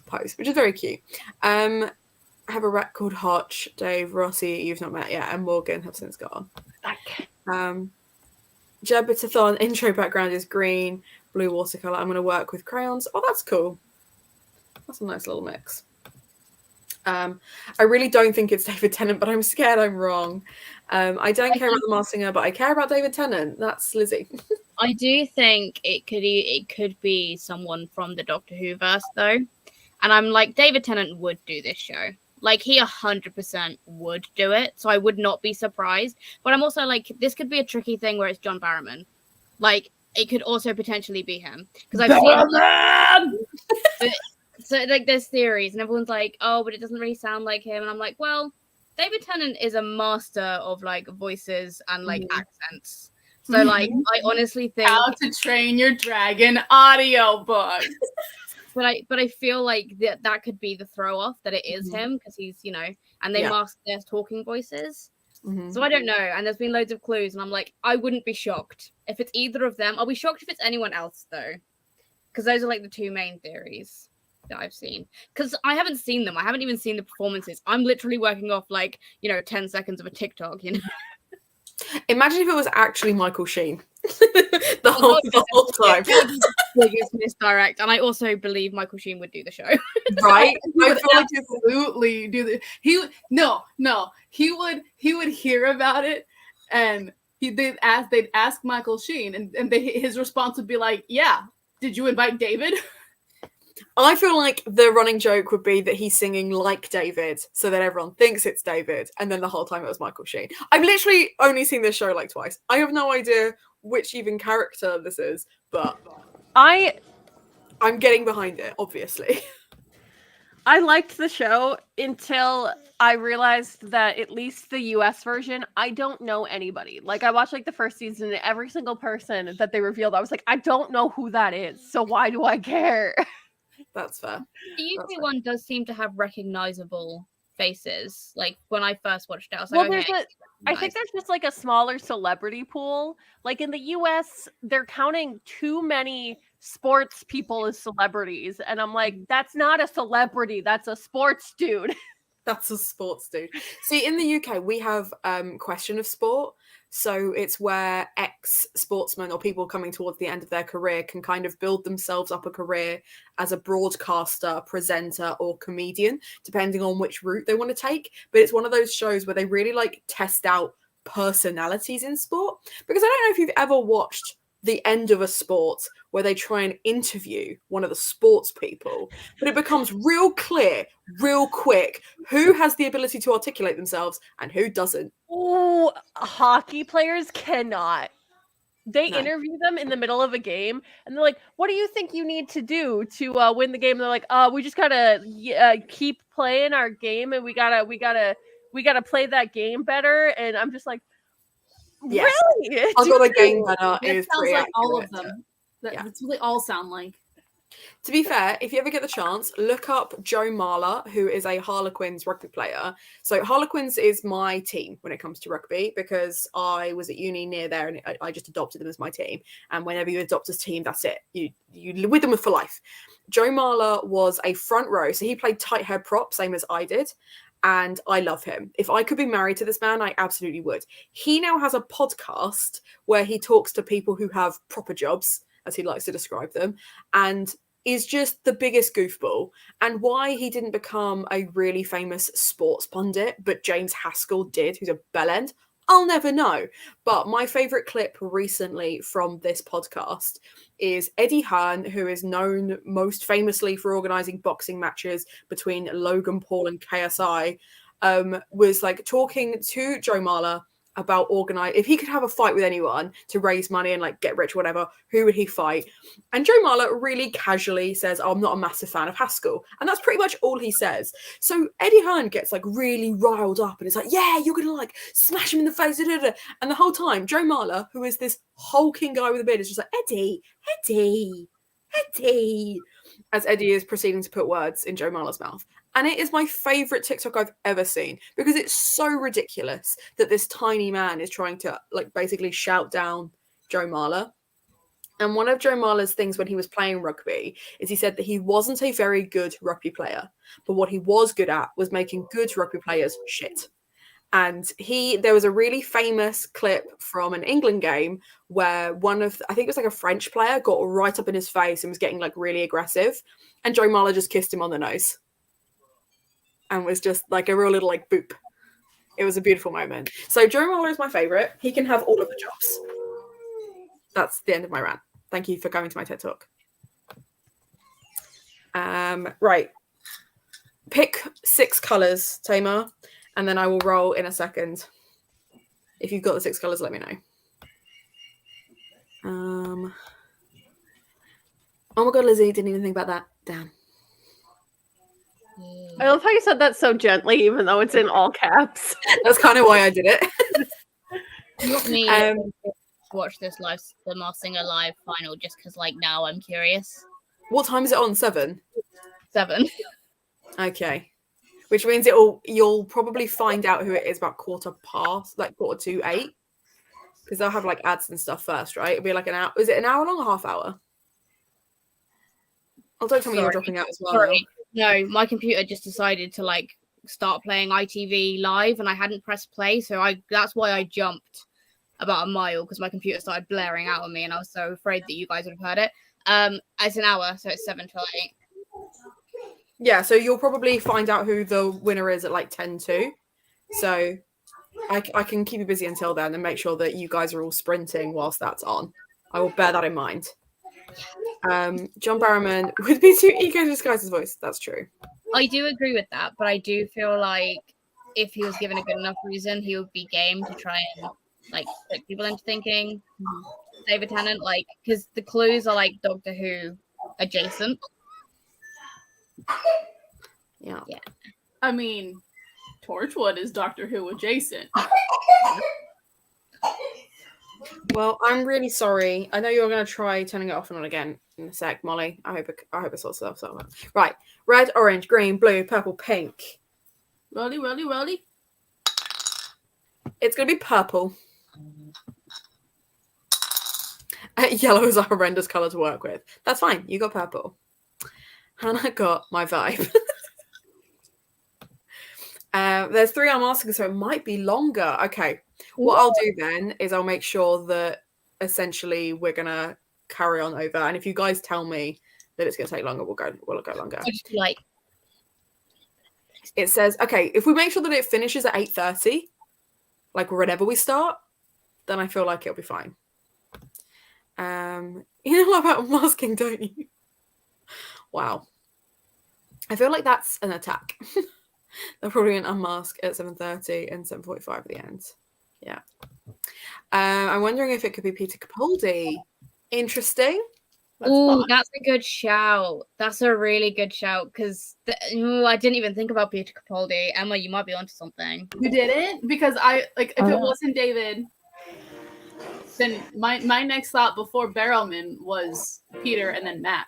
pose, which is very cute. I have a rat called Hotch. Dave, Rossi, you've not met yet, and Morgan have since got on. Jebitathon intro background is green, blue watercolor. I'm going to work with crayons. Oh, that's cool. That's a nice little mix. I really don't think it's David Tennant, but I'm scared I'm wrong. I don't care about the Masked Singer, but I care about David Tennant. That's Lizzie. I do think it could be someone from the Doctor Who verse, though. And I'm like, David Tennant would do this show. Like, he 100% would do it, so I would not be surprised. But I'm also like, this could be a tricky thing where it's John Barrowman. Like, it could also potentially be him. Because I've seen... So, like, there's theories, and everyone's like, oh, but it doesn't really sound like him. And I'm like, well, David Tennant is a master of, like, voices and, like, accents. So, like, I honestly think... How to Train Your Dragon audiobook. But I feel like that could be the throw off, that it is him, because he's, you know, and they mask their talking voices. So I don't know. And there's been loads of clues, and I'm like, I wouldn't be shocked if it's either of them. I'll be shocked if it's anyone else, though, because those are like the two main theories that I've seen. Because I haven't seen them. I haven't even seen the performances. I'm literally working off, like, 10 seconds of a TikTok, you know. Imagine if it was actually Michael Sheen the whole time. Biggest misdirect, and I also believe Michael Sheen would do the show. Right? He would absolutely do the. He would hear about it, and they'd ask Michael Sheen, and his response would be like, "Yeah, did you invite David?" I feel like the running joke would be that he's singing like David, so that everyone thinks it's David, and then the whole time it was Michael Sheen. I've literally only seen this show like twice. I have no idea which even character this is, but I'm getting behind it, obviously. I liked the show until I realized that at least the US version, I don't know anybody. Like, I watched like the first season, and every single person that they revealed, I was like, I don't know who that is, so why do I care? That's fair. The UK one does seem to have recognizable faces. Like, when I first watched it, I was like, okay. I think there's just like a smaller celebrity pool. Like in the US, they're counting too many sports people as celebrities. And I'm like, that's not a celebrity, that's a sports dude. That's a sports dude. See, in the UK, we have Question of Sport. So it's where ex-sportsmen or people coming towards the end of their career can kind of build themselves up a career as a broadcaster, presenter, or comedian, depending on which route they want to take. But it's one of those shows where they really like test out personalities in sport. Because I don't know if you've ever watched the end of a sport where they try and interview one of the sports people, but it becomes real clear, real quick, who has the ability to articulate themselves and who doesn't. Oh, hockey players cannot. They interview them in the middle of a game, and they're like, "What do you think you need to do to win the game?" And they're like, "We just gotta keep playing our game, and we gotta play that game better." And I'm just like, yes. Really? I've got a game better. It sounds like all of them. That's what they all sound like. To be fair, if you ever get the chance, look up Joe Marler, who is a Harlequins rugby player. So Harlequins is my team when it comes to rugby, because I was at uni near there and I just adopted them as my team. And whenever you adopt a team, that's it. You live with them for life. Joe Marler was a front row. So he played tight head prop, same as I did. And I love him. If I could be married to this man, I absolutely would. He now has a podcast where he talks to people who have proper jobs, as he likes to describe them, and is just the biggest goofball. And why he didn't become a really famous sports pundit, but James Haskell did, who's a bellend, I'll never know. But my favourite clip recently from this podcast is Eddie Hearn, who is known most famously for organising boxing matches between Logan Paul and KSI, was like talking to Joe Marler about if he could have a fight with anyone to raise money and like get rich, whatever, who would he fight? And Joe Marler really casually says, "Oh, I'm not a massive fan of Haskell." And that's pretty much all he says. So Eddie Hearn gets like really riled up and it's like, "Yeah, you're going to like smash him in the face." And the whole time, Joe Marler, who is this hulking guy with a beard, is just like, Eddie, as Eddie is proceeding to put words in Joe Marler's mouth. And it is my favourite TikTok I've ever seen, because it's so ridiculous that this tiny man is trying to like basically shout down Joe Marler. And one of Joe Marler's things when he was playing rugby is he said that he wasn't a very good rugby player, but what he was good at was making good rugby players shit. And there was a really famous clip from an England game where I think it was like a French player, got right up in his face and was getting like really aggressive. And Joe Marler just kissed him on the nose. And was just like a real little like boop. It was a beautiful moment. So Joe Marler is my favourite. He can have all of the jobs. That's the end of my rant. Thank you for coming to my TED Talk. Right. Pick 6 colours, Tamar, and then I will roll in a second. If you've got the 6 colours, let me know. Oh my god, Lizzie, didn't even think about that. Damn. I love how you said that so gently, even though it's in all caps. That's kind of why I did it. You want me to watch this the Masked Singer live final just because, like, now I'm curious. What time is it on? 7? 7. Okay. Which means you'll probably find out who it is about 8:15, because they'll have like ads and stuff first, right? It'll be like an hour. Is it an hour long or half hour? Oh, don't tell me you're dropping out as well. Sorry. No, my computer just decided to like start playing ITV live, and I hadn't pressed play, so that's why I jumped about a mile, because my computer started blaring out on me, and I was so afraid that you guys would have heard it. It's an hour, so it's 7 till 8. Yeah, so you'll probably find out who the winner is at like 10:02. So I can keep you busy until then and make sure that you guys are all sprinting whilst that's on. I will bear that in mind. John Barrowman would be too eager to disguise his voice. That's true. I do agree with that, but I do feel like if he was given a good enough reason, he would be game to try and like trick people into thinking David Tennant, like because the clues are like Doctor Who adjacent. Yeah. I mean, Torchwood is Doctor Who adjacent. Well, I'm really sorry. I know you're going to try turning it off and on again in a sec, Molly. I hope it sorts itself out. Right. Red, orange, green, blue, purple, pink. Rolly. It's going to be purple. Yellow is a horrendous color to work with. That's fine. You got purple. Hannah got my vibe. There's 3 I'm asking, so it might be longer. Okay. What I'll do then is I'll make sure that essentially we're going to carry on over. And if you guys tell me that it's going to take longer, we'll go longer. Like, it says, okay, if we make sure that it finishes at 8:30, like whenever we start, then I feel like it'll be fine. You know about masking, don't you? Wow. I feel like that's an attack. They're probably going to unmask at 7:30 and 7:45 at the end. Yeah. I'm wondering if it could be Peter Capaldi. Interesting. That's a good shout. That's a really good shout because I didn't even think about Peter Capaldi. Emma, you might be onto something. You didn't? Because if it wasn't David, then my next thought before Barrowman was Peter and then Matt.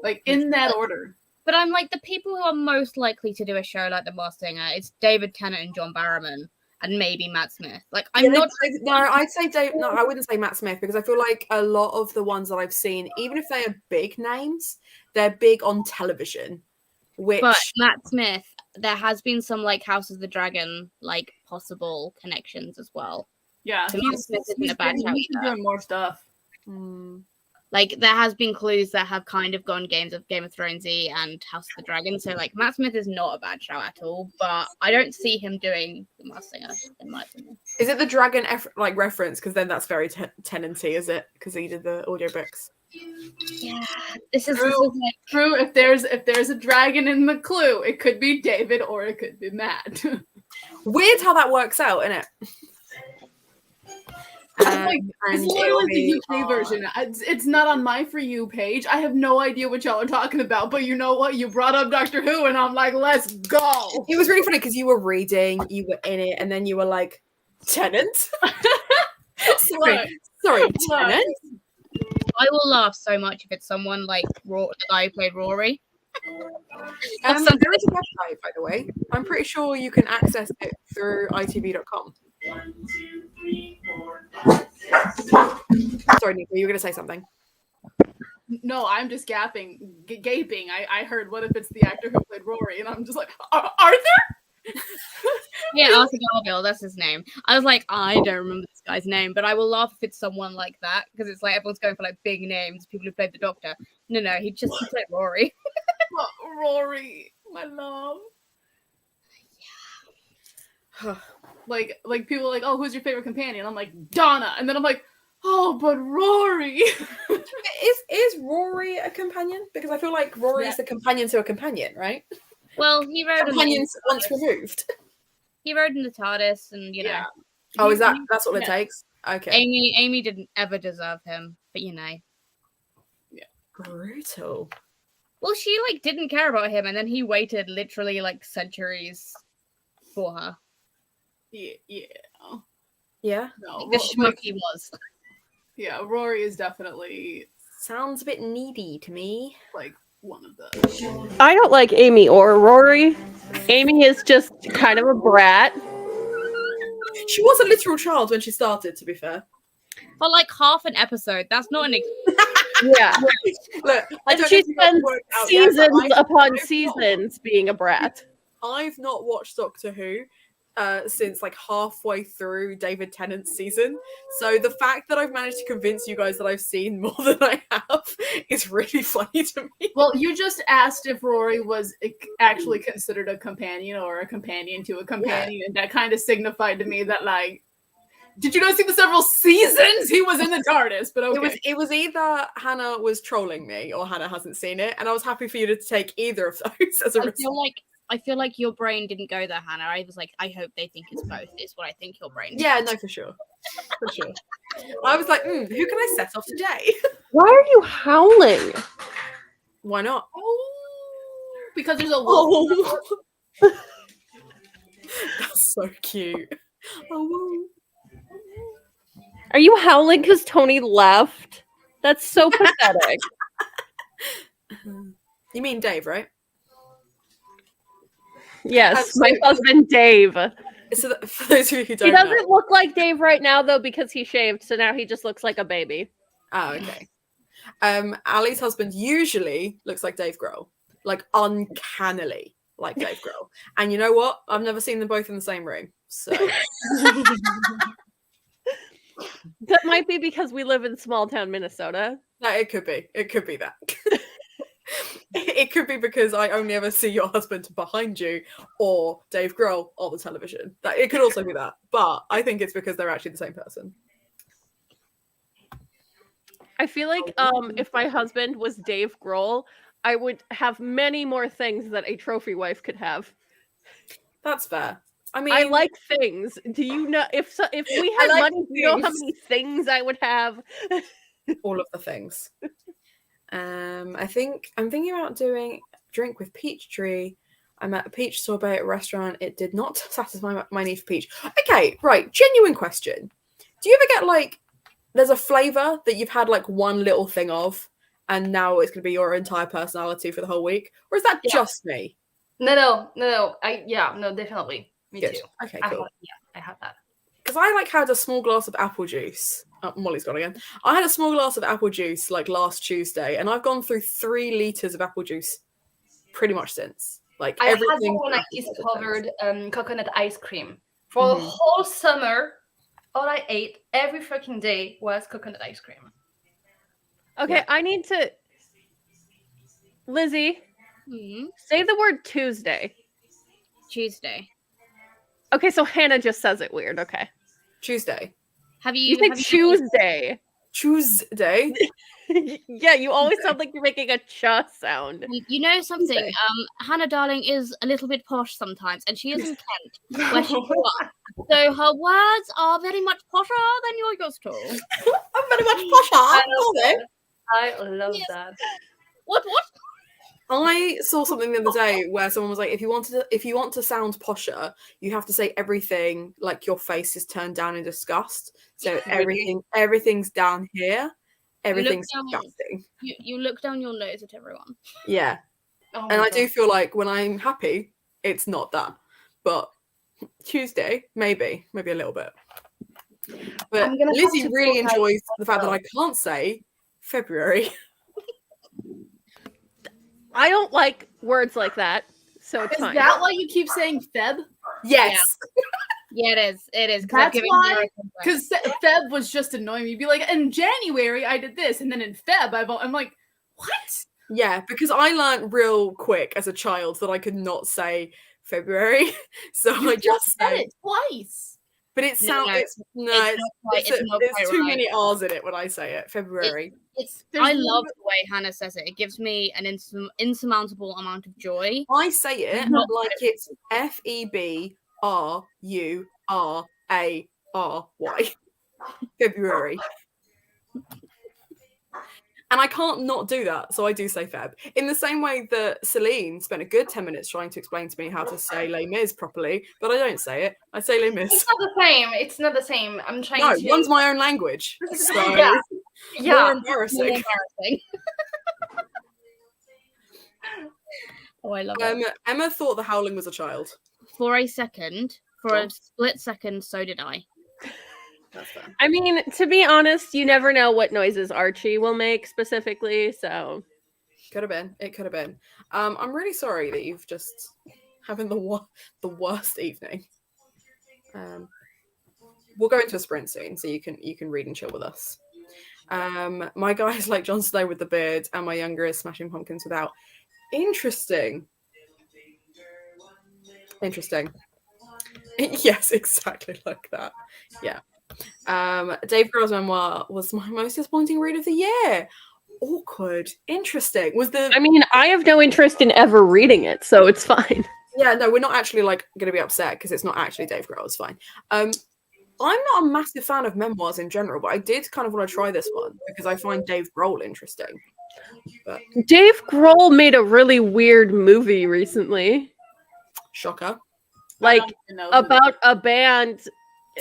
Like in that order. But I'm like, the people who are most likely to do a show like The Masked Singer, it's David Tennant and John Barrowman, and maybe Matt Smith. Like, I'd say Dave. No, I wouldn't say Matt Smith because I feel like a lot of the ones that I've seen, even if they are big names, they're big on television. But Matt Smith, there has been some like House of the Dragon like possible connections as well. Yeah, so Matt Smith isn't a bad shout. He's doing more stuff. Like there has been clues that have kind of gone Game of Thronesy and House of the Dragon. So like Matt Smith is not a bad shout at all, but I don't see him doing The Masked Singer in my opinion. Is it the dragon reference? Because then that's very Tennanty, is it? Because he did the audiobooks. Yeah, this is true. If there's a dragon in the clue, it could be David or it could be Matt. Weird how that works out, isn't it? It's literally the UK version. It's not on my For You page. I have no idea what y'all are talking about, but you know what? You brought up Doctor Who, and I'm like, let's go. It was really funny because you were reading, you were in it, and then you were like, Tennant? Sorry, Tennant? I will laugh so much if it's someone like the guy who played Rory. There is a website, by the way. I'm pretty sure you can access it through itv.com. 1, 2, 3, 4, 5, 6. Sorry, Nico, you were going to say something. No, I'm just gaping. I heard, what if it's the actor who played Rory? And I'm just like, Arthur? Yeah, Arthur Garfield, that's his name. I was like, I don't remember this guy's name, but I will laugh if it's someone like that, because it's like everyone's going for like big names, people who played the Doctor. No, he played Rory. Rory, my love. Yeah. like people are like, oh, who's your favorite companion? I'm like, Donna. And then I'm like, oh, but Rory. Is Rory a companion? Because I feel like Rory is the companion to a companion, right? Well, he rode companions once removed. He rode in the TARDIS, and you know. Yeah. Oh, that's what it takes? Okay. Amy didn't ever deserve him, but you know. Yeah. Brutal. Well, she like didn't care about him, and then he waited literally like centuries for her. Yeah. No, the schmuck he was. Yeah, Rory is definitely sounds a bit needy to me. Like one of the. I don't like Amy or Rory. Amy is just kind of a brat. She was a literal child when she started, to be fair. For like half an episode. That's not an yeah. Look, and she spends seasons upon seasons being a brat. I've not watched Doctor Who since like halfway through David Tennant's season. So the fact that I've managed to convince you guys that I've seen more than I have is really funny to me. Well, you just asked if Rory was actually considered a companion or a companion to a companion, and that kind of signified to me that, like, did you not see the several seasons because he was in the TARDIS, but okay. It was either Hannah was trolling me or Hannah hasn't seen it, and I was happy for you to take either of those as a result. I feel like your brain didn't go there, Hannah. I was like, I hope they think it's both. Is what I think your brain. Yeah, no, for sure. For sure. I was like, who can I set off today? Why are you howling? Why not? Because there's a wolf. That's so cute. Oh. Are you howling because Tony left? That's so pathetic. You mean Dave, right? Yes, my husband Dave. So for those of you who don't He doesn't know. look like Dave right now though because he shaved, so now he just looks like a baby. Oh, okay. Ali's husband usually looks like Dave Grohl, like uncannily like Dave Grohl. And you know what? I've never seen them both in the same room. So That might be because we live in small town Minnesota. no, it could be. It could be that. It could be because I only ever see your husband behind you or Dave Grohl on the television. It could also be that. But I think it's because they're actually the same person. I feel like if my husband was Dave Grohl, I would have many more things that a trophy wife could have. That's fair. I mean, I like things. Do you know if we had like money, do you know how many things I would have? all of the things. I think I'm thinking about doing drink with peach tree. I'm at a peach sorbet restaurant. It did not satisfy my need for peach. Okay, right. Genuine question. Do you ever get like, there's a flavor that you've had like one little thing of, and now it's going to be your entire personality for the whole week? Or is that just me? No. Definitely. Me Good. too. Okay, cool. I have that. Because I like had a small glass of apple juice. Oh, Molly's gone again. I had a small glass of apple juice like last Tuesday, and I've gone through 3 liters of apple juice pretty much since. Like I had everything. that when I discovered coconut ice cream. For the whole summer, all I ate every freaking day was coconut ice cream. Okay, Yeah. I need to. Lizzie, say the word Tuesday. Tuesday. Okay, so Hannah just says it weird. Okay. Tuesday. Have You you? say Tuesday. Tuesday. Yeah, you always sound like you're making a ch sound. You know something? Tuesday. Hannah Darling is a little bit posh sometimes, and she is in Kent, where she grew up. So her words are very much posher than yours too. I'm very much posher. I love that. What? I saw something the other day where someone was like, if you want to sound posher, you have to say everything like your face is turned down in disgust. So everything's down here. Everything's disgusting. You look down your nose at everyone. Yeah. Oh And my I do feel like when I'm happy, it's not that. But Tuesday, maybe a little bit. But I'm gonna have Lizzie to really put enjoys the fact that I can't say February. I don't like words like that, so it's Is fine. that why you keep saying Feb? Yes. Yeah, it is. It is. That's why. Because Feb was just annoying me. You'd be like, in January I did this, and then in Feb I'm like, what? Yeah, because I learned real quick as a child that I could not say February, so I just said say it twice. But it sounds it's not there's quite too right. many R's in it when I say it. February. I love the way Hannah says it. It gives me an insurmountable amount of joy. I say it like it's FEBRURARY. February. And I can't not do that, so I do say Feb. In the same way that Celine spent a good 10 minutes trying to explain to me how to say Les Mis properly, but I don't say it. I say Les Mis. It's not the same. It's not the same. I'm trying No, to. one's my own language. So Yeah. more embarrassing. Oh, I love it. Emma thought the howling was a child. For a split second, so did I. That's fair. I mean, to be honest, you never know what noises Archie will make specifically, so. Could have been. It could have been. I'm really sorry that you've just having the worst evening. We'll go into a sprint soon, so you can read and chill with us. My guy's like Jon Snow with the beard, and my younger is Smashing Pumpkins without. Interesting. Yes, exactly like that. Yeah. Dave Grohl's memoir was my most disappointing read of the year. Awkward. Interesting. I mean, I have no interest in ever reading it, so it's fine. Yeah, no, we're not actually like going to be upset because it's not actually Dave Grohl. It's fine. I'm not a massive fan of memoirs in general, but I did kind of want to try this one because I find Dave Grohl interesting. But Dave Grohl made a really weird movie recently, shocker. like about a band.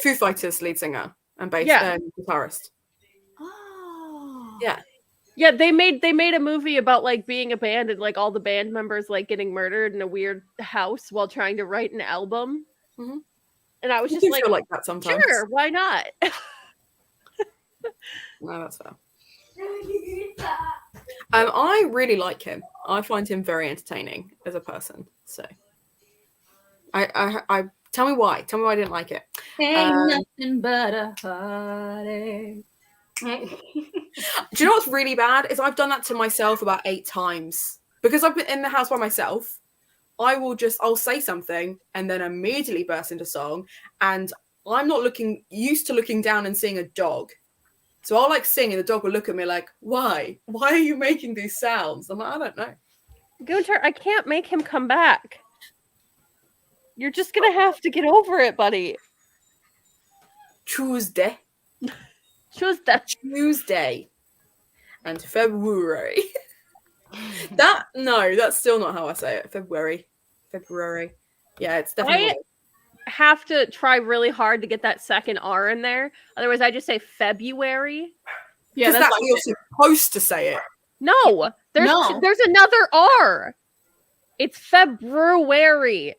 Foo Fighters lead singer and bass guitarist. Oh. Yeah. Yeah, they made a movie about like being a band and like all the band members like getting murdered in a weird house while trying to write an album. Mhm. And I was I just do like, feel like that sometimes. sure, why not? No, that's fair. I really like him. I find him very entertaining as a person. So, I tell me why. Tell me why I didn't like it. Ain't nothing but a heartache. Do you know what's really bad is I've done that to myself about 8 times because I've been in the house by myself. I'll say something and then immediately burst into song, and I'm not used to looking down and seeing a dog. So I'll like sing and the dog will look at me like, why? Why are you making these sounds? I'm like, I don't know. Gunter, I can't make him come back. You're just gonna have to get over it, buddy. Tuesday and February. That's still not how I say it. February. Yeah, it's definitely. I have to try really hard to get that second R in there. Otherwise, I just say February. Yeah, that's how you're supposed to say it. No, there's another R. It's February.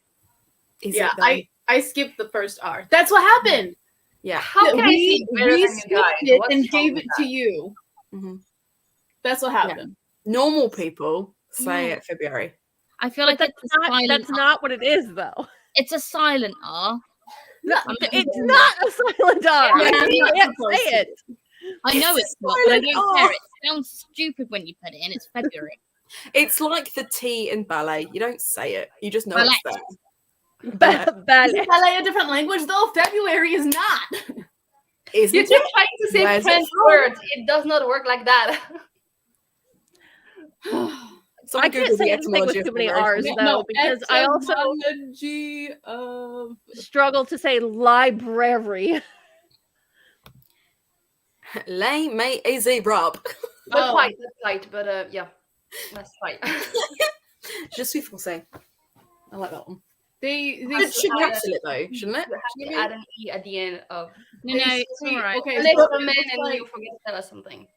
I skipped the first R. That's what happened. Yeah. How can I see better we than you guys? skipped it What's and wrong gave with it to you. Mm-hmm. That's what happened. Normal people say it February. I feel like That's not what it is, though. It's a silent R. It's not a silent R. Yeah, I can't say it. I know it's not, but I don't care. It sounds stupid when you put it in. It's February. It's like the T in ballet. You don't say it. You just know Ballet. it's there. Is ballet a different language though? February is not. Isn't You it? keep trying to say Where's it French from? words. It does not work like that. I can't say anything with too many R's though, because I also struggle to say library. Les mais easy Rob. That's right, but yeah, that's right. Je suis français. I like that one. It should cancel it though, shouldn't it? You have to add an E at the end of. No, it's all right. Okay, Unless so you're a man it's and like you forget to tell us something.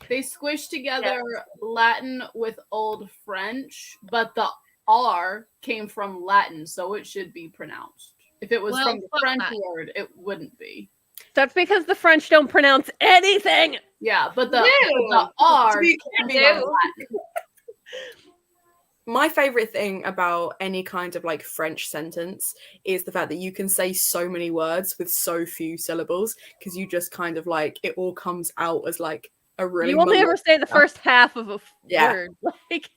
they squished together Latin with Old French, but the R came from Latin, so it should be pronounced. If it was from the French word, it wouldn't be. That's because the French don't pronounce anything. Yeah, but the R came from Latin. My favorite thing about any kind of like French sentence is the fact that you can say so many words with so few syllables because you just kind of like it all comes out as like a really. You only ever say the first half of a word. Like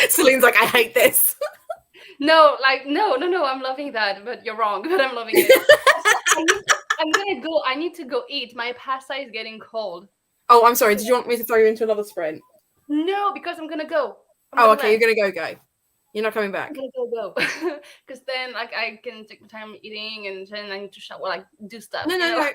Celine's like, I hate this. No, I'm loving that, but you're wrong. But I'm loving it. I'm gonna go. I need to go eat. My pasta is getting cold. Oh, I'm sorry. Did you want me to throw you into another sprint? No, because I'm gonna go. Okay. You're gonna go. You're not coming back. I'm gonna go. Because then, like, I can take my time eating, and then I need to shower, like, do stuff. No.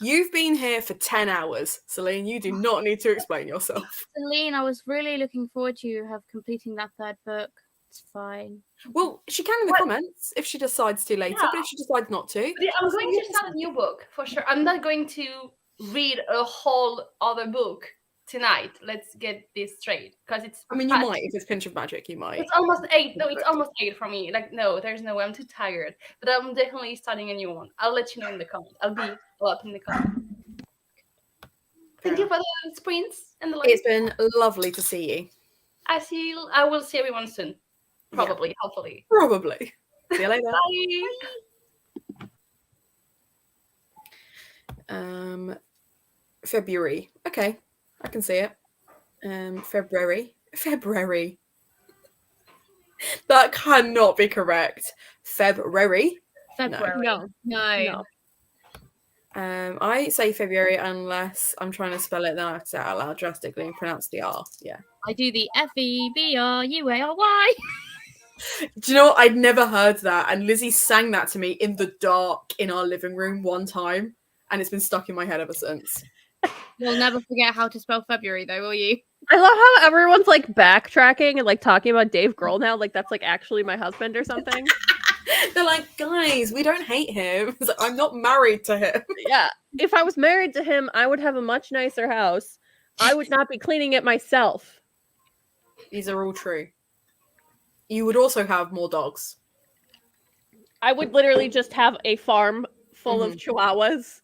You've been here for 10 hours, Celine. You do not need to explain yourself. Celine, I was really looking forward to you completing that third book. It's fine. Well, she can in the comments if she decides to later, but if she decides not to. I'm going to start a new book for sure. I'm not going to read a whole other book tonight. Let's get this straight, because it's. I mean, you might if it's Pinch of Magic. You might. It's almost 8. No, it's almost 8 for me. Like, no, there's no way. I'm too tired. But I'm definitely starting a new one. I'll let you know in the comments. I'll be up in the comments. Thank you for the sprints and the likes. It's been lovely to see you. I will see everyone soon. Probably, hopefully. Probably. See you later. Bye. February. Okay, I can see it. February. That cannot be correct. February. February. No. I say February unless I'm trying to spell it, then I have to say it out loud drastically and pronounce the R. Yeah. I do the February. Do you know what? I'd never heard that. And Lizzie sang that to me in the dark in our living room one time. And it's been stuck in my head ever since. You'll never forget how to spell February, though, will you? I love how everyone's like backtracking and like talking about Dave Grohl now. Like that's like actually my husband or something. They're like, guys, we don't hate him. It's like, I'm not married to him. Yeah. If I was married to him, I would have a much nicer house. I would not be cleaning it myself. These are all true. You would also have more dogs. I would literally just have a farm full of chihuahuas.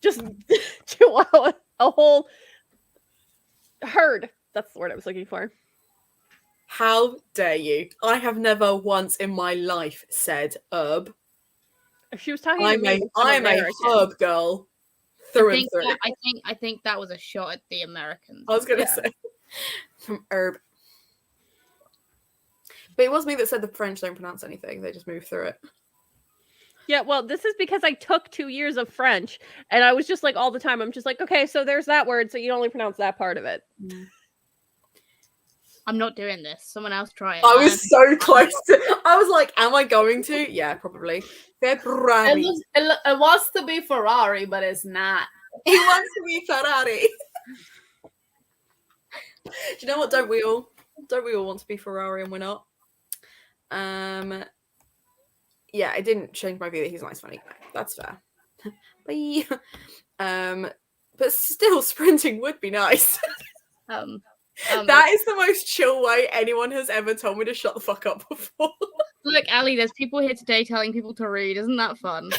Just chihuahua. A whole herd. That's the word I was looking for. How dare you? I have never once in my life said herb. She was talking to me. I'm a herb girl. Through and through. I think that was a shot at the Americans. I was going to say. From herb. But it was me that said the French don't pronounce anything. They just move through it. Yeah, well, this is because I took 2 years of French, and I was just like, all the time, I'm just like, okay, so there's that word, so you only pronounce that part of it. I'm not doing this. Someone else try it. I was so close to... I was like, am I going to? Yeah, probably. February. It wants to be Ferrari, but it's not. He wants to be Ferrari. Do you know what? Don't we all? Don't we all want to be Ferrari and we're not? Yeah, I didn't change my view that he's a nice, funny guy. That's fair. Bye. But still, sprinting would be nice. That is the most chill way anyone has ever told me to shut the fuck up before. Look, Ali, there's people here today telling people to read. Isn't that fun?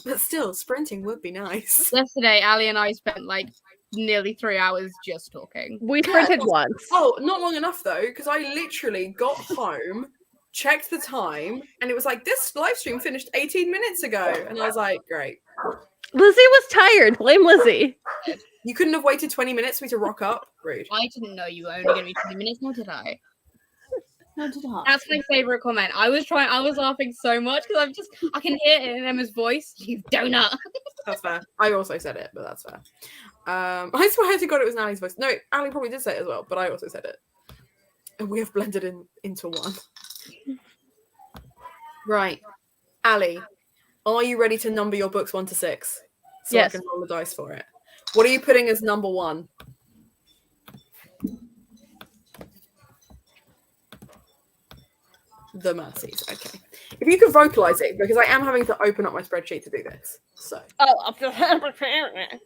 But still, sprinting would be nice. Yesterday, Ali and I spent like nearly 3 hours just talking. We sprinted once. Oh, not long enough though, because I literally got home, checked the time, and it was like, this live stream finished 18 minutes ago. And I was like, great. Lizzie was tired. Blame Lizzie. You couldn't have waited 20 minutes for me to rock up? Rude. I didn't know you were only going to be 20 minutes, nor did I. That's my favorite comment. I was laughing so much because I can hear it in Emma's voice. You donut. That's fair. I also said it, but that's fair. I swear to God it was Nally's voice. No, Ali probably did say it as well, but I also said it. And we have blended into one. Right. Ali, are you ready to number your books 1 to 6? So yes. I can roll the dice for it. What are you putting as number 1? The Mercies. Okay. If you could vocalize it, because I am having to open up my spreadsheet to do this. So. Oh, I'm just preparing it.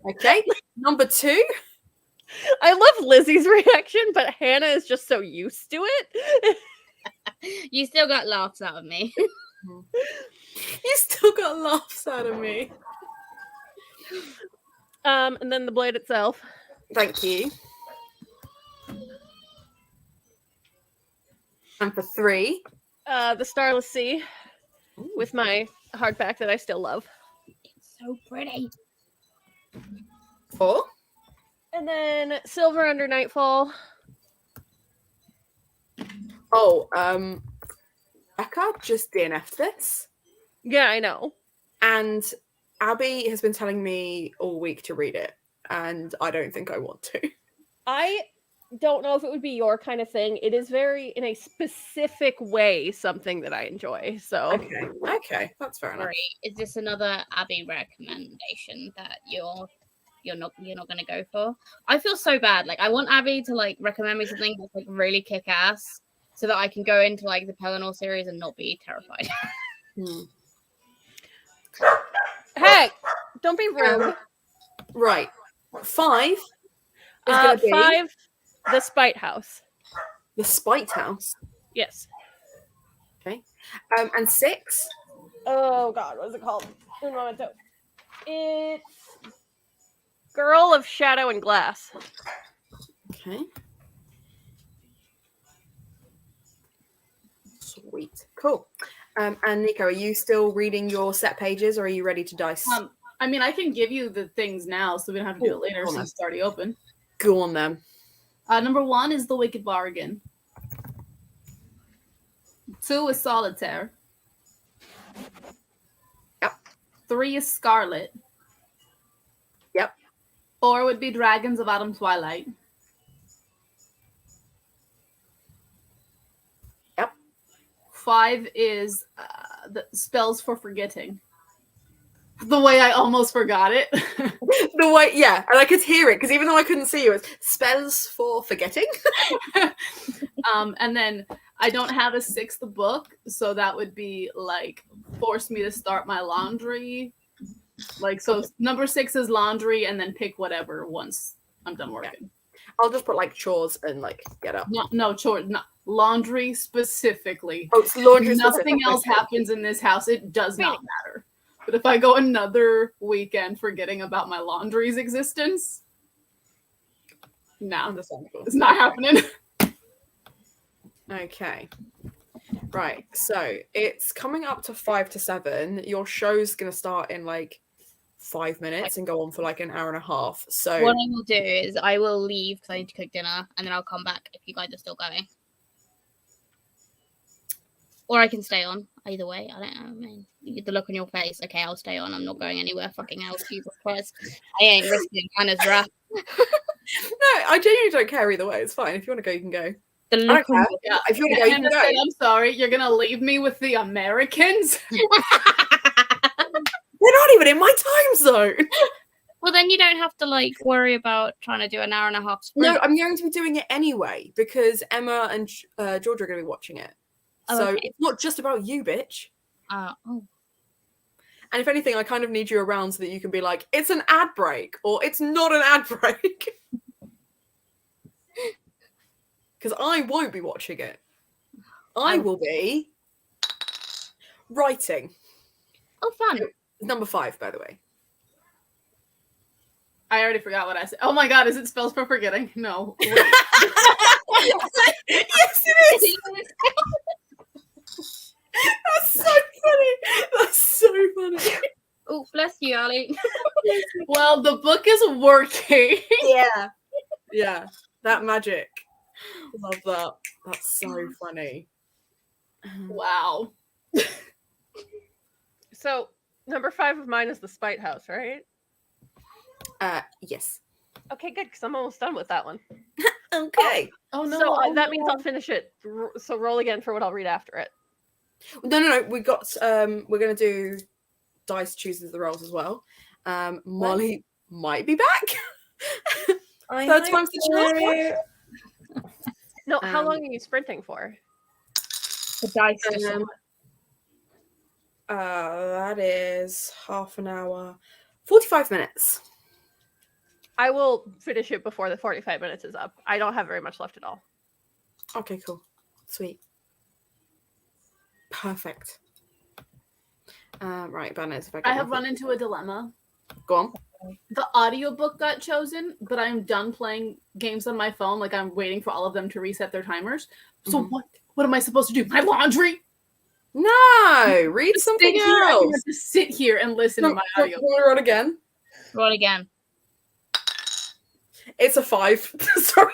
Okay. Number 2. I love Lizzie's reaction, but Hannah is just so used to it. You still got laughs out of me. You still got laughs out of me. And then the blade itself. Thank you. And for 3. The Starless Sea. Ooh. With my hardback that I still love. It's so pretty. 4. And then Silver Under Nightfall. Oh, Becca just DNF'd this. Yeah, I know. And Abby has been telling me all week to read it, and I don't think I want to. I don't know if it would be your kind of thing. It is very, in a specific way, something that I enjoy. So okay, that's fair enough. Sorry, is this another Abby recommendation that you're not going to go for? I feel so bad. Like, I want Abby to like recommend me something that's like really kick ass, so that I can go into like the Pelennor series and not be terrified. Hey, don't be rude. Right, 5 is going to be 5. The Spite House. The Spite House. Yes. Okay. And 6. Oh God, what is it called? It's Girl of Shadow and Glass. Okay. Sweet. Cool. And Nico, are you still reading your set pages, or are you ready to dice? I mean, I can give you the things now, so we don't have to do it later since it's already open. Go on then. Number 1 is The Wicked Bargain. 2 is Solitaire. Yep. 3 is Scarlet. Yep. 4 would be Dragons of Autumn Twilight. Yep. 5 is the Spells for Forgetting. The way I almost forgot it. The way, yeah, and I could hear it because even though I couldn't see you, it's spells for forgetting. And then I don't have a 6th book, so that would be like force me to start my laundry. Like, so number 6 is laundry, and then pick whatever once I'm done working. Yeah. I'll just put like chores and like get up. No chores, no laundry specifically. Oh, it's laundry. Nothing else happens in this house. It does not matter. But if I go another weekend forgetting about my laundry's existence, no, it's not happening. Okay. Right. So it's coming up to 5 to 7. Your show's going to start in like 5 minutes and go on for like an hour and a half. So what I will do is I will leave because I need to cook dinner, and then I'll come back if you guys are still going. Or I can stay on. Either way, I don't know. I mean, you get the look on your face. Okay, I'll stay on. I'm not going anywhere. Fucking hell, Jesus Christ. I ain't risking Hannah's wrath. No, I genuinely don't care either way. It's fine. If you want to go, you can go. The I look don't on care. Yeah, if you want to go, you can go. I'm sorry, you're gonna leave me with the Americans? They're not even in my time zone. Well, then you don't have to like worry about trying to do an hour and a half sprint. No, I'm going to be doing it anyway because Emma and Georgia are going to be watching it. Oh, so okay. it's not just about you, bitch. Oh. And if anything, I kind of need you around so that you can be like, it's an ad break or it's not an ad break. Because I won't be watching it. I will be writing. Oh, fun. Number 5, by the way. I already forgot what I said. Oh my god, is it Spells for Forgetting? No. Yes, it is. That's so funny. That's so funny. Oh, bless you, Ali. Well, the book is working. Yeah. Yeah. That magic. Love that. That's so funny. Wow. So number 5 of mine is the Spite House, right? Yes. Okay, good, because I'm almost done with that one. Okay. Oh no. So that means I'll finish it. So roll again for what I'll read after it. No. We got. We're gonna do dice chooses the rolls as well. Molly might be back. Third time's the charm. No, how long are you sprinting for? The dice. That is half an hour, 45 minutes. I will finish it before the 45 minutes is up. I don't have very much left at all. Okay, cool, sweet, perfect. Right, Banners. If I have run into a dilemma. Go on. The audiobook got chosen, but I'm done playing games on my phone. Like, I'm waiting for all of them to reset their timers. So what am I supposed to do? My laundry? No, read something else. I can just sit here and listen to my audio. Want to roll again? Roll again. It's a 5. Sorry.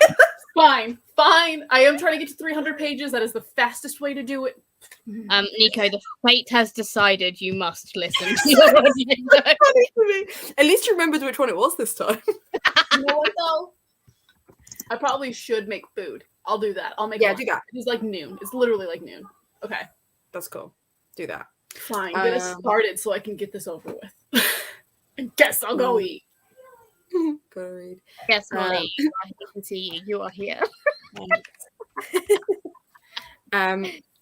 Fine. I am trying to get to 300 pages. That is the fastest way to do it. Nico, the fate has decided you must listen to your audio. At least you remembered which one it was this time. You know what, though? I probably should make food. I'll do that. I'll make do that. It's like noon. It's literally like noon. Okay. That's cool. Do that. Fine. Get it started so I can get this over with. I guess I'll go eat. Gotta read. Yes, Molly, I can see you. You are here.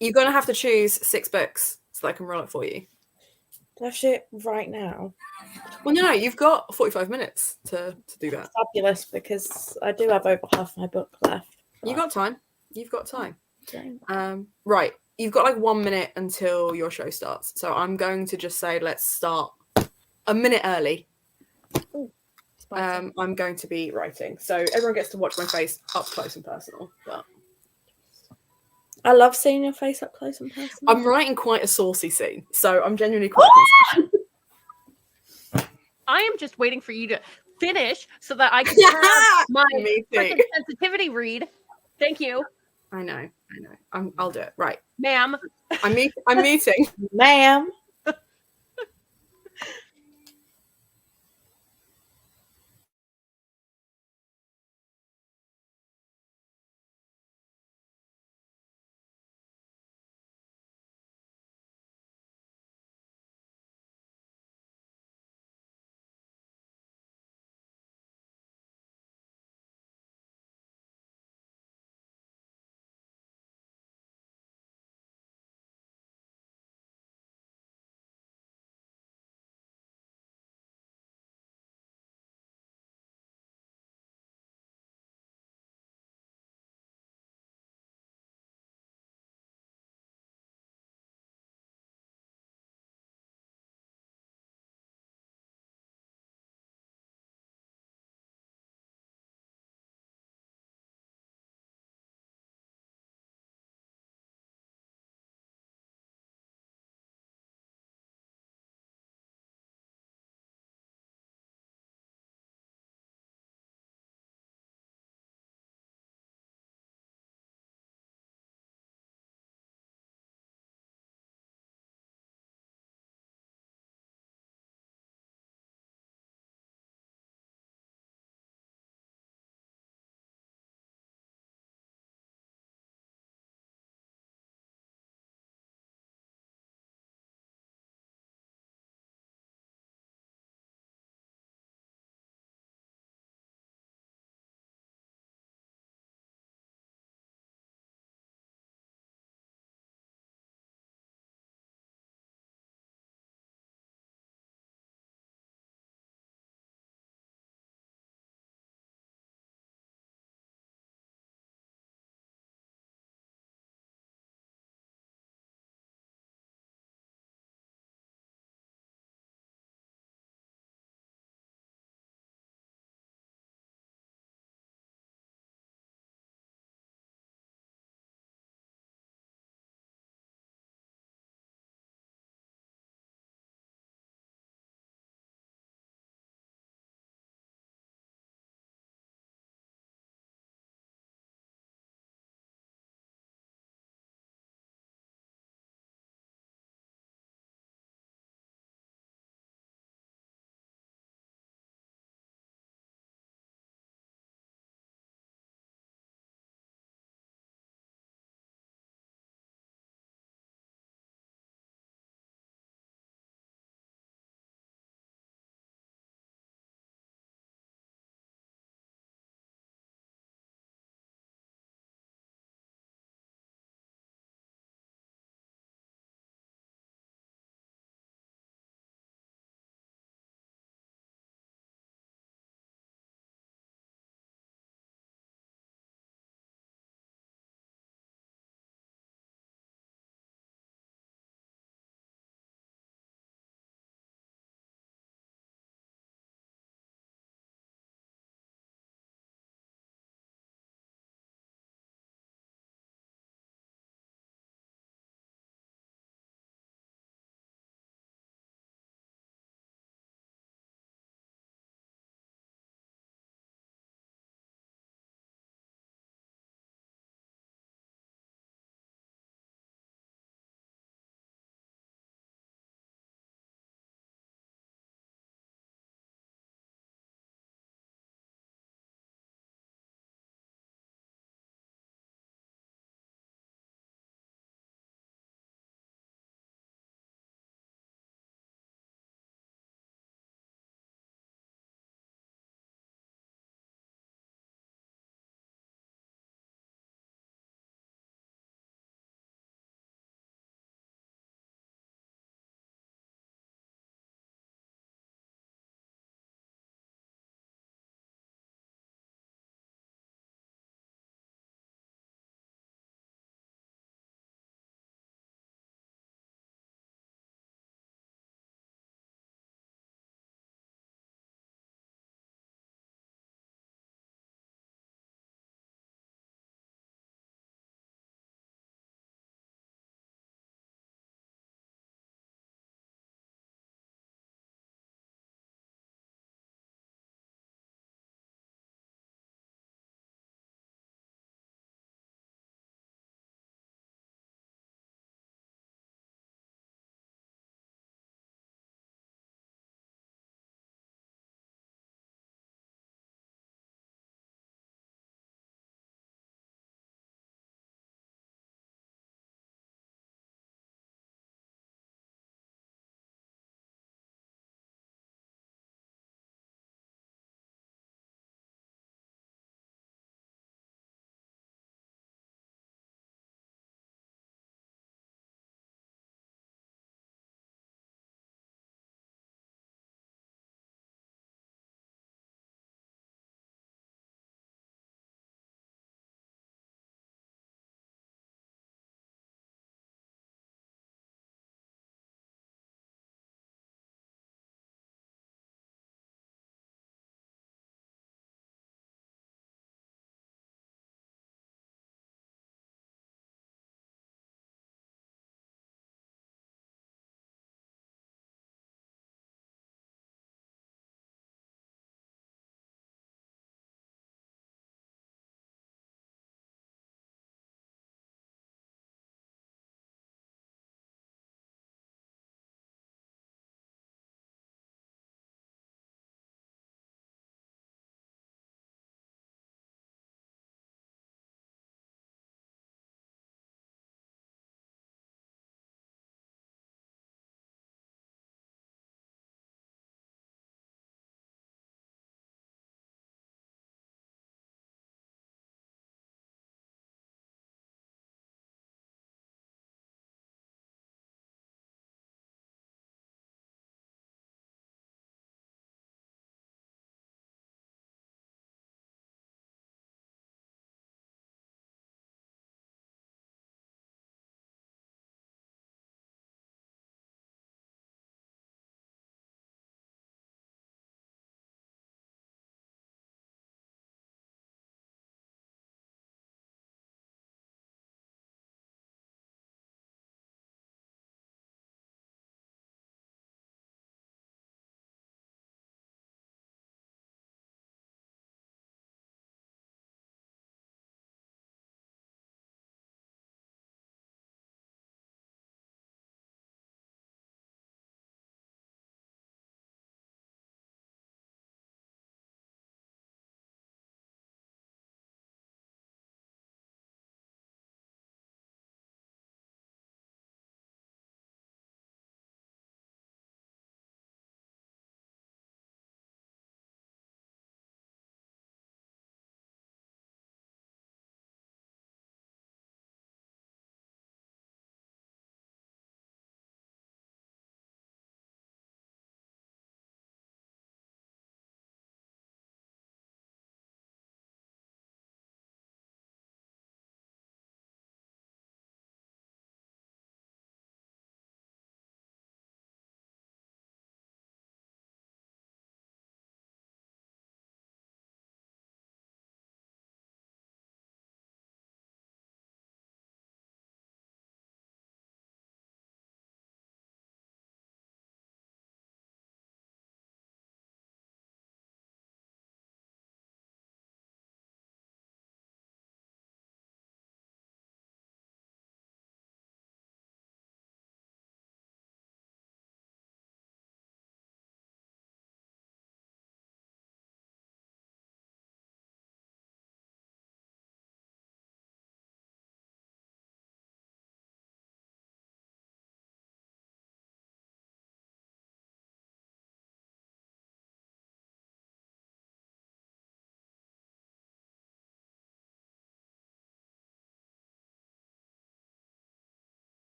You're gonna have to choose 6 books so that I can roll it for you. Do I have to do it right now? Well, no, you've got 45 minutes to do that. Fabulous, because I do have over half my book left. You got time. You've got time. Okay. Right. You've got like 1 minute until your show starts. So I'm going to just say let's start a minute early. I'm going to be writing. So everyone gets to watch my face up close and personal. But I love seeing your face up close and personal. I'm writing quite a saucy scene. So I'm genuinely quite concerned. I am just waiting for you to finish so that I can have my freaking sensitivity read. Thank you. I know. I'll do it. Right. Ma'am. I'm muting. Ma'am.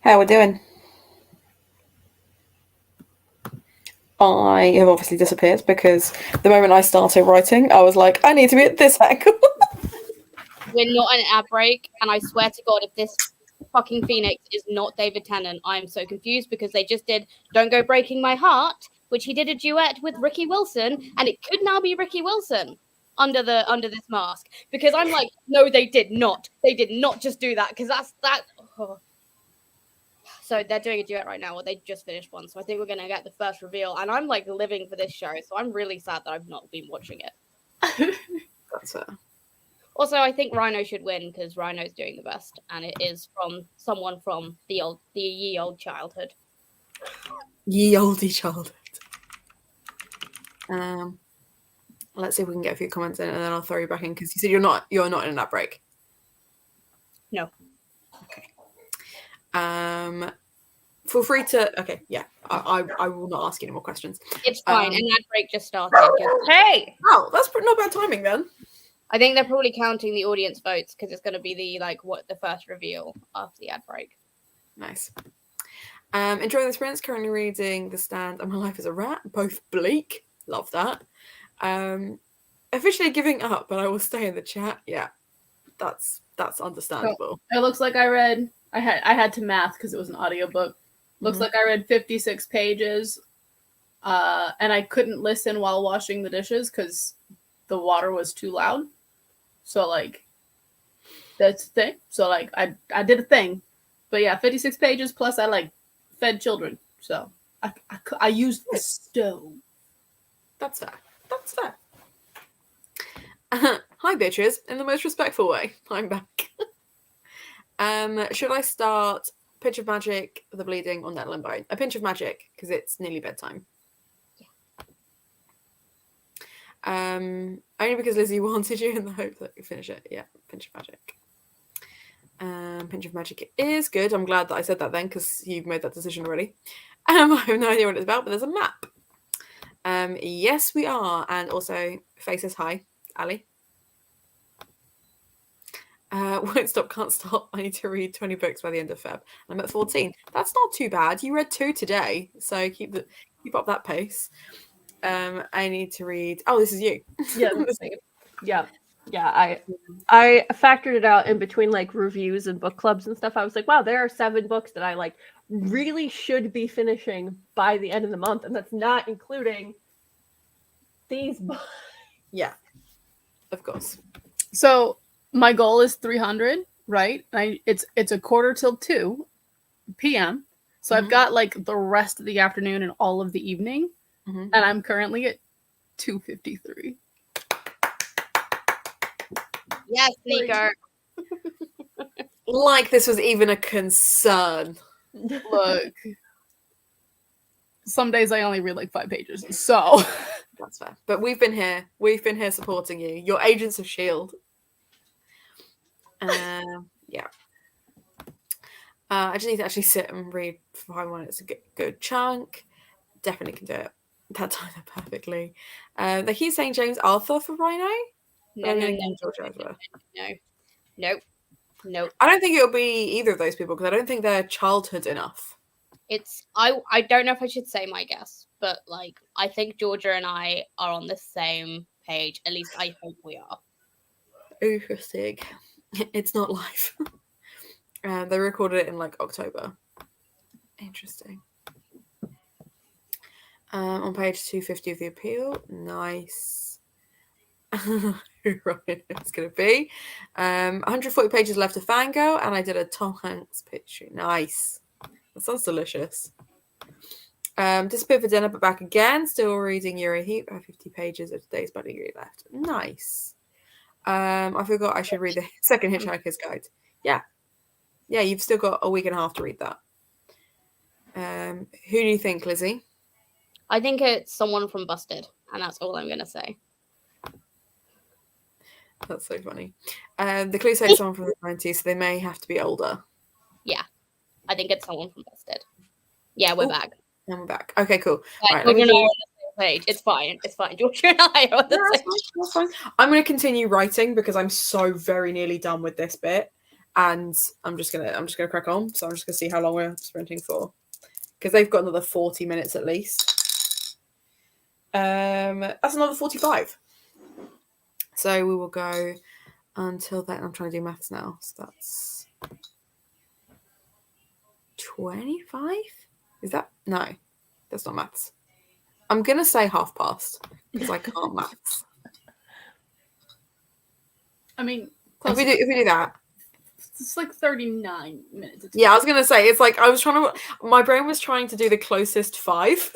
How we doing? I have obviously disappeared because the moment I started writing, I was like, I need to be at this angle. We're not an ad break, and I swear to God, if this fucking Phoenix is not David Tennant, I'm so confused because they just did "Don't Go Breaking My Heart," which he did a duet with Ricky Wilson, and it could now be Ricky Wilson under this mask. Because I'm like, no, they did not. They did not just do that because that's that. Oh. So they're doing a duet right now, or they just finished one. So I think we're gonna get the first reveal, and I'm like living for this show, so I'm really sad that I've not been watching it. That's fair. Also, I think Rhino should win because Rhino's doing the best, and it is from someone from the ye old childhood. Ye oldie childhood. Let's see if we can get a few comments in, and then I'll throw you back in because you said you're not in an ad break. No. Okay. Feel free to. Okay, yeah. I will not ask you any more questions. It's fine. An ad break just started. Hey! Oh, that's not bad timing then. I think they're probably counting the audience votes because it's going to be the first reveal after the ad break. Nice. Enjoying the sprints. Currently reading The Stand and My Life as a Rat. Both bleak. Love that. Officially giving up, but I will stay in the chat. Yeah, that's understandable. It looks like I had to math because it was an audiobook. Looks like I read 56 pages, and I couldn't listen while washing the dishes because the water was too loud. So that's the thing. So I did a thing, but yeah, 56 pages plus I fed children. So I used the stove. That's fair. That's fair. Hi, bitches. In the most respectful way. I'm back. Should I start Pinch of Magic, The Bleeding, or Nettle and Bone? A Pinch of Magic, because it's nearly bedtime. Yeah. Only because Lizzie wanted you in the hope that you finish it. Yeah, Pinch of Magic. Pinch of Magic it is good. I'm glad that I said that then, because you've made that decision already. I have no idea what it's about, but there's a map. Yes, we are. And also, Faces Hi, Ali. Won't stop, can't stop. I need to read 20 books by the end of Feb. I'm at 14. That's not too bad. You read 2 today, so keep up that pace. I need to read. Oh, this is you. Yeah. Yeah. I factored it out in between reviews and book clubs and stuff. I was like, wow, there are 7 books that I really should be finishing by the end of the month, and that's not including these books. Yeah, of course. So my goal is 300, right? It's a 1:45 p.m. So I've got the rest of the afternoon and all of the evening, and I'm currently at 253. Yes, Nico. Like this was even a concern. Look, some days I only read 5 pages, so that's fair. But we've been here. We've been here supporting you. Your agents of S.H.I.E.L.D. Yeah. I just need to actually sit and read for 5 minutes. A good chunk. Definitely can do it. That timed it perfectly. They keep saying James Arthur for Rhino. No. Nope. I don't think it'll be either of those people because I don't think they're childhood enough. I don't know if I should say my guess, but I think Georgia and I are on the same page. At least I hope we are. Interesting. It's not live. They recorded it in October. Interesting. On page 250 of the appeal. Nice. Right, it's going to be 140 pages left of Fangirl, and I did a Tom Hanks picture. Nice. That sounds delicious. Disappeared for dinner, but back again. Still reading Yuri Heap. 50 pages of today's Buddy left. Nice. I forgot I should read the second Hitchhiker's Guide. Yeah, you've still got a week and a half to read that. Who do you think, Lizzie? I think it's someone from Busted, and that's all I'm going to say. That's so funny. The clue says someone from the 90s, so they may have to be older. Yeah, I think it's someone from Busted. Yeah, we're back. And we're back. Okay, cool. Yeah, right, Georgia and I are on the same page. It's fine. Georgia and I are on the same page. That's fine. I'm going to continue writing because I'm so very nearly done with this bit. and I'm just gonna crack on. So I'm just gonna see how long we're sprinting for, because they've got another 40 minutes at least. That's another 45. So we will go until then. I'm trying to do maths now. So that's 25. Is that no? That's not maths. I'm gonna say past because I can't maths. I mean, If we do that, it's like 39 minutes. Yeah, I was gonna say it's like I was trying to. My brain was trying to do the closest 5,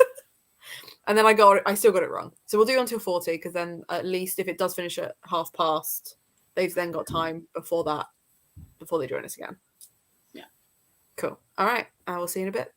and then I still got it wrong. So we'll do until 40, because then at least if it does finish at past, they've then got time before they join us again. Yeah. Cool. All right. I will see you in a bit.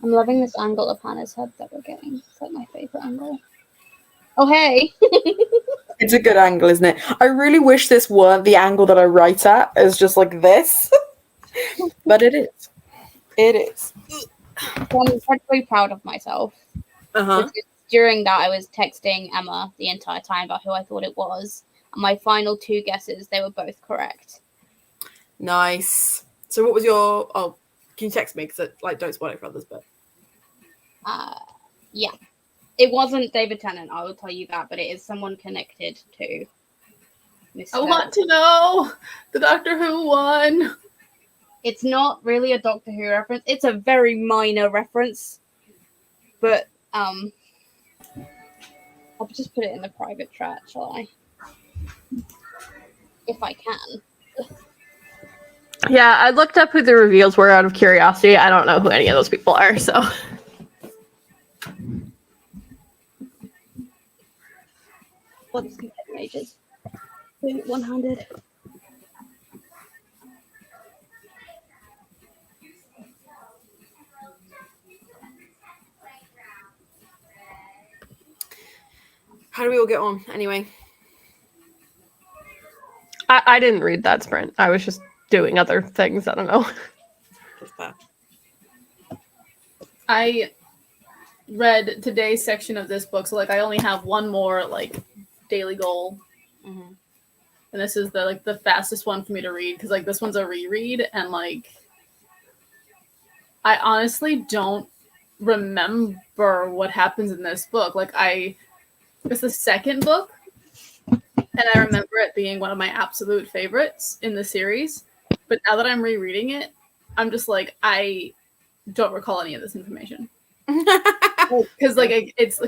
I'm loving this angle of Hannah's head that we're getting. It's like my favorite angle. Oh, hey. It's a good angle, isn't it? I really wish this were the angle that I write at, is just like this. But it is. It is. So I'm incredibly proud of myself. Uh-huh. During that, I was texting Emma the entire time about who I thought it was. And my final 2 guesses, they were both correct. Nice. So what was your... Oh, can you text me? Because don't spoil it for others, but... Yeah. It wasn't David Tennant, I will tell you that, but it is someone connected to Mr. I want to know the Doctor Who one. It's not really a Doctor Who reference. It's a very minor reference. But, I'll just put it in the private chat, shall I? If I can. Yeah, I looked up who the reveals were out of curiosity. I don't know who any of those people are, so. Well, this can take ages. Doing it one-handed. How do we all get on, anyway? I didn't read that sprint. I was just doing other things. I don't know. That's fair. I read today's section of this book, so like I only have one more like daily goal, and this is the fastest one for me to read because like this one's a reread, and like I honestly don't remember what happens in this book. Like it's the second book, and I remember it being one of my absolute favorites in the series. But now that I'm rereading it, I'm just like I don't recall any of this information. Because it's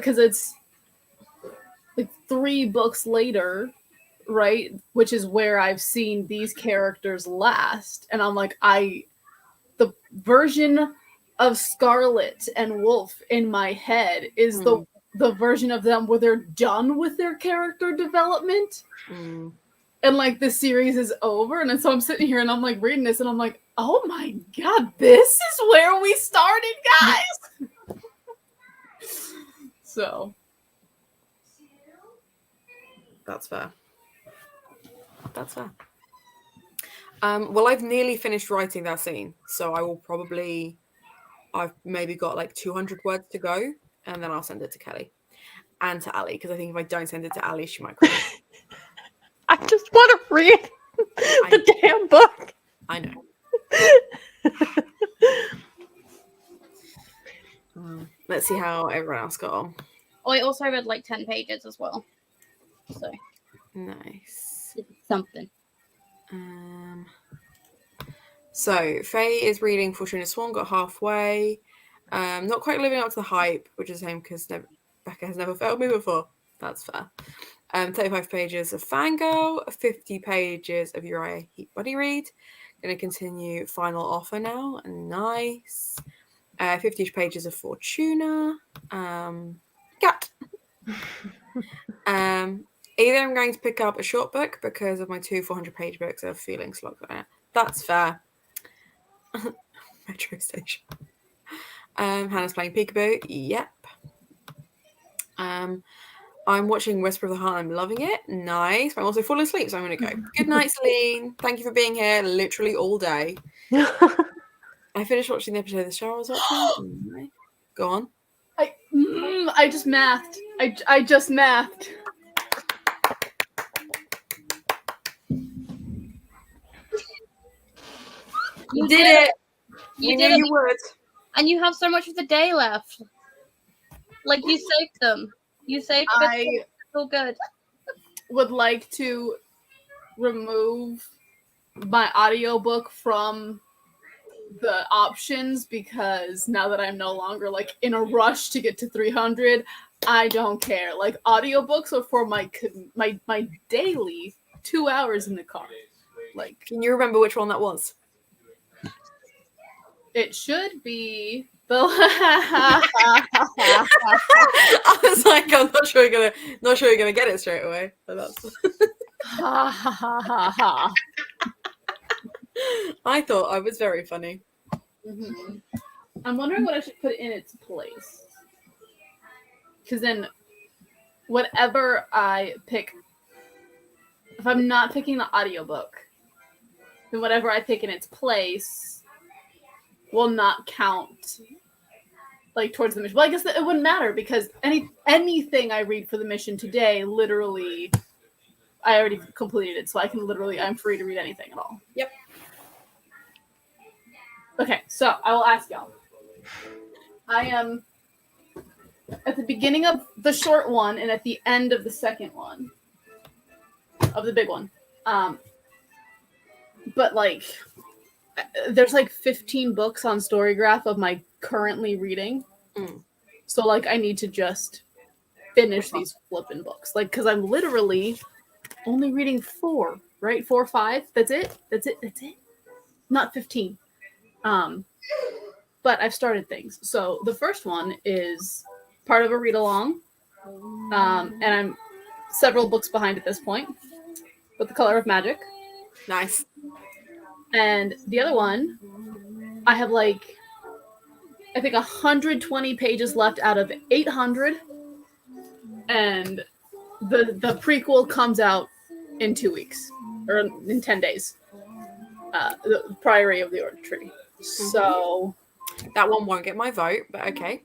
like 3 books later, right? Which is where I've seen these characters last, and I'm like, the version of Scarlet and Wolf in my head is the version of them where they're done with their character development, and like the series is over, and then so I'm sitting here and I'm like reading this, and I'm like, oh my god, this is where we started, guys. So that's fair. That's fair. Well, I've nearly finished writing that scene, so I will probably... I've maybe got like 200 words to go, and then I'll send it to Kelly and to Ali, because I think if I don't send it to Ali, she might cry. I just want to read the damn book. I know. Let's see how everyone else got on. Oh, I also read like 10 pages as well. So nice. Something. So Faye is reading Fortuna Swan, got halfway. Not quite living up to the hype, which is a shame because Becca has never failed me before. That's fair. 35 pages of Fangirl, 50 pages of Uriah Heep Buddy Read. Going to continue Final Offer now. Nice. 50 pages of Fortuna. Cat. Either I'm going to pick up a short book because of my 2 400-page books of feeling slogged on it. That's fair. Metro Station. Hannah's playing Peekaboo. Yep. I'm watching Whisper of the Heart. I'm loving it. Nice. But I'm also falling asleep, so I'm going to go. Good night, Celine. Thank you for being here literally all day. I finished watching the episode of the show I was watching. Go on. I just mathed. I just mathed. You did it. You knew did it. You would. And you have so much of the day left. Like, you saved them. You saved them. It's all good. Would like to remove my audiobook from the options because now that I'm no longer like in a rush to get to 300, I don't care. Like audiobooks are for my daily 2 hours in the car. Like, can you remember which one that was? It should be the. I was like, I'm not sure you're gonna get it straight away. But that's. I thought I was very funny. Mm-hmm. I'm wondering what I should put in its place. Because then, whatever I pick, if I'm not picking the audiobook, then whatever I pick in its place will not count like towards the mission. Well, I guess that it wouldn't matter because anything I read for the mission today, literally, I already completed it, so I'm free to read anything at all. Yep. Okay, so I will ask y'all. I am at the beginning of the short one and at the end of the second one of the big one. But like, there's like 15 books on Storygraph of my currently reading. So like, I need to just finish these flipping books. Like, because I'm literally only reading 4, right? 4 or 5. That's it. Not 15. But I've started things. So the first one is part of a read along. And I'm several books behind at this point. With The Color of Magic. Nice. And the other one, I have like, I think 120 pages left out of 800. And the prequel comes out in 2 weeks. Or in 10 days. The Priory of the Order Tree. So that one won't get my vote, but okay.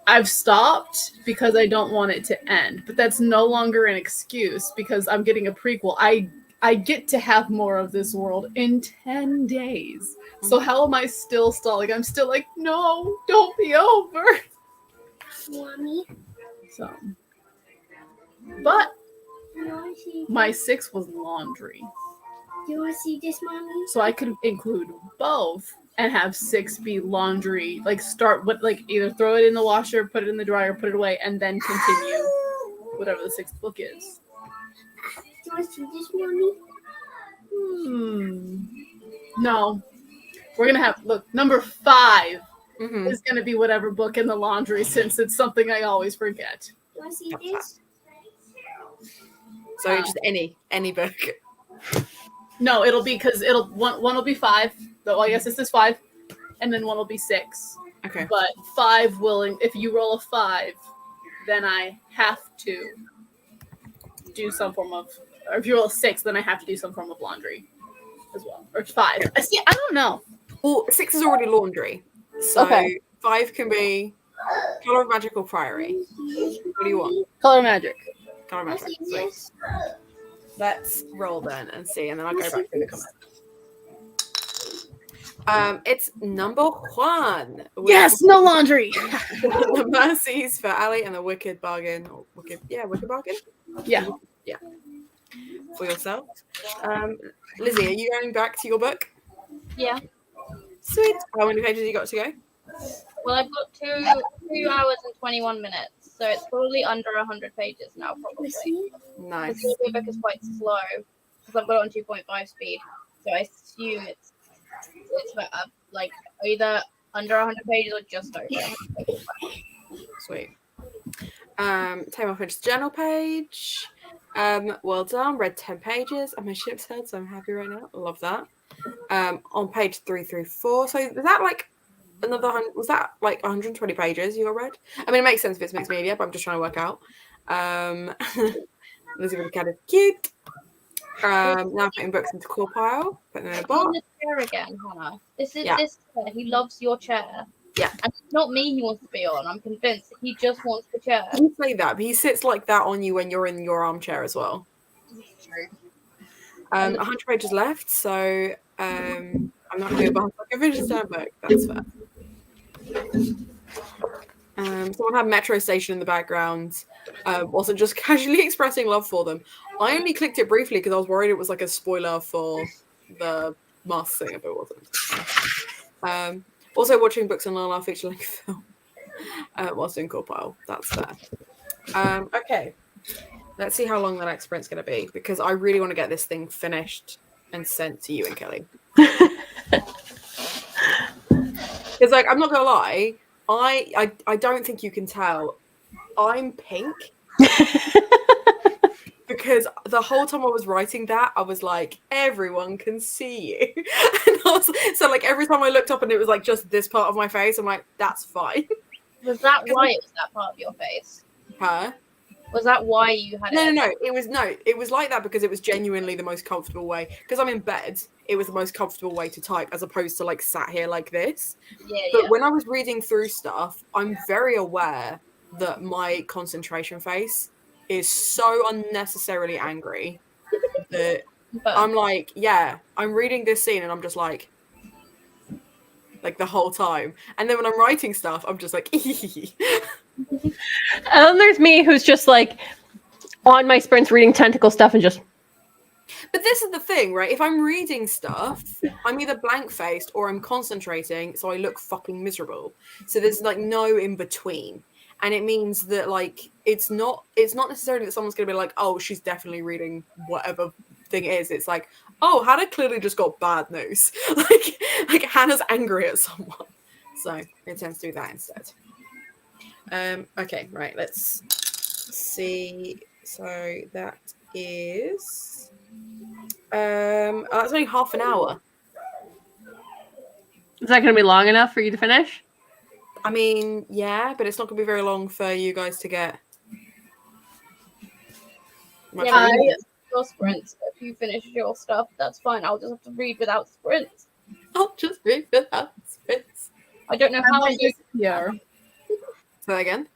I've stopped because I don't want it to end, but that's no longer an excuse because I'm getting a prequel. I get to have more of this world in 10 days. So how am I still stalling? I'm still like, no, don't be over. Mommy. So, but my 6 was laundry. Do you want to see this, Mommy? So I could include both and have 6 be laundry. Like start with like either throw it in the washer, put it in the dryer, put it away, and then continue whatever the 6th book is. Do you want to see this, Mommy? No. We're gonna have number 5 Mm-hmm. is gonna be whatever book in the laundry since it's something I always forget. Do you want to see this? So just any book. No, it'll be because one will be 5. Well, I guess this is 5, and then one will be 6. Okay. But 5 will, if you roll a 5, then I have to do some form of, or if you roll a 6, then I have to do some form of laundry as well. Or 5. See, I don't know. Well, 6 is already laundry. So Okay. 5 can be Color of Magic or Priory. What do you want? Color Magic. Color of Do you want to Magic. see Sweet. this? Let's roll then and see, and then I'll go back through the comments. It's number 1. Yes, no laundry. The Mercies for Ali and the Wicked Bargain. Or Wicked Bargain? Yeah. Yeah. For yourself. Lizzie, are you going back to your book? Yeah. Sweet. How many pages you got to go? Well, I've got 2 hours and 21 minutes, so it's probably under 100 pages now, probably. Nice. The book is quite slow because I've got it on 2.5 speed, so I assume it's like either under 100 pages or just over 100 pages. Sweet. Tame off its journal page. Well done. Read 10 pages. I'm a ship's head, so I'm happy right now. Love that. On page 3 through 4. So was that like another 100? Was that like 120 pages you got read? I mean, it makes sense if it's mixed media, but I'm just trying to work out. Lizzie with the cat is cute. Now putting books into core pile. Putting them in a box. On the chair again, Hannah. This Yeah. this chair. He loves your chair. Yeah. And it's not me he wants to be on. I'm convinced he just wants the chair. You say that, but he sits like that on you when you're in your armchair as well. True. 100 pages left, so I'm not going to go back. I can finish the book. That's fair. Someone had Metro Station in the background. Also just casually expressing love for them. I only clicked it briefly because I was worried it was like a spoiler for the Mask thing, if it wasn't. Also watching books on Lala feature-length film whilst in core pile. That's fair. Okay. Let's see how long the next sprint's going to be, because I really want to get this thing finished and sent to you and Kelly. Because, like, I'm not going to lie, I don't think you can tell. I'm pink. because the whole time I was writing that, I was like, everyone can see you. And so like every time I looked up and it was like just this part of my face, I'm like, that's fine. Was that why it was that part of your face? Huh? Was that why you had it? No. It was like that because it was genuinely the most comfortable way. Because I'm in bed, it was the most comfortable way to type as opposed to like sat here like this. But when I was reading through stuff, I'm very aware that my concentration face is so unnecessarily angry that I'm like, yeah, I'm reading this scene and I'm just like the whole time. And then when I'm writing stuff, I'm just like, And then there's me who's just like on my sprints reading tentacle stuff and just. But this is the thing, right? If I'm reading stuff, I'm either blank-faced or I'm concentrating, so I look fucking miserable. So there's like no in between. And it means that like it's not necessarily that someone's gonna be like, oh, she's definitely reading whatever thing it is. It's like, oh, Hannah clearly just got bad news. like Hannah's angry at someone. So it tends to do that instead. Okay, right, let's see. So that is that's only half an hour. Is that going to be long enough for you to finish? I mean, yeah, but it's not going to be very long for you guys to get. Your sprints. If you finish your stuff, that's fine. I'll just have to read without sprints. I'll just read without sprints. I don't know how I disappear. Say that again.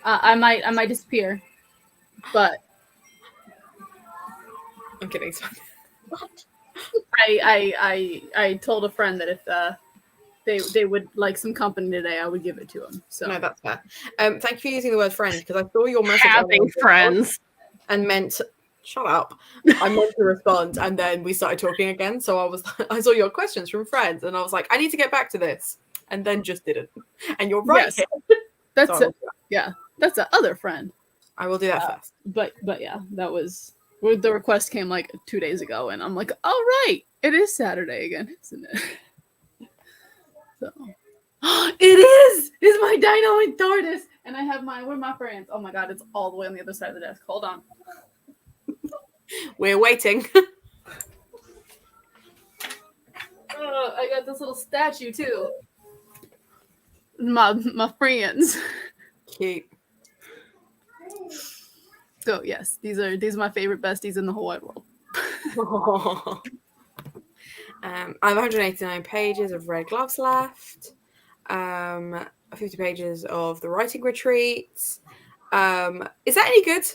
I might disappear, but I'm kidding. What? I told a friend that if they would like some company today, I would give it to them. So no, that's fair. Thank you for using the word friend because I saw your message Having friends and meant shut up. I meant to respond and then we started talking again. So I saw your questions from friends and I was like, I need to get back to this, and then just didn't. And you're right. Yes. That's that's the other friend. I will do that first. But yeah, that was where the request came like 2 days ago, and I'm like, all right, it is Saturday again, isn't it? So it is! It's my dynamite TARDIS! And I have where are my friends? Oh my god, it's all the way on the other side of the desk. Hold on. We're waiting. I got this little statue too. My friends. Cute. So yes, these are my favorite besties in the whole wide world. I have 189 pages of red gloves left. 50 pages of the writing retreats. Is that any good?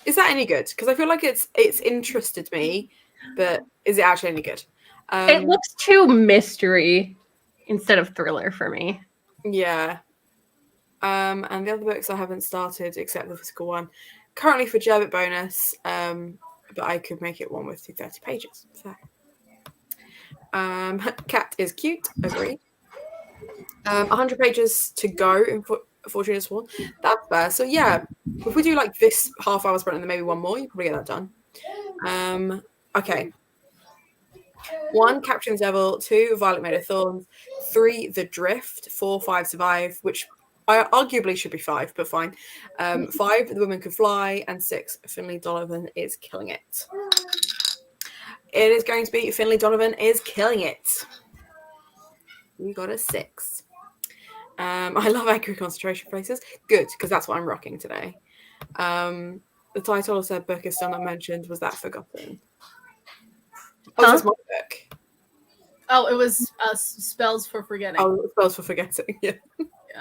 Because I feel like it's interested me, but is it actually any good? It looks too mystery instead of thriller for me. Yeah. And the other books I haven't started except the physical one. Currently for Gerbit bonus, but I could make it one with 230 pages. Fair. Cat is cute, agreed. 100 pages to go in Fortune Sworn. That's fair. So yeah, if we do like this half-hour sprint and then maybe one more, you probably get that done. Okay. 1, Capturing the Devil. 2, Violet Made of Thorns. 3, The Drift. 4, 5, Survive, which I arguably should be 5, but fine. 5, The Woman Could Fly. And 6, Finley Donovan is Killing It. It is going to be Finley Donovan is Killing It. We got a 6. I love angry concentration faces. Good, because that's what I'm rocking today. The title of said book is still not mentioned. Was that forgotten? Oh, this is my book. Oh, it was Spells for Forgetting. Oh, Spells for Forgetting, yeah.